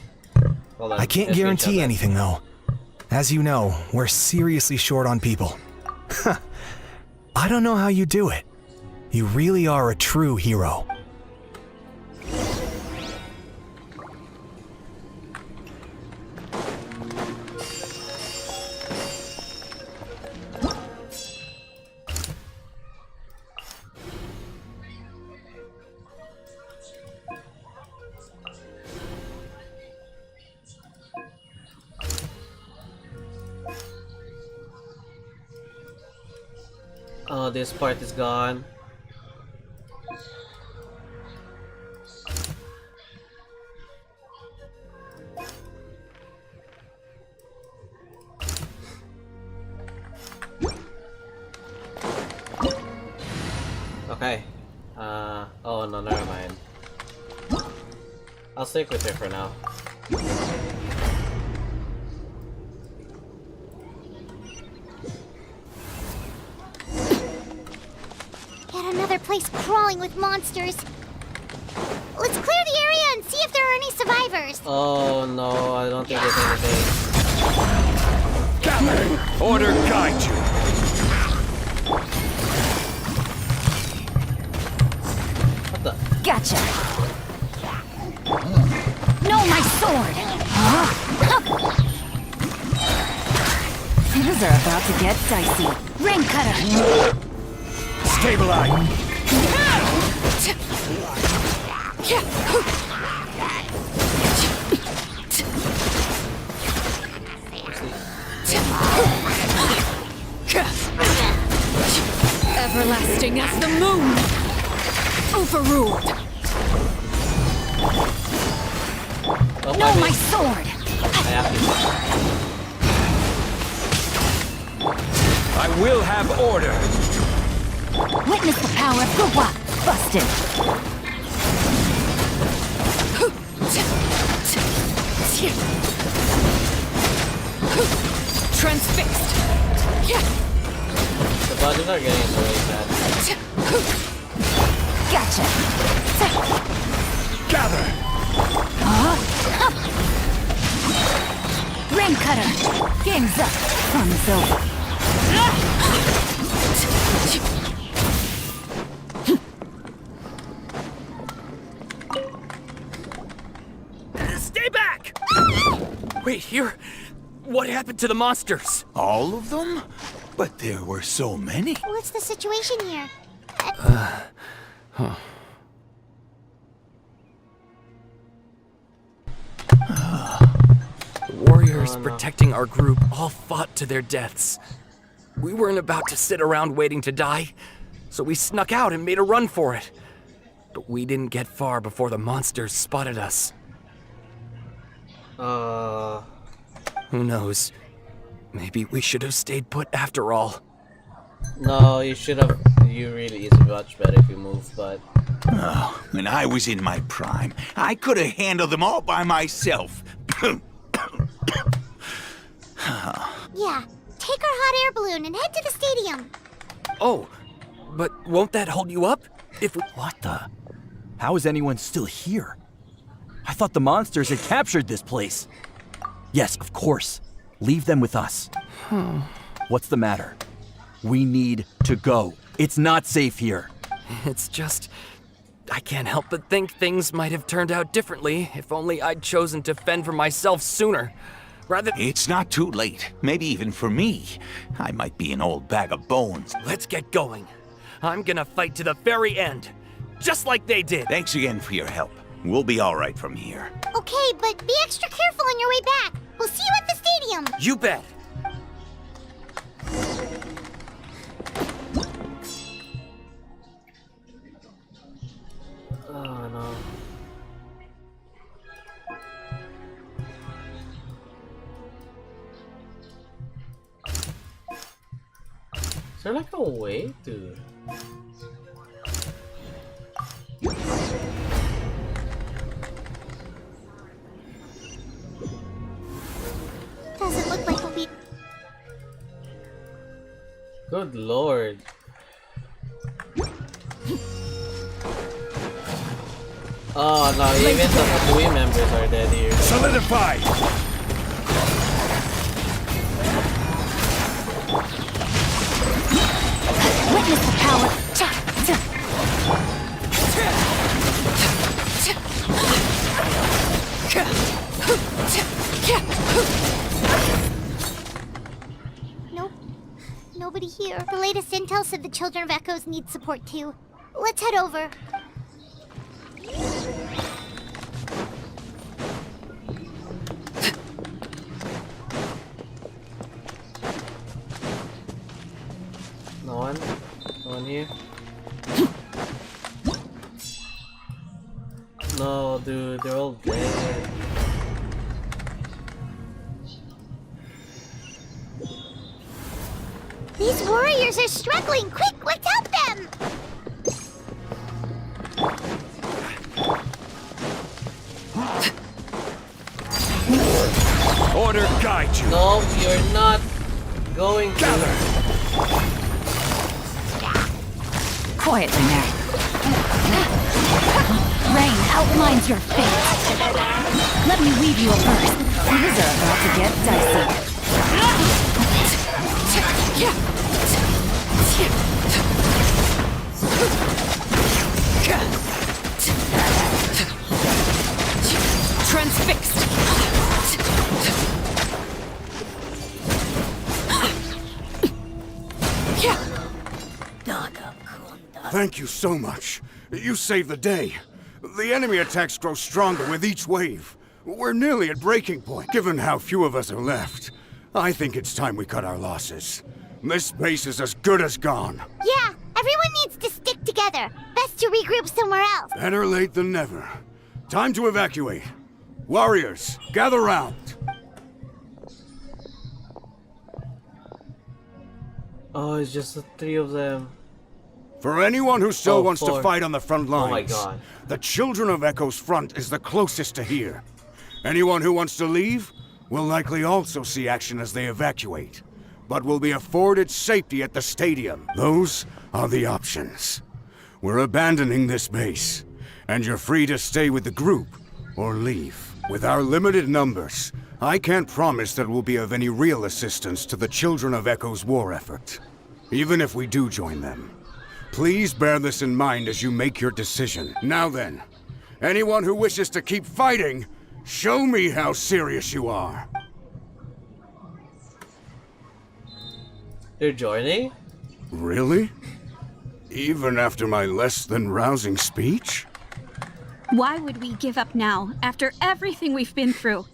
Speaker 1: Hold on.
Speaker 20: I can't guarantee anything, though. As you know, we're seriously short on people. I don't know how you do it. You really are a true hero.
Speaker 1: Oh, this part is gone. Okay. Oh no, never mind. I'll stick with her for now.
Speaker 6: Yet another place crawling with monsters. Let's clear the area and see if there are any survivors.
Speaker 1: Oh no, I don't think there's anything.
Speaker 11: Gather! Order guide you!
Speaker 1: What the?
Speaker 21: Gotcha. No, my sword! Things are about to get dicey. Ring cutter!
Speaker 11: Stabilize!
Speaker 22: Everlasting as the moon! Overruled!
Speaker 1: Oh,
Speaker 21: No, my sword!
Speaker 11: I will have order!
Speaker 21: Witness the power of Guwa! Busted!
Speaker 22: Transfixed!
Speaker 1: The buttons are getting in the way, man.
Speaker 21: Gotcha!
Speaker 11: Gather!
Speaker 21: Ring cutter! Game's up! Fun is over!
Speaker 4: Stay back! Wait, here? What happened to the monsters?
Speaker 9: All of them? But there were so many.
Speaker 6: What's the situation here?
Speaker 20: Huh.
Speaker 4: The warriors protecting our group all fought to their deaths. We weren't about to sit around waiting to die, so we snuck out and made a run for it. But we didn't get far before the monsters spotted us. Who knows? Maybe we should have stayed put after all.
Speaker 1: No, you should have. You really is much better if you move, but.
Speaker 9: Oh, when I was in my prime, I could have handled them all by myself.
Speaker 6: Yeah, take our hot air balloon and head to the stadium.
Speaker 4: Oh, but won't that hold you up? If we...
Speaker 8: What the? How is anyone still here? I thought the monsters had captured this place. Yes, of course. Leave them with us. What's the matter? We need to go. It's not safe here.
Speaker 4: It's just... I can't help but think things might have turned out differently if only I'd chosen to fend for myself sooner. Rather...
Speaker 9: It's not too late. Maybe even for me. I might be an old bag of bones.
Speaker 4: Let's get going. I'm gonna fight to the very end. Just like they did.
Speaker 9: Thanks again for your help. We'll be all right from here.
Speaker 6: Okay, but be extra careful on your way back. We'll see you at the stadium.
Speaker 4: You bet.
Speaker 1: Oh no. Is there like a way to...
Speaker 6: Doesn't look like we'll be...
Speaker 1: Good lord. Oh no, even the Fatui members are dead here.
Speaker 11: Solidify!
Speaker 21: Witness the power.
Speaker 6: Nope. Nobody here. The latest intel said the Children of Echoes need support too. Let's head over.
Speaker 1: No one? No one here? No, dude, they're all dead.
Speaker 6: These warriors are struggling. Quick, let's help them!
Speaker 11: Order guide you.
Speaker 1: No, you're not going to.
Speaker 11: Gather.
Speaker 21: Quietly now. Rain outlines your fate. Let me weave you a verse. Things are about to get dicey. Transfixed.
Speaker 11: Thank you so much. You saved the day. The enemy attacks grow stronger with each wave. We're nearly at breaking point. Given how few of us are left, I think it's time we cut our losses. This base is as good as gone.
Speaker 6: Yeah, everyone needs to stick together. Best to regroup somewhere else.
Speaker 11: Better late than never. Time to evacuate. Warriors, gather round.
Speaker 1: Oh, it's just the three of them.
Speaker 11: For anyone who still wants to
Speaker 1: four.
Speaker 11: fight on the front
Speaker 1: Oh my
Speaker 11: lines,
Speaker 1: god.
Speaker 11: the Children of Echo's front is the closest to here. Anyone who wants to leave will likely also see action as they evacuate, but will be afforded safety at the stadium. Those are the options. We're abandoning this base, and you're free to stay with the group or leave. With our limited numbers, I can't promise that we'll be of any real assistance to the Children of Echo's war effort. Even if we do join them, please bear this in mind as you make your decision. Now then, anyone who wishes to keep fighting, show me how serious you are.
Speaker 1: They're joining?
Speaker 11: Really? Even after my less than rousing speech?
Speaker 17: Why would we give up now, after everything we've been through?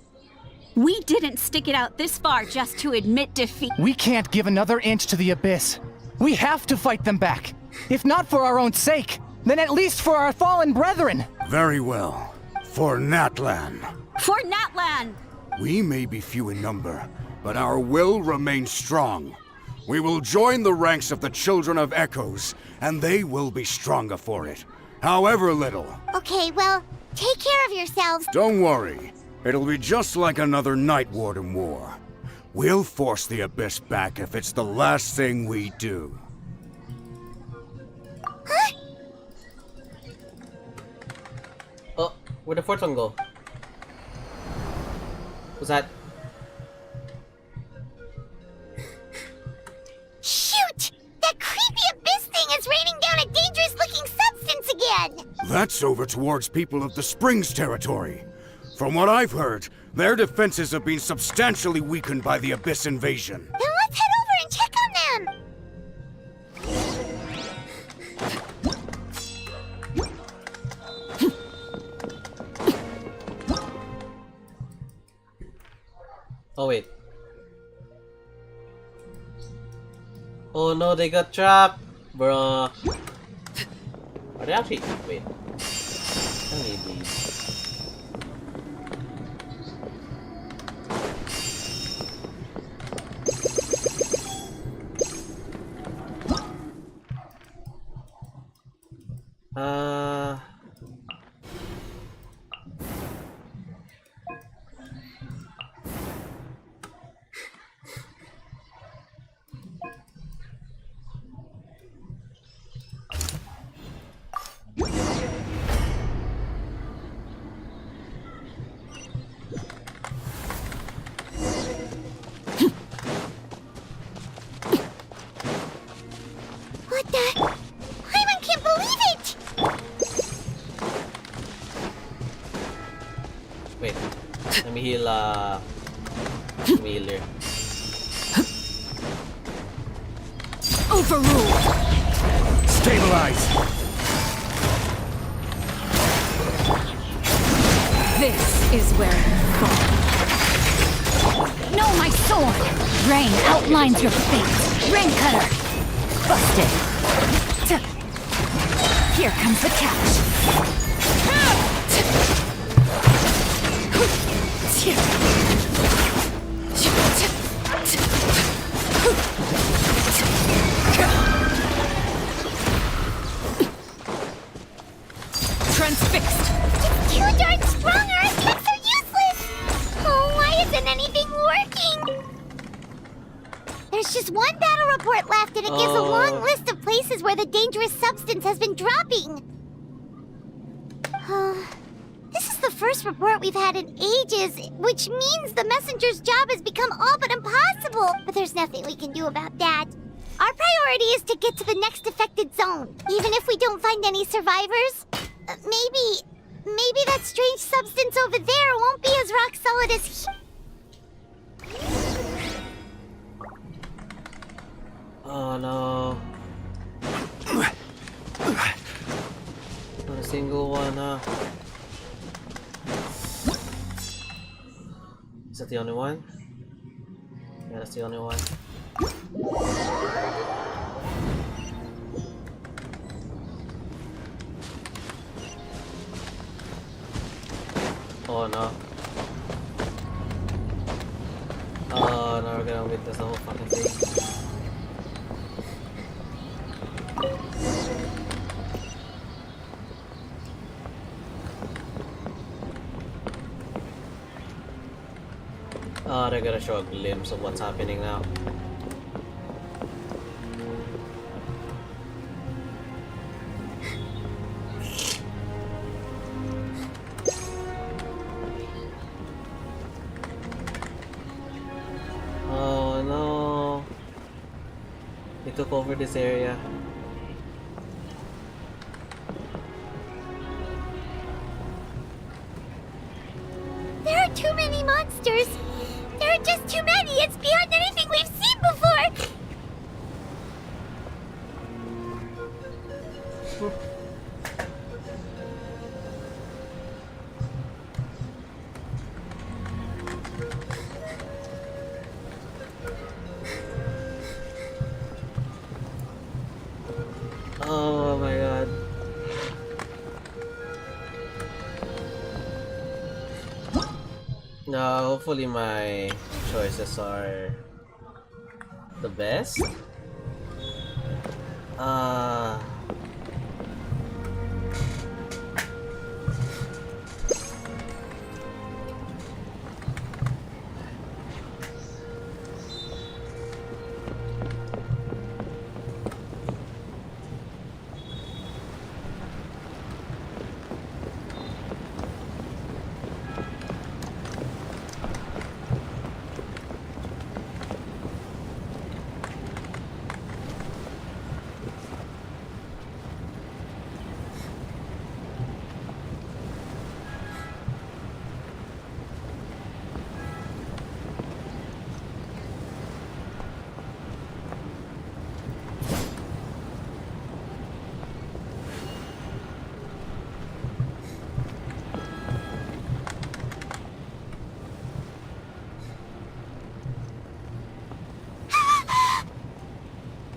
Speaker 17: We didn't stick it out this far just to admit defeat.
Speaker 13: We can't give another inch to the Abyss. We have to fight them back. If not for our own sake, then at least for our fallen brethren.
Speaker 11: Very well. For Natlan.
Speaker 17: For Natlan!
Speaker 11: We may be few in number, but our will remains strong. We will join the ranks of the Children of Echoes, and they will be stronger for it, however little.
Speaker 6: Okay, well, take care of yourselves.
Speaker 11: Don't worry. It'll be just like another Night Warden war. We'll force the Abyss back if it's the last thing we do.
Speaker 6: Huh?
Speaker 1: Oh, where'd the fourth one go? What's that?
Speaker 6: Shoot! That creepy Abyss thing is raining down a dangerous-looking substance again!
Speaker 11: That's over towards people of the Springs territory. From what I've heard, their defenses have been substantially weakened by the Abyss invasion.
Speaker 6: Then let's head over and check on them!
Speaker 1: Oh wait. Oh no, they got trapped, bro. Are they actually? Wait. I need these.
Speaker 6: What the? Hyman can't believe it!
Speaker 1: Wait. Let me heal. Let me heal here.
Speaker 21: Overruled!
Speaker 11: Stabilize!
Speaker 21: This is where you fall. No, my sword! Rain outlines your fate. Rain cutter! Busted. Here comes the catch. Transfixed.
Speaker 6: It's too darn strong, our attacks are useless! Oh, why isn't anything working? There's just one battle report left, and it gives a long list of places where the dangerous substance has been dropping. This is the first report we've had in ages, which means the messenger's job has become all but impossible. But there's nothing we can do about that. Our priority is to get to the next affected zone, even if we don't find any survivors. Maybe that strange substance over there won't be as rock solid as
Speaker 1: Oh no. Not a single one, huh? Is that the only one? Yeah, that's the only one. Oh no. Oh no, we're gonna witness the whole fucking thing. Oh, they're gonna show a glimpse of what's happening now. Oh no. They took over this area.
Speaker 6: There are too many monsters. There are just too many. It's beyond anything we've seen before.
Speaker 1: Oh my god. No, hopefully my choices are the best.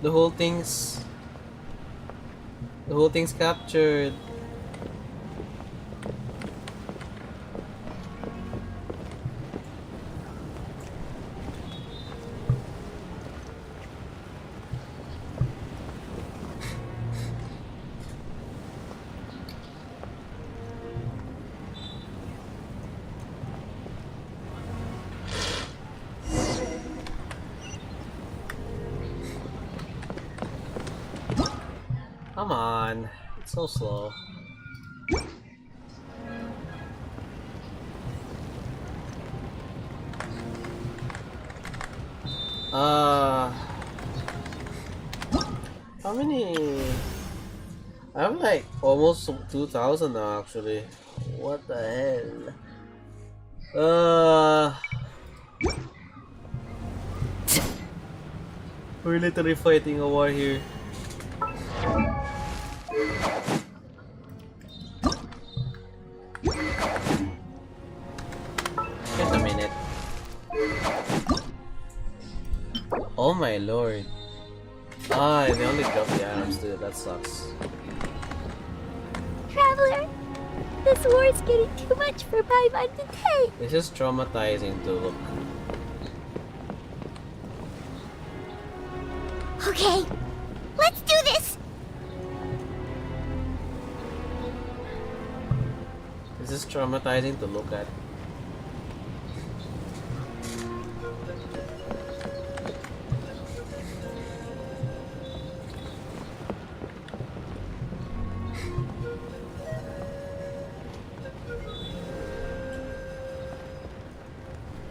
Speaker 1: The whole thing's captured. Come on, it's so slow. How many? I have like almost 2,000 now actually. What the hell? We're literally fighting a war here. Just a minute. Oh my lord. Ah, they only dropped the items, dude. That sucks.
Speaker 3: Traveler, this war is getting too much for my mind to take.
Speaker 1: This is traumatizing to look.
Speaker 6: Okay, let's do this!
Speaker 1: This is traumatizing to look at.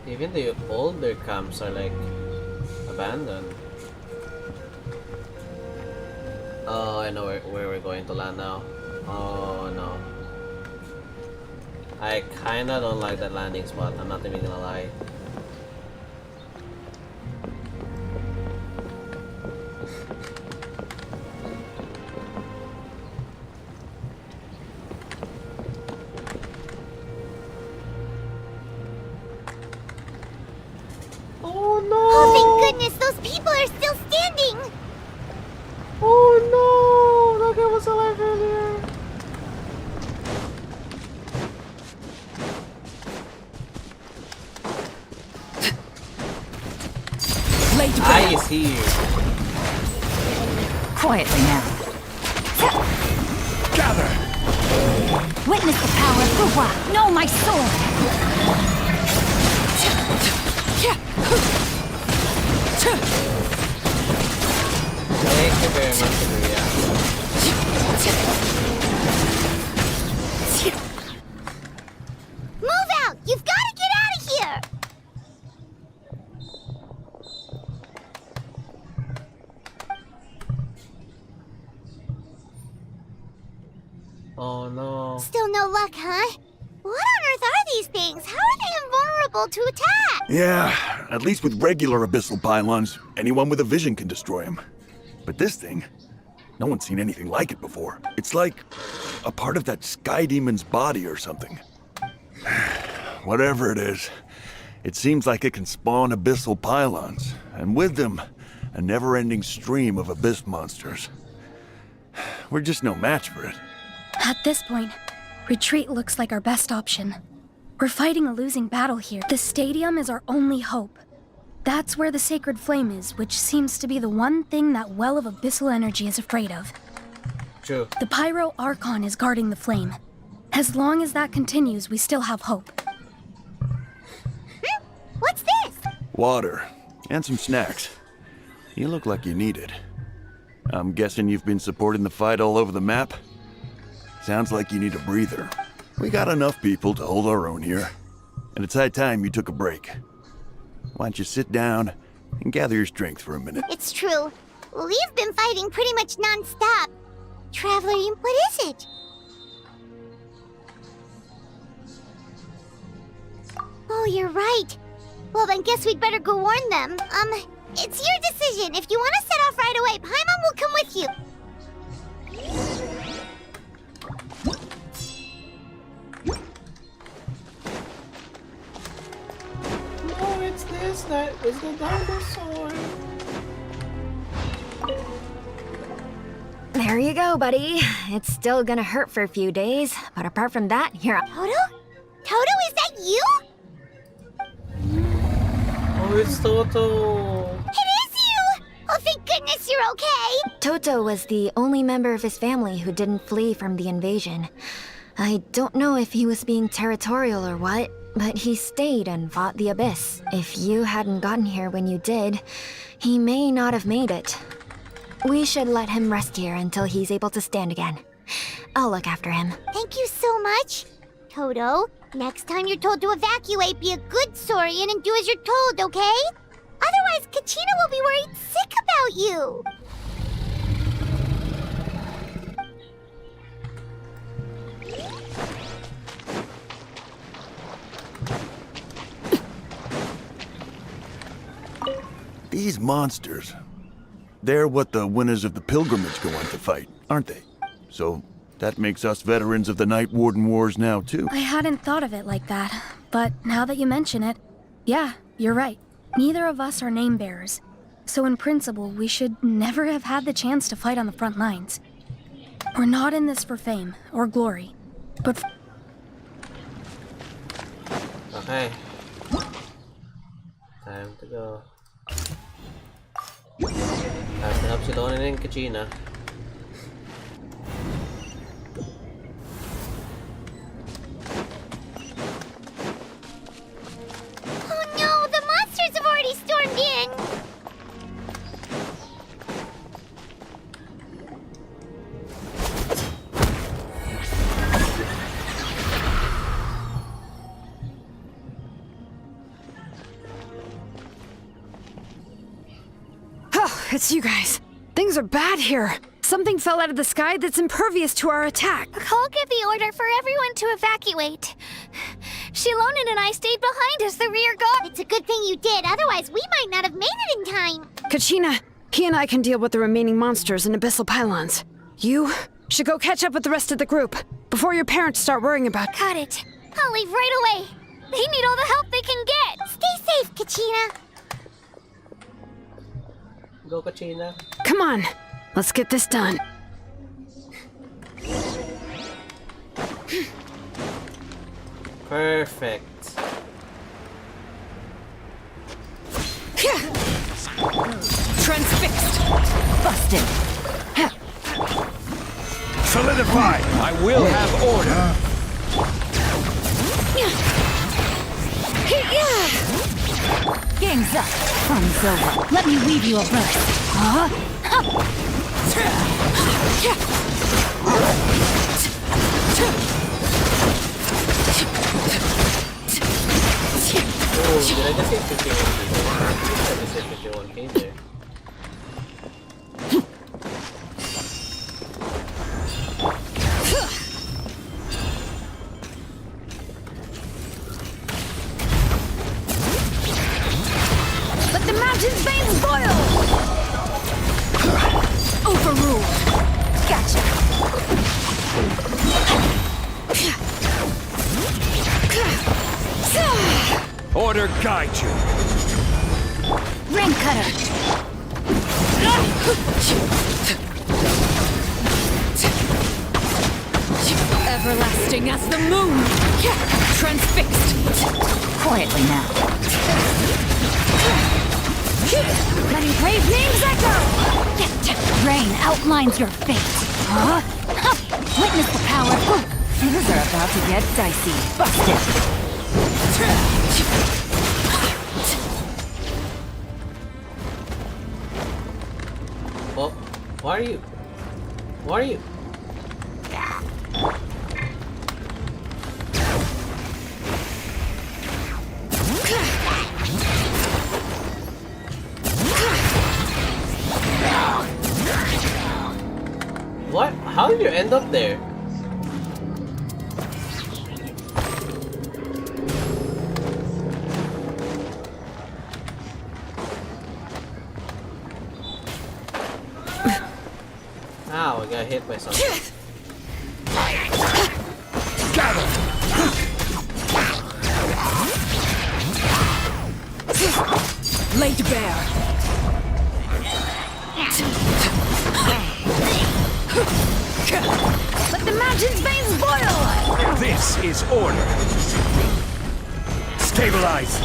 Speaker 1: Even the older camps are like abandoned. Oh, I know where we're going to land now. Oh no. I kinda don't like that landing spot, I'm not even gonna lie. Oh no!
Speaker 6: Oh, thank goodness, those people are still standing!
Speaker 1: Oh no! That guy was alive earlier! Ice here!
Speaker 21: Quietly now.
Speaker 9: Gather!
Speaker 21: Witness the power of Fuwa. Know my sword.
Speaker 1: Thank you very much for the reaction.
Speaker 6: Move out! You've got to get out of here!
Speaker 1: Oh no.
Speaker 6: Still no luck, huh? What on earth are these things? How are they invulnerable to attack?
Speaker 9: Yeah, at least with regular abyssal pylons, anyone with a vision can destroy them. But this thing, no one's seen anything like it before. It's like a part of that sky demon's body or something. Whatever it is, it seems like it can spawn abyssal pylons, and with them, a never-ending stream of abyss monsters. We're just no match for it.
Speaker 15: At this point, retreat looks like our best option. We're fighting a losing battle here. The stadium is our only hope. That's where the sacred flame is, which seems to be the one thing that well of abyssal energy is afraid of.
Speaker 1: True.
Speaker 15: The Pyro Archon is guarding the flame. As long as that continues, we still have hope.
Speaker 6: What's this?
Speaker 9: Water, and some snacks. You look like you need it. I'm guessing you've been supporting the fight all over the map? Sounds like you need a breather. We got enough people to hold our own here. And it's high time you took a break. Why don't you sit down and gather your strength for a minute?
Speaker 6: It's true. We've been fighting pretty much non-stop. Traveler, what is it? Oh, you're right. Well, then guess we'd better go warn them. It's your decision. If you want to set off right away, Paimon will come with you.
Speaker 1: No, it's this. That is the dinosaur.
Speaker 2: There you go, buddy. It's still gonna hurt for a few days, but apart from that, you're...
Speaker 6: Toto? Toto, is that you?
Speaker 1: Oh, it's Toto!
Speaker 6: It is you! Oh, thank goodness you're okay!
Speaker 2: Toto was the only member of his family who didn't flee from the invasion. I don't know if he was being territorial or what, but he stayed and fought the Abyss. If you hadn't gotten here when you did, he may not have made it. We should let him rest here until he's able to stand again. I'll look after him.
Speaker 6: Thank you so much. Toto, next time you're told to evacuate, be a good Saurian and do as you're told, okay? Otherwise, Kachina will be worried sick about you.
Speaker 9: These monsters, they're what the winners of the pilgrimage go on to fight, aren't they? So that makes us veterans of the Night Warden Wars now, too.
Speaker 15: I hadn't thought of it like that, but now that you mention it, yeah, you're right. Neither of us are name bearers, so in principle, we should never have had the chance to fight on the front lines. We're not in this for fame or glory, but
Speaker 1: Okay. Time to go. Time to help si Lonin and Kachina.
Speaker 6: Oh no, the monsters have already stormed in!
Speaker 7: Oh, it's you guys. Things are bad here. Something fell out of the sky that's impervious to our attack.
Speaker 3: Cole gave the order for everyone to evacuate. Shilonin and I stayed behind as the rear guard.
Speaker 6: It's a good thing you did, otherwise we might not have made it in time.
Speaker 7: Kachina, he and I can deal with the remaining monsters and abyssal pylons. You should go catch up with the rest of the group before your parents start worrying about...
Speaker 3: Got it. I'll leave right away. They need all the help they can get.
Speaker 6: Stay safe, Kachina.
Speaker 1: Go, Kachina.
Speaker 7: Come on, let's get this done.
Speaker 1: Perfect.
Speaker 21: Transfixed. Busted.
Speaker 5: Solidify! I will have order.
Speaker 21: Game's up. Fun's over. Let me weave you a verse.
Speaker 1: Oh, did I just say 51 I just said 51k there.
Speaker 7: Let the mountain's veins boil!
Speaker 21: Overruled. Gotcha.
Speaker 5: Order guide you.
Speaker 21: Rain cutter. Everlasting as the moon. Transfixed. Quietly now. Letting brave names echo. Rain outlines your fate. Huh? Witness the power. Things are about to get dicey. Busted.
Speaker 1: Oh, why are you? Why are you? What? How did you end up there? Ow, I got hit by something.
Speaker 21: Laid bare.
Speaker 7: Let the mountain's veins boil!
Speaker 11: This is order. Stabilize.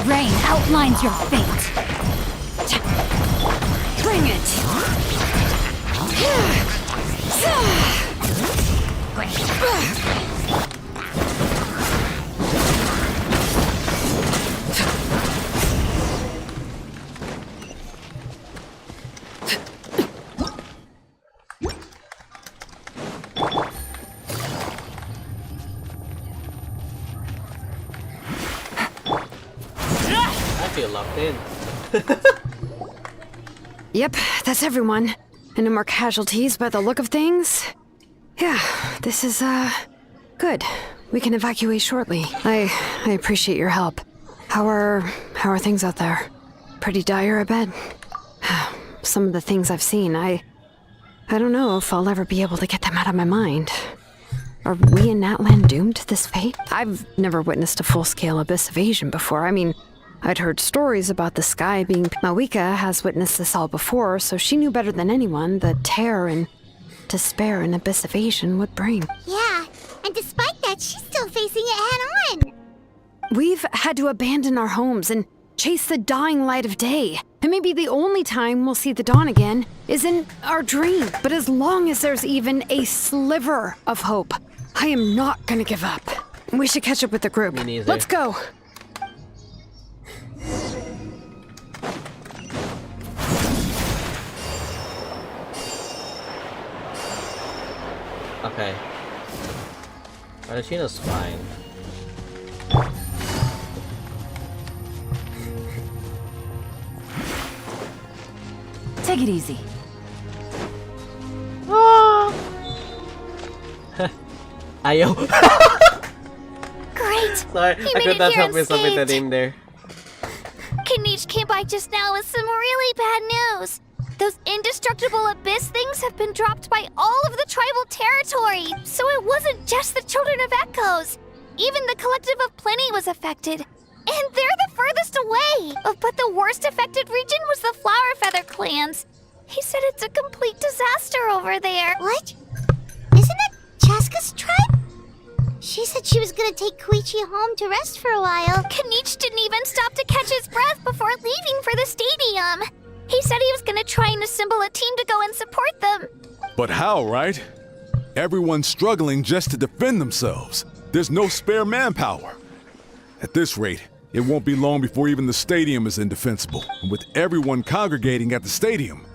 Speaker 21: Rain outlines your fate.
Speaker 7: Bring it!
Speaker 1: I feel locked in.
Speaker 7: Yep, that's everyone. And no more casualties by the look of things. Yeah, this is, good. We can evacuate shortly. I appreciate your help. How are things out there? Pretty dire, I bet. Some of the things I've seen, I don't know if I'll ever be able to get them out of my mind. Are we in Natlan doomed to this fate? I've never witnessed a full-scale abyss invasion before. I mean, I'd heard stories about the sky being... Mawika has witnessed this all before, so she knew better than anyone the terror and despair an abyss invasion would bring.
Speaker 6: Yeah, and despite that, she's still facing it head on.
Speaker 7: We've had to abandon our homes and chase the dying light of day. And maybe the only time we'll see the dawn again is in our dream. But as long as there's even a sliver of hope, I am not gonna give up. We should catch up with the group.
Speaker 1: Me neither.
Speaker 7: Let's go.
Speaker 1: Okay. Arachino's fine.
Speaker 21: Take it easy.
Speaker 1: Ayo.
Speaker 3: Great!
Speaker 1: Sorry,
Speaker 3: He
Speaker 1: I
Speaker 3: made
Speaker 1: could
Speaker 3: it
Speaker 1: not
Speaker 3: here
Speaker 1: help myself with the
Speaker 3: unscathed.
Speaker 1: name there.
Speaker 3: Kanich came by just now with some really bad news. Those indestructible abyss things have been dropped by all of the tribal territory. So it wasn't just the Children of Echoes. Even the Collective of Plenty was affected. And they're the furthest away. But the worst affected region was the Flower Feather clans. He said it's a complete disaster over there.
Speaker 6: What? Isn't that Chaska's tribe? She said she was gonna take Koichi home to rest for a while.
Speaker 3: Kanich didn't even stop to catch his breath before leaving for the stadium. He said he was gonna try and assemble a team to go and support them.
Speaker 18: But how, right? Everyone's struggling just to defend themselves. There's no spare manpower. At this rate, it won't be long before even the stadium is indefensible. And with everyone congregating at the stadium,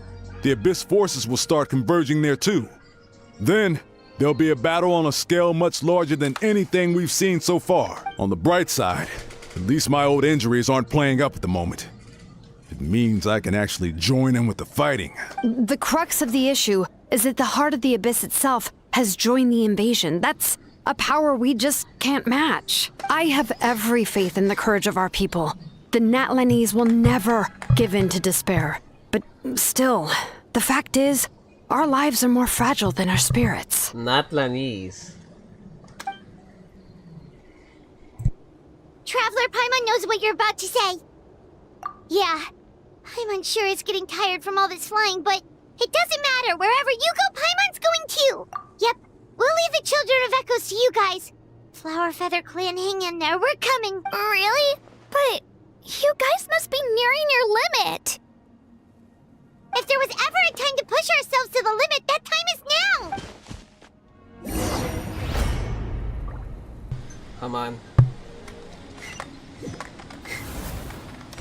Speaker 18: the Abyss forces will start converging there too. Then, there'll be a battle on a scale much larger than anything we've seen so far. On the bright side, at least my old injuries aren't playing up at the moment. It means I can actually join in with the fighting.
Speaker 7: The crux of the issue is that the heart of the Abyss itself has joined the invasion. That's a power we just can't match. I have every faith in the courage of our people. The Natlanese will never give in to despair. But still, the fact is, our lives are more fragile than our spirits.
Speaker 1: Natlanese.
Speaker 6: Traveler Paimon knows what you're about to say. Yeah, Paimon's sure is getting tired from all this flying, but it doesn't matter. Wherever you go, Paimon's going too. Yep, we'll leave the Children of Echoes to you guys. Flower Feather Clan, hang in there. We're coming.
Speaker 3: Really? But you guys must be nearing your limit.
Speaker 6: If there was ever a time to push ourselves to the limit, that time is now.
Speaker 1: Come on.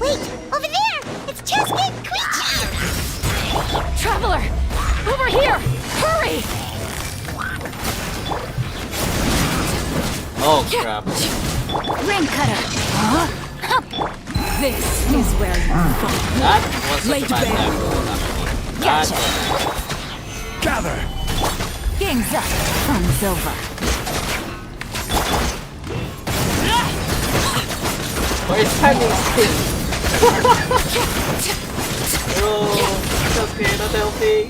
Speaker 6: Wait, over there! It's Cheska and Koichi!
Speaker 21: Traveler! Over here! Hurry!
Speaker 1: Oh crap.
Speaker 21: Rain cutter! Huh? This is where you fall.
Speaker 1: That was such
Speaker 21: Laid
Speaker 1: a bad
Speaker 21: bare.
Speaker 1: time.
Speaker 21: Gotcha.
Speaker 18: Gather!
Speaker 21: Game's up. Fun's over.
Speaker 1: Where's standing still? Oh, it's okay, not helping.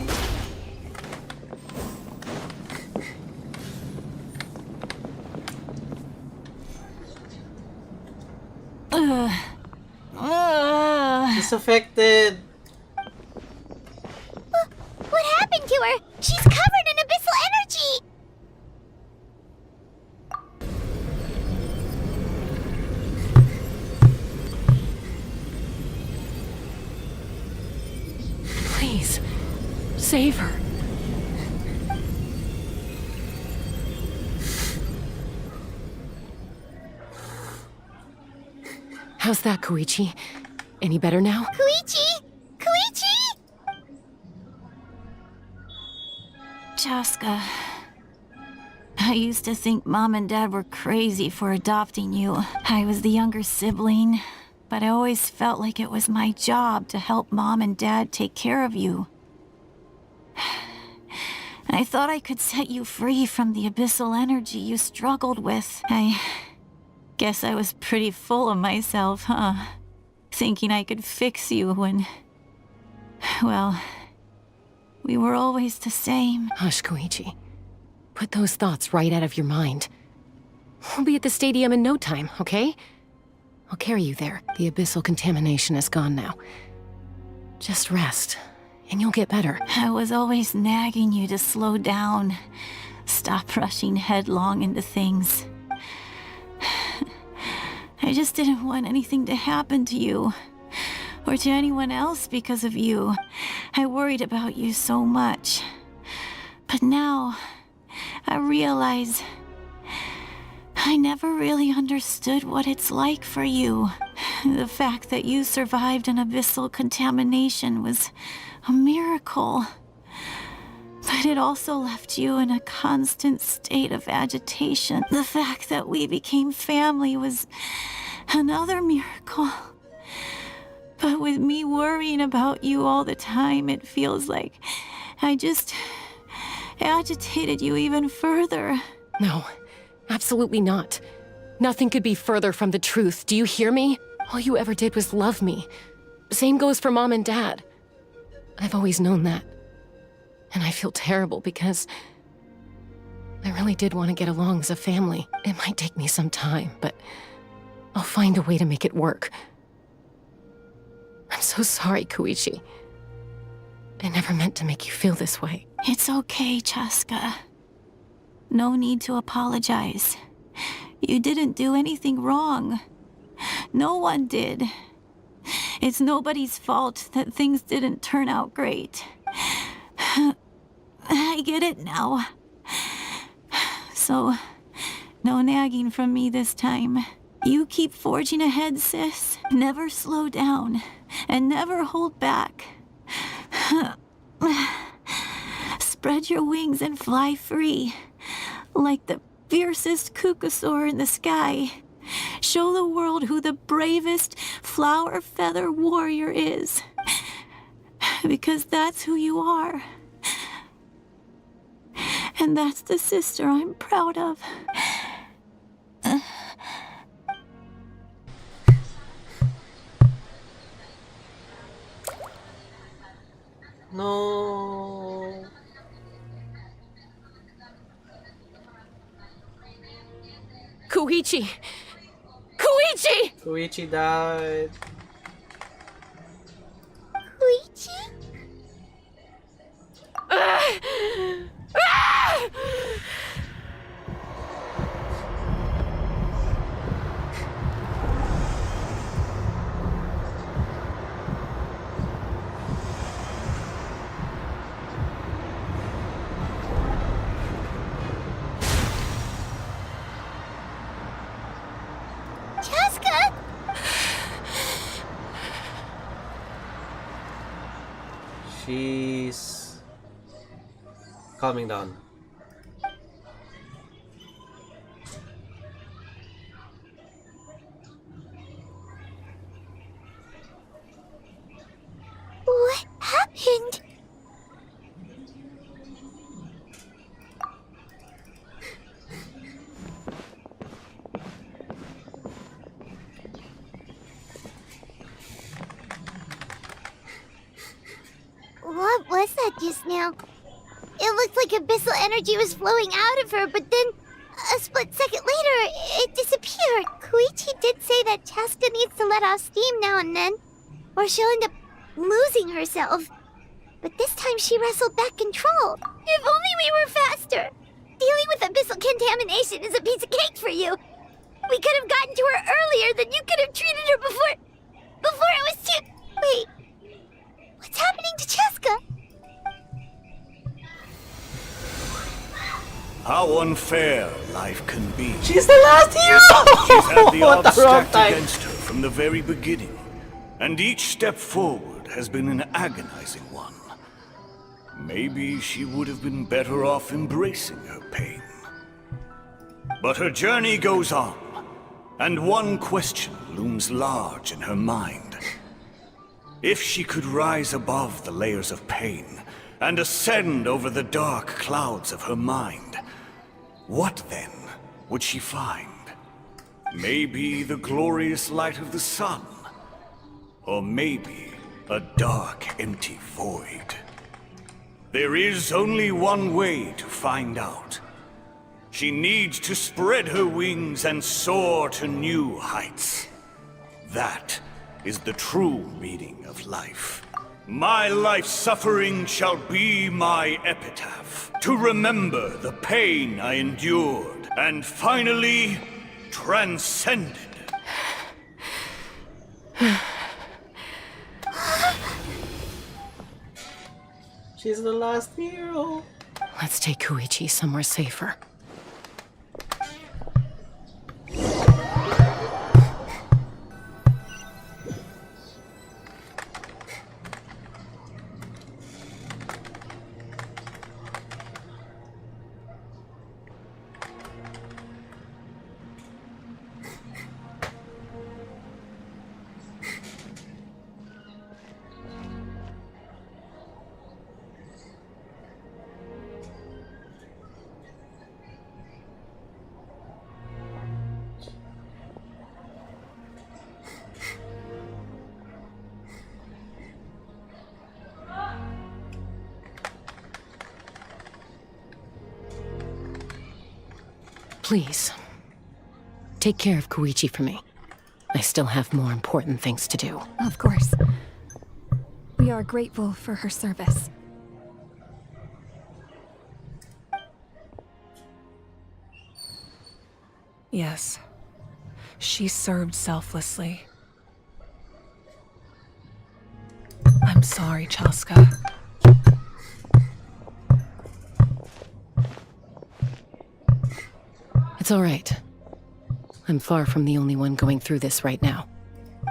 Speaker 1: She's affected.
Speaker 6: What happened?
Speaker 14: save her. How's that, Koichi? Any better now?
Speaker 6: Koichi! Koichi!
Speaker 3: Chaska, I used to think Mom and Dad were crazy for adopting you. I was the younger sibling, but I always felt like it was my job to help Mom and Dad take care of you. I thought I could set you free from the abyssal energy you struggled with. I guess I was pretty full of myself, huh? Thinking I could fix you when... well, we were always the same.
Speaker 14: Hush, Koichi. Put those thoughts right out of your mind. We'll be at the stadium in no time, okay? I'll carry you there. The abyssal contamination is gone now. Just rest, and you'll get better.
Speaker 3: I was always nagging you to slow down. Stop rushing headlong into things. I just didn't want anything to happen to you, or to anyone else because of you. I worried about you so much. But now, I realize I never really understood what it's like for you. The fact that you survived an abyssal contamination was a miracle. But it also left you in a constant state of agitation. The fact that we became family was another miracle. But with me worrying about you all the time, it feels like I just agitated you even further.
Speaker 14: No, absolutely not. Nothing could be further from the truth. Do you hear me? All you ever did was love me. Same goes for Mom and Dad. I've always known that. And I feel terrible because I really did want to get along as a family. It might take me some time, but I'll find a way to make it work. I'm so sorry, Koichi. I never meant to make you feel this way.
Speaker 3: It's okay, Chaska. No need to apologize. You didn't do anything wrong. No one did. It's nobody's fault that things didn't turn out great. I get it now. So, no nagging from me this time. You keep forging ahead, sis. Never slow down, and never hold back. Spread your wings and fly free, like the fiercest kukasaur in the sky. Show the world who the bravest flower feather warrior is. Because that's who you are. And that's the sister I'm proud of.
Speaker 1: No.
Speaker 14: Koichi! Koichi!
Speaker 1: Koichi died.
Speaker 6: Koichi? Chaska!
Speaker 1: She's calming down.
Speaker 6: What happened? What was that just now? It looked like abyssal energy was flowing out of her, but then a split second later, it disappeared. Koichi did say that Chaska needs to let off steam now and then, or she'll end up losing herself. But this time she wrestled back control. If only we were faster! Dealing with abyssal contamination is a piece of cake for you. We could have gotten to her earlier, then you could have treated her before it was too... Wait. What's happening to Chaska?
Speaker 12: How unfair life can be.
Speaker 1: She's the last hero!
Speaker 12: She's had the
Speaker 1: What
Speaker 12: odds
Speaker 1: the wrong
Speaker 12: stacked
Speaker 1: time.
Speaker 12: against her from the very beginning, and each step forward has been an agonizing one. Maybe she would have been better off embracing her pain. But her journey goes on, and one question looms large in her mind. If she could rise above the layers of pain and ascend over the dark clouds of her mind, what then would she find? Maybe the glorious light of the sun, or maybe a dark, empty void. There is only one way to find out. She needs to spread her wings and soar to new heights. That is the true meaning of life. My life's suffering shall be my epitaph, to remember the pain I endured and finally transcended.
Speaker 1: She's the last hero.
Speaker 14: Let's take Koichi somewhere safer. Please, take care of Koichi for me. I still have more important things to do.
Speaker 15: Of course. We are grateful for her service.
Speaker 19: Yes. She served selflessly. I'm sorry, Chaska.
Speaker 14: It's all right. I'm far from the only one going through this right now.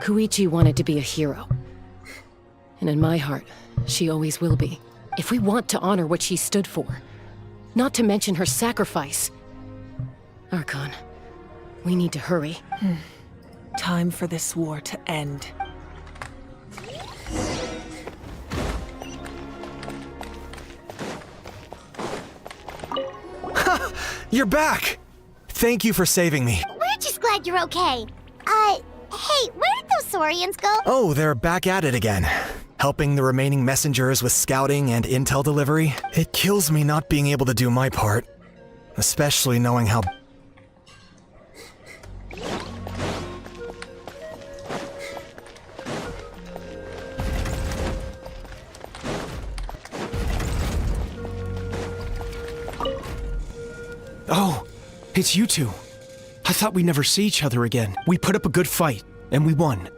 Speaker 14: Koichi wanted to be a hero. And in my heart, she always will be. If we want to honor what she stood for, not to mention her sacrifice. Archon, we need to hurry.
Speaker 19: Time for this war to end.
Speaker 20: You're back! Thank you for saving me.
Speaker 6: We're just glad you're okay. Hey, where did those Saurians go?
Speaker 20: Oh, they're back at it again. Helping the remaining messengers with scouting and intel delivery. It kills me not being able to do my part. Especially knowing how...
Speaker 5: Oh, it's you two. I thought we'd never see each other again. We put up a good fight, and we won.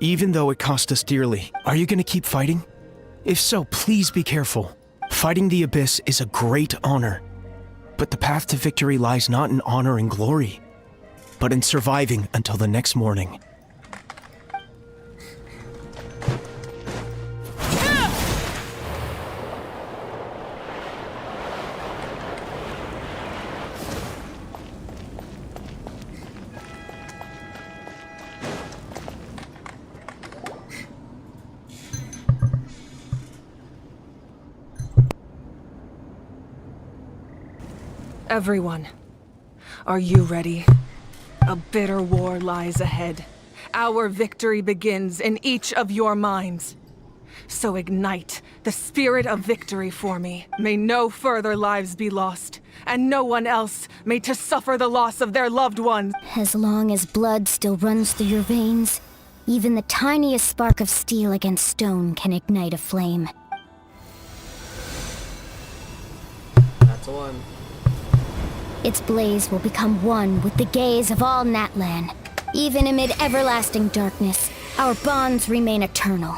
Speaker 5: Even though it cost us dearly. Are you gonna keep fighting? If so, please be careful. Fighting the Abyss is a great honor. But the path to victory lies not in honor and glory, but in surviving until the next morning.
Speaker 19: Everyone, are you ready? A bitter war lies ahead. Our victory begins in each of your minds. So ignite the spirit of victory for me. May no further lives be lost, and no one else may to suffer the loss of their loved ones.
Speaker 2: As long as blood still runs through your veins, even the tiniest spark of steel against stone can ignite a flame.
Speaker 1: That's one.
Speaker 2: Its blaze will become one with the gaze of all Natlan. Even amid everlasting darkness, our bonds remain eternal.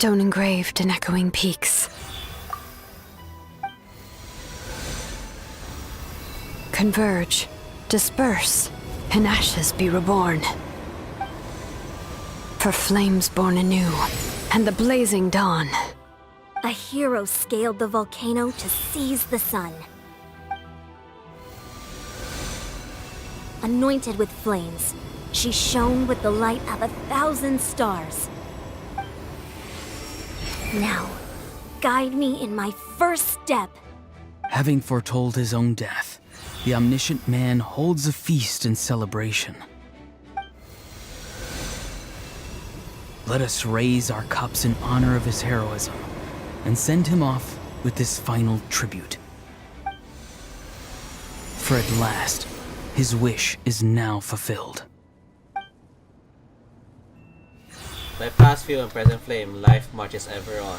Speaker 7: stone engraved in echoing peaks. Converge, disperse, and ashes be reborn. For flames born anew, and the blazing dawn.
Speaker 2: A hero scaled the volcano to seize the sun. Anointed with flames, she shone with the light of 1,000 stars. Now, guide me in my first step.
Speaker 10: Having foretold his own death, the omniscient man holds a feast in celebration. Let us raise our cups in honor of his heroism and send him off with this final tribute. For at last, his wish is now fulfilled.
Speaker 1: By past FIL and present flame, life marches ever on.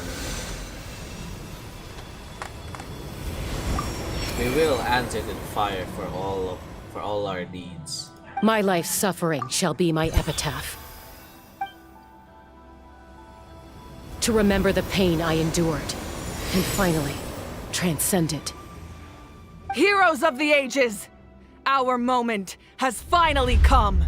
Speaker 1: We will answer to the fire for all our deeds.
Speaker 14: My life's suffering shall be my epitaph. To remember the pain I endured, and finally, transcend it.
Speaker 19: Heroes of the ages! Our moment has finally come!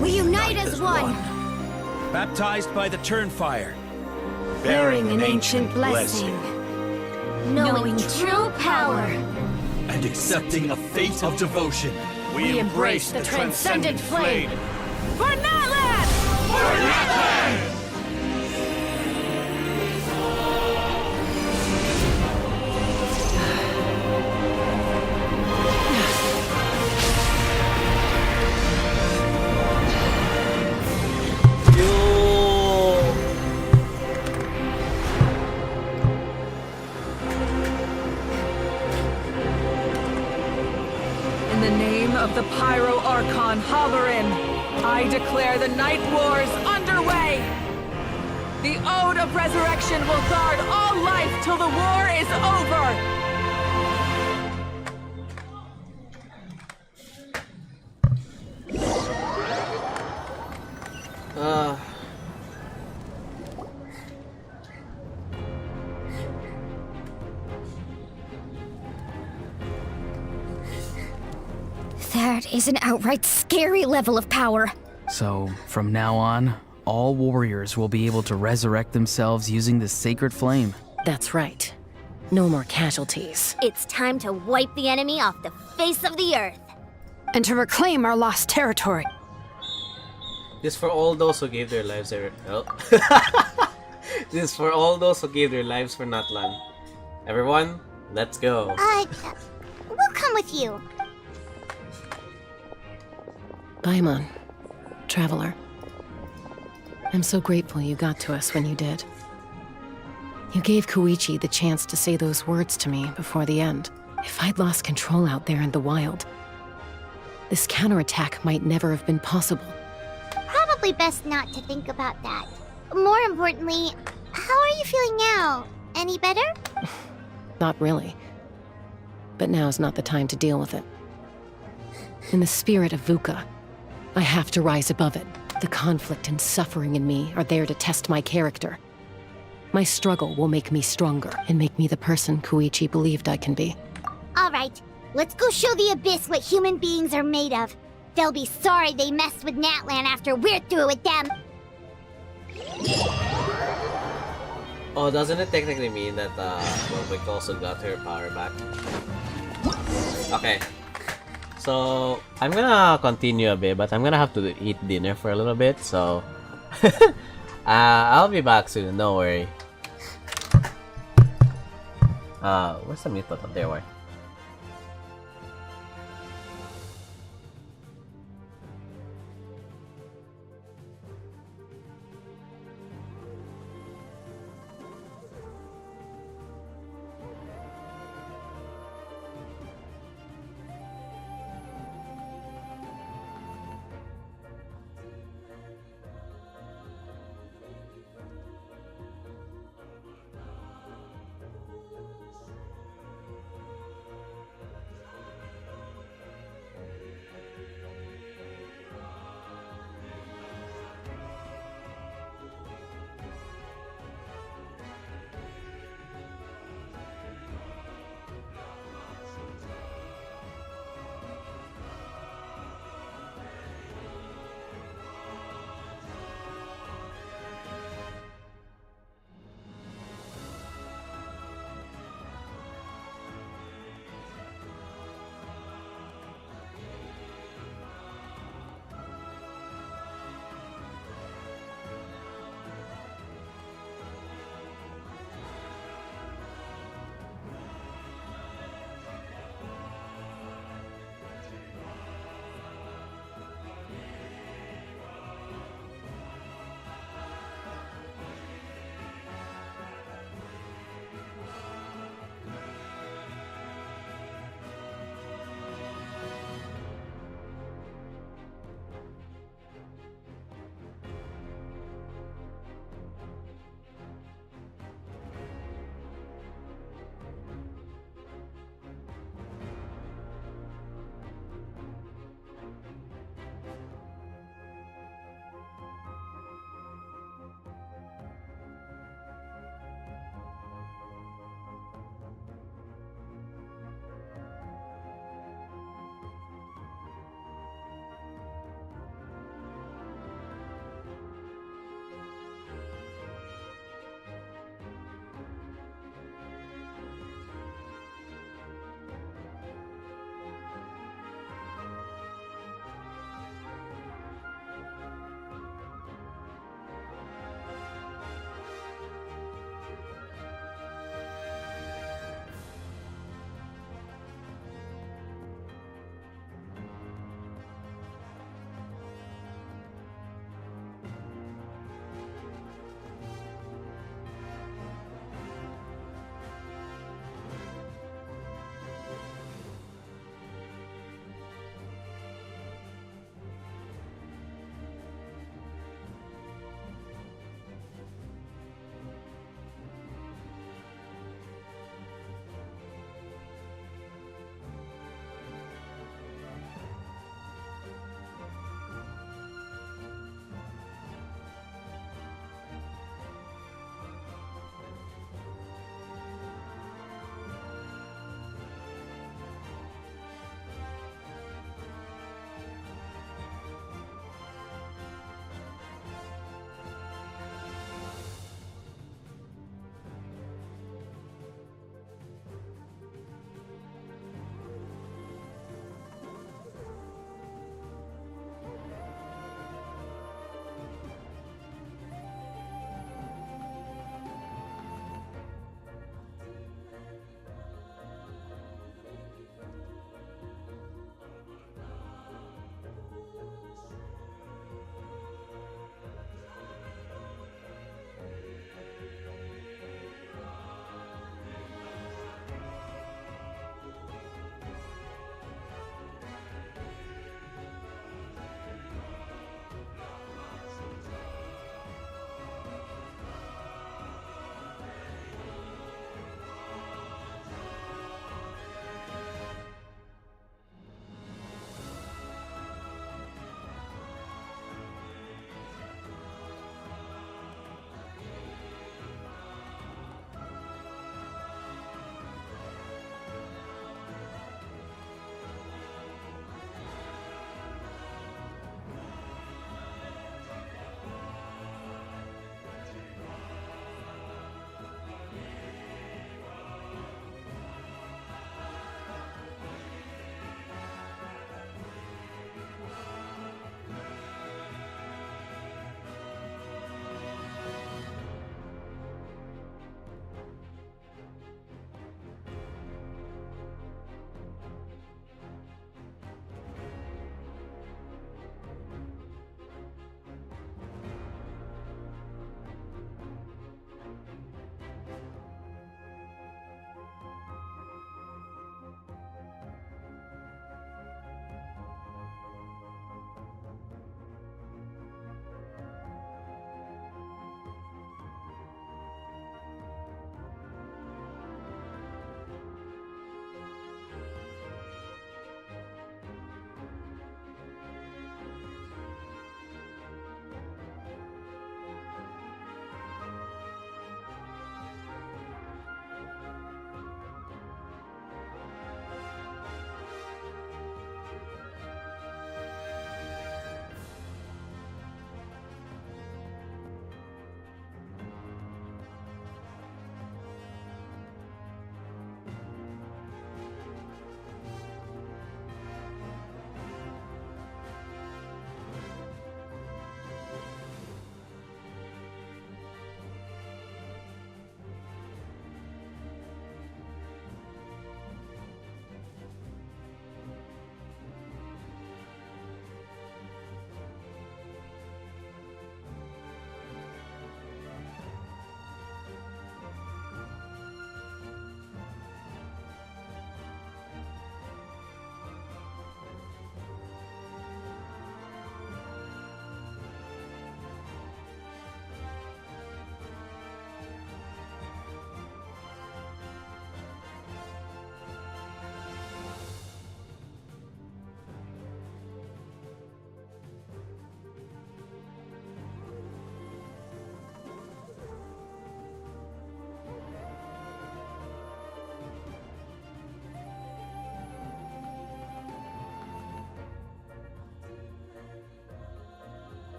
Speaker 2: We unite as one!
Speaker 16: Baptized by the Turnfire.
Speaker 2: Bearing an ancient blessing. Knowing true power.
Speaker 16: And accepting a fate of devotion.
Speaker 14: We embrace the transcendent flame.
Speaker 19: For Natlan!
Speaker 16: For Natlan!
Speaker 19: In the name of the Pyro Archon Halloran, I declare the Night Wars underway! The Ode of Resurrection will guard all life till the war is over!
Speaker 2: That is an outright scary level of power.
Speaker 10: So, from now on, all warriors will be able to resurrect themselves using the sacred flame.
Speaker 14: That's right. No more casualties.
Speaker 2: It's time to wipe the enemy off the face of the earth.
Speaker 7: And to reclaim our lost territory.
Speaker 1: This for all those who gave their lives This for all those who gave their lives for Natlan. Everyone, let's go.
Speaker 6: We'll come with you.
Speaker 14: Paimon, Traveler. I'm so grateful you got to us when you did. You gave Koichi the chance to say those words to me before the end. If I'd lost control out there in the wild, this counterattack might never have been possible.
Speaker 6: Probably best not to think about that. More importantly, how are you feeling now? Any better?
Speaker 14: Not really. But now's not the time to deal with it. In the spirit of VUCA, I have to rise above it. The conflict and suffering in me are there to test my character. My struggle will make me stronger and make me the person Koichi believed I can be.
Speaker 6: Alright, let's go show the Abyss what human beings are made of. They'll be sorry they messed with Natlan after we're through with them.
Speaker 1: Oh, doesn't it technically mean that Robic also got her power back? Okay. So, I'm gonna continue a bit, but I'm gonna have to eat dinner for a little bit, so... I'll be back soon, don't worry. Where's the mute button? There, why?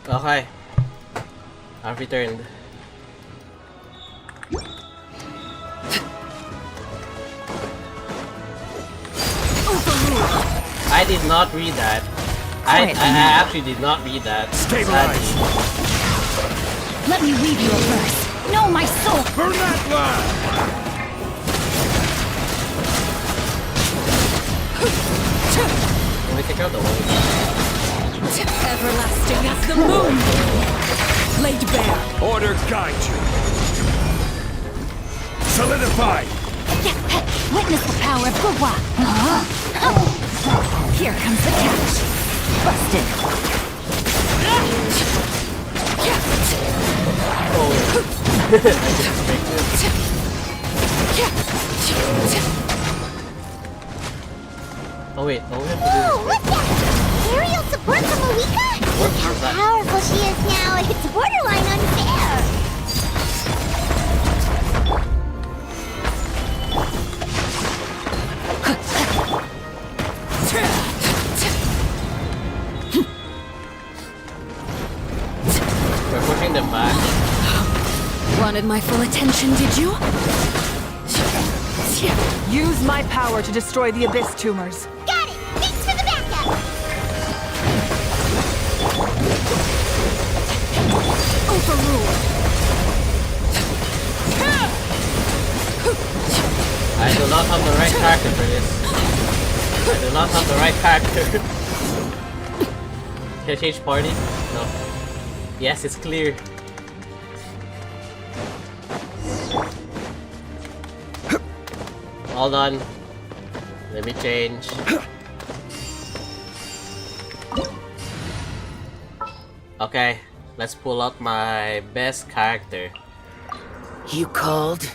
Speaker 1: Okay. I've returned. I did not read that. I actually did not read that.
Speaker 16: Stabilize.
Speaker 21: Let me weave you a verse. Know my soul.
Speaker 16: Burn that line!
Speaker 1: Let me take out the wall.
Speaker 19: Everlasting as the moon! Laid bare.
Speaker 16: Order guide you. Solidify!
Speaker 21: Witness the power of Gugwa. Here comes the catch. Busted.
Speaker 1: Oh wait, oh we have to do
Speaker 6: Whoa, what's that? Aerial support from Malika? Look how powerful she is now. It's borderline unfair.
Speaker 1: We're pushing them back.
Speaker 19: Wanted my full attention, did you? Use my power to destroy the Abyss tumors.
Speaker 6: Got it. Thanks for the backup.
Speaker 19: Overruled.
Speaker 1: I do not have the right character for this. I do not have the right character. Can I change party? No. Yes, it's clear. Hold on. Let me change. Okay, let's pull out my best character.
Speaker 21: You called?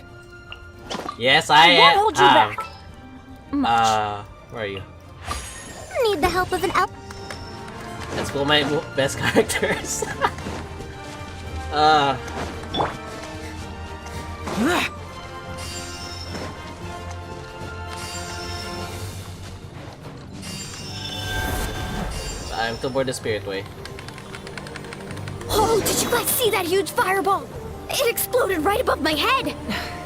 Speaker 1: Yes, I
Speaker 21: won't hold you back.
Speaker 1: Where are you?
Speaker 6: Need the help of an elf.
Speaker 1: Let's pull my best characters. I'm to board the Spirit Way.
Speaker 2: Oh, did you guys see that huge fireball? It exploded right above my head!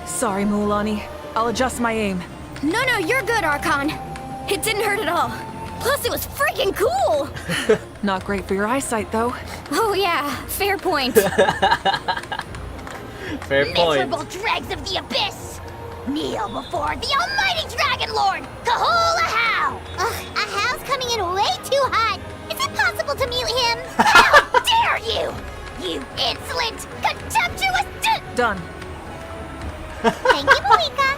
Speaker 19: Sorry, Mulan. I'll adjust my aim.
Speaker 2: No, you're good, Archon. It didn't hurt at all. Plus, it was freaking cool!
Speaker 19: Not great for your eyesight, though.
Speaker 2: Oh yeah, fair point.
Speaker 1: Fair point.
Speaker 6: Miserable dregs of the abyss! Kneel before the almighty Dragon Lord, Kahula How! Ugh, Ahau's coming in way too hot. Is it possible to mute him? How dare you! You insolent, contemptuous
Speaker 19: Done.
Speaker 6: Thank you, Malika.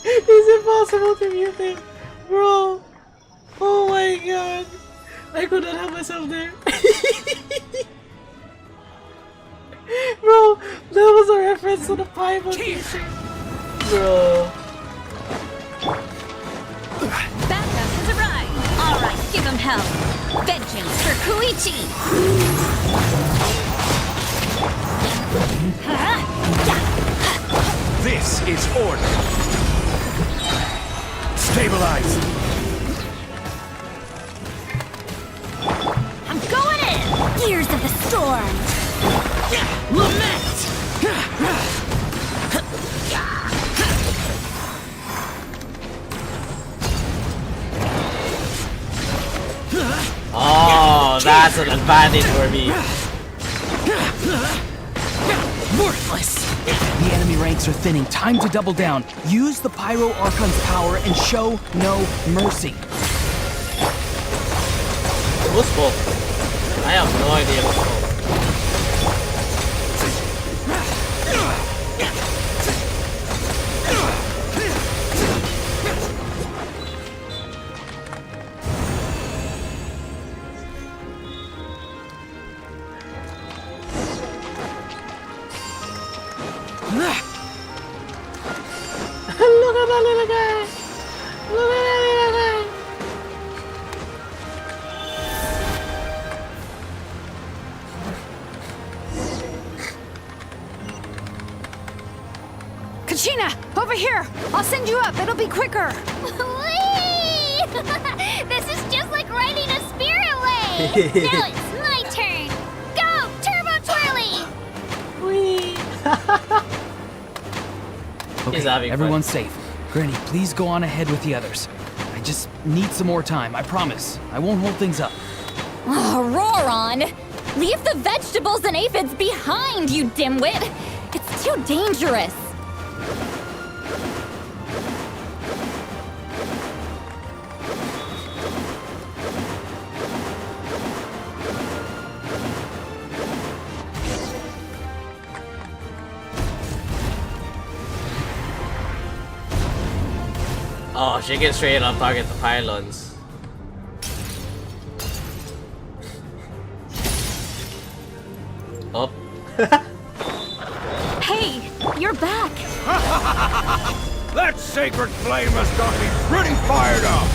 Speaker 1: Is it possible to mute him? Bro! Oh my god! I could not help myself there. Bro, that was a reference to the Bible teacher. Bro.
Speaker 21: Backup has arrived. All right, give him hell. Vengeance for Koichi.
Speaker 16: This is order. Stabilize.
Speaker 21: I'm going in. Gears of the storm.
Speaker 16: Lament.
Speaker 1: Oh, that's an advantage for me.
Speaker 10: Worthless! The enemy ranks are thinning. Time to double down. Use the Pyro Archon's power and show no mercy.
Speaker 1: Who's spoke? I have no idea who spoke. Look at that little guy! Look at that little guy!
Speaker 7: Kachina, over here! I'll send you up, it'll be quicker!
Speaker 3: Whee! This is just like riding a spirit wave! Now it's my turn! Go, Turbo Twirly!
Speaker 1: Whee!
Speaker 10: Okay, everyone's safe. Granny, please go on ahead with the others. I just need some more time, I promise. I won't hold things up.
Speaker 21: Oh, Roron! Leave the vegetables and aphids behind, you dimwit! It's too dangerous!
Speaker 1: Oh, she gets straight on target the pylons. Oh.
Speaker 21: Hey, you're back!
Speaker 16: That sacred flame has got me pretty fired up!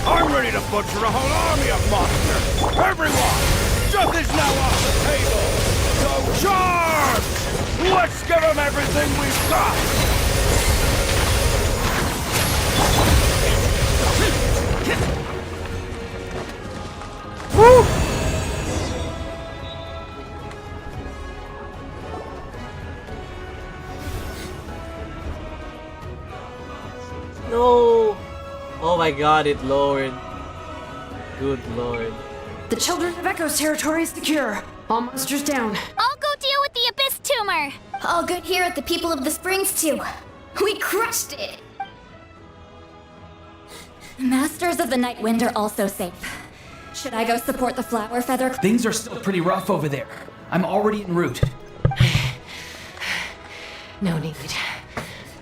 Speaker 16: I'm ready to butcher a whole army of monsters! Everyone! Death is now off the table! So charge! Let's give them everything we've got!
Speaker 1: Woo! No! Oh my god, it lowered. Good lord.
Speaker 7: The Children of Echo's territory is secure. All monsters down.
Speaker 3: I'll go deal with the Abyss Tumor!
Speaker 2: All good here at the People of the Springs, too. We crushed it!
Speaker 21: Masters of the Night Wind are also safe. Should I go support the Flower Feather?
Speaker 10: Things are still pretty rough over there. I'm already en route.
Speaker 14: No need.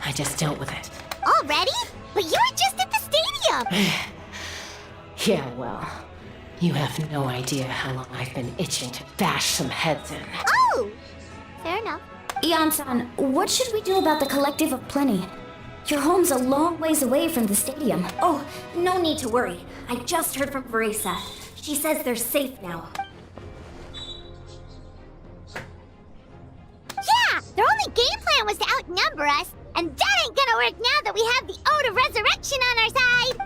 Speaker 14: I just dealt with it.
Speaker 6: Already? But you were just at the stadium!
Speaker 14: Yeah, well, you have no idea how long I've been itching to bash some heads in.
Speaker 6: Oh! Fair enough.
Speaker 2: Ian-san, what should we do about the Collective of Plenty? Your home's a long ways away from the stadium.
Speaker 8: Oh, no need to worry. I just heard from Verisa. She says they're safe now.
Speaker 6: Yeah! Their only game plan was to outnumber us, and that ain't gonna work now that we have the Ode of Resurrection on our side!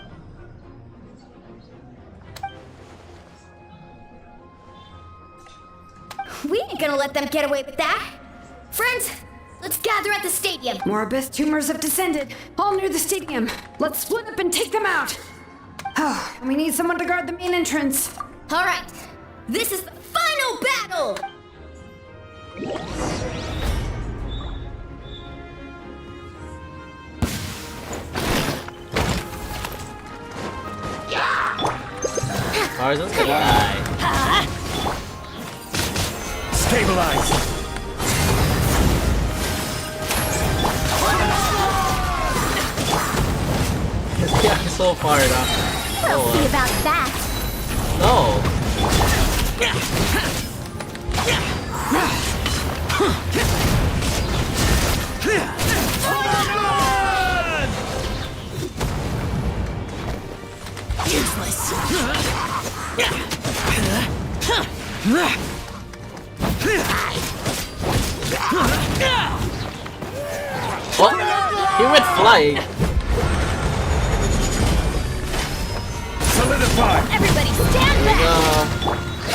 Speaker 2: We ain't gonna let them get away with that! Friends, let's gather at the stadium!
Speaker 7: More abyss tumors have descended, all near the stadium. Let's split up and take them out! Oh, we need someone to guard the main entrance.
Speaker 2: Alright, this is the final battle!
Speaker 1: Tarzan's gonna die.
Speaker 16: Stabilize!
Speaker 1: Yeah, so far enough.
Speaker 6: We'll see about that.
Speaker 1: No!
Speaker 21: Useless.
Speaker 1: What? He went flying.
Speaker 16: Solidify!
Speaker 3: Everybody stand back!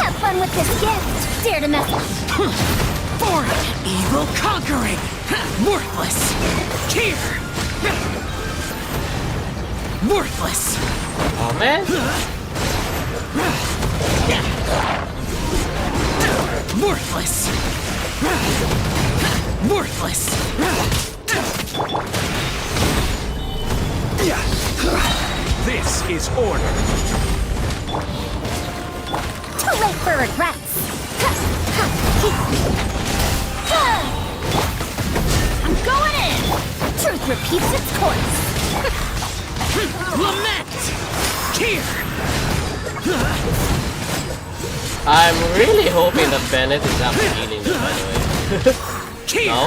Speaker 3: Have fun with this gift! Dare to mess
Speaker 10: For evil conquering! Worthless! Here! Worthless!
Speaker 1: Oh man!
Speaker 10: Worthless! Worthless!
Speaker 16: This is order!
Speaker 3: Too late for regrets! I'm going in! Truth repeats its course!
Speaker 10: Lament! Here!
Speaker 1: I'm really hoping that Bennett is after healing them, by the way. No?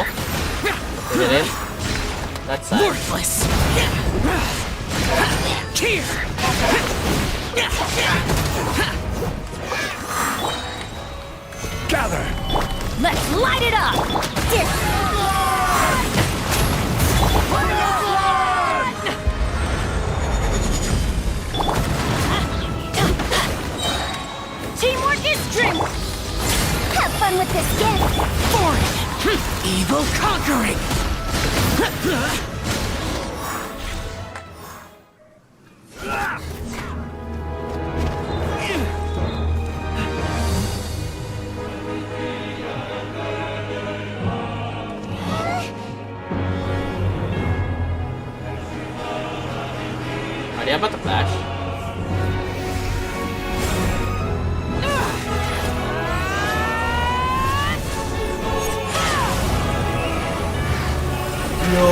Speaker 1: Is it in? That's sad.
Speaker 10: Worthless! Here!
Speaker 16: Gather!
Speaker 21: Let's light it up!
Speaker 10: conquering!
Speaker 1: Are they about to flash?
Speaker 10: No.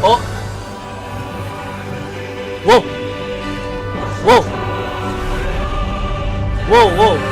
Speaker 1: Oh! Whoa! Whoa! Whoa, whoa!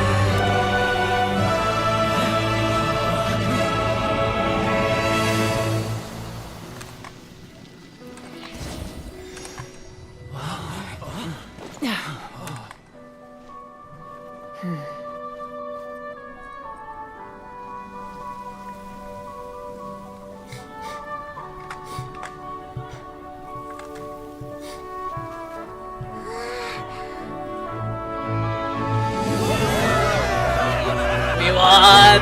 Speaker 1: We won!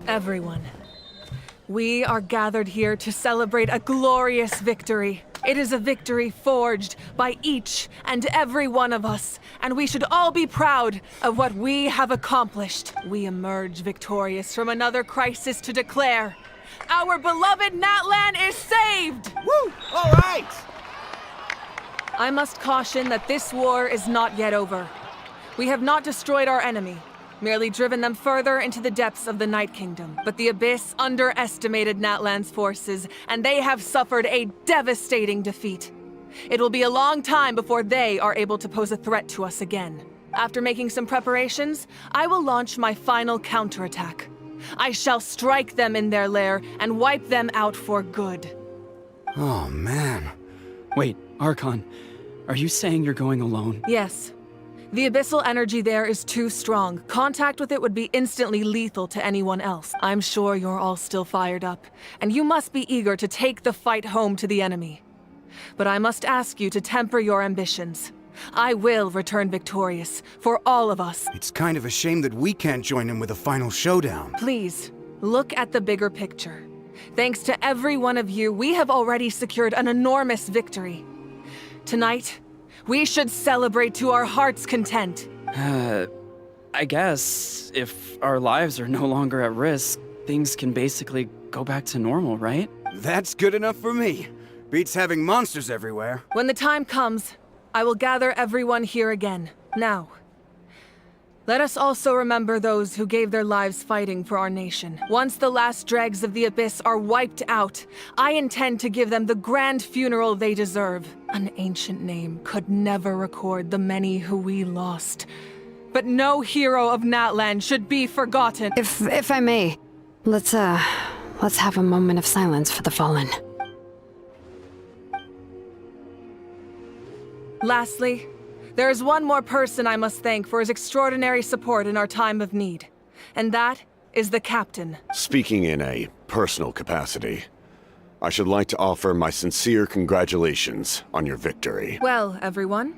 Speaker 19: Everyone, we are gathered here to celebrate a glorious victory. It is a victory forged by each and every one of us, and we should all be proud of what we have accomplished. We emerge victorious from another crisis to declare, our beloved Natlan is saved!
Speaker 16: Woo! All right!
Speaker 19: I must caution that this war is not yet over. We have not destroyed our enemy, merely driven them further into the depths of the Night Kingdom. But the Abyss underestimated Natlan's forces, and they have suffered a devastating defeat. It will be a long time before they are able to pose a threat to us again. After making some preparations, I will launch my final counterattack. I shall strike them in their lair and wipe them out for good.
Speaker 4: Oh, man.
Speaker 10: Wait, Archon, are you saying you're going alone?
Speaker 19: Yes. The abyssal energy there is too strong. Contact with it would be instantly lethal to anyone else. I'm sure you're all still fired up, and you must be eager to take the fight home to the enemy. But I must ask you to temper your ambitions. I will return victorious, for all of us.
Speaker 11: It's kind of a shame that we can't join in with a final showdown.
Speaker 19: Please, look at the bigger picture. Thanks to every one of you, we have already secured an enormous victory. Tonight, we should celebrate to our heart's content.
Speaker 10: I guess if our lives are no longer at risk, things can basically go back to normal, right?
Speaker 11: That's good enough for me. Beats having monsters everywhere.
Speaker 19: When the time comes, I will gather everyone here again. Now, let us also remember those who gave their lives fighting for our nation. Once the last dregs of the Abyss are wiped out, I intend to give them the grand funeral they deserve. An ancient name could never record the many who we lost. But no hero of Natlan should be forgotten.
Speaker 7: If I may, let's have a moment of silence for the fallen.
Speaker 19: Lastly, there is one more person I must thank for his extraordinary support in our time of need. And that is the Captain.
Speaker 22: Speaking in a personal capacity, I should like to offer my sincere congratulations on your victory.
Speaker 19: Well, everyone,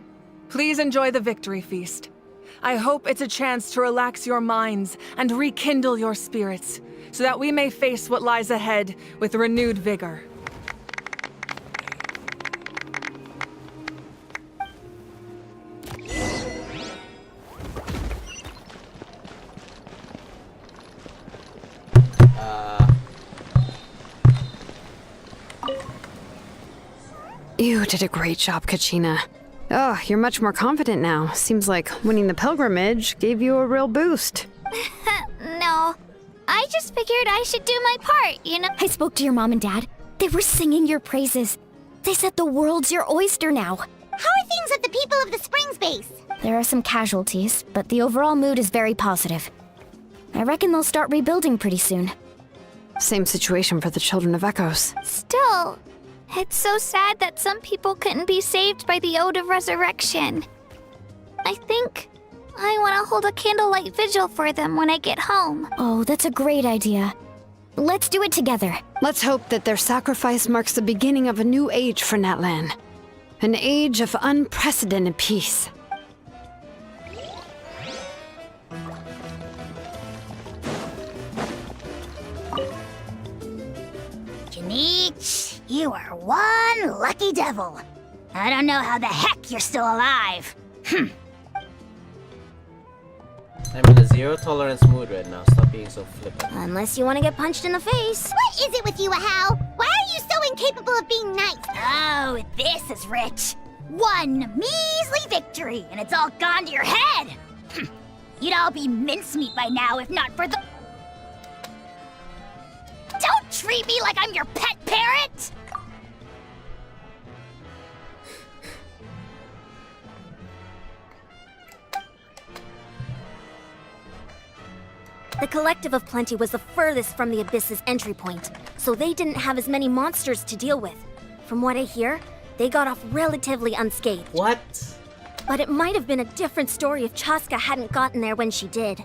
Speaker 19: please enjoy the victory feast. I hope it's a chance to relax your minds and rekindle your spirits, so that we may face what lies ahead with renewed vigor.
Speaker 7: You did a great job, Kachina. Oh, you're much more confident now. Seems like winning the pilgrimage gave you a real boost.
Speaker 3: No, I just figured I should do my part, you know?
Speaker 2: I spoke to your mom and dad. They were singing your praises. They said the world's your oyster now.
Speaker 6: How are things at the People of the Springs base?
Speaker 2: There are some casualties, but the overall mood is very positive. I reckon they'll start rebuilding pretty soon.
Speaker 7: Same situation for the Children of Echoes.
Speaker 3: Still, it's so sad that some people couldn't be saved by the Ode of Resurrection. I think I want to hold a candlelight vigil for them when I get home.
Speaker 2: Oh, that's a great idea. Let's do it together.
Speaker 7: Let's hope that their sacrifice marks the beginning of a new age for Natlan. An age of unprecedented peace.
Speaker 6: Janich, you are one lucky devil. I don't know how the heck you're still alive.
Speaker 1: I'm in a zero tolerance mood right now. Stop being so flippant.
Speaker 8: Unless you want to get punched in the face.
Speaker 6: What is it with you, Ahau? Why are you so incapable of being nice? Oh, this is rich. One measly victory, and it's all gone to your head. You'd all be mincemeat by now if not for the... Don't treat me like I'm your pet parrot!
Speaker 8: The Collective of Plenty was the furthest from the Abyss's entry point, so they didn't have as many monsters to deal with. From what I hear, they got off relatively unscathed.
Speaker 1: What?
Speaker 8: But it might have been a different story if Chaska hadn't gotten there when she did.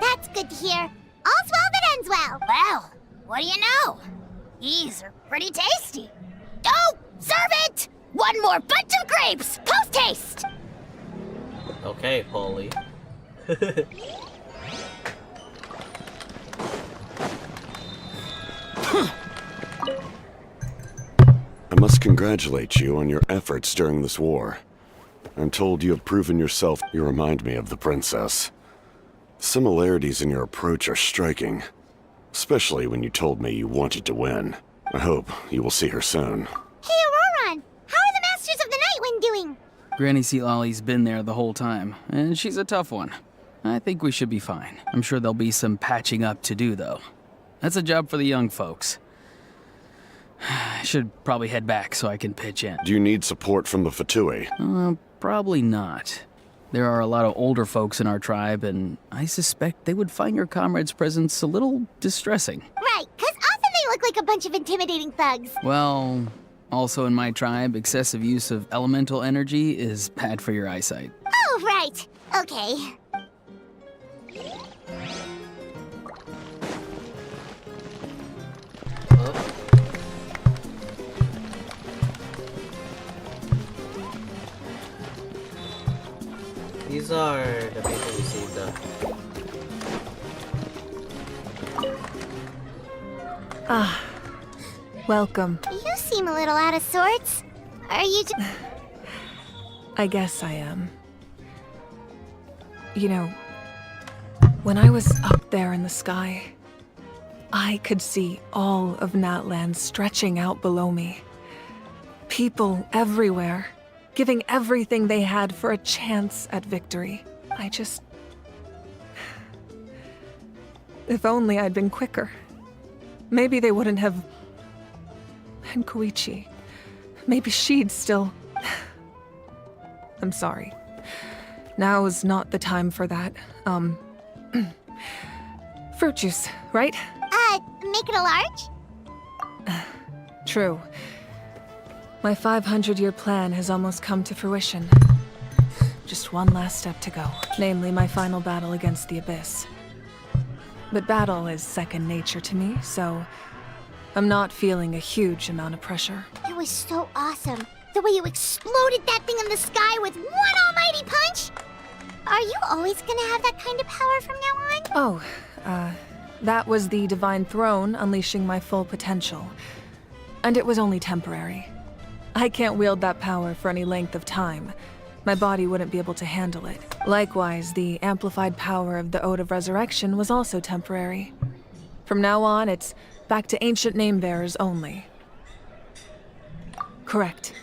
Speaker 6: That's good to hear. All's well that ends well. Well, what do you know? These are pretty tasty. Oh, serve it! One more bunch of grapes, post-haste!
Speaker 1: Okay, Polly.
Speaker 22: I must congratulate you on your efforts during this war. I'm told you have proven yourself. You remind me of the princess. Similarities in your approach are striking, especially when you told me you wanted to win. I hope you will see her soon.
Speaker 6: Hey, Auroron! How are the Masters of the Night Wind doing?
Speaker 10: Granny Sealolly's been there the whole time, and she's a tough one. I think we should be fine. I'm sure there'll be some patching up to do, though. That's a job for the young folks. I should probably head back so I can pitch in.
Speaker 22: Do you need support from the Fatui?
Speaker 10: Probably not. There are a lot of older folks in our tribe, and I suspect they would find your comrade's presence a little distressing.
Speaker 6: Right, because often they look like a bunch of intimidating thugs.
Speaker 10: Well, also in my tribe, excessive use of elemental energy is bad for your eyesight.
Speaker 6: Oh, right. Okay.
Speaker 1: These are the people we saved up.
Speaker 19: Ah, welcome.
Speaker 6: You seem a little out of sorts. Are you
Speaker 19: I guess I am. You know, when I was up there in the sky, I could see all of Natlan stretching out below me. People everywhere, giving everything they had for a chance at victory. If only I'd been quicker. Maybe they wouldn't have... And Koichi. Maybe she'd still... I'm sorry. Now is not the time for that. Fruit juice, right?
Speaker 6: Make it a large?
Speaker 19: True. My 500-year plan has almost come to fruition. Just one last step to go, namely my final battle against the Abyss. But battle is second nature to me, so I'm not feeling a huge amount of pressure.
Speaker 6: It was so awesome. The way you exploded that thing in the sky with one almighty punch! Are you always gonna have that kind of power from now on?
Speaker 19: Oh, that was the Divine Throne unleashing my full potential. And it was only temporary. I can't wield that power for any length of time. My body wouldn't be able to handle it. Likewise, the amplified power of the Ode of Resurrection was also temporary. From now on, it's back to ancient name-bearers only. Correct.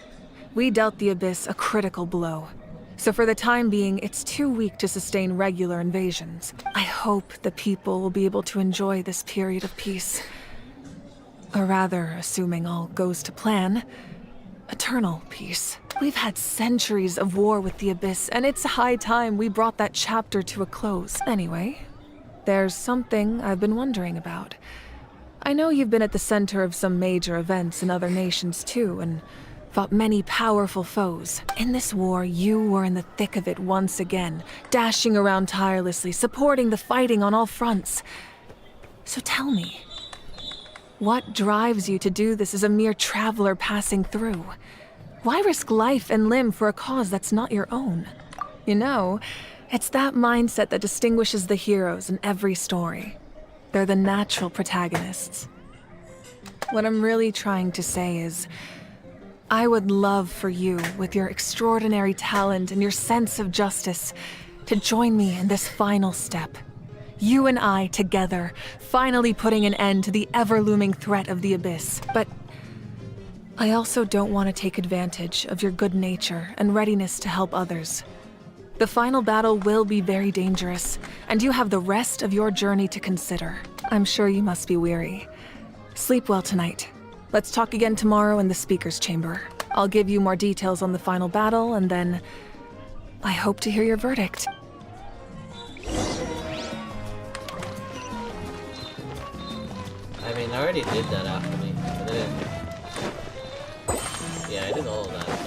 Speaker 19: We dealt the Abyss a critical blow. So for the time being, it's too weak to sustain regular invasions. I hope the people will be able to enjoy this period of peace. Or rather, assuming all goes to plan, eternal peace. We've had centuries of war with the Abyss, and it's high time we brought that chapter to a close. Anyway, there's something I've been wondering about. I know you've been at the center of some major events in other nations too, and fought many powerful foes. In this war, you were in the thick of it once again, dashing around tirelessly, supporting the fighting on all fronts. So tell me, what drives you to do this as a mere traveler passing through? Why risk life and limb for a cause that's not your own? You know, it's that mindset that distinguishes the heroes in every story. They're the natural protagonists. What I'm really trying to say is, I would love for you, with your extraordinary talent and your sense of justice, to join me in this final step. You and I together, finally putting an end to the ever-looming threat of the Abyss. But I also don't want to take advantage of your good nature and readiness to help others. The final battle will be very dangerous, and you have the rest of your journey to consider. I'm sure you must be weary. Sleep well tonight. Let's talk again tomorrow in the speaker's chamber. I'll give you more details on the final battle, and then I hope to hear your verdict.
Speaker 1: I mean, I already did that actually. I didn't. Yeah, I did all of that stuff.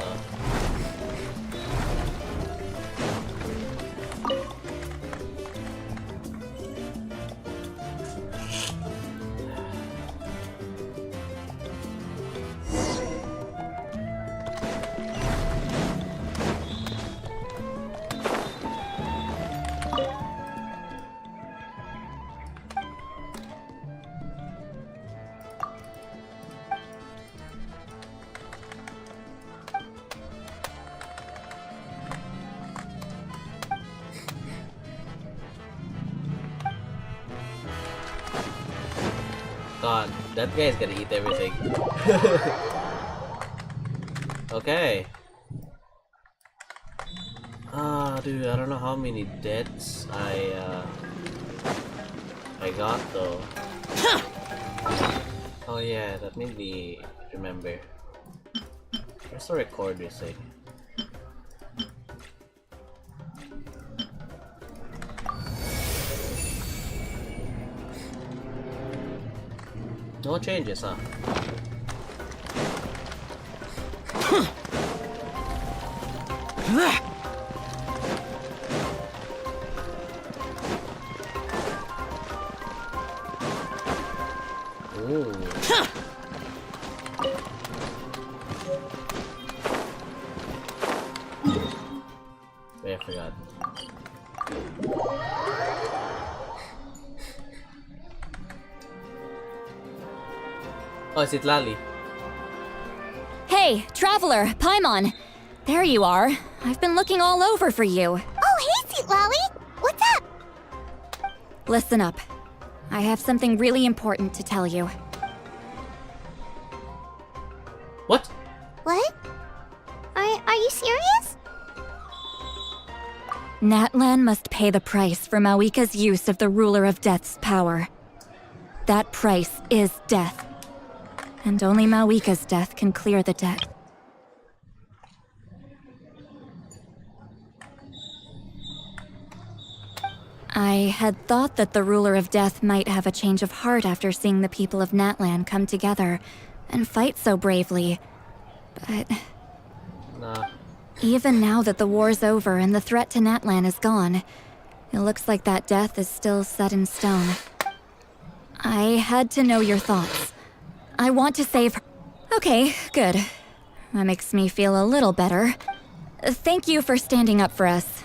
Speaker 1: God, that guy's gonna eat everything. Okay. Dude, I don't know how many deaths I got though. Oh yeah, that made me remember. Where's the recorder thing? No changes, huh? Ooh. Wait, I forgot. Oh, is it Lali?
Speaker 8: Hey, Traveler, Paimon. There you are. I've been looking all over for you.
Speaker 6: Oh, hey, Sweet Lolly! What's up?
Speaker 8: Listen up. I have something really important to tell you.
Speaker 1: What?
Speaker 6: What? Are you serious?
Speaker 8: Natlan must pay the price for Mawika's use of the Ruler of Death's power. That price is death. And only Mawika's death can clear the debt. I had thought that the Ruler of Death might have a change of heart after seeing the people of Natlan come together and fight so bravely. But
Speaker 1: Nah.
Speaker 8: even now that the war's over and the threat to Natlan is gone, it looks like that death is still set in stone. I had to know your thoughts. I want to save her. Okay, good. That makes me feel a little better. Thank you for standing up for us.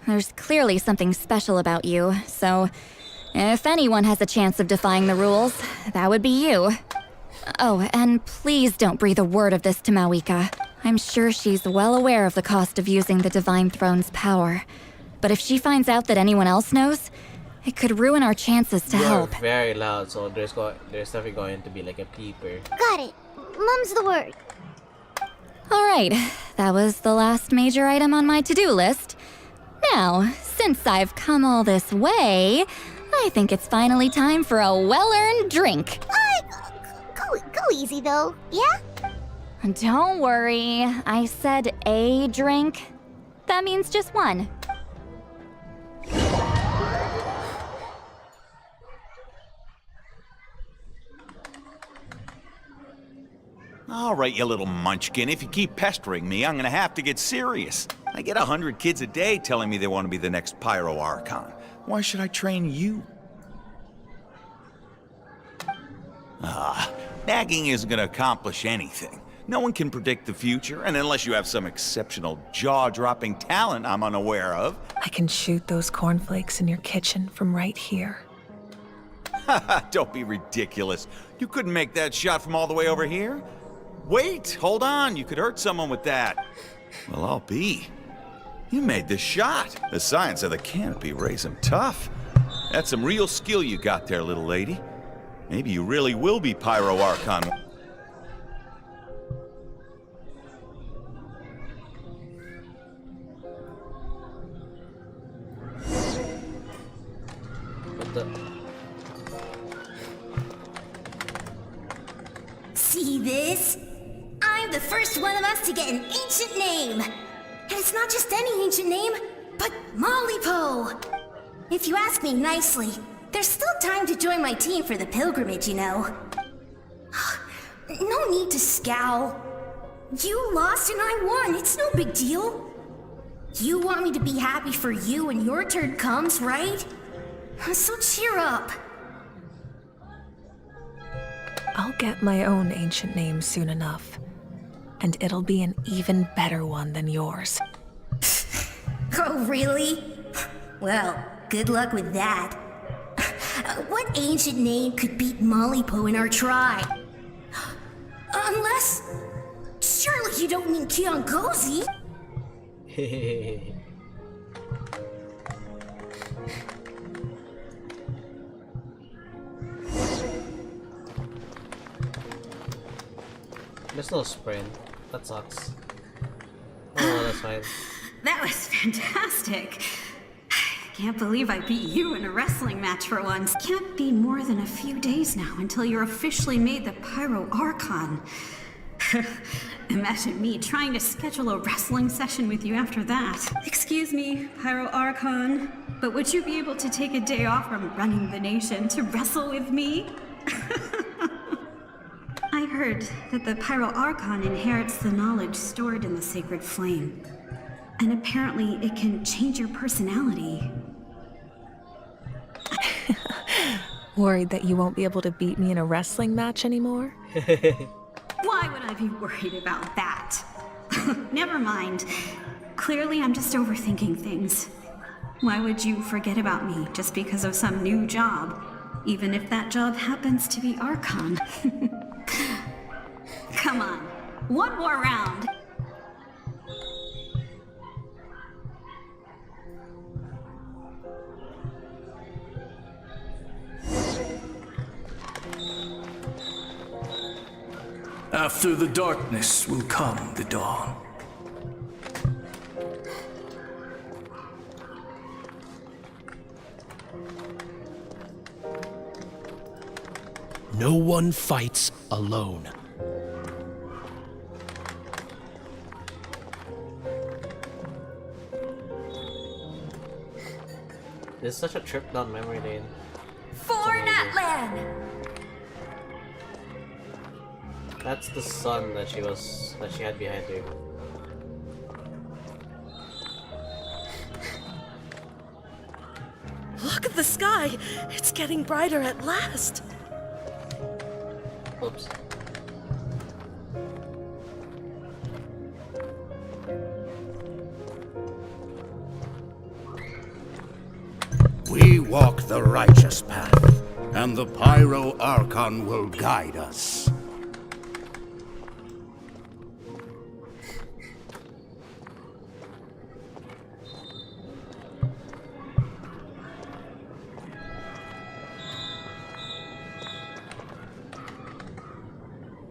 Speaker 8: There's clearly something special about you, so if anyone has a chance of defying the rules, that would be you. Oh, and please don't breathe a word of this to Mawika. I'm sure she's well aware of the cost of using the Divine Throne's power. But if she finds out that anyone else knows, it could ruin our chances to help.
Speaker 1: You're very loud, so there's definitely going to be like a peeper.
Speaker 6: Got it. Mum's the word.
Speaker 8: Right, that was the last major item on my to-do list. Now, since I've come all this way, I think it's finally time for a well-earned drink.
Speaker 6: Go easy though, yeah?
Speaker 8: Don't worry, I said a drink. That means just one.
Speaker 13: All right, you little munchkin. If you keep pestering me, I'm gonna have to get serious. I get 100 kids a day telling me they want to be the next Pyro Archon. Why should I train you? Nagging isn't gonna accomplish anything. No one can predict the future, and unless you have some exceptional jaw-dropping talent I'm unaware of.
Speaker 19: I can shoot those cornflakes in your kitchen from right here.
Speaker 13: Don't be ridiculous. You couldn't make that shot from all the way over here? Wait, hold on. You could hurt someone with that. Well, I'll be. You made this shot. The science of the canopy raised him tough. That's some real skill you got there, little lady. Maybe you really will be Pyro Archon.
Speaker 17: See this? I'm the first one of us to get an ancient name. And it's not just any ancient name, but Mollypo. If you ask me nicely, there's still time to join my team for the pilgrimage, you know. No need to scowl. You lost and I won, it's no big deal. You want me to be happy for you when your turn comes, right? So cheer up.
Speaker 19: I'll get my own ancient name soon enough. And it'll be an even better one than yours.
Speaker 17: Oh, really? Well, good luck with that. What ancient name could beat Mollypo in our tribe? Unless... surely you don't mean Kiangozi?
Speaker 1: There's no sprint. That sucks. Oh, that's fine.
Speaker 23: That was fantastic. Can't believe I beat you in a wrestling match for once. Can't be more than a few days now until you're officially made the Pyro Archon. Imagine me trying to schedule a wrestling session with you after that. Excuse me, Pyro Archon, but would you be able to take a day off from running the nation to wrestle with me? I heard that the Pyro Archon inherits the knowledge stored in the sacred flame. And apparently it can change your personality.
Speaker 19: Worried that you won't be able to beat me in a wrestling match anymore?
Speaker 23: Why would I be worried about that? Never mind. Clearly I'm just overthinking things. Why would you forget about me just because of some new job? Even if that job happens to be Archon. Come on, one more round.
Speaker 24: After the darkness will come the dawn.
Speaker 25: No one fights alone.
Speaker 1: This is such a trip down memory lane.
Speaker 17: For Natlan!
Speaker 1: That's the sun that she had behind her.
Speaker 26: Look at the sky! It's getting brighter at last!
Speaker 1: Oops.
Speaker 11: We walk the righteous path, and the Pyro Archon will guide us.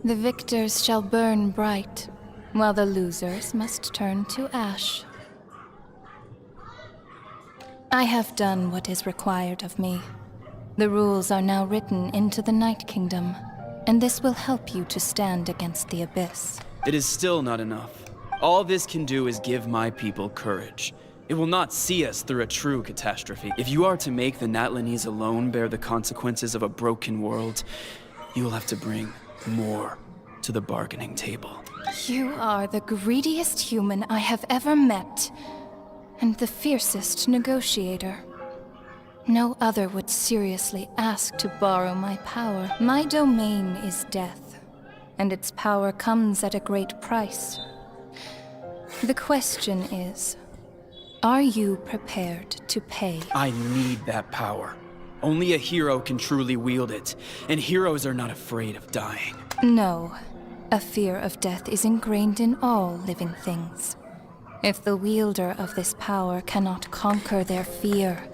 Speaker 27: The victors shall burn bright,
Speaker 5: while the losers must turn to ash. I have done what is required of me. The rules are now written into the Night Kingdom, and this will help you to stand against the Abyss.
Speaker 9: It is still not enough. All this can do is give my people courage. It will not see us through a true catastrophe. If you are to make the Natlanese alone bear the consequences of a broken world, you will have to bring more to the bargaining table.
Speaker 5: You are the greediest human I have ever met, and the fiercest negotiator. No other would seriously ask to borrow my power. My domain is death, and its power comes at a great price. The question is, are you prepared to pay?
Speaker 9: I need that power. Only a hero can truly wield it, and heroes are not afraid of dying.
Speaker 5: No. A fear of death is ingrained in all living things. If the wielder of this power cannot conquer their fear,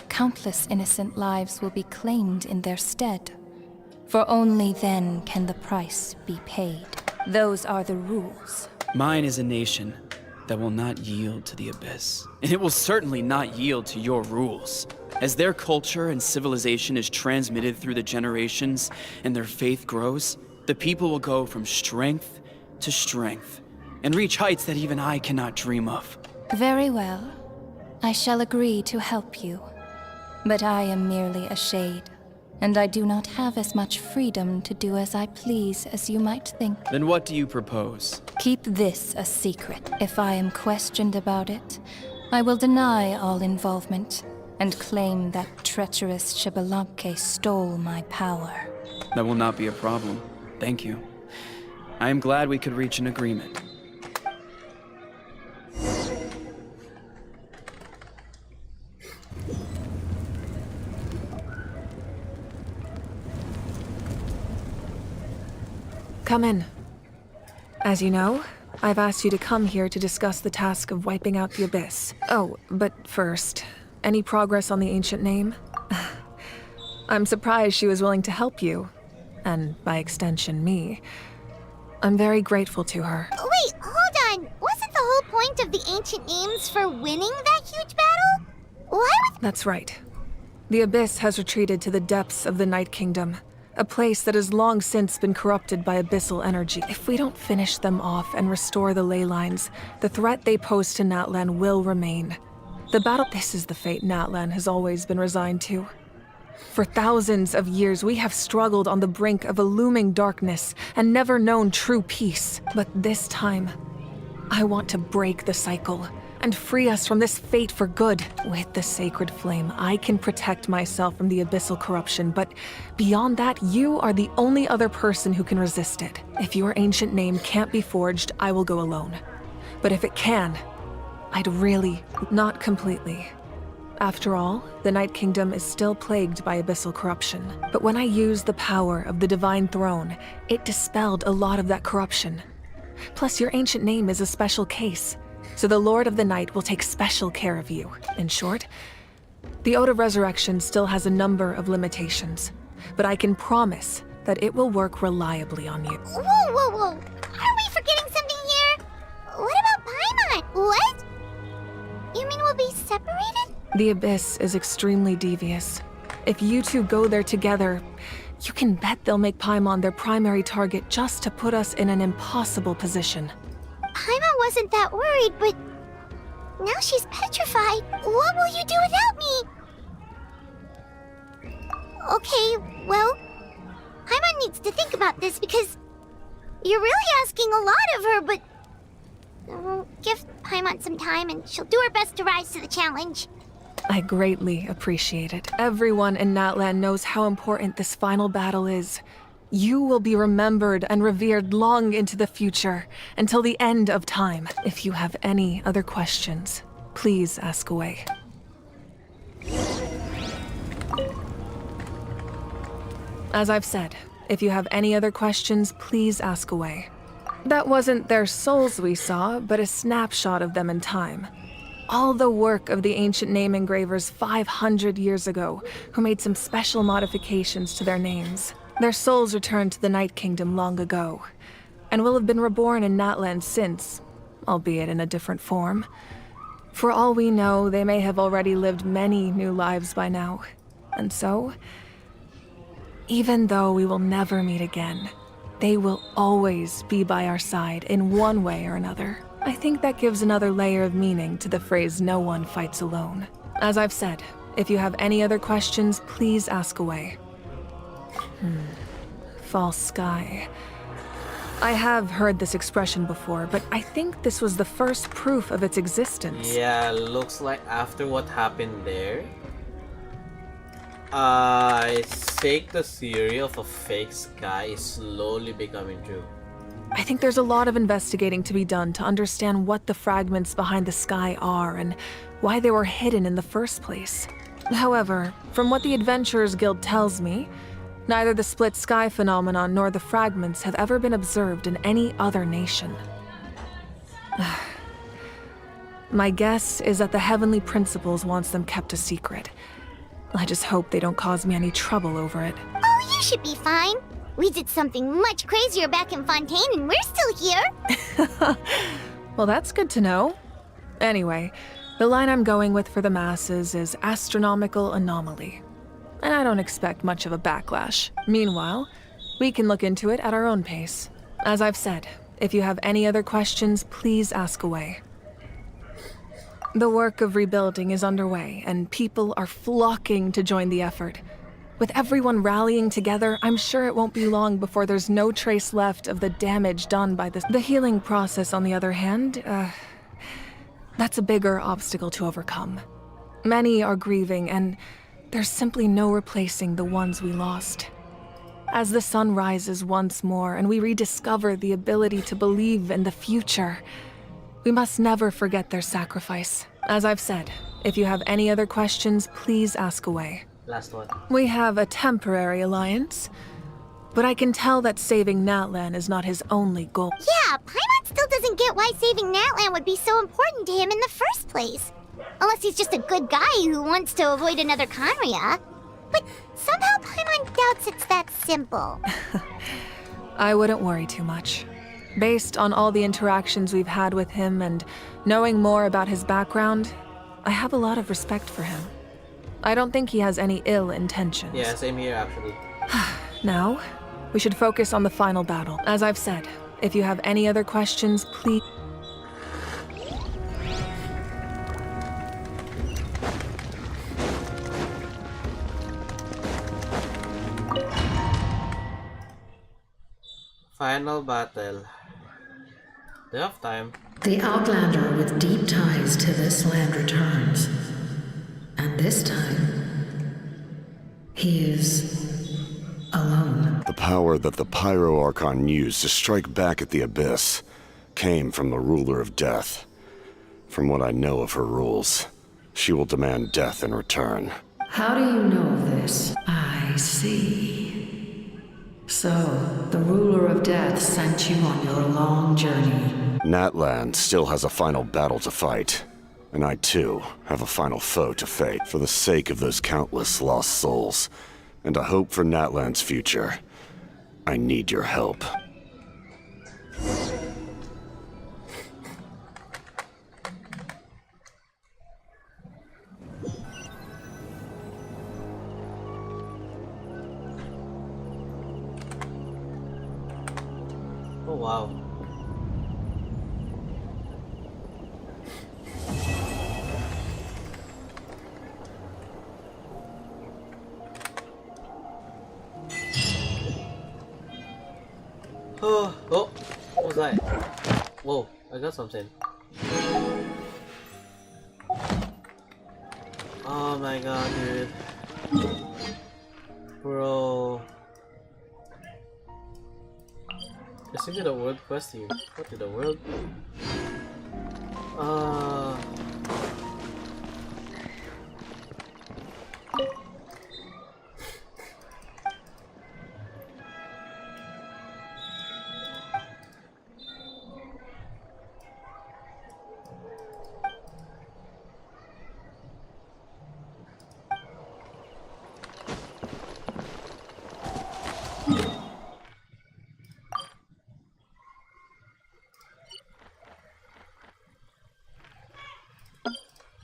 Speaker 5: countless innocent lives will be claimed in their stead. For only then can the price be paid. Those are the rules.
Speaker 9: Mine is a nation that will not yield to the Abyss. And it will certainly not yield to your rules. As their culture and civilization is transmitted through the generations and their faith grows, the people will go from strength to strength and reach heights that even I cannot dream of.
Speaker 5: Very well. I shall agree to help you. But I am merely a shade, and I do not have as much freedom to do as I please as you might think.
Speaker 9: Then what do you propose?
Speaker 5: Keep this a secret. If I am questioned about it, I will deny all involvement and claim that treacherous Xbalanque stole my power.
Speaker 9: That will not be a problem. Thank you. I am glad we could reach an agreement.
Speaker 19: Come in. As you know, I've asked you to come here to discuss the task of wiping out the Abyss. Oh, but first, any progress on the ancient name? I'm surprised she was willing to help you, and by extension, me. I'm very grateful to her.
Speaker 6: Wait, hold on. Wasn't the whole point of the ancient names for winning that huge battle? Why would...
Speaker 19: That's right. The Abyss has retreated to the depths of the Night Kingdom, a place that has long since been corrupted by abyssal energy. If we don't finish them off and restore the ley lines, the threat they pose to Natlan will remain. The battle... This is the fate Natlan has always been resigned to. For thousands of years, we have struggled on the brink of a looming darkness and never known true peace. But this time, I want to break the cycle and free us from this fate for good. With the sacred flame, I can protect myself from the abyssal corruption, but beyond that, you are the only other person who can resist it. If your ancient name can't be forged, I will go alone. But if it can, I'd really... Not completely. After all, the Night Kingdom is still plagued by abyssal corruption. But when I used the power of the Divine Throne, it dispelled a lot of that corruption. Plus, your ancient name is a special case, so the Lord of the Night will take special care of you. In short, the Ode of Resurrection still has a number of limitations, but I can promise that it will work reliably on you.
Speaker 6: Whoa. Aren't we forgetting something here? What about Paimon? What? You mean we'll be separated?
Speaker 19: The Abyss is extremely devious. If you two go there together, you can bet they'll make Paimon their primary target just to put us in an impossible position.
Speaker 6: Paimon wasn't that worried, but now she's petrified. What will you do without me? Okay, well, Paimon needs to think about this because you're really asking a lot of her, but we'll give Paimon some time and she'll do her best to rise to the challenge.
Speaker 19: I greatly appreciate it. Everyone in Natlan knows how important this final battle is. You will be remembered and revered long into the future, until the end of time. If you have any other questions, please ask away. As I've said, if you have any other questions, please ask away. That wasn't their souls we saw, but a snapshot of them in time. All the work of the ancient name engravers 500 years ago, who made some special modifications to their names. Their souls returned to the Night Kingdom long ago. and will have been reborn in Natland since, albeit in a different form. For all we know, they may have already lived many new lives by now. And so, even though we will never meet again, they will always be by our side in one way or another. I think that gives another layer of meaning to the phrase, "no one fights alone." As I've said, if you have any other questions, please ask away. False sky. I have heard this expression before, but I think this was the first proof of its existence.
Speaker 1: Yeah, looks like after what happened there, I think the theory of a fake sky is slowly becoming true.
Speaker 19: I think there's a lot of investigating to be done to understand what the fragments behind the sky are and why they were hidden in the first place. However, from what the Adventurers Guild tells me, neither the split sky phenomenon nor the fragments have ever been observed in any other nation. My guess is that the Heavenly Principles wants them kept a secret. I just hope they don't cause me any trouble over it.
Speaker 6: Oh, you should be fine. We did something much crazier back in Fontaine and we're still here.
Speaker 19: Well, that's good to know. Anyway, the line I'm going with for the masses is astronomical anomaly. And I don't expect much of a backlash. Meanwhile, we can look into it at our own pace. As I've said, if you have any other questions, please ask away. The work of rebuilding is underway, and people are flocking to join the effort. With everyone rallying together, I'm sure it won't be long before there's no trace left of the damage done by this. The healing process, on the other hand, that's a bigger obstacle to overcome. Many are grieving, and there's simply no replacing the ones we lost. As the sun rises once more and we rediscover the ability to believe in the future, we must never forget their sacrifice. As I've said, if you have any other questions, please ask away.
Speaker 1: Last one.
Speaker 19: We have a temporary alliance, but I can tell that saving Natlan is not his only goal.
Speaker 6: Yeah, Paimon still doesn't get why saving Natlan would be so important to him in the first place. Unless he's just a good guy who wants to avoid another Conria. But somehow Paimon doubts it's that simple.
Speaker 19: I wouldn't worry too much. Based on all the interactions we've had with him and knowing more about his background, I have a lot of respect for him. I don't think he has any ill intentions.
Speaker 1: Yeah, same here actually.
Speaker 19: Now, we should focus on the final battle. As I've said, if you have any other questions, please...
Speaker 1: Final battle. They have time.
Speaker 12: The Outlander with deep ties to this land returns. And this time, he is alone.
Speaker 22: The power that the Pyro Archon used to strike back at the Abyss came from the Ruler of Death. From what I know of her rules, she will demand death in return.
Speaker 12: How do you know this? I see. So, the Ruler of Death sent you on your long journey.
Speaker 22: Natlan still has a final battle to fight, and I too have a final foe to face. For the sake of those countless lost souls, and a hope for Natlan's future, I need your help.
Speaker 1: Oh wow. Oh, what was that? Whoa, I got something. Oh my god, dude. Bro. Listen to the world quest here. What in the world?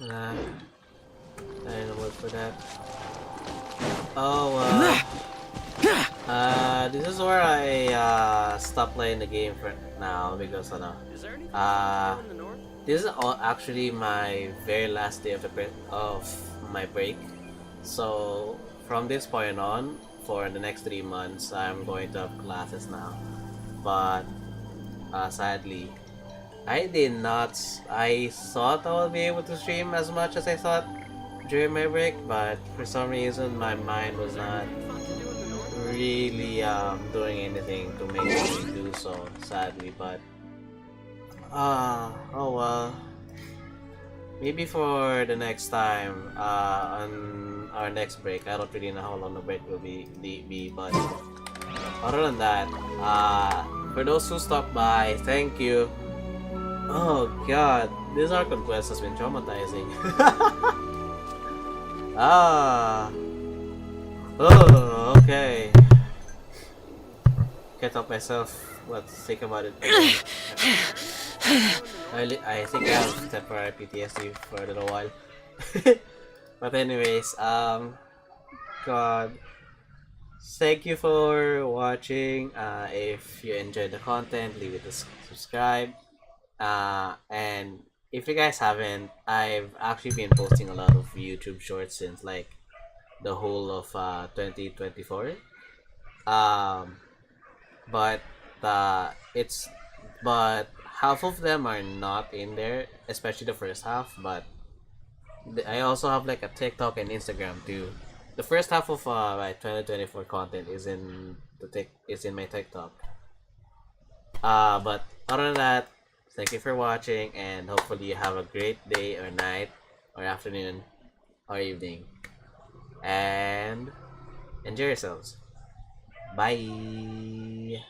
Speaker 1: Nah, I don't look for that. Oh, this is where I stop playing the game for now because this is actually my very last day of my break. So from this point on, for the next 3 months, I'm going to have classes now. But sadly, I did not. I thought I would be able to stream as much as I thought during my break, but for some reason my mind was not really doing anything to make me do so, sadly. But oh well, maybe for the next time on our next break. I don't really know how long the break will be, but other than that, for those who stopped by, thank you. Oh god, this Archon quest has been traumatizing. Oh, okay. Can't help myself. Let's think about it. I think I have temporary PTSD for a little while. But anyways, God, thank you for watching. If you enjoyed the content, leave it a subscribe. And if you guys haven't, I've actually been posting a lot of YouTube shorts since like the whole of 2024. But it's but half of them are not in there, especially the first half. But I also have like a TikTok and Instagram too. The first half of my 2024 content is in my TikTok. But other than that, thank you for watching, and hopefully you have a great day or night or afternoon or evening, and enjoy yourselves. Bye.